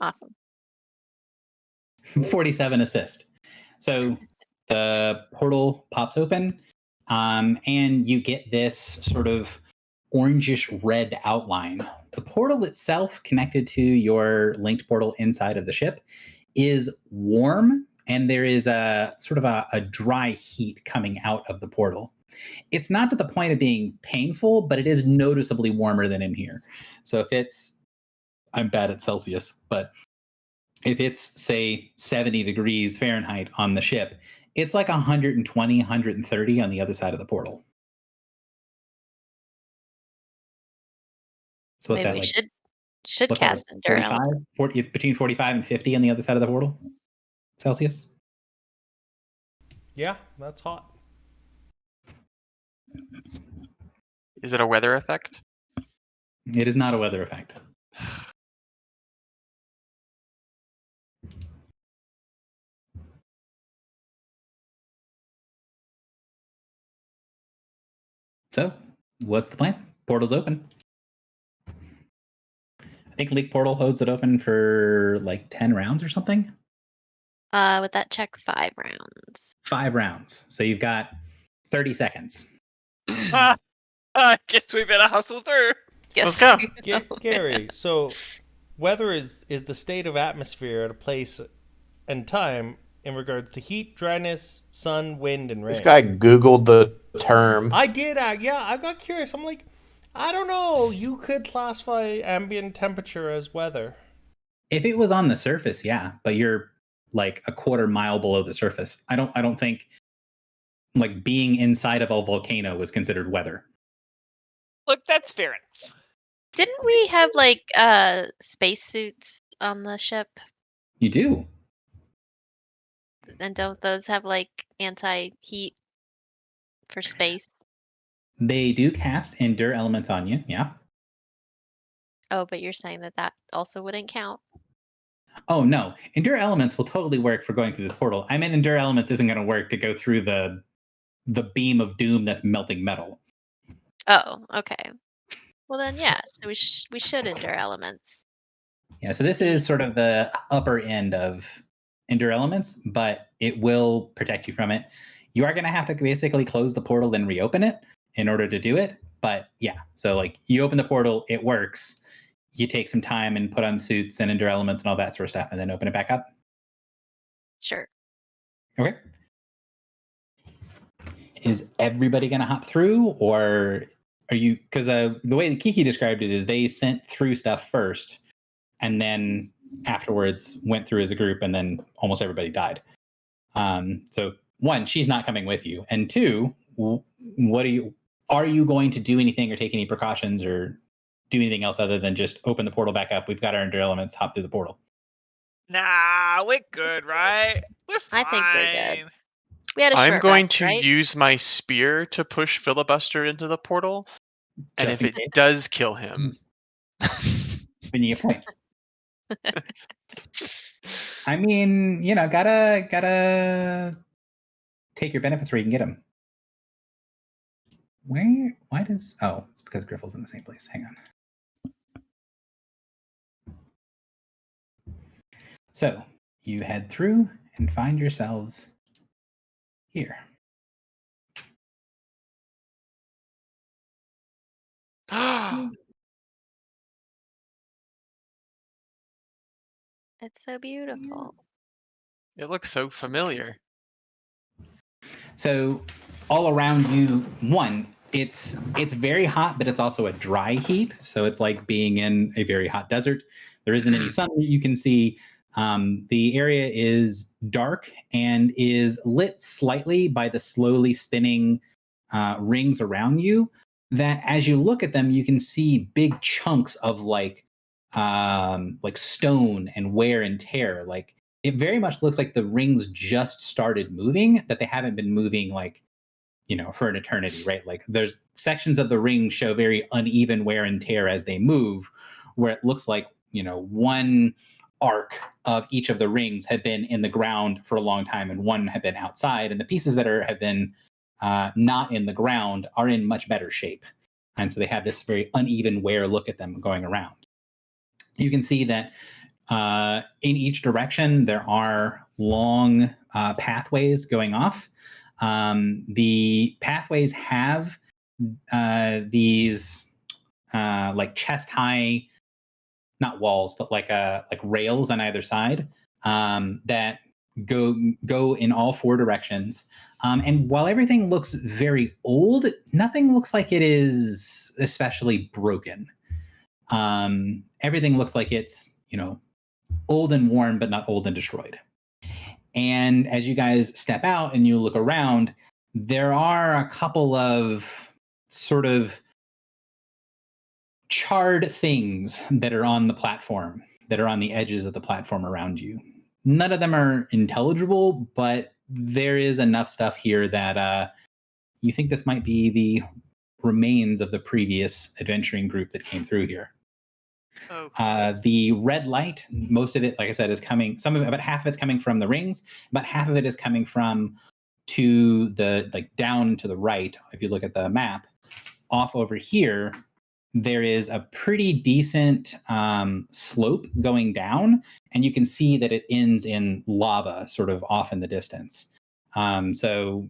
Awesome. 47 assist. So the portal pops open, and you get this sort of orangish red outline. The portal itself, connected to your linked portal inside of the ship, is warm, and there is a sort of a dry heat coming out of the portal. It's not to the point of being painful, but it is noticeably warmer than in here. So if it's, I'm bad at Celsius, but if it's, say, 70 degrees Fahrenheit on the ship, it's like 120, 130 on the other side of the portal. So what's Maybe that we like? should What's that, cast like Endure 45? Element. 40, between 45 and 50 on the other side of the portal? Celsius? Yeah, that's hot. Is it a weather effect? It is not a weather effect. So, what's the plan? Portal's open. I think Leak Portal holds it open for like 10 rounds or something. With that check, 5 rounds. 5 rounds. So you've got 30 seconds. I guess we better hustle through. Let's go. Gary, so weather is the state of atmosphere at a place and time in regards to heat, dryness, sun, wind, and rain. This guy Googled the term. I did. Yeah, I got curious. I'm like, I don't know. You could classify ambient temperature as weather. If it was on the surface, yeah, but you're like a quarter mile below the surface. I don't think like being inside of a volcano was considered weather. Look, that's fair enough. Didn't we have like spacesuits on the ship? You do. And don't those have like anti-heat for space? They do cast Endure Elements on you, yeah. Oh, but you're saying that also wouldn't count. Oh no, Endure Elements will totally work for going through this portal. I mean, Endure Elements isn't going to work to go through the beam of doom that's melting metal. Oh, okay. Well then, yeah. So we should Endure Elements. Yeah, so this is sort of the upper end of Endure Elements, but it will protect you from it. You are going to have to basically close the portal and reopen it in order to do it. But yeah, so like you open the portal, it works. you take some time and put on suits and endure elements and all that sort of stuff, and then open it back up? Sure. Okay. Is everybody going to hop through, or are you? Because the way that Kiki described it is they sent through stuff first, and then afterwards went through as a group, and then almost everybody died. So one, she's not coming with you, and two, what are you going to do anything or take any precautions or do anything else other than just open the portal back up? We've got our endure elements, hop through the portal. Nah, we're good, right? We're fine. I think we're good. We had a I'm short going rest, to right? use my spear to push Filibuster into the portal, and Just if in it case. does kill him, When you get points. I mean, gotta take your benefits where you can get them. Why does, it's because Griffel's in the same place. Hang on. So you head through and find yourselves here. It's so beautiful. it looks so familiar. So all around you, one, it's very hot, but it's also a dry heat. So it's like being in a very hot desert. There isn't any sun that you can see. The area is dark and is lit slightly by the slowly spinning rings around you, that as you look at them, you can see big chunks of like stone and wear and tear. Like, it very much looks like the rings just started moving, that they haven't been moving for an eternity, right? Like, there's sections of the ring show very uneven wear and tear as they move, where it looks like, one arc of each of the rings had been in the ground for a long time and one had been outside, and the pieces that have been not in the ground are in much better shape. And so they have this very uneven wear look at them going around. You can see that in each direction, there are long pathways going off. The pathways have these like chest-high, not walls, but like rails on either side that go in all four directions. And while everything looks very old, nothing looks like it is especially broken. Everything looks like it's old and worn, but not old and destroyed. And as you guys step out and you look around, there are a couple of sort of charred things that are on the platform, that are on the edges of the platform around you. None of them are intelligible, but there is enough stuff here that you think this might be the remains of the previous adventuring group that came through here. The red light, most of it, like I said, is coming. About half of it's coming from the rings. About half of it is coming from to the down to the right. If you look at the map, off over here, there is a pretty decent slope going down, and you can see that it ends in lava, sort of off in the distance. So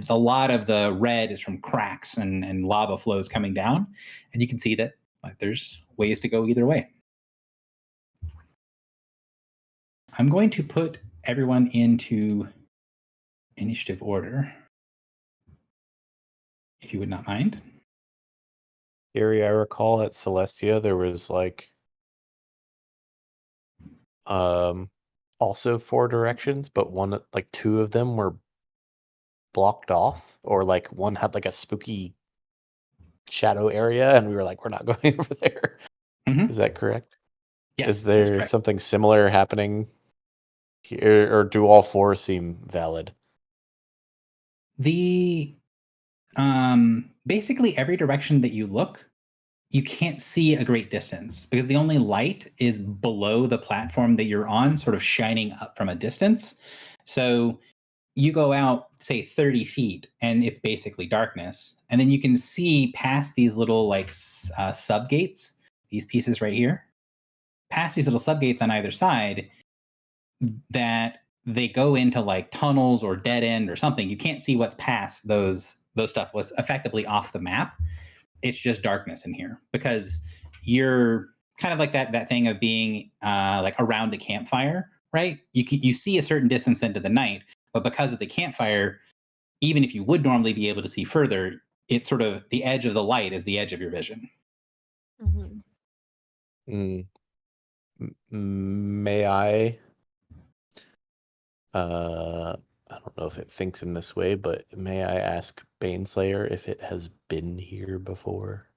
a lot of the red is from cracks and lava flows coming down, and you can see that there's ways to go either way. I'm going to put everyone into initiative order, if you would not mind. Gary, I recall at Celestia there was also four directions, but two of them were blocked off, or one had a spooky shadow area, and we were we're not going over there. Mm-hmm. Is that correct? Yes. Is there something similar happening here, or do all four seem valid? The basically every direction that you look, you can't see a great distance because the only light is below the platform that you're on, sort of shining up from a distance. So you go out, say 30 feet, and it's basically darkness. And then you can see past these little subgates, these pieces right here, past these little subgates on either side, that they go into tunnels or dead end or something. You can't see what's past those stuff, what's effectively off the map. It's just darkness in here because you're kind of like that thing of being like around a campfire, right? You see a certain distance into the night, but because of the campfire, even if you would normally be able to see further, it's sort of the edge of the light is the edge of your vision. Mm-hmm. May I? I don't know if it thinks in this way, but may I ask Baneslayer if it has been here before?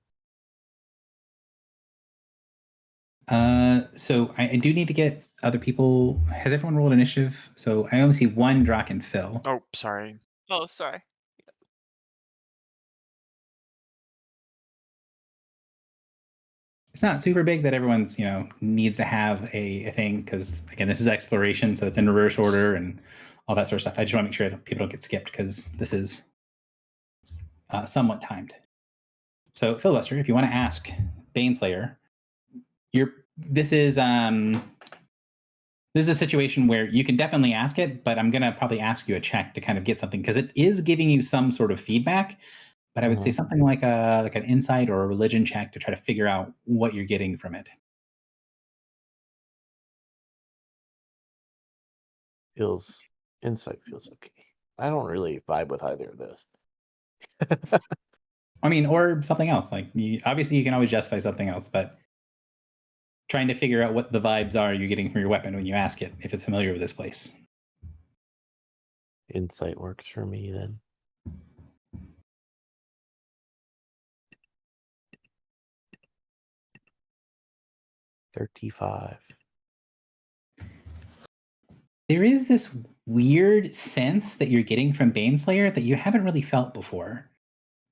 So I do need to get other people. Has everyone rolled initiative? So I only see one Drock and Phil. Oh, sorry. Oh, sorry. It's not super big that everyone's needs to have a thing, because again, this is exploration, so it's in reverse order and all that sort of stuff. I just want to make sure that people don't get skipped because this is somewhat timed. So Filibuster, if you want to ask Baneslayer, this is a situation where you can definitely ask it, but I'm gonna probably ask you a check to kind of get something, because it is giving you some sort of feedback. But I would say something like an insight or a religion check to try to figure out what you're getting from it. Insight feels okay. I don't really vibe with either of those. I mean, or something else. Like obviously you can always justify something else, but trying to figure out what the vibes are you're getting from your weapon when you ask it, if it's familiar with this place. Insight works for me then. $35. There is this weird sense that you're getting from Baneslayer that you haven't really felt before.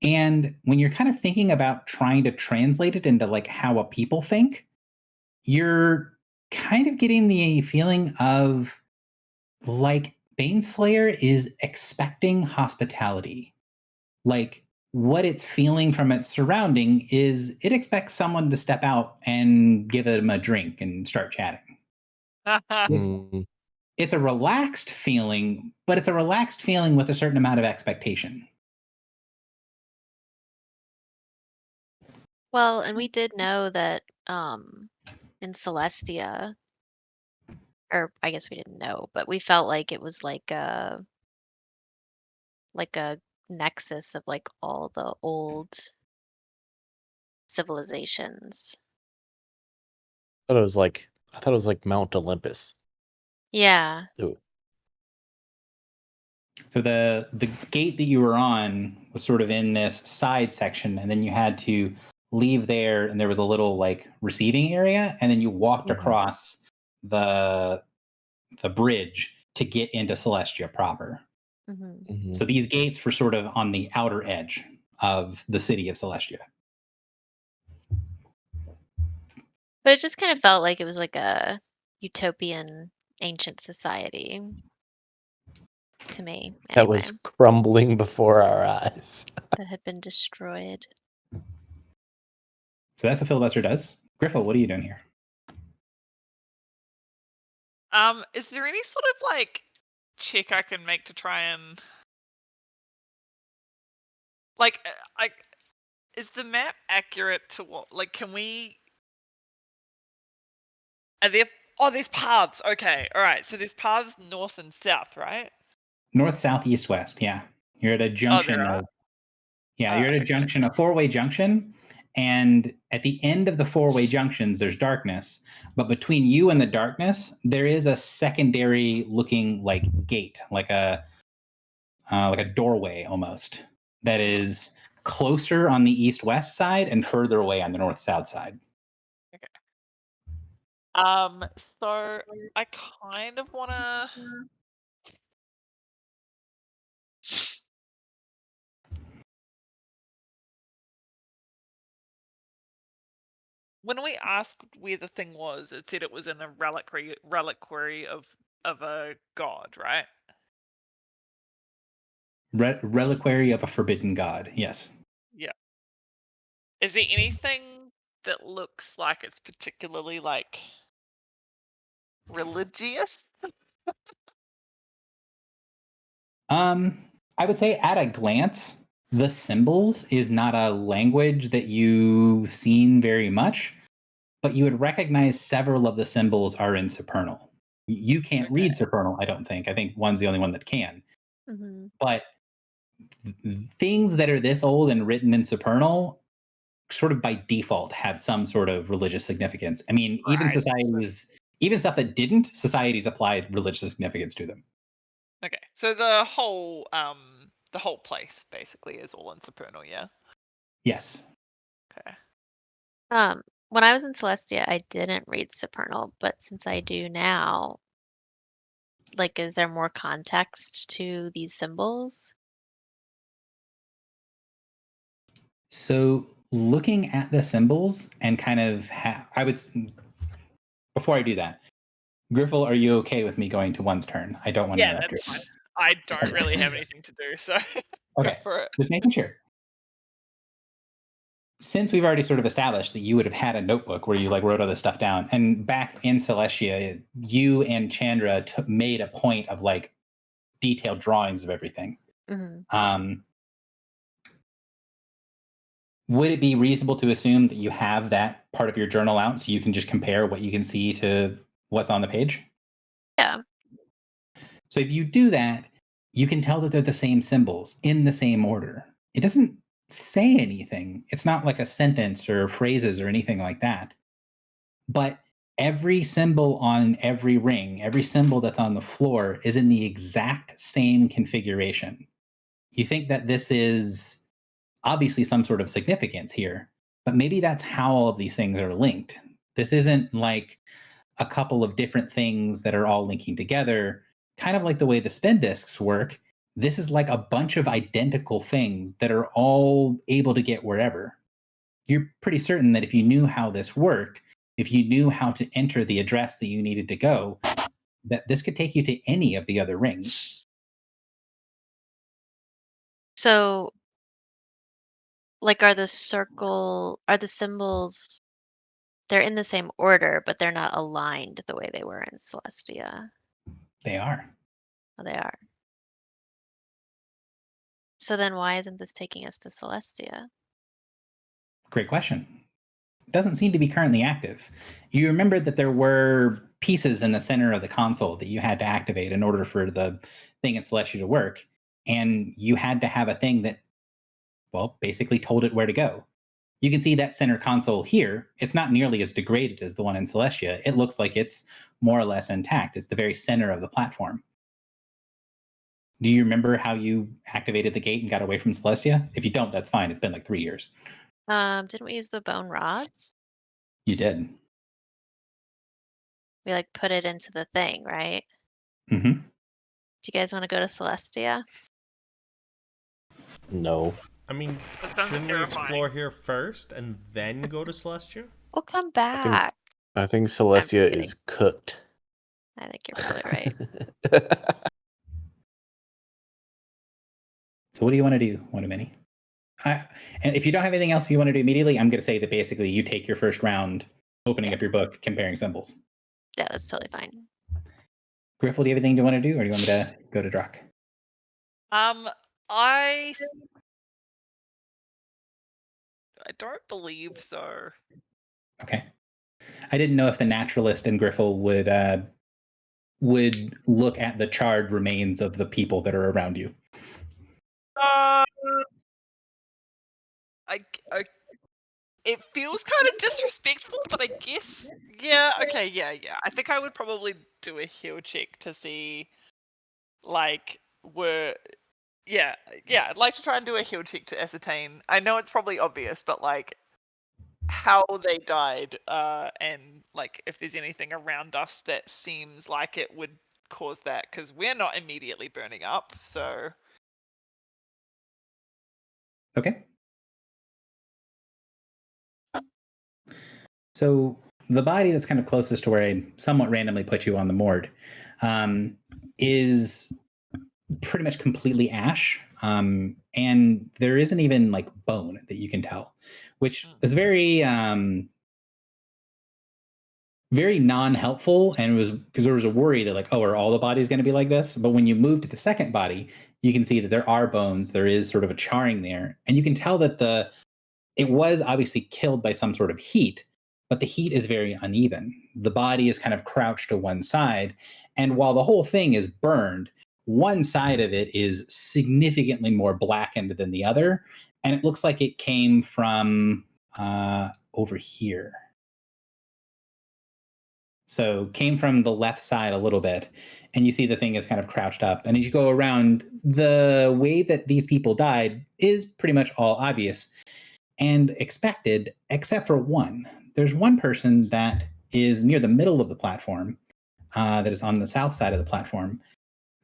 And when you're kind of thinking about trying to translate it into like how a people think, you're kind of getting the feeling of like Baneslayer is expecting hospitality. Like what it's feeling from its surrounding is it expects someone to step out and give them a drink and start chatting. It's a relaxed feeling, but it's a relaxed feeling with a certain amount of expectation. Well, and we did know that in Celestia, or I guess we didn't know, but we felt like it was like a nexus of like all the old civilizations. I thought it was like Mount Olympus. Yeah. Ooh. So the gate that you were on was sort of in this side section, and then you had to leave there, and there was a little like receiving area, and then you walked across the bridge to get into Celestia proper. So these gates were sort of on the outer edge of the city of Celestia. But it just kind of felt like it was like a utopian ancient society to me. That Anyway, was crumbling before our eyes. that had been destroyed. So that's what Filibuster does. Griffel, what are you doing here? Is there any sort of like check I can make to try and like is the map accurate to what, like, can we, are there, there's paths, okay, all right, so there's paths north and south, right? North, south, east, west. Yeah, you're at a junction. There are? You're at a junction, a four-way junction, and at the end of the four-way junctions, there's darkness. But between you and the darkness, there is a secondary-looking like gate, like a doorway almost, that is closer on the east-west side and further away on the north-south side. Okay. So I kind of wanna. When we asked where the thing was, it said it was in a reliquary of a god, right? Reliquary of a forbidden god. Yes. Yeah. Is there anything that looks like it's particularly like religious? I would say at a glance, the symbols is not a language that you've seen very much, but you would recognize several of the symbols are in Supernal. You can't read Supernal, I don't think. I think one's the only one that can. Mhm. But things that are this old and written in Supernal sort of by default have some sort of religious significance. I mean, even Right. societies, even stuff that didn't, societies applied religious significance to them. Okay, so the whole place basically is all in Supernal, yeah. Yes. Okay. When I was in Celestia, I didn't read Supernal, but since I do now, like, is there more context to these symbols? So looking at the symbols and kind of, before I do that, Griffle, are you okay with me going to one's turn? I don't want to Yeah, interrupt that's you. fine. I don't really have anything to do, so go Okay, for it. just making sure. Since we've already sort of established that you would have had a notebook where you like wrote all this stuff down, and back in Celestia, you and Chandra made a point of like detailed drawings of everything. Mhm. Would it be reasonable to assume that you have that part of your journal out so you can just compare what you can see to what's on the page? Yeah. So if you do that, you can tell that they're the same symbols in the same order. It doesn't say anything. It's not like a sentence or phrases or anything like that. But every symbol on every ring, every symbol that's on the floor is in the exact same configuration. You think that this is obviously some sort of significance here, but maybe that's how all of these things are linked. This isn't like a couple of different things that are all linking together, kind of like the way the spin discs work. This is like a bunch of identical things that are all able to get wherever. You're pretty certain that if you knew how this worked, if you knew how to enter the address that you needed to go, that this could take you to any of the other rings. So, like, are the symbols, they're in the same order, but they're not aligned the way they were in Celestia? They are. Oh, they are. So then why isn't this taking us to Celestia? Great question. Doesn't seem to be currently active. You remember that there were pieces in the center of the console that you had to activate in order for the thing in Celestia to work. And you had to have a thing that, well, basically told it where to go. You can see that center console here. It's not nearly as degraded as the one in Celestia. It looks like it's more or less intact. It's the very center of the platform. Do you remember how you activated the gate and got away from Celestia? If you don't, that's fine. It's been like 3 years. Didn't we use the bone rods? You did. We like put it into the thing, right? Mm-hmm. Do you guys want to go to Celestia? No. I mean, That sounds shouldn't we terrifying. explore here first and then go to Celestia? We'll come think- back. I think just Celestia kidding. is cooked. I think you're probably right. So what do you want to do, Wonamini? And if you don't have anything else you want to do immediately, I'm going to say that basically you take your first round opening up your book, comparing symbols. Yeah, that's totally fine. Griffle, do you have anything you want to do, or do you want me to go to Drock? I don't believe so. Okay. I didn't know if the naturalist and Griffle would look at the charred remains of the people that are around you. It feels kind of disrespectful, but I guess yeah. Okay, yeah. I think I would probably do a heal check to see, like, yeah. I'd like to try and do a heal check to ascertain. I know it's probably obvious, but like how they died, and like if there's anything around us that seems like it would cause that, because we're not immediately burning up. So Okay. So the body that's kind of closest to where I somewhat randomly put you on the Mord is pretty much completely ash. And there isn't even like bone that you can tell, which is very very non-helpful, and it was because there was a worry that like, oh, are all the bodies going to be like this? But when you move to the second body, you can see that there are bones. There is sort of a charring there, and you can tell that it was obviously killed by some sort of heat, but the heat is very uneven. The body is kind of crouched to one side, and while the whole thing is burned, one side of it is significantly more blackened than the other, and it looks like it came from over here. So came from the left side a little bit, and you see the thing is kind of crouched up. And as you go around, the way that these people died is pretty much all obvious and expected, except for one. There's one person that is near the middle of the platform, that is on the south side of the platform,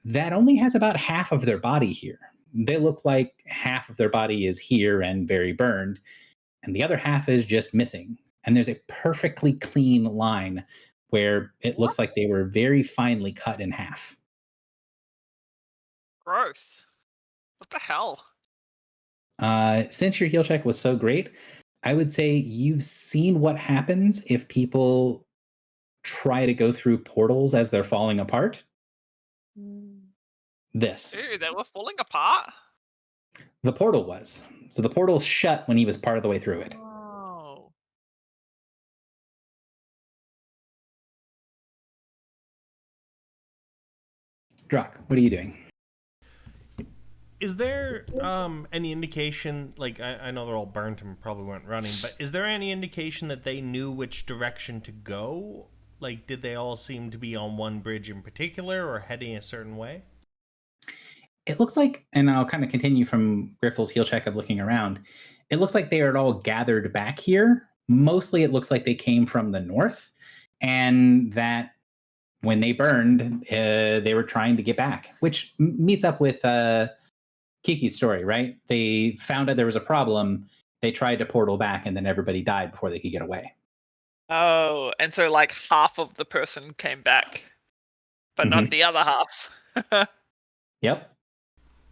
that only has about half of their body here. They look like half of their body is here and very burned, and the other half is just missing. And there's a perfectly clean line where it looks like they were very finely cut in half. Gross. What the hell? Since your heal check was so great, I would say you've seen what happens if people try to go through portals as they're falling apart. This. Ew, they were falling apart? The portal was. So the portal shut when he was part of the way through it. Oh. Drock, what are you doing? Is there any indication, like, I know they're all burnt and probably weren't running, but is there any indication that they knew which direction to go? Like, did they all seem to be on one bridge in particular or heading a certain way? It looks like, and I'll kind of continue from Griffle's heal check of looking around, it looks like they are all gathered back here. Mostly it looks like they came from the north, and that when they burned, they were trying to get back, which meets up with Kiki's story, right? They found out there was a problem, they tried to portal back, and then everybody died before they could get away. Oh, and so like half of the person came back, but not the other half. Yep.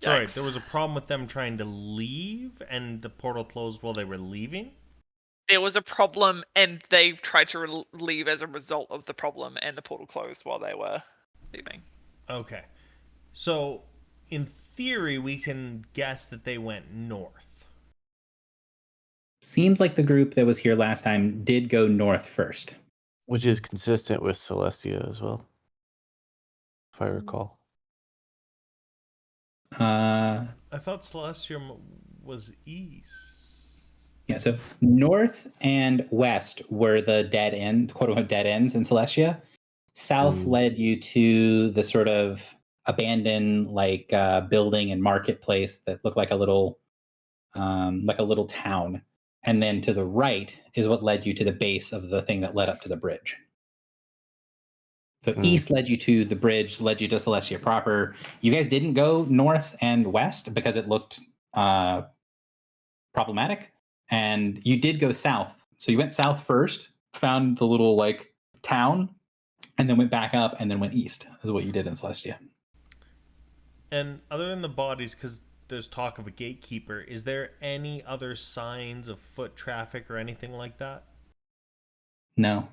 Sorry, Yikes. there was a problem with them trying to leave and the portal closed while they were leaving? There was a problem, and they tried to leave as a result of the problem, and the portal closed while they were leaving. Okay. So, in theory, we can guess that they went north. Seems like the group that was here last time did go north first. Which is consistent with Celestia as well, if I recall. I thought Celestium was east. Yeah, so north and west were the dead end, quote unquote dead ends in Celestia. South led you to the sort of abandoned like building and marketplace that looked like a little town. And then to the right is what led you to the base of the thing that led up to the bridge. So east led you to the bridge, led you to Celestia proper. You guys didn't go north and west because it looked problematic. And you did go south. So you went south first, found the little like town, and then went back up and then went east, is what you did in Celestia. And other than the bodies, because there's talk of a gatekeeper, is there any other signs of foot traffic or anything like that? No.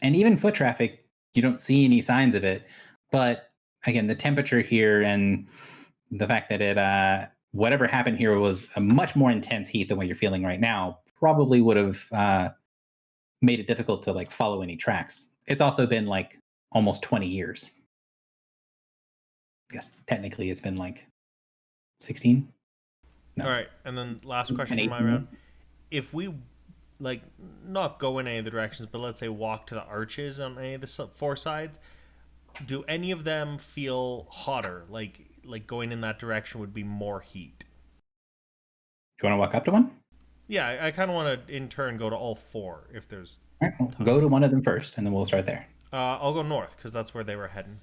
And even foot traffic, you don't see any signs of it. But again, the temperature here and the fact that it whatever happened here was a much more intense heat than what you're feeling right now, probably would have made it difficult to like follow any tracks. It's also been like almost 20 years. Yes, technically it's been like 16. No. All right, and then last question An for my 18. round. If we, like, not go in any of the directions, but let's say walk to the arches on any of the four sides, do any of them feel hotter? Like going in that direction would be more heat? Do you want to walk up to one? Yeah, I kind of want to, in turn, go to all four, if there's... All right, well, go to one of them first, and then we'll start there. I'll go north, because that's where they were heading.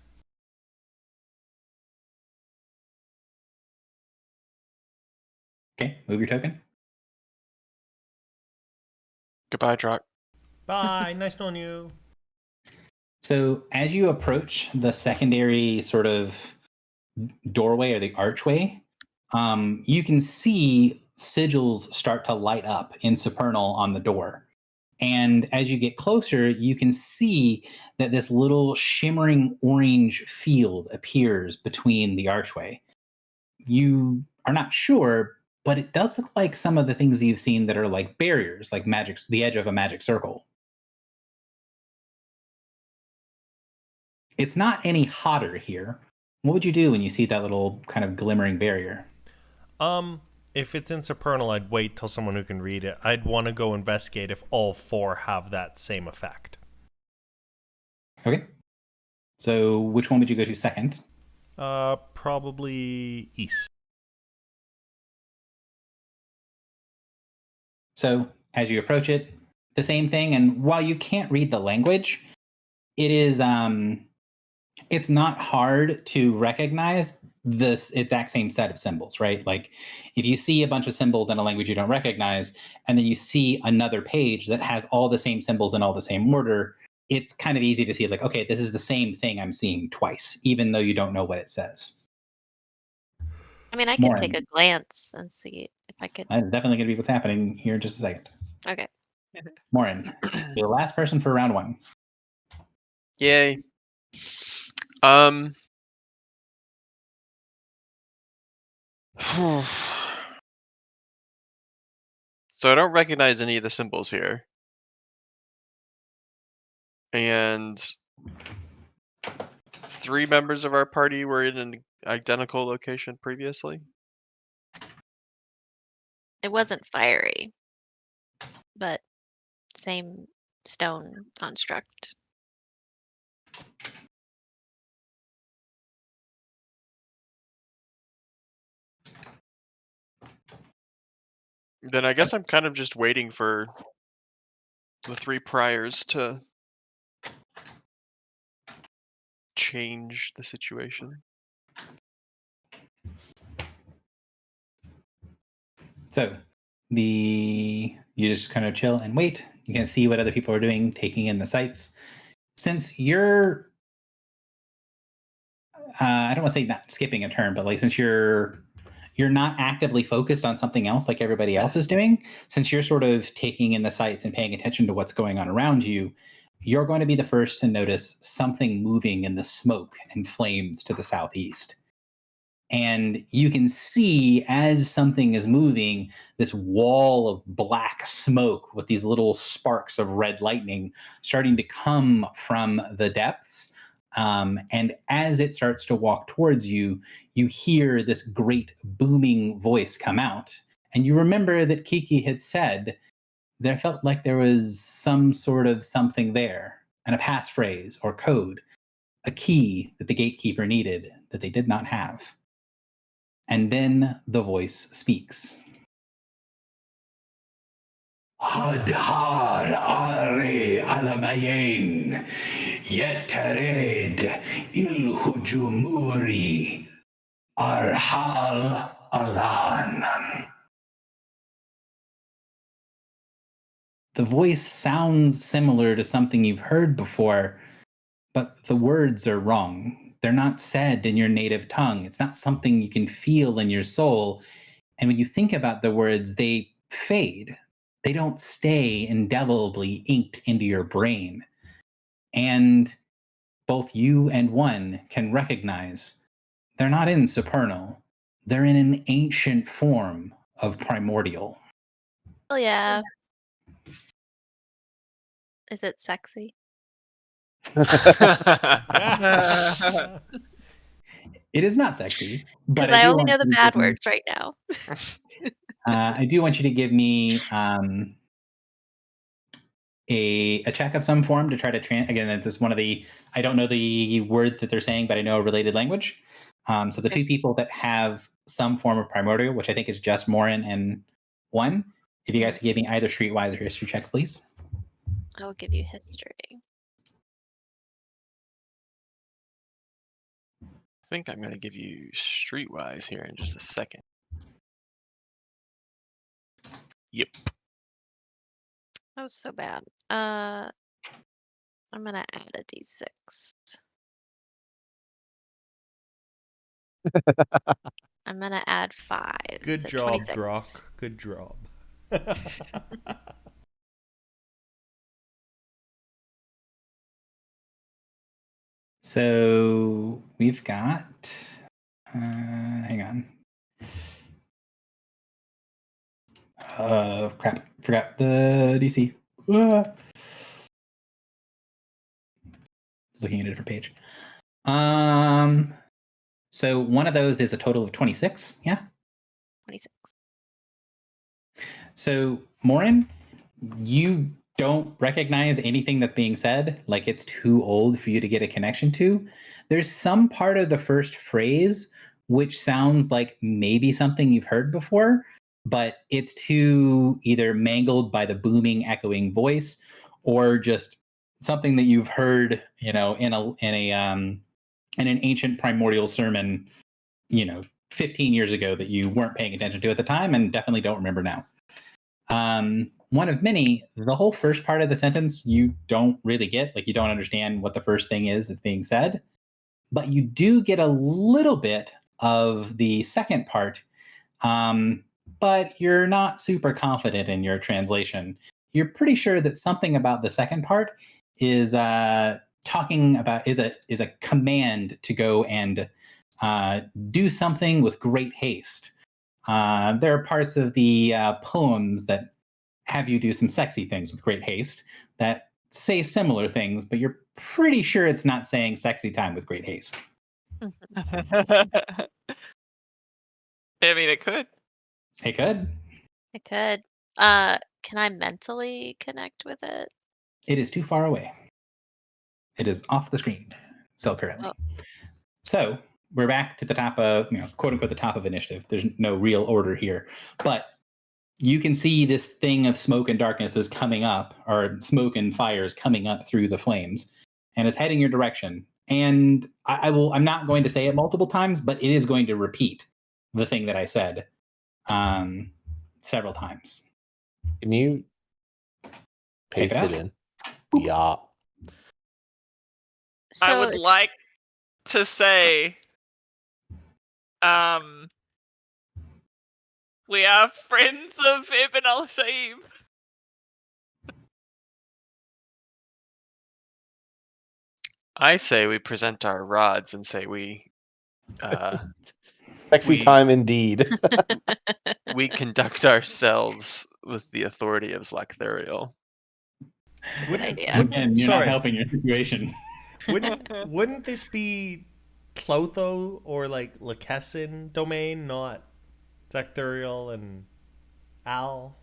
Okay, move your token. Goodbye, Drock. Bye, nice knowing you. So as you approach the secondary sort of doorway or the archway, you can see sigils start to light up in Supernal on the door. And as you get closer, you can see that this little shimmering orange field appears between the archway. You are not sure, but it does look like some of the things you've seen that are like barriers, like magic, the edge of a magic circle. It's not any hotter here. What would you do when you see that little kind of glimmering barrier? If it's in Supernal, I'd wait till someone who can read it. I'd want to go investigate if all 4 have that same effect. Okay. So which one would you go to second? Probably east. So as you approach it, the same thing. And while you can't read the language, it is it's not hard to recognize this exact same set of symbols, right? Like if you see a bunch of symbols in a language you don't recognize, and then you see another page that has all the same symbols in all the same order, it's kind of easy to see like, okay, this is the same thing I'm seeing twice, even though you don't know what it says. I mean, I could take a glance and see if I could. That's definitely going to be what's happening here in just a second. Okay. Morin, you're the last person for round 1. Yay. So I don't recognize any of the symbols here. And 3 members of our party were in an identical location previously. It wasn't fiery, but same stone construct. Then I guess I'm kind of just waiting for the 3 priors to change the situation. So you just kind of chill and wait. You can see what other people are doing, taking in the sights. Since you're, I don't want to say not skipping a turn, but like since you're not actively focused on something else like everybody else is doing, since you're sort of taking in the sights and paying attention to what's going on around you, you're going to be the first to notice something moving in the smoke and flames to the southeast. And you can see as something is moving, this wall of black smoke with these little sparks of red lightning starting to come from the depths. And as it starts to walk towards you, you hear this great booming voice come out. And you remember that Kiki had said there felt like there was some sort of something there, and a passphrase or code, a key that the gatekeeper needed that they did not have. And then the voice speaks. Hadhar Ari Alamayin Yetared Ilhujumuri Arhal Alan. The voice sounds similar to something you've heard before, but the words are wrong. They're not said in your native tongue. It's not something you can feel in your soul. And when you think about the words, they fade. They don't stay indelibly inked into your brain. And both you and one can recognize they're not in Supernal. They're in an ancient form of primordial. Oh yeah. Is it sexy? It is not sexy. Because I only know the bad words right now. I do want you to give me a check of some form to try to again, this is one of the, I don't know the word that they're saying, but I know a related language. So the 2 people that have some form of primordial, which I think is just Morin and one, if you guys could give me either streetwise or history checks, please. I will give you history. I think I'm going to give you streetwise here in just a second. Yep. That was so bad. I'm gonna add a d6. I'm gonna add 5. Good so job, 26. Drock. Good job. So we've got, hang on. Crap, forgot the DC. was looking at a different page. So one of those is a total of 26. Yeah. 26. So Morin, you don't recognize anything that's being said. Like it's too old for you to get a connection to. There's some part of the first phrase which sounds like maybe something you've heard before, but it's too either mangled by the booming, echoing voice, or just something that you've heard, in an ancient primordial sermon, 15 years ago that you weren't paying attention to at the time and definitely don't remember now. One of many, the whole first part of the sentence you don't really get, like you don't understand what the first thing is that's being said, but you do get a little bit of the second part, but you're not super confident in your translation. You're pretty sure that something about the second part is talking about is a command to go and do something with great haste. There are parts of the poems that have you do some sexy things with great haste that say similar things, but you're pretty sure it's not saying sexy time with great haste. I mean, it could. It could. It could. Can I mentally connect with it? It is too far away. It is off the screen still currently. Oh. So we're back to the top of, quote unquote, the top of initiative. There's no real order here, but you can see this thing of smoke and darkness is coming up, or smoke and fires coming up through the flames, and is heading your direction. And I'm not going to say it multiple times, but it is going to repeat the thing that I said several times. Can you paste it in? Yeah. So I would like to say, we are friends of Ibn al-Shaib. I say we present our rods and say we Sexy time indeed. we conduct ourselves with the authority of Zlakthuriel. good idea. Again, you're Sorry. not helping your situation. Wouldn't this be Clotho or like Lakesin domain, not Zlakthuriel and Al?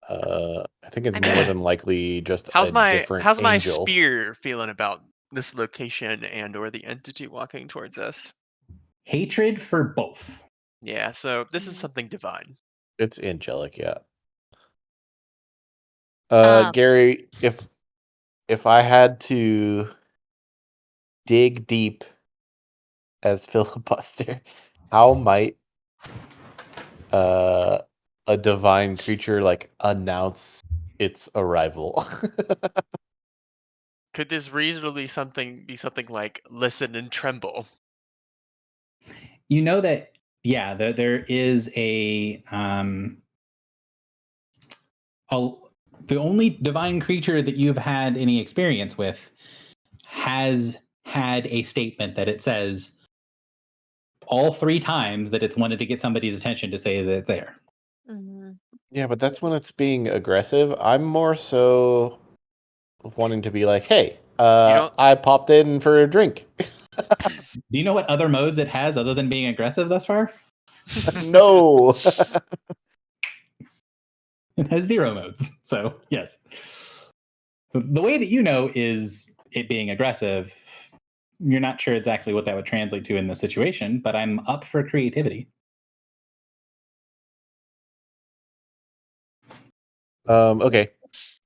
I think it's more than likely just How's a my different my angel. spear feeling about this location and or the entity walking towards us? Hatred for both. Yeah, so this is something divine. It's angelic, yeah. Um, Gary, if I had to dig deep as filibuster, how might a divine creature like announce its arrival? Could this reasonably be something like listen and tremble? You know that, yeah, there is the only divine creature that you've had any experience with has had a statement that it says all 3 times that it's wanted to get somebody's attention to say that it's there. mhm. Yeah, but that's when it's being aggressive. I'm more so wanting to be like, hey, I popped in for a drink. Do you know what other modes it has other than being aggressive thus far? No. It has 0 modes. So, yes. So the way that you know is it being aggressive. You're not sure exactly what that would translate to in this situation, but I'm up for creativity. Okay.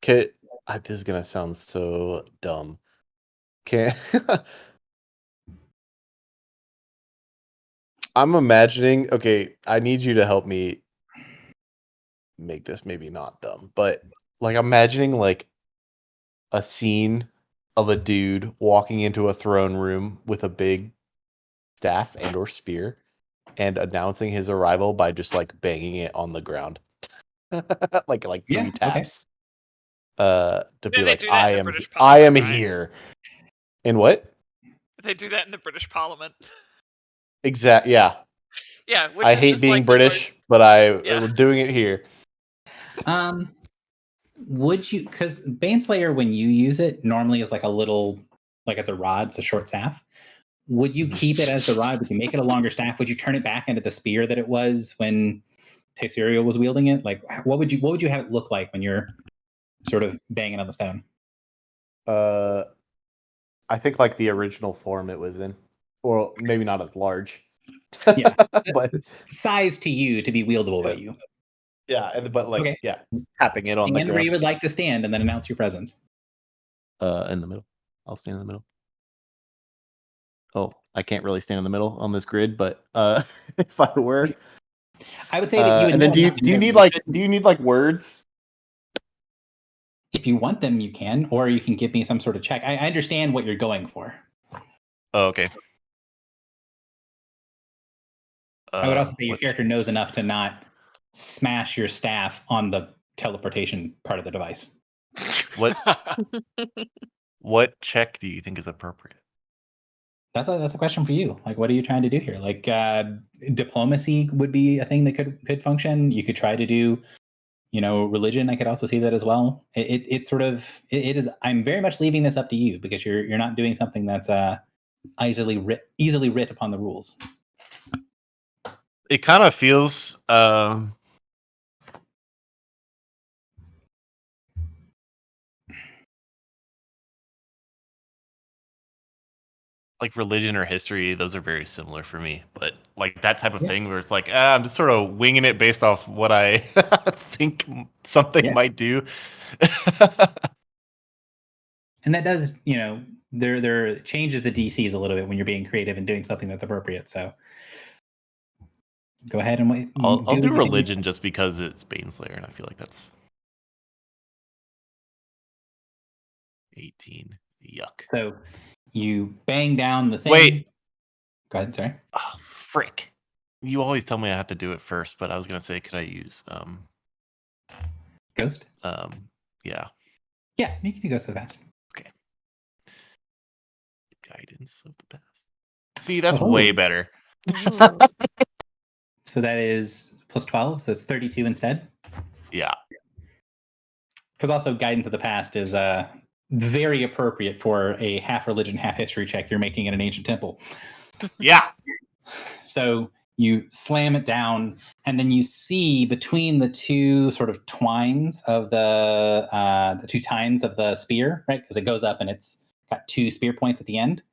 This is gonna sound so dumb. I'm imagining. Okay, I need you to help me make this maybe not dumb, but like imagining like a scene of a dude walking into a throne room with a big staff and or spear and announcing his arrival by just like banging it on the ground. like 3 Yeah, taps. To Yeah, be they like, do that I in the am British I am Parliament, right? here. And what? They do that in the British Parliament. Yeah. Yeah, which I is hate just being like British, but we're doing it here. Would you, because Baneslayer, when you use it, normally is like a little, like it's a rod, it's a short staff. Would you keep it as the rod? Would you make it a longer staff? Would you turn it back into the spear that it was when Texuriel was wielding it? Like, what would you have it look like when you're sort of banging on the stone? I think like the original form it was in, or maybe not as large. Yeah. but Size to you to be wieldable by you. yeah, but like Okay. yeah, tapping it on the Stand where you ground. would like to stand, and then announce your presence. In the middle. I'll stand in the middle. Oh, I can't really stand in the middle on this grid, but if I were, I would say that you would. and then know do enough to you know need you like should- words? If you want them, you can, or you can give me some sort of check. I understand what you're going for. Oh, okay. I would also say your what- character knows enough to not smash your staff on the teleportation part of the device. What check do you think is appropriate? That's a question for you. Like, what are you trying to do here? Like, diplomacy would be a thing that could function. You could try to do, religion. I could also see that as well. It sort of it is. I'm very much leaving this up to you because you're not doing something that's easily writ upon the rules. It kind of feels like religion or history. Those are very similar for me, but like that type of thing where it's like I'm just sort of winging it based off what I think something might do. And that does, there changes the DCs a little bit when you're being creative and doing something that's appropriate. So go ahead and wait. I'll do religion just because it's Baneslayer, and I feel like that's 18. Yuck. So you bang down the thing. Wait. Go ahead, sorry. Oh, frick. You always tell me I have to do it first, but I was gonna say, could I use Ghost? Yeah. Yeah, you can do Ghost of the Past. Okay. Guidance of the past. See, that's way better. So that is plus 12, so it's 32 instead. Yeah. Because also Guidance of the Past is very appropriate for a half religion, half history check you're making in an ancient temple. Yeah. So you slam it down, and then you see between the two sort of twines of the two tines of the spear, right? Because it goes up and it's got two spear points at the end.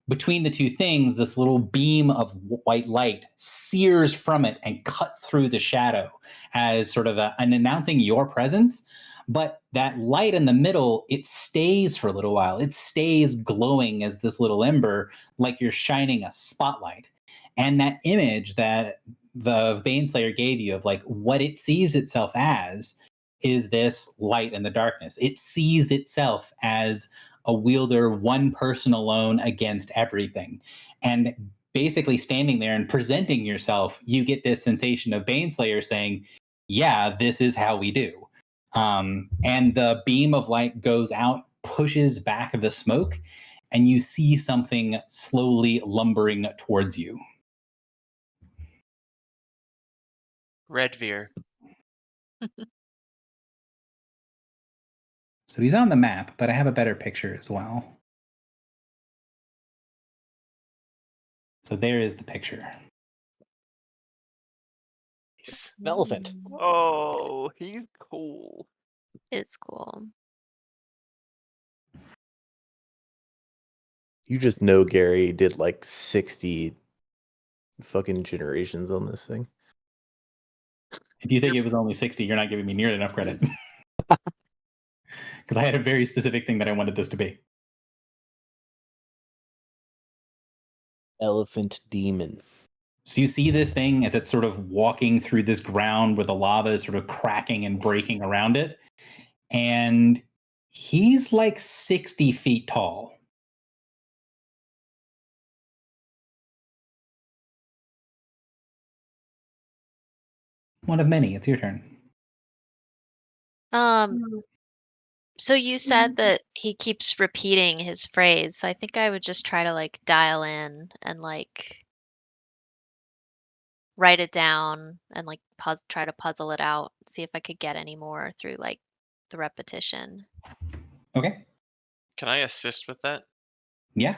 Between the two things, this little beam of white light sears from it and cuts through the shadow as sort of an announcing your presence. But that light in the middle, it stays for a little while. It stays glowing as this little ember, like you're shining a spotlight. And that image that the Baneslayer gave you of like what it sees itself as is this light in the darkness. It sees itself as a wielder, one person alone against everything. And basically standing there and presenting yourself, you get this sensation of Baneslayer saying, yeah, this is how we do. And the beam of light goes out, pushes back the smoke, and you see something slowly lumbering towards you. Redveer. So he's on the map, but I have a better picture as well. So there is the picture. An elephant. Oh, he's cool. It's cool. You just know Gary did like 60 fucking generations on this thing. If you think it was only 60, you're not giving me nearly enough credit. Because I had a very specific thing that I wanted this to be. Elephant demon. So you see this thing as it's sort of walking through this ground where the lava is sort of cracking and breaking around it. And he's like 60 feet tall. One of many. It's your turn. So you said that he keeps repeating his phrase. So I think I would just try to like dial in and like write it down and like try to puzzle it out, see if I could get any more through like the repetition. Okay. Can I assist with that? Yeah.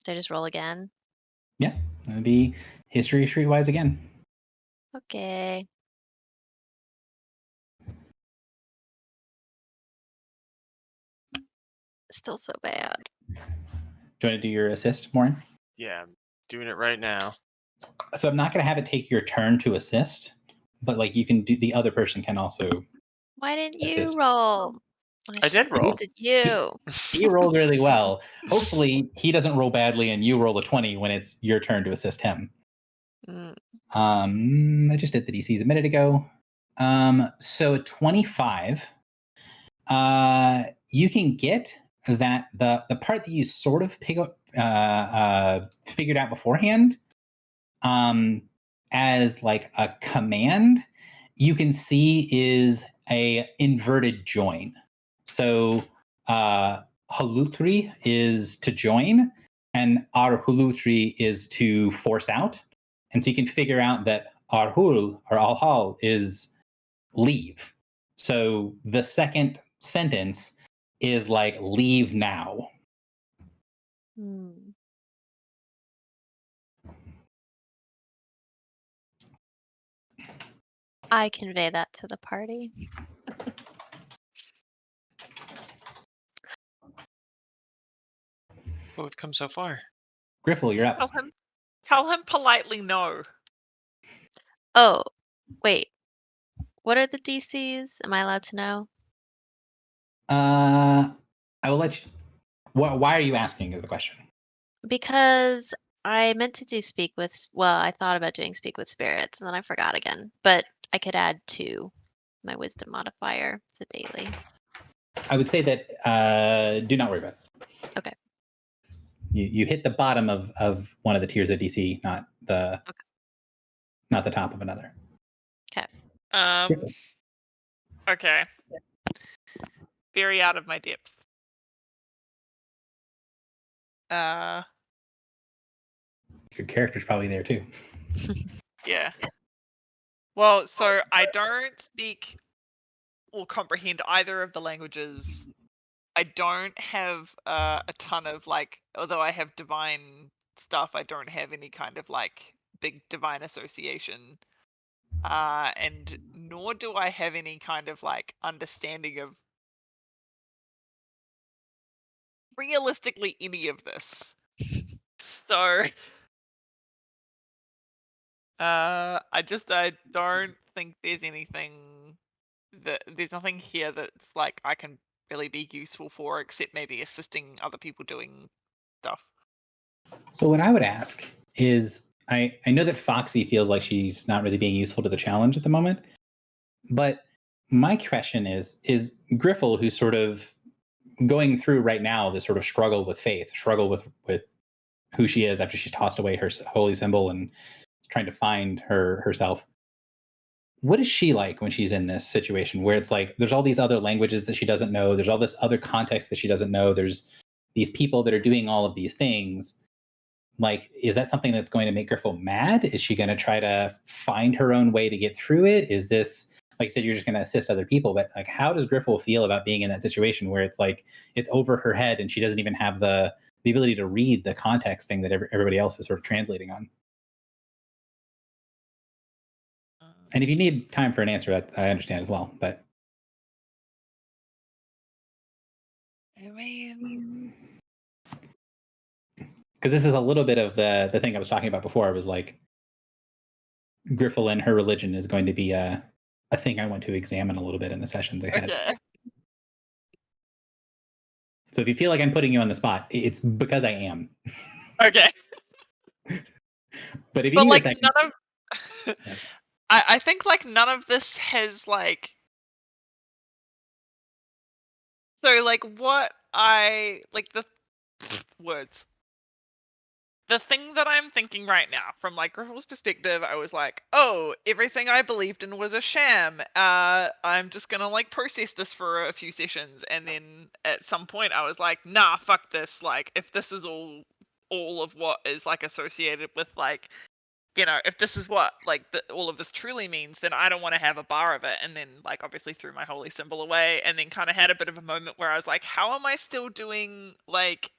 Do I just roll again? Yeah. That would be history streetwise again. Okay. Still so bad. Do you want to do your assist, Maureen? Yeah, I'm doing it right now. So I'm not going to have it take your turn to assist, but like you can do, the other person can also. Why didn't you Assist. roll? I did roll. Did you? He rolled really well. Hopefully, he doesn't roll badly, and you roll a 20 when it's your turn to assist him. Mm. I just did the DCs a minute ago. So a 25. You can get that the part that you sort of figured out beforehand, as like a command, you can see is a inverted join. So halutri is to join, and arhulutri is to force out. And so you can figure out that arhul or alhal is leave. So the second sentence is like leave now. I convey that to the party. Oh, we've come so far. Griffle, you're up. Tell him politely no. Oh, wait. What are the DCs? Am I allowed to know? I will let you. Why are you asking is the question? Because I meant to do speak with. Well, I thought about doing speak with spirits, and then I forgot again. But I could add 2. My wisdom modifier. It's a daily. I would say that do not worry about it. Okay. You hit the bottom of one of the tiers of DC, not the top of another. Okay. Okay. Very out of my depth. Your character's probably there too. Yeah. Well, so I don't speak or comprehend either of the languages. I don't have a ton of like, although I have divine stuff, I don't have any kind of like big divine association. And nor do I have any kind of like understanding of realistically any of this. So I don't think there's nothing here that's like I can really be useful for, except maybe assisting other people doing stuff. So what I would ask is, I know that Foxy feels like she's not really being useful to the challenge at the moment, but my question is Griffle, who's sort of going through right now this sort of struggle with faith, struggle with who she is after she's tossed away her holy symbol and trying to find herself. What is she like when she's in this situation where it's like there's all these other languages that she doesn't know, there's all this other context that she doesn't know, there's these people that are doing all of these things? Like, is that something that's going to make Griffle mad? Is she going to try to find her own way to get through it? Is this, like you said, you're just going to assist other people, but like, how does Griffle feel about being in that situation where it's like it's over her head and she doesn't even have the ability to read the context thing that everybody else is sort of translating on? And if you need time for an answer, I understand as well. But I mean, because this is a little bit of the thing I was talking about before, was like Griffle and her religion is going to be a thing I want to examine a little bit in the sessions ahead. okay. So if you feel like I'm putting you on the spot, it's because I am. Okay. But if you But need like a second, none of I think like none of this has like, so like what I like the words. The thing that I'm thinking right now, from like Griffle's perspective, I was like, oh, everything I believed in was a sham. I'm just gonna like process this for a few sessions, and then at some point I was like, nah, fuck this. Like, if this is all of what is like associated with like if this is what like all of this truly means, then I don't want to have a bar of it. And then like obviously threw my holy symbol away, and then kind of had a bit of a moment where I was like, how am I still doing like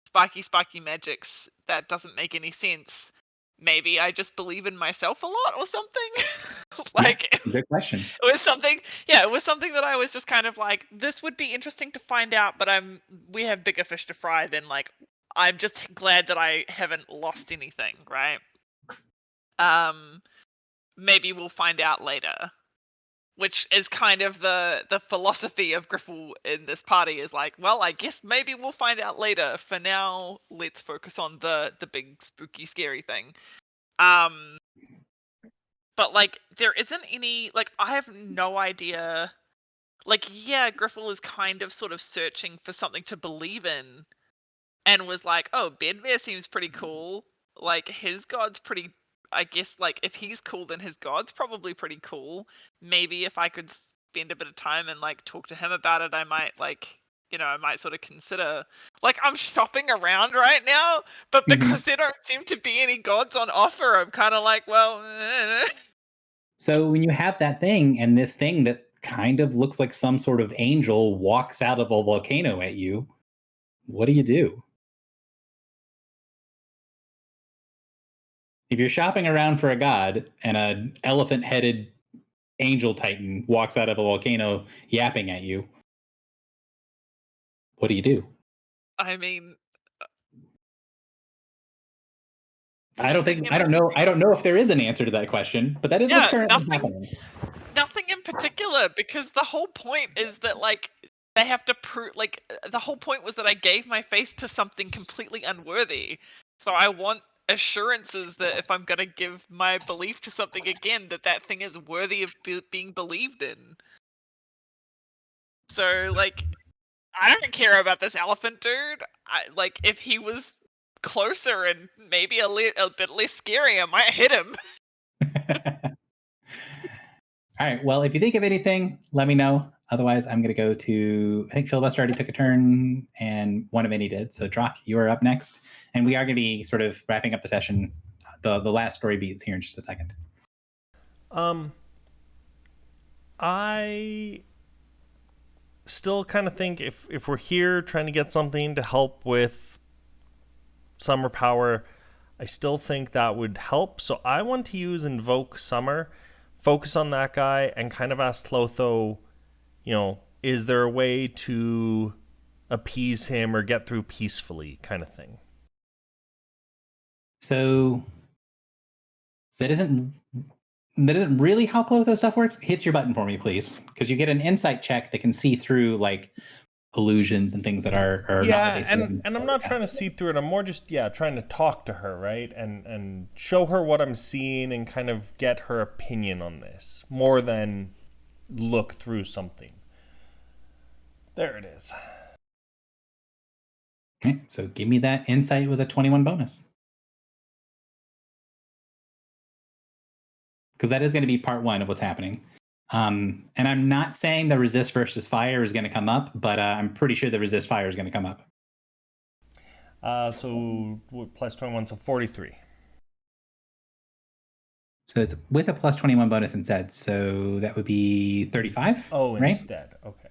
spiky magics? That doesn't make any sense. Maybe I just believe in myself a lot or something. Like Good question. it was something that I was just kind of like, this would be interesting to find out, but we have bigger fish to fry than like, I'm just glad that I haven't lost anything, right? Maybe we'll find out later. Which is kind of the philosophy of Griffle in this party, is like, well, I guess maybe we'll find out later. For now, let's focus on the big spooky scary thing. But like there isn't any, like, I have no idea. Like, yeah, Griffle is kind of sort of searching for something to believe in, and was like, oh, Bedmere seems pretty cool. Like his god's pretty, I guess, like if he's cool, then his god's probably pretty cool. Maybe if I could spend a bit of time and like talk to him about it, I might like, I might sort of consider, like, I'm shopping around right now, but because there don't seem to be any gods on offer, I'm kind of like, well, So when you have that thing, and this thing that kind of looks like some sort of angel walks out of a volcano at you, what do you do? If you're shopping around for a god and an elephant-headed angel titan walks out of a volcano yapping at you, what do you do? I mean, I don't know if there is an answer to that question, but that is what's currently happening. Nothing in particular, because the whole point is that like they have to prove, like, the whole point was that I gave my faith to something completely unworthy. So I want assurances that if I'm gonna give my belief to something again, that thing is worthy of being believed in. So like, I don't care about this elephant dude. Like, if he was closer and maybe a bit less scary, I might hit him. All right. Well, if you think of anything, let me know. Otherwise, I'm going to go to, I think Filibuster already took a turn and one of any did. So Drock, you are up next. And we are going to be sort of wrapping up the session, the last story beats here in just a second. I still kind of think if we're here trying to get something to help with Summer Power, I still think that would help. So I want to use Invoke Summer, focus on that guy, and kind of ask Tlotho, is there a way to appease him or get through peacefully, kind of thing. So that isn't really how Clotho stuff works. Hit your button for me, please, because you get an insight check that can see through like illusions and things that are yeah, and I'm not trying to see through it. I'm more just trying to talk to her, right, and show her what I'm seeing and kind of get her opinion on this more than look through something. There it is. Okay, so give me that insight with a 21 bonus. Because that is going to be part one of what's happening. And I'm not saying the resist versus fire is going to come up, but I'm pretty sure the resist fire is going to come up. So plus 21, so 43. So it's with a plus 21 bonus instead, so that would be 35. Oh, right? Instead, okay.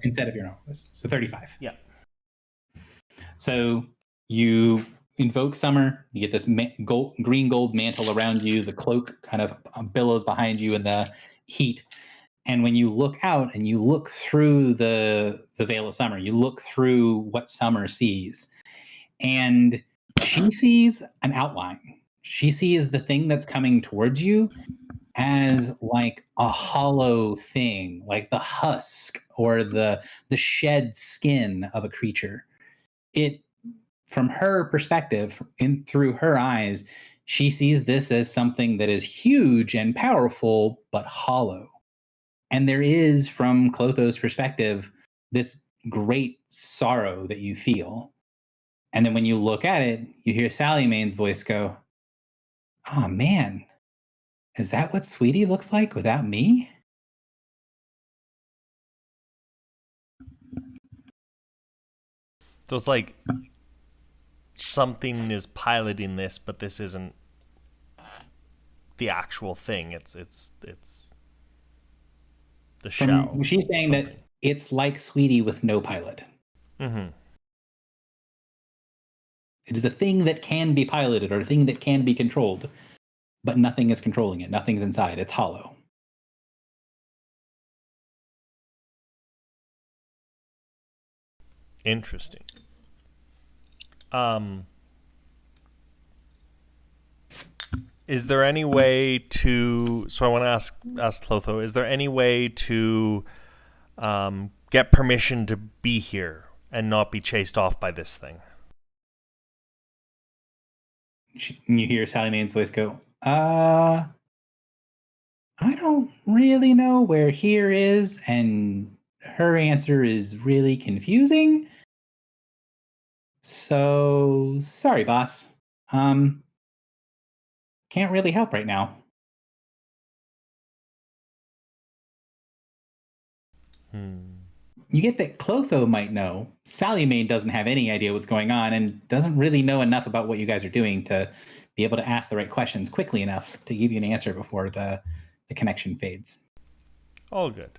Instead of your normal, so 35. Yeah. So you invoke Summer, you get this green gold mantle around you, the cloak kind of billows behind you in the heat, and when you look out and you look through the veil of Summer, you look through what Summer sees, and she sees an outline. She sees the thing that's coming towards you as like a hollow thing, like the husk or the shed skin of a creature. It, from her perspective, through her eyes, she sees this as something that is huge and powerful, but hollow. And there is, from Clotho's perspective, this great sorrow that you feel. And then when you look at it, you hear Sally Maine's voice go, "Oh man, is that what Sweetie looks like without me?" So it's like something is piloting this, but this isn't the actual thing. It's the shell. She's saying that something. it's like Sweetie with no pilot. Mm-hmm. It is a thing that can be piloted or a thing that can be controlled, but nothing is controlling it. Nothing's inside. It's hollow. Interesting. Is there any way to? So I want to ask Clotho. Is there any way to get permission to be here and not be chased off by this thing? You hear Sally Maine's voice go, I don't really know where here is, and her answer is really confusing. So, sorry, boss. Can't really help right now. You get that Clotho might know. Sally Main doesn't have any idea what's going on and doesn't really know enough about what you guys are doing to be able to ask the right questions quickly enough to give you an answer before the connection fades. All good.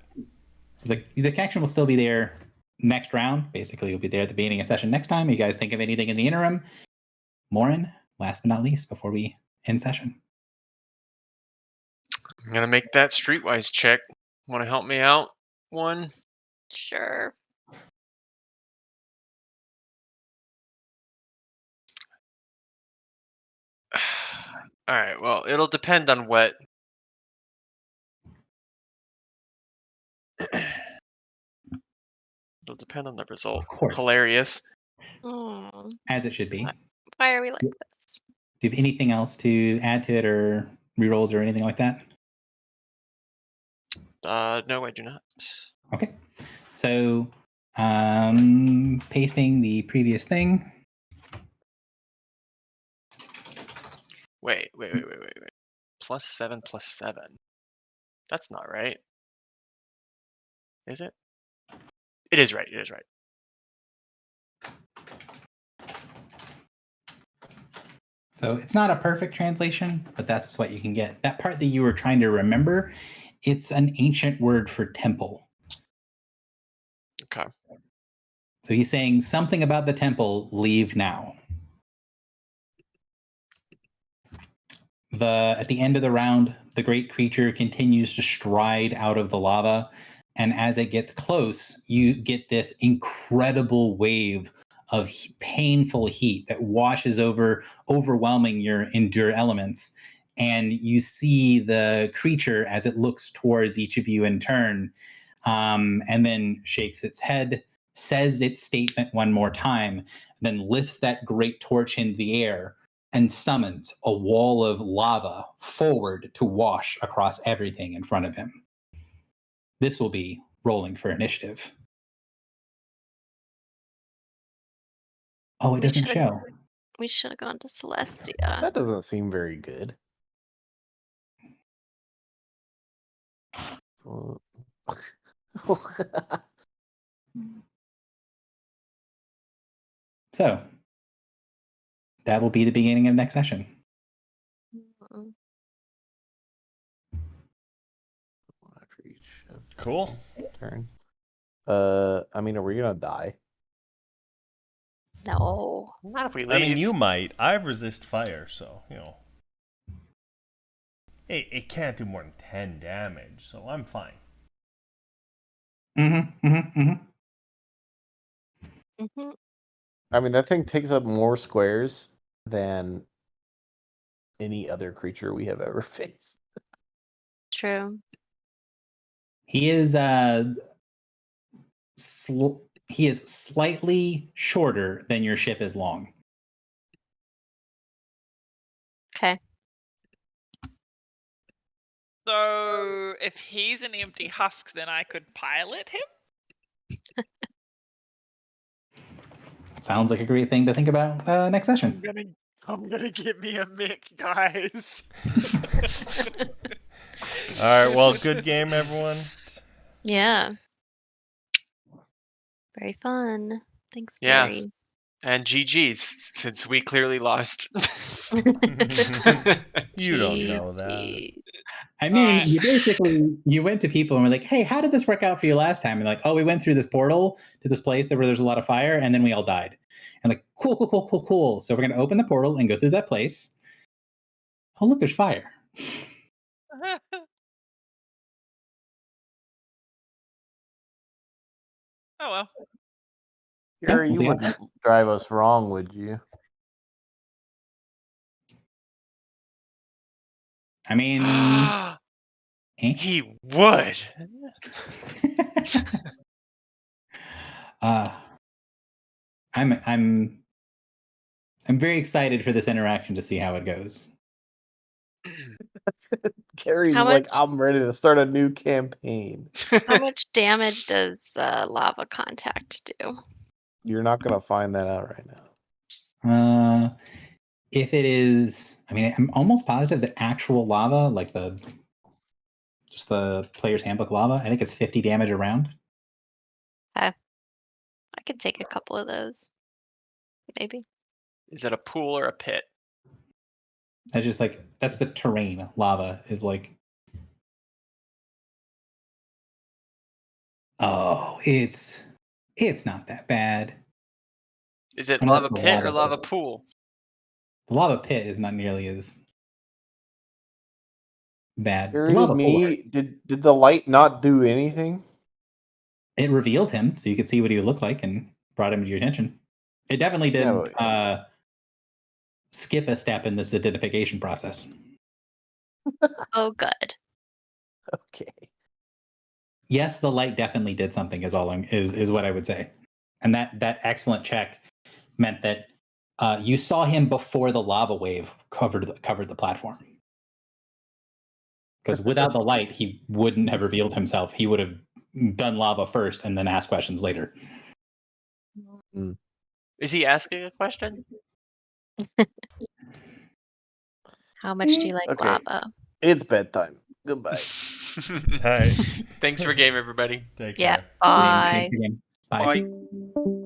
So the connection will still be there next round. Basically, you'll be there at the beginning of session next time. You guys think of anything in the interim? Morin, last but not least, before we end session. I'm gonna make that streetwise check. Want to help me out? One. Sure. All right. Well, it'll depend on what. It'll depend on the result. Of course. Hilarious. Oh, As it should be. why are we like this? Do you have anything else to add to it or rerolls or anything like that? No, I do not. Okay. So, pasting the previous thing. Wait. +7 +7. That's not right. Is it? It is right. It is right. So it's not a perfect translation, but that's what you can get. That part that you were trying to remember, it's an ancient word for temple. Okay. So he's saying something about the temple, leave now. At the end of the round, the great creature continues to stride out of the lava. And as it gets close, you get this incredible wave of painful heat that washes over, overwhelming your endure elements. And you see the creature as it looks towards each of you in turn, and then shakes its head, says its statement one more time, then lifts that great torch into the air and summons a wall of lava forward to wash across everything in front of him. This will be rolling for initiative. Oh, it doesn't show. We should have gone to Celestia. That doesn't seem very good. So, that will be the beginning of next session. Mm. After each of Cool. these turns. I mean, are we gonna die? No. Not if we leave. I mean, you might. I resist fire, so it can't do more than 10 damage, so I'm fine. Mm-hmm. I mean, that thing takes up more squares than any other creature we have ever faced. True. He is he is slightly shorter than your ship is long. Okay. So if he's an empty husk, then I could pilot him? Sounds like a great thing to think about next session. I'm gonna get me a Mick, guys. All right, well, good game, everyone. Yeah. Very fun. Thanks, Yeah. Gary. And GG's, since we clearly lost. You don't know that. Jeez. I mean, Alright. you went to people and were like, "Hey, how did this work out for you last time?" And like, "Oh, we went through this portal to this place where there's a lot of fire, and then we all died." And like, cool. So we're gonna open the portal and go through that place. Oh, look, there's fire. Oh well. Gary, we'll you see how- wouldn't drive us wrong, would you? I mean, eh? He would. I'm very excited for this interaction to see how it goes. Gary's How like, much- I'm ready to start a new campaign. How much damage does lava contact do? You're not gonna find that out right now. If it is, I mean, I'm almost positive that actual lava, like just the player's handbook lava, I think it's 50 damage around. I could take a couple of those. Maybe. Is it a pool or a pit? That's just like that's the terrain. Lava is like, oh, it's not that bad. Is it I know lava it's a pit or lava lava pit. pool? The lava pit is not nearly as bad. The Gary, lava pool me, hurts. did the light not do anything? It revealed him, so you could see what he would look like, and brought him to your attention. It definitely did Yeah, skip a step in this identification process. Oh, good. Okay. Yes, the light definitely did something. Is what I would say, and that excellent check meant that you saw him before the lava wave covered the platform. Because without the light, he wouldn't have revealed himself. He would have done lava first and then asked questions later. Is he asking a question? How much do you like Okay. lava? It's bedtime. Goodbye. All right. Thanks for game, everybody. Take Yeah. care. Bye. Bye. Bye.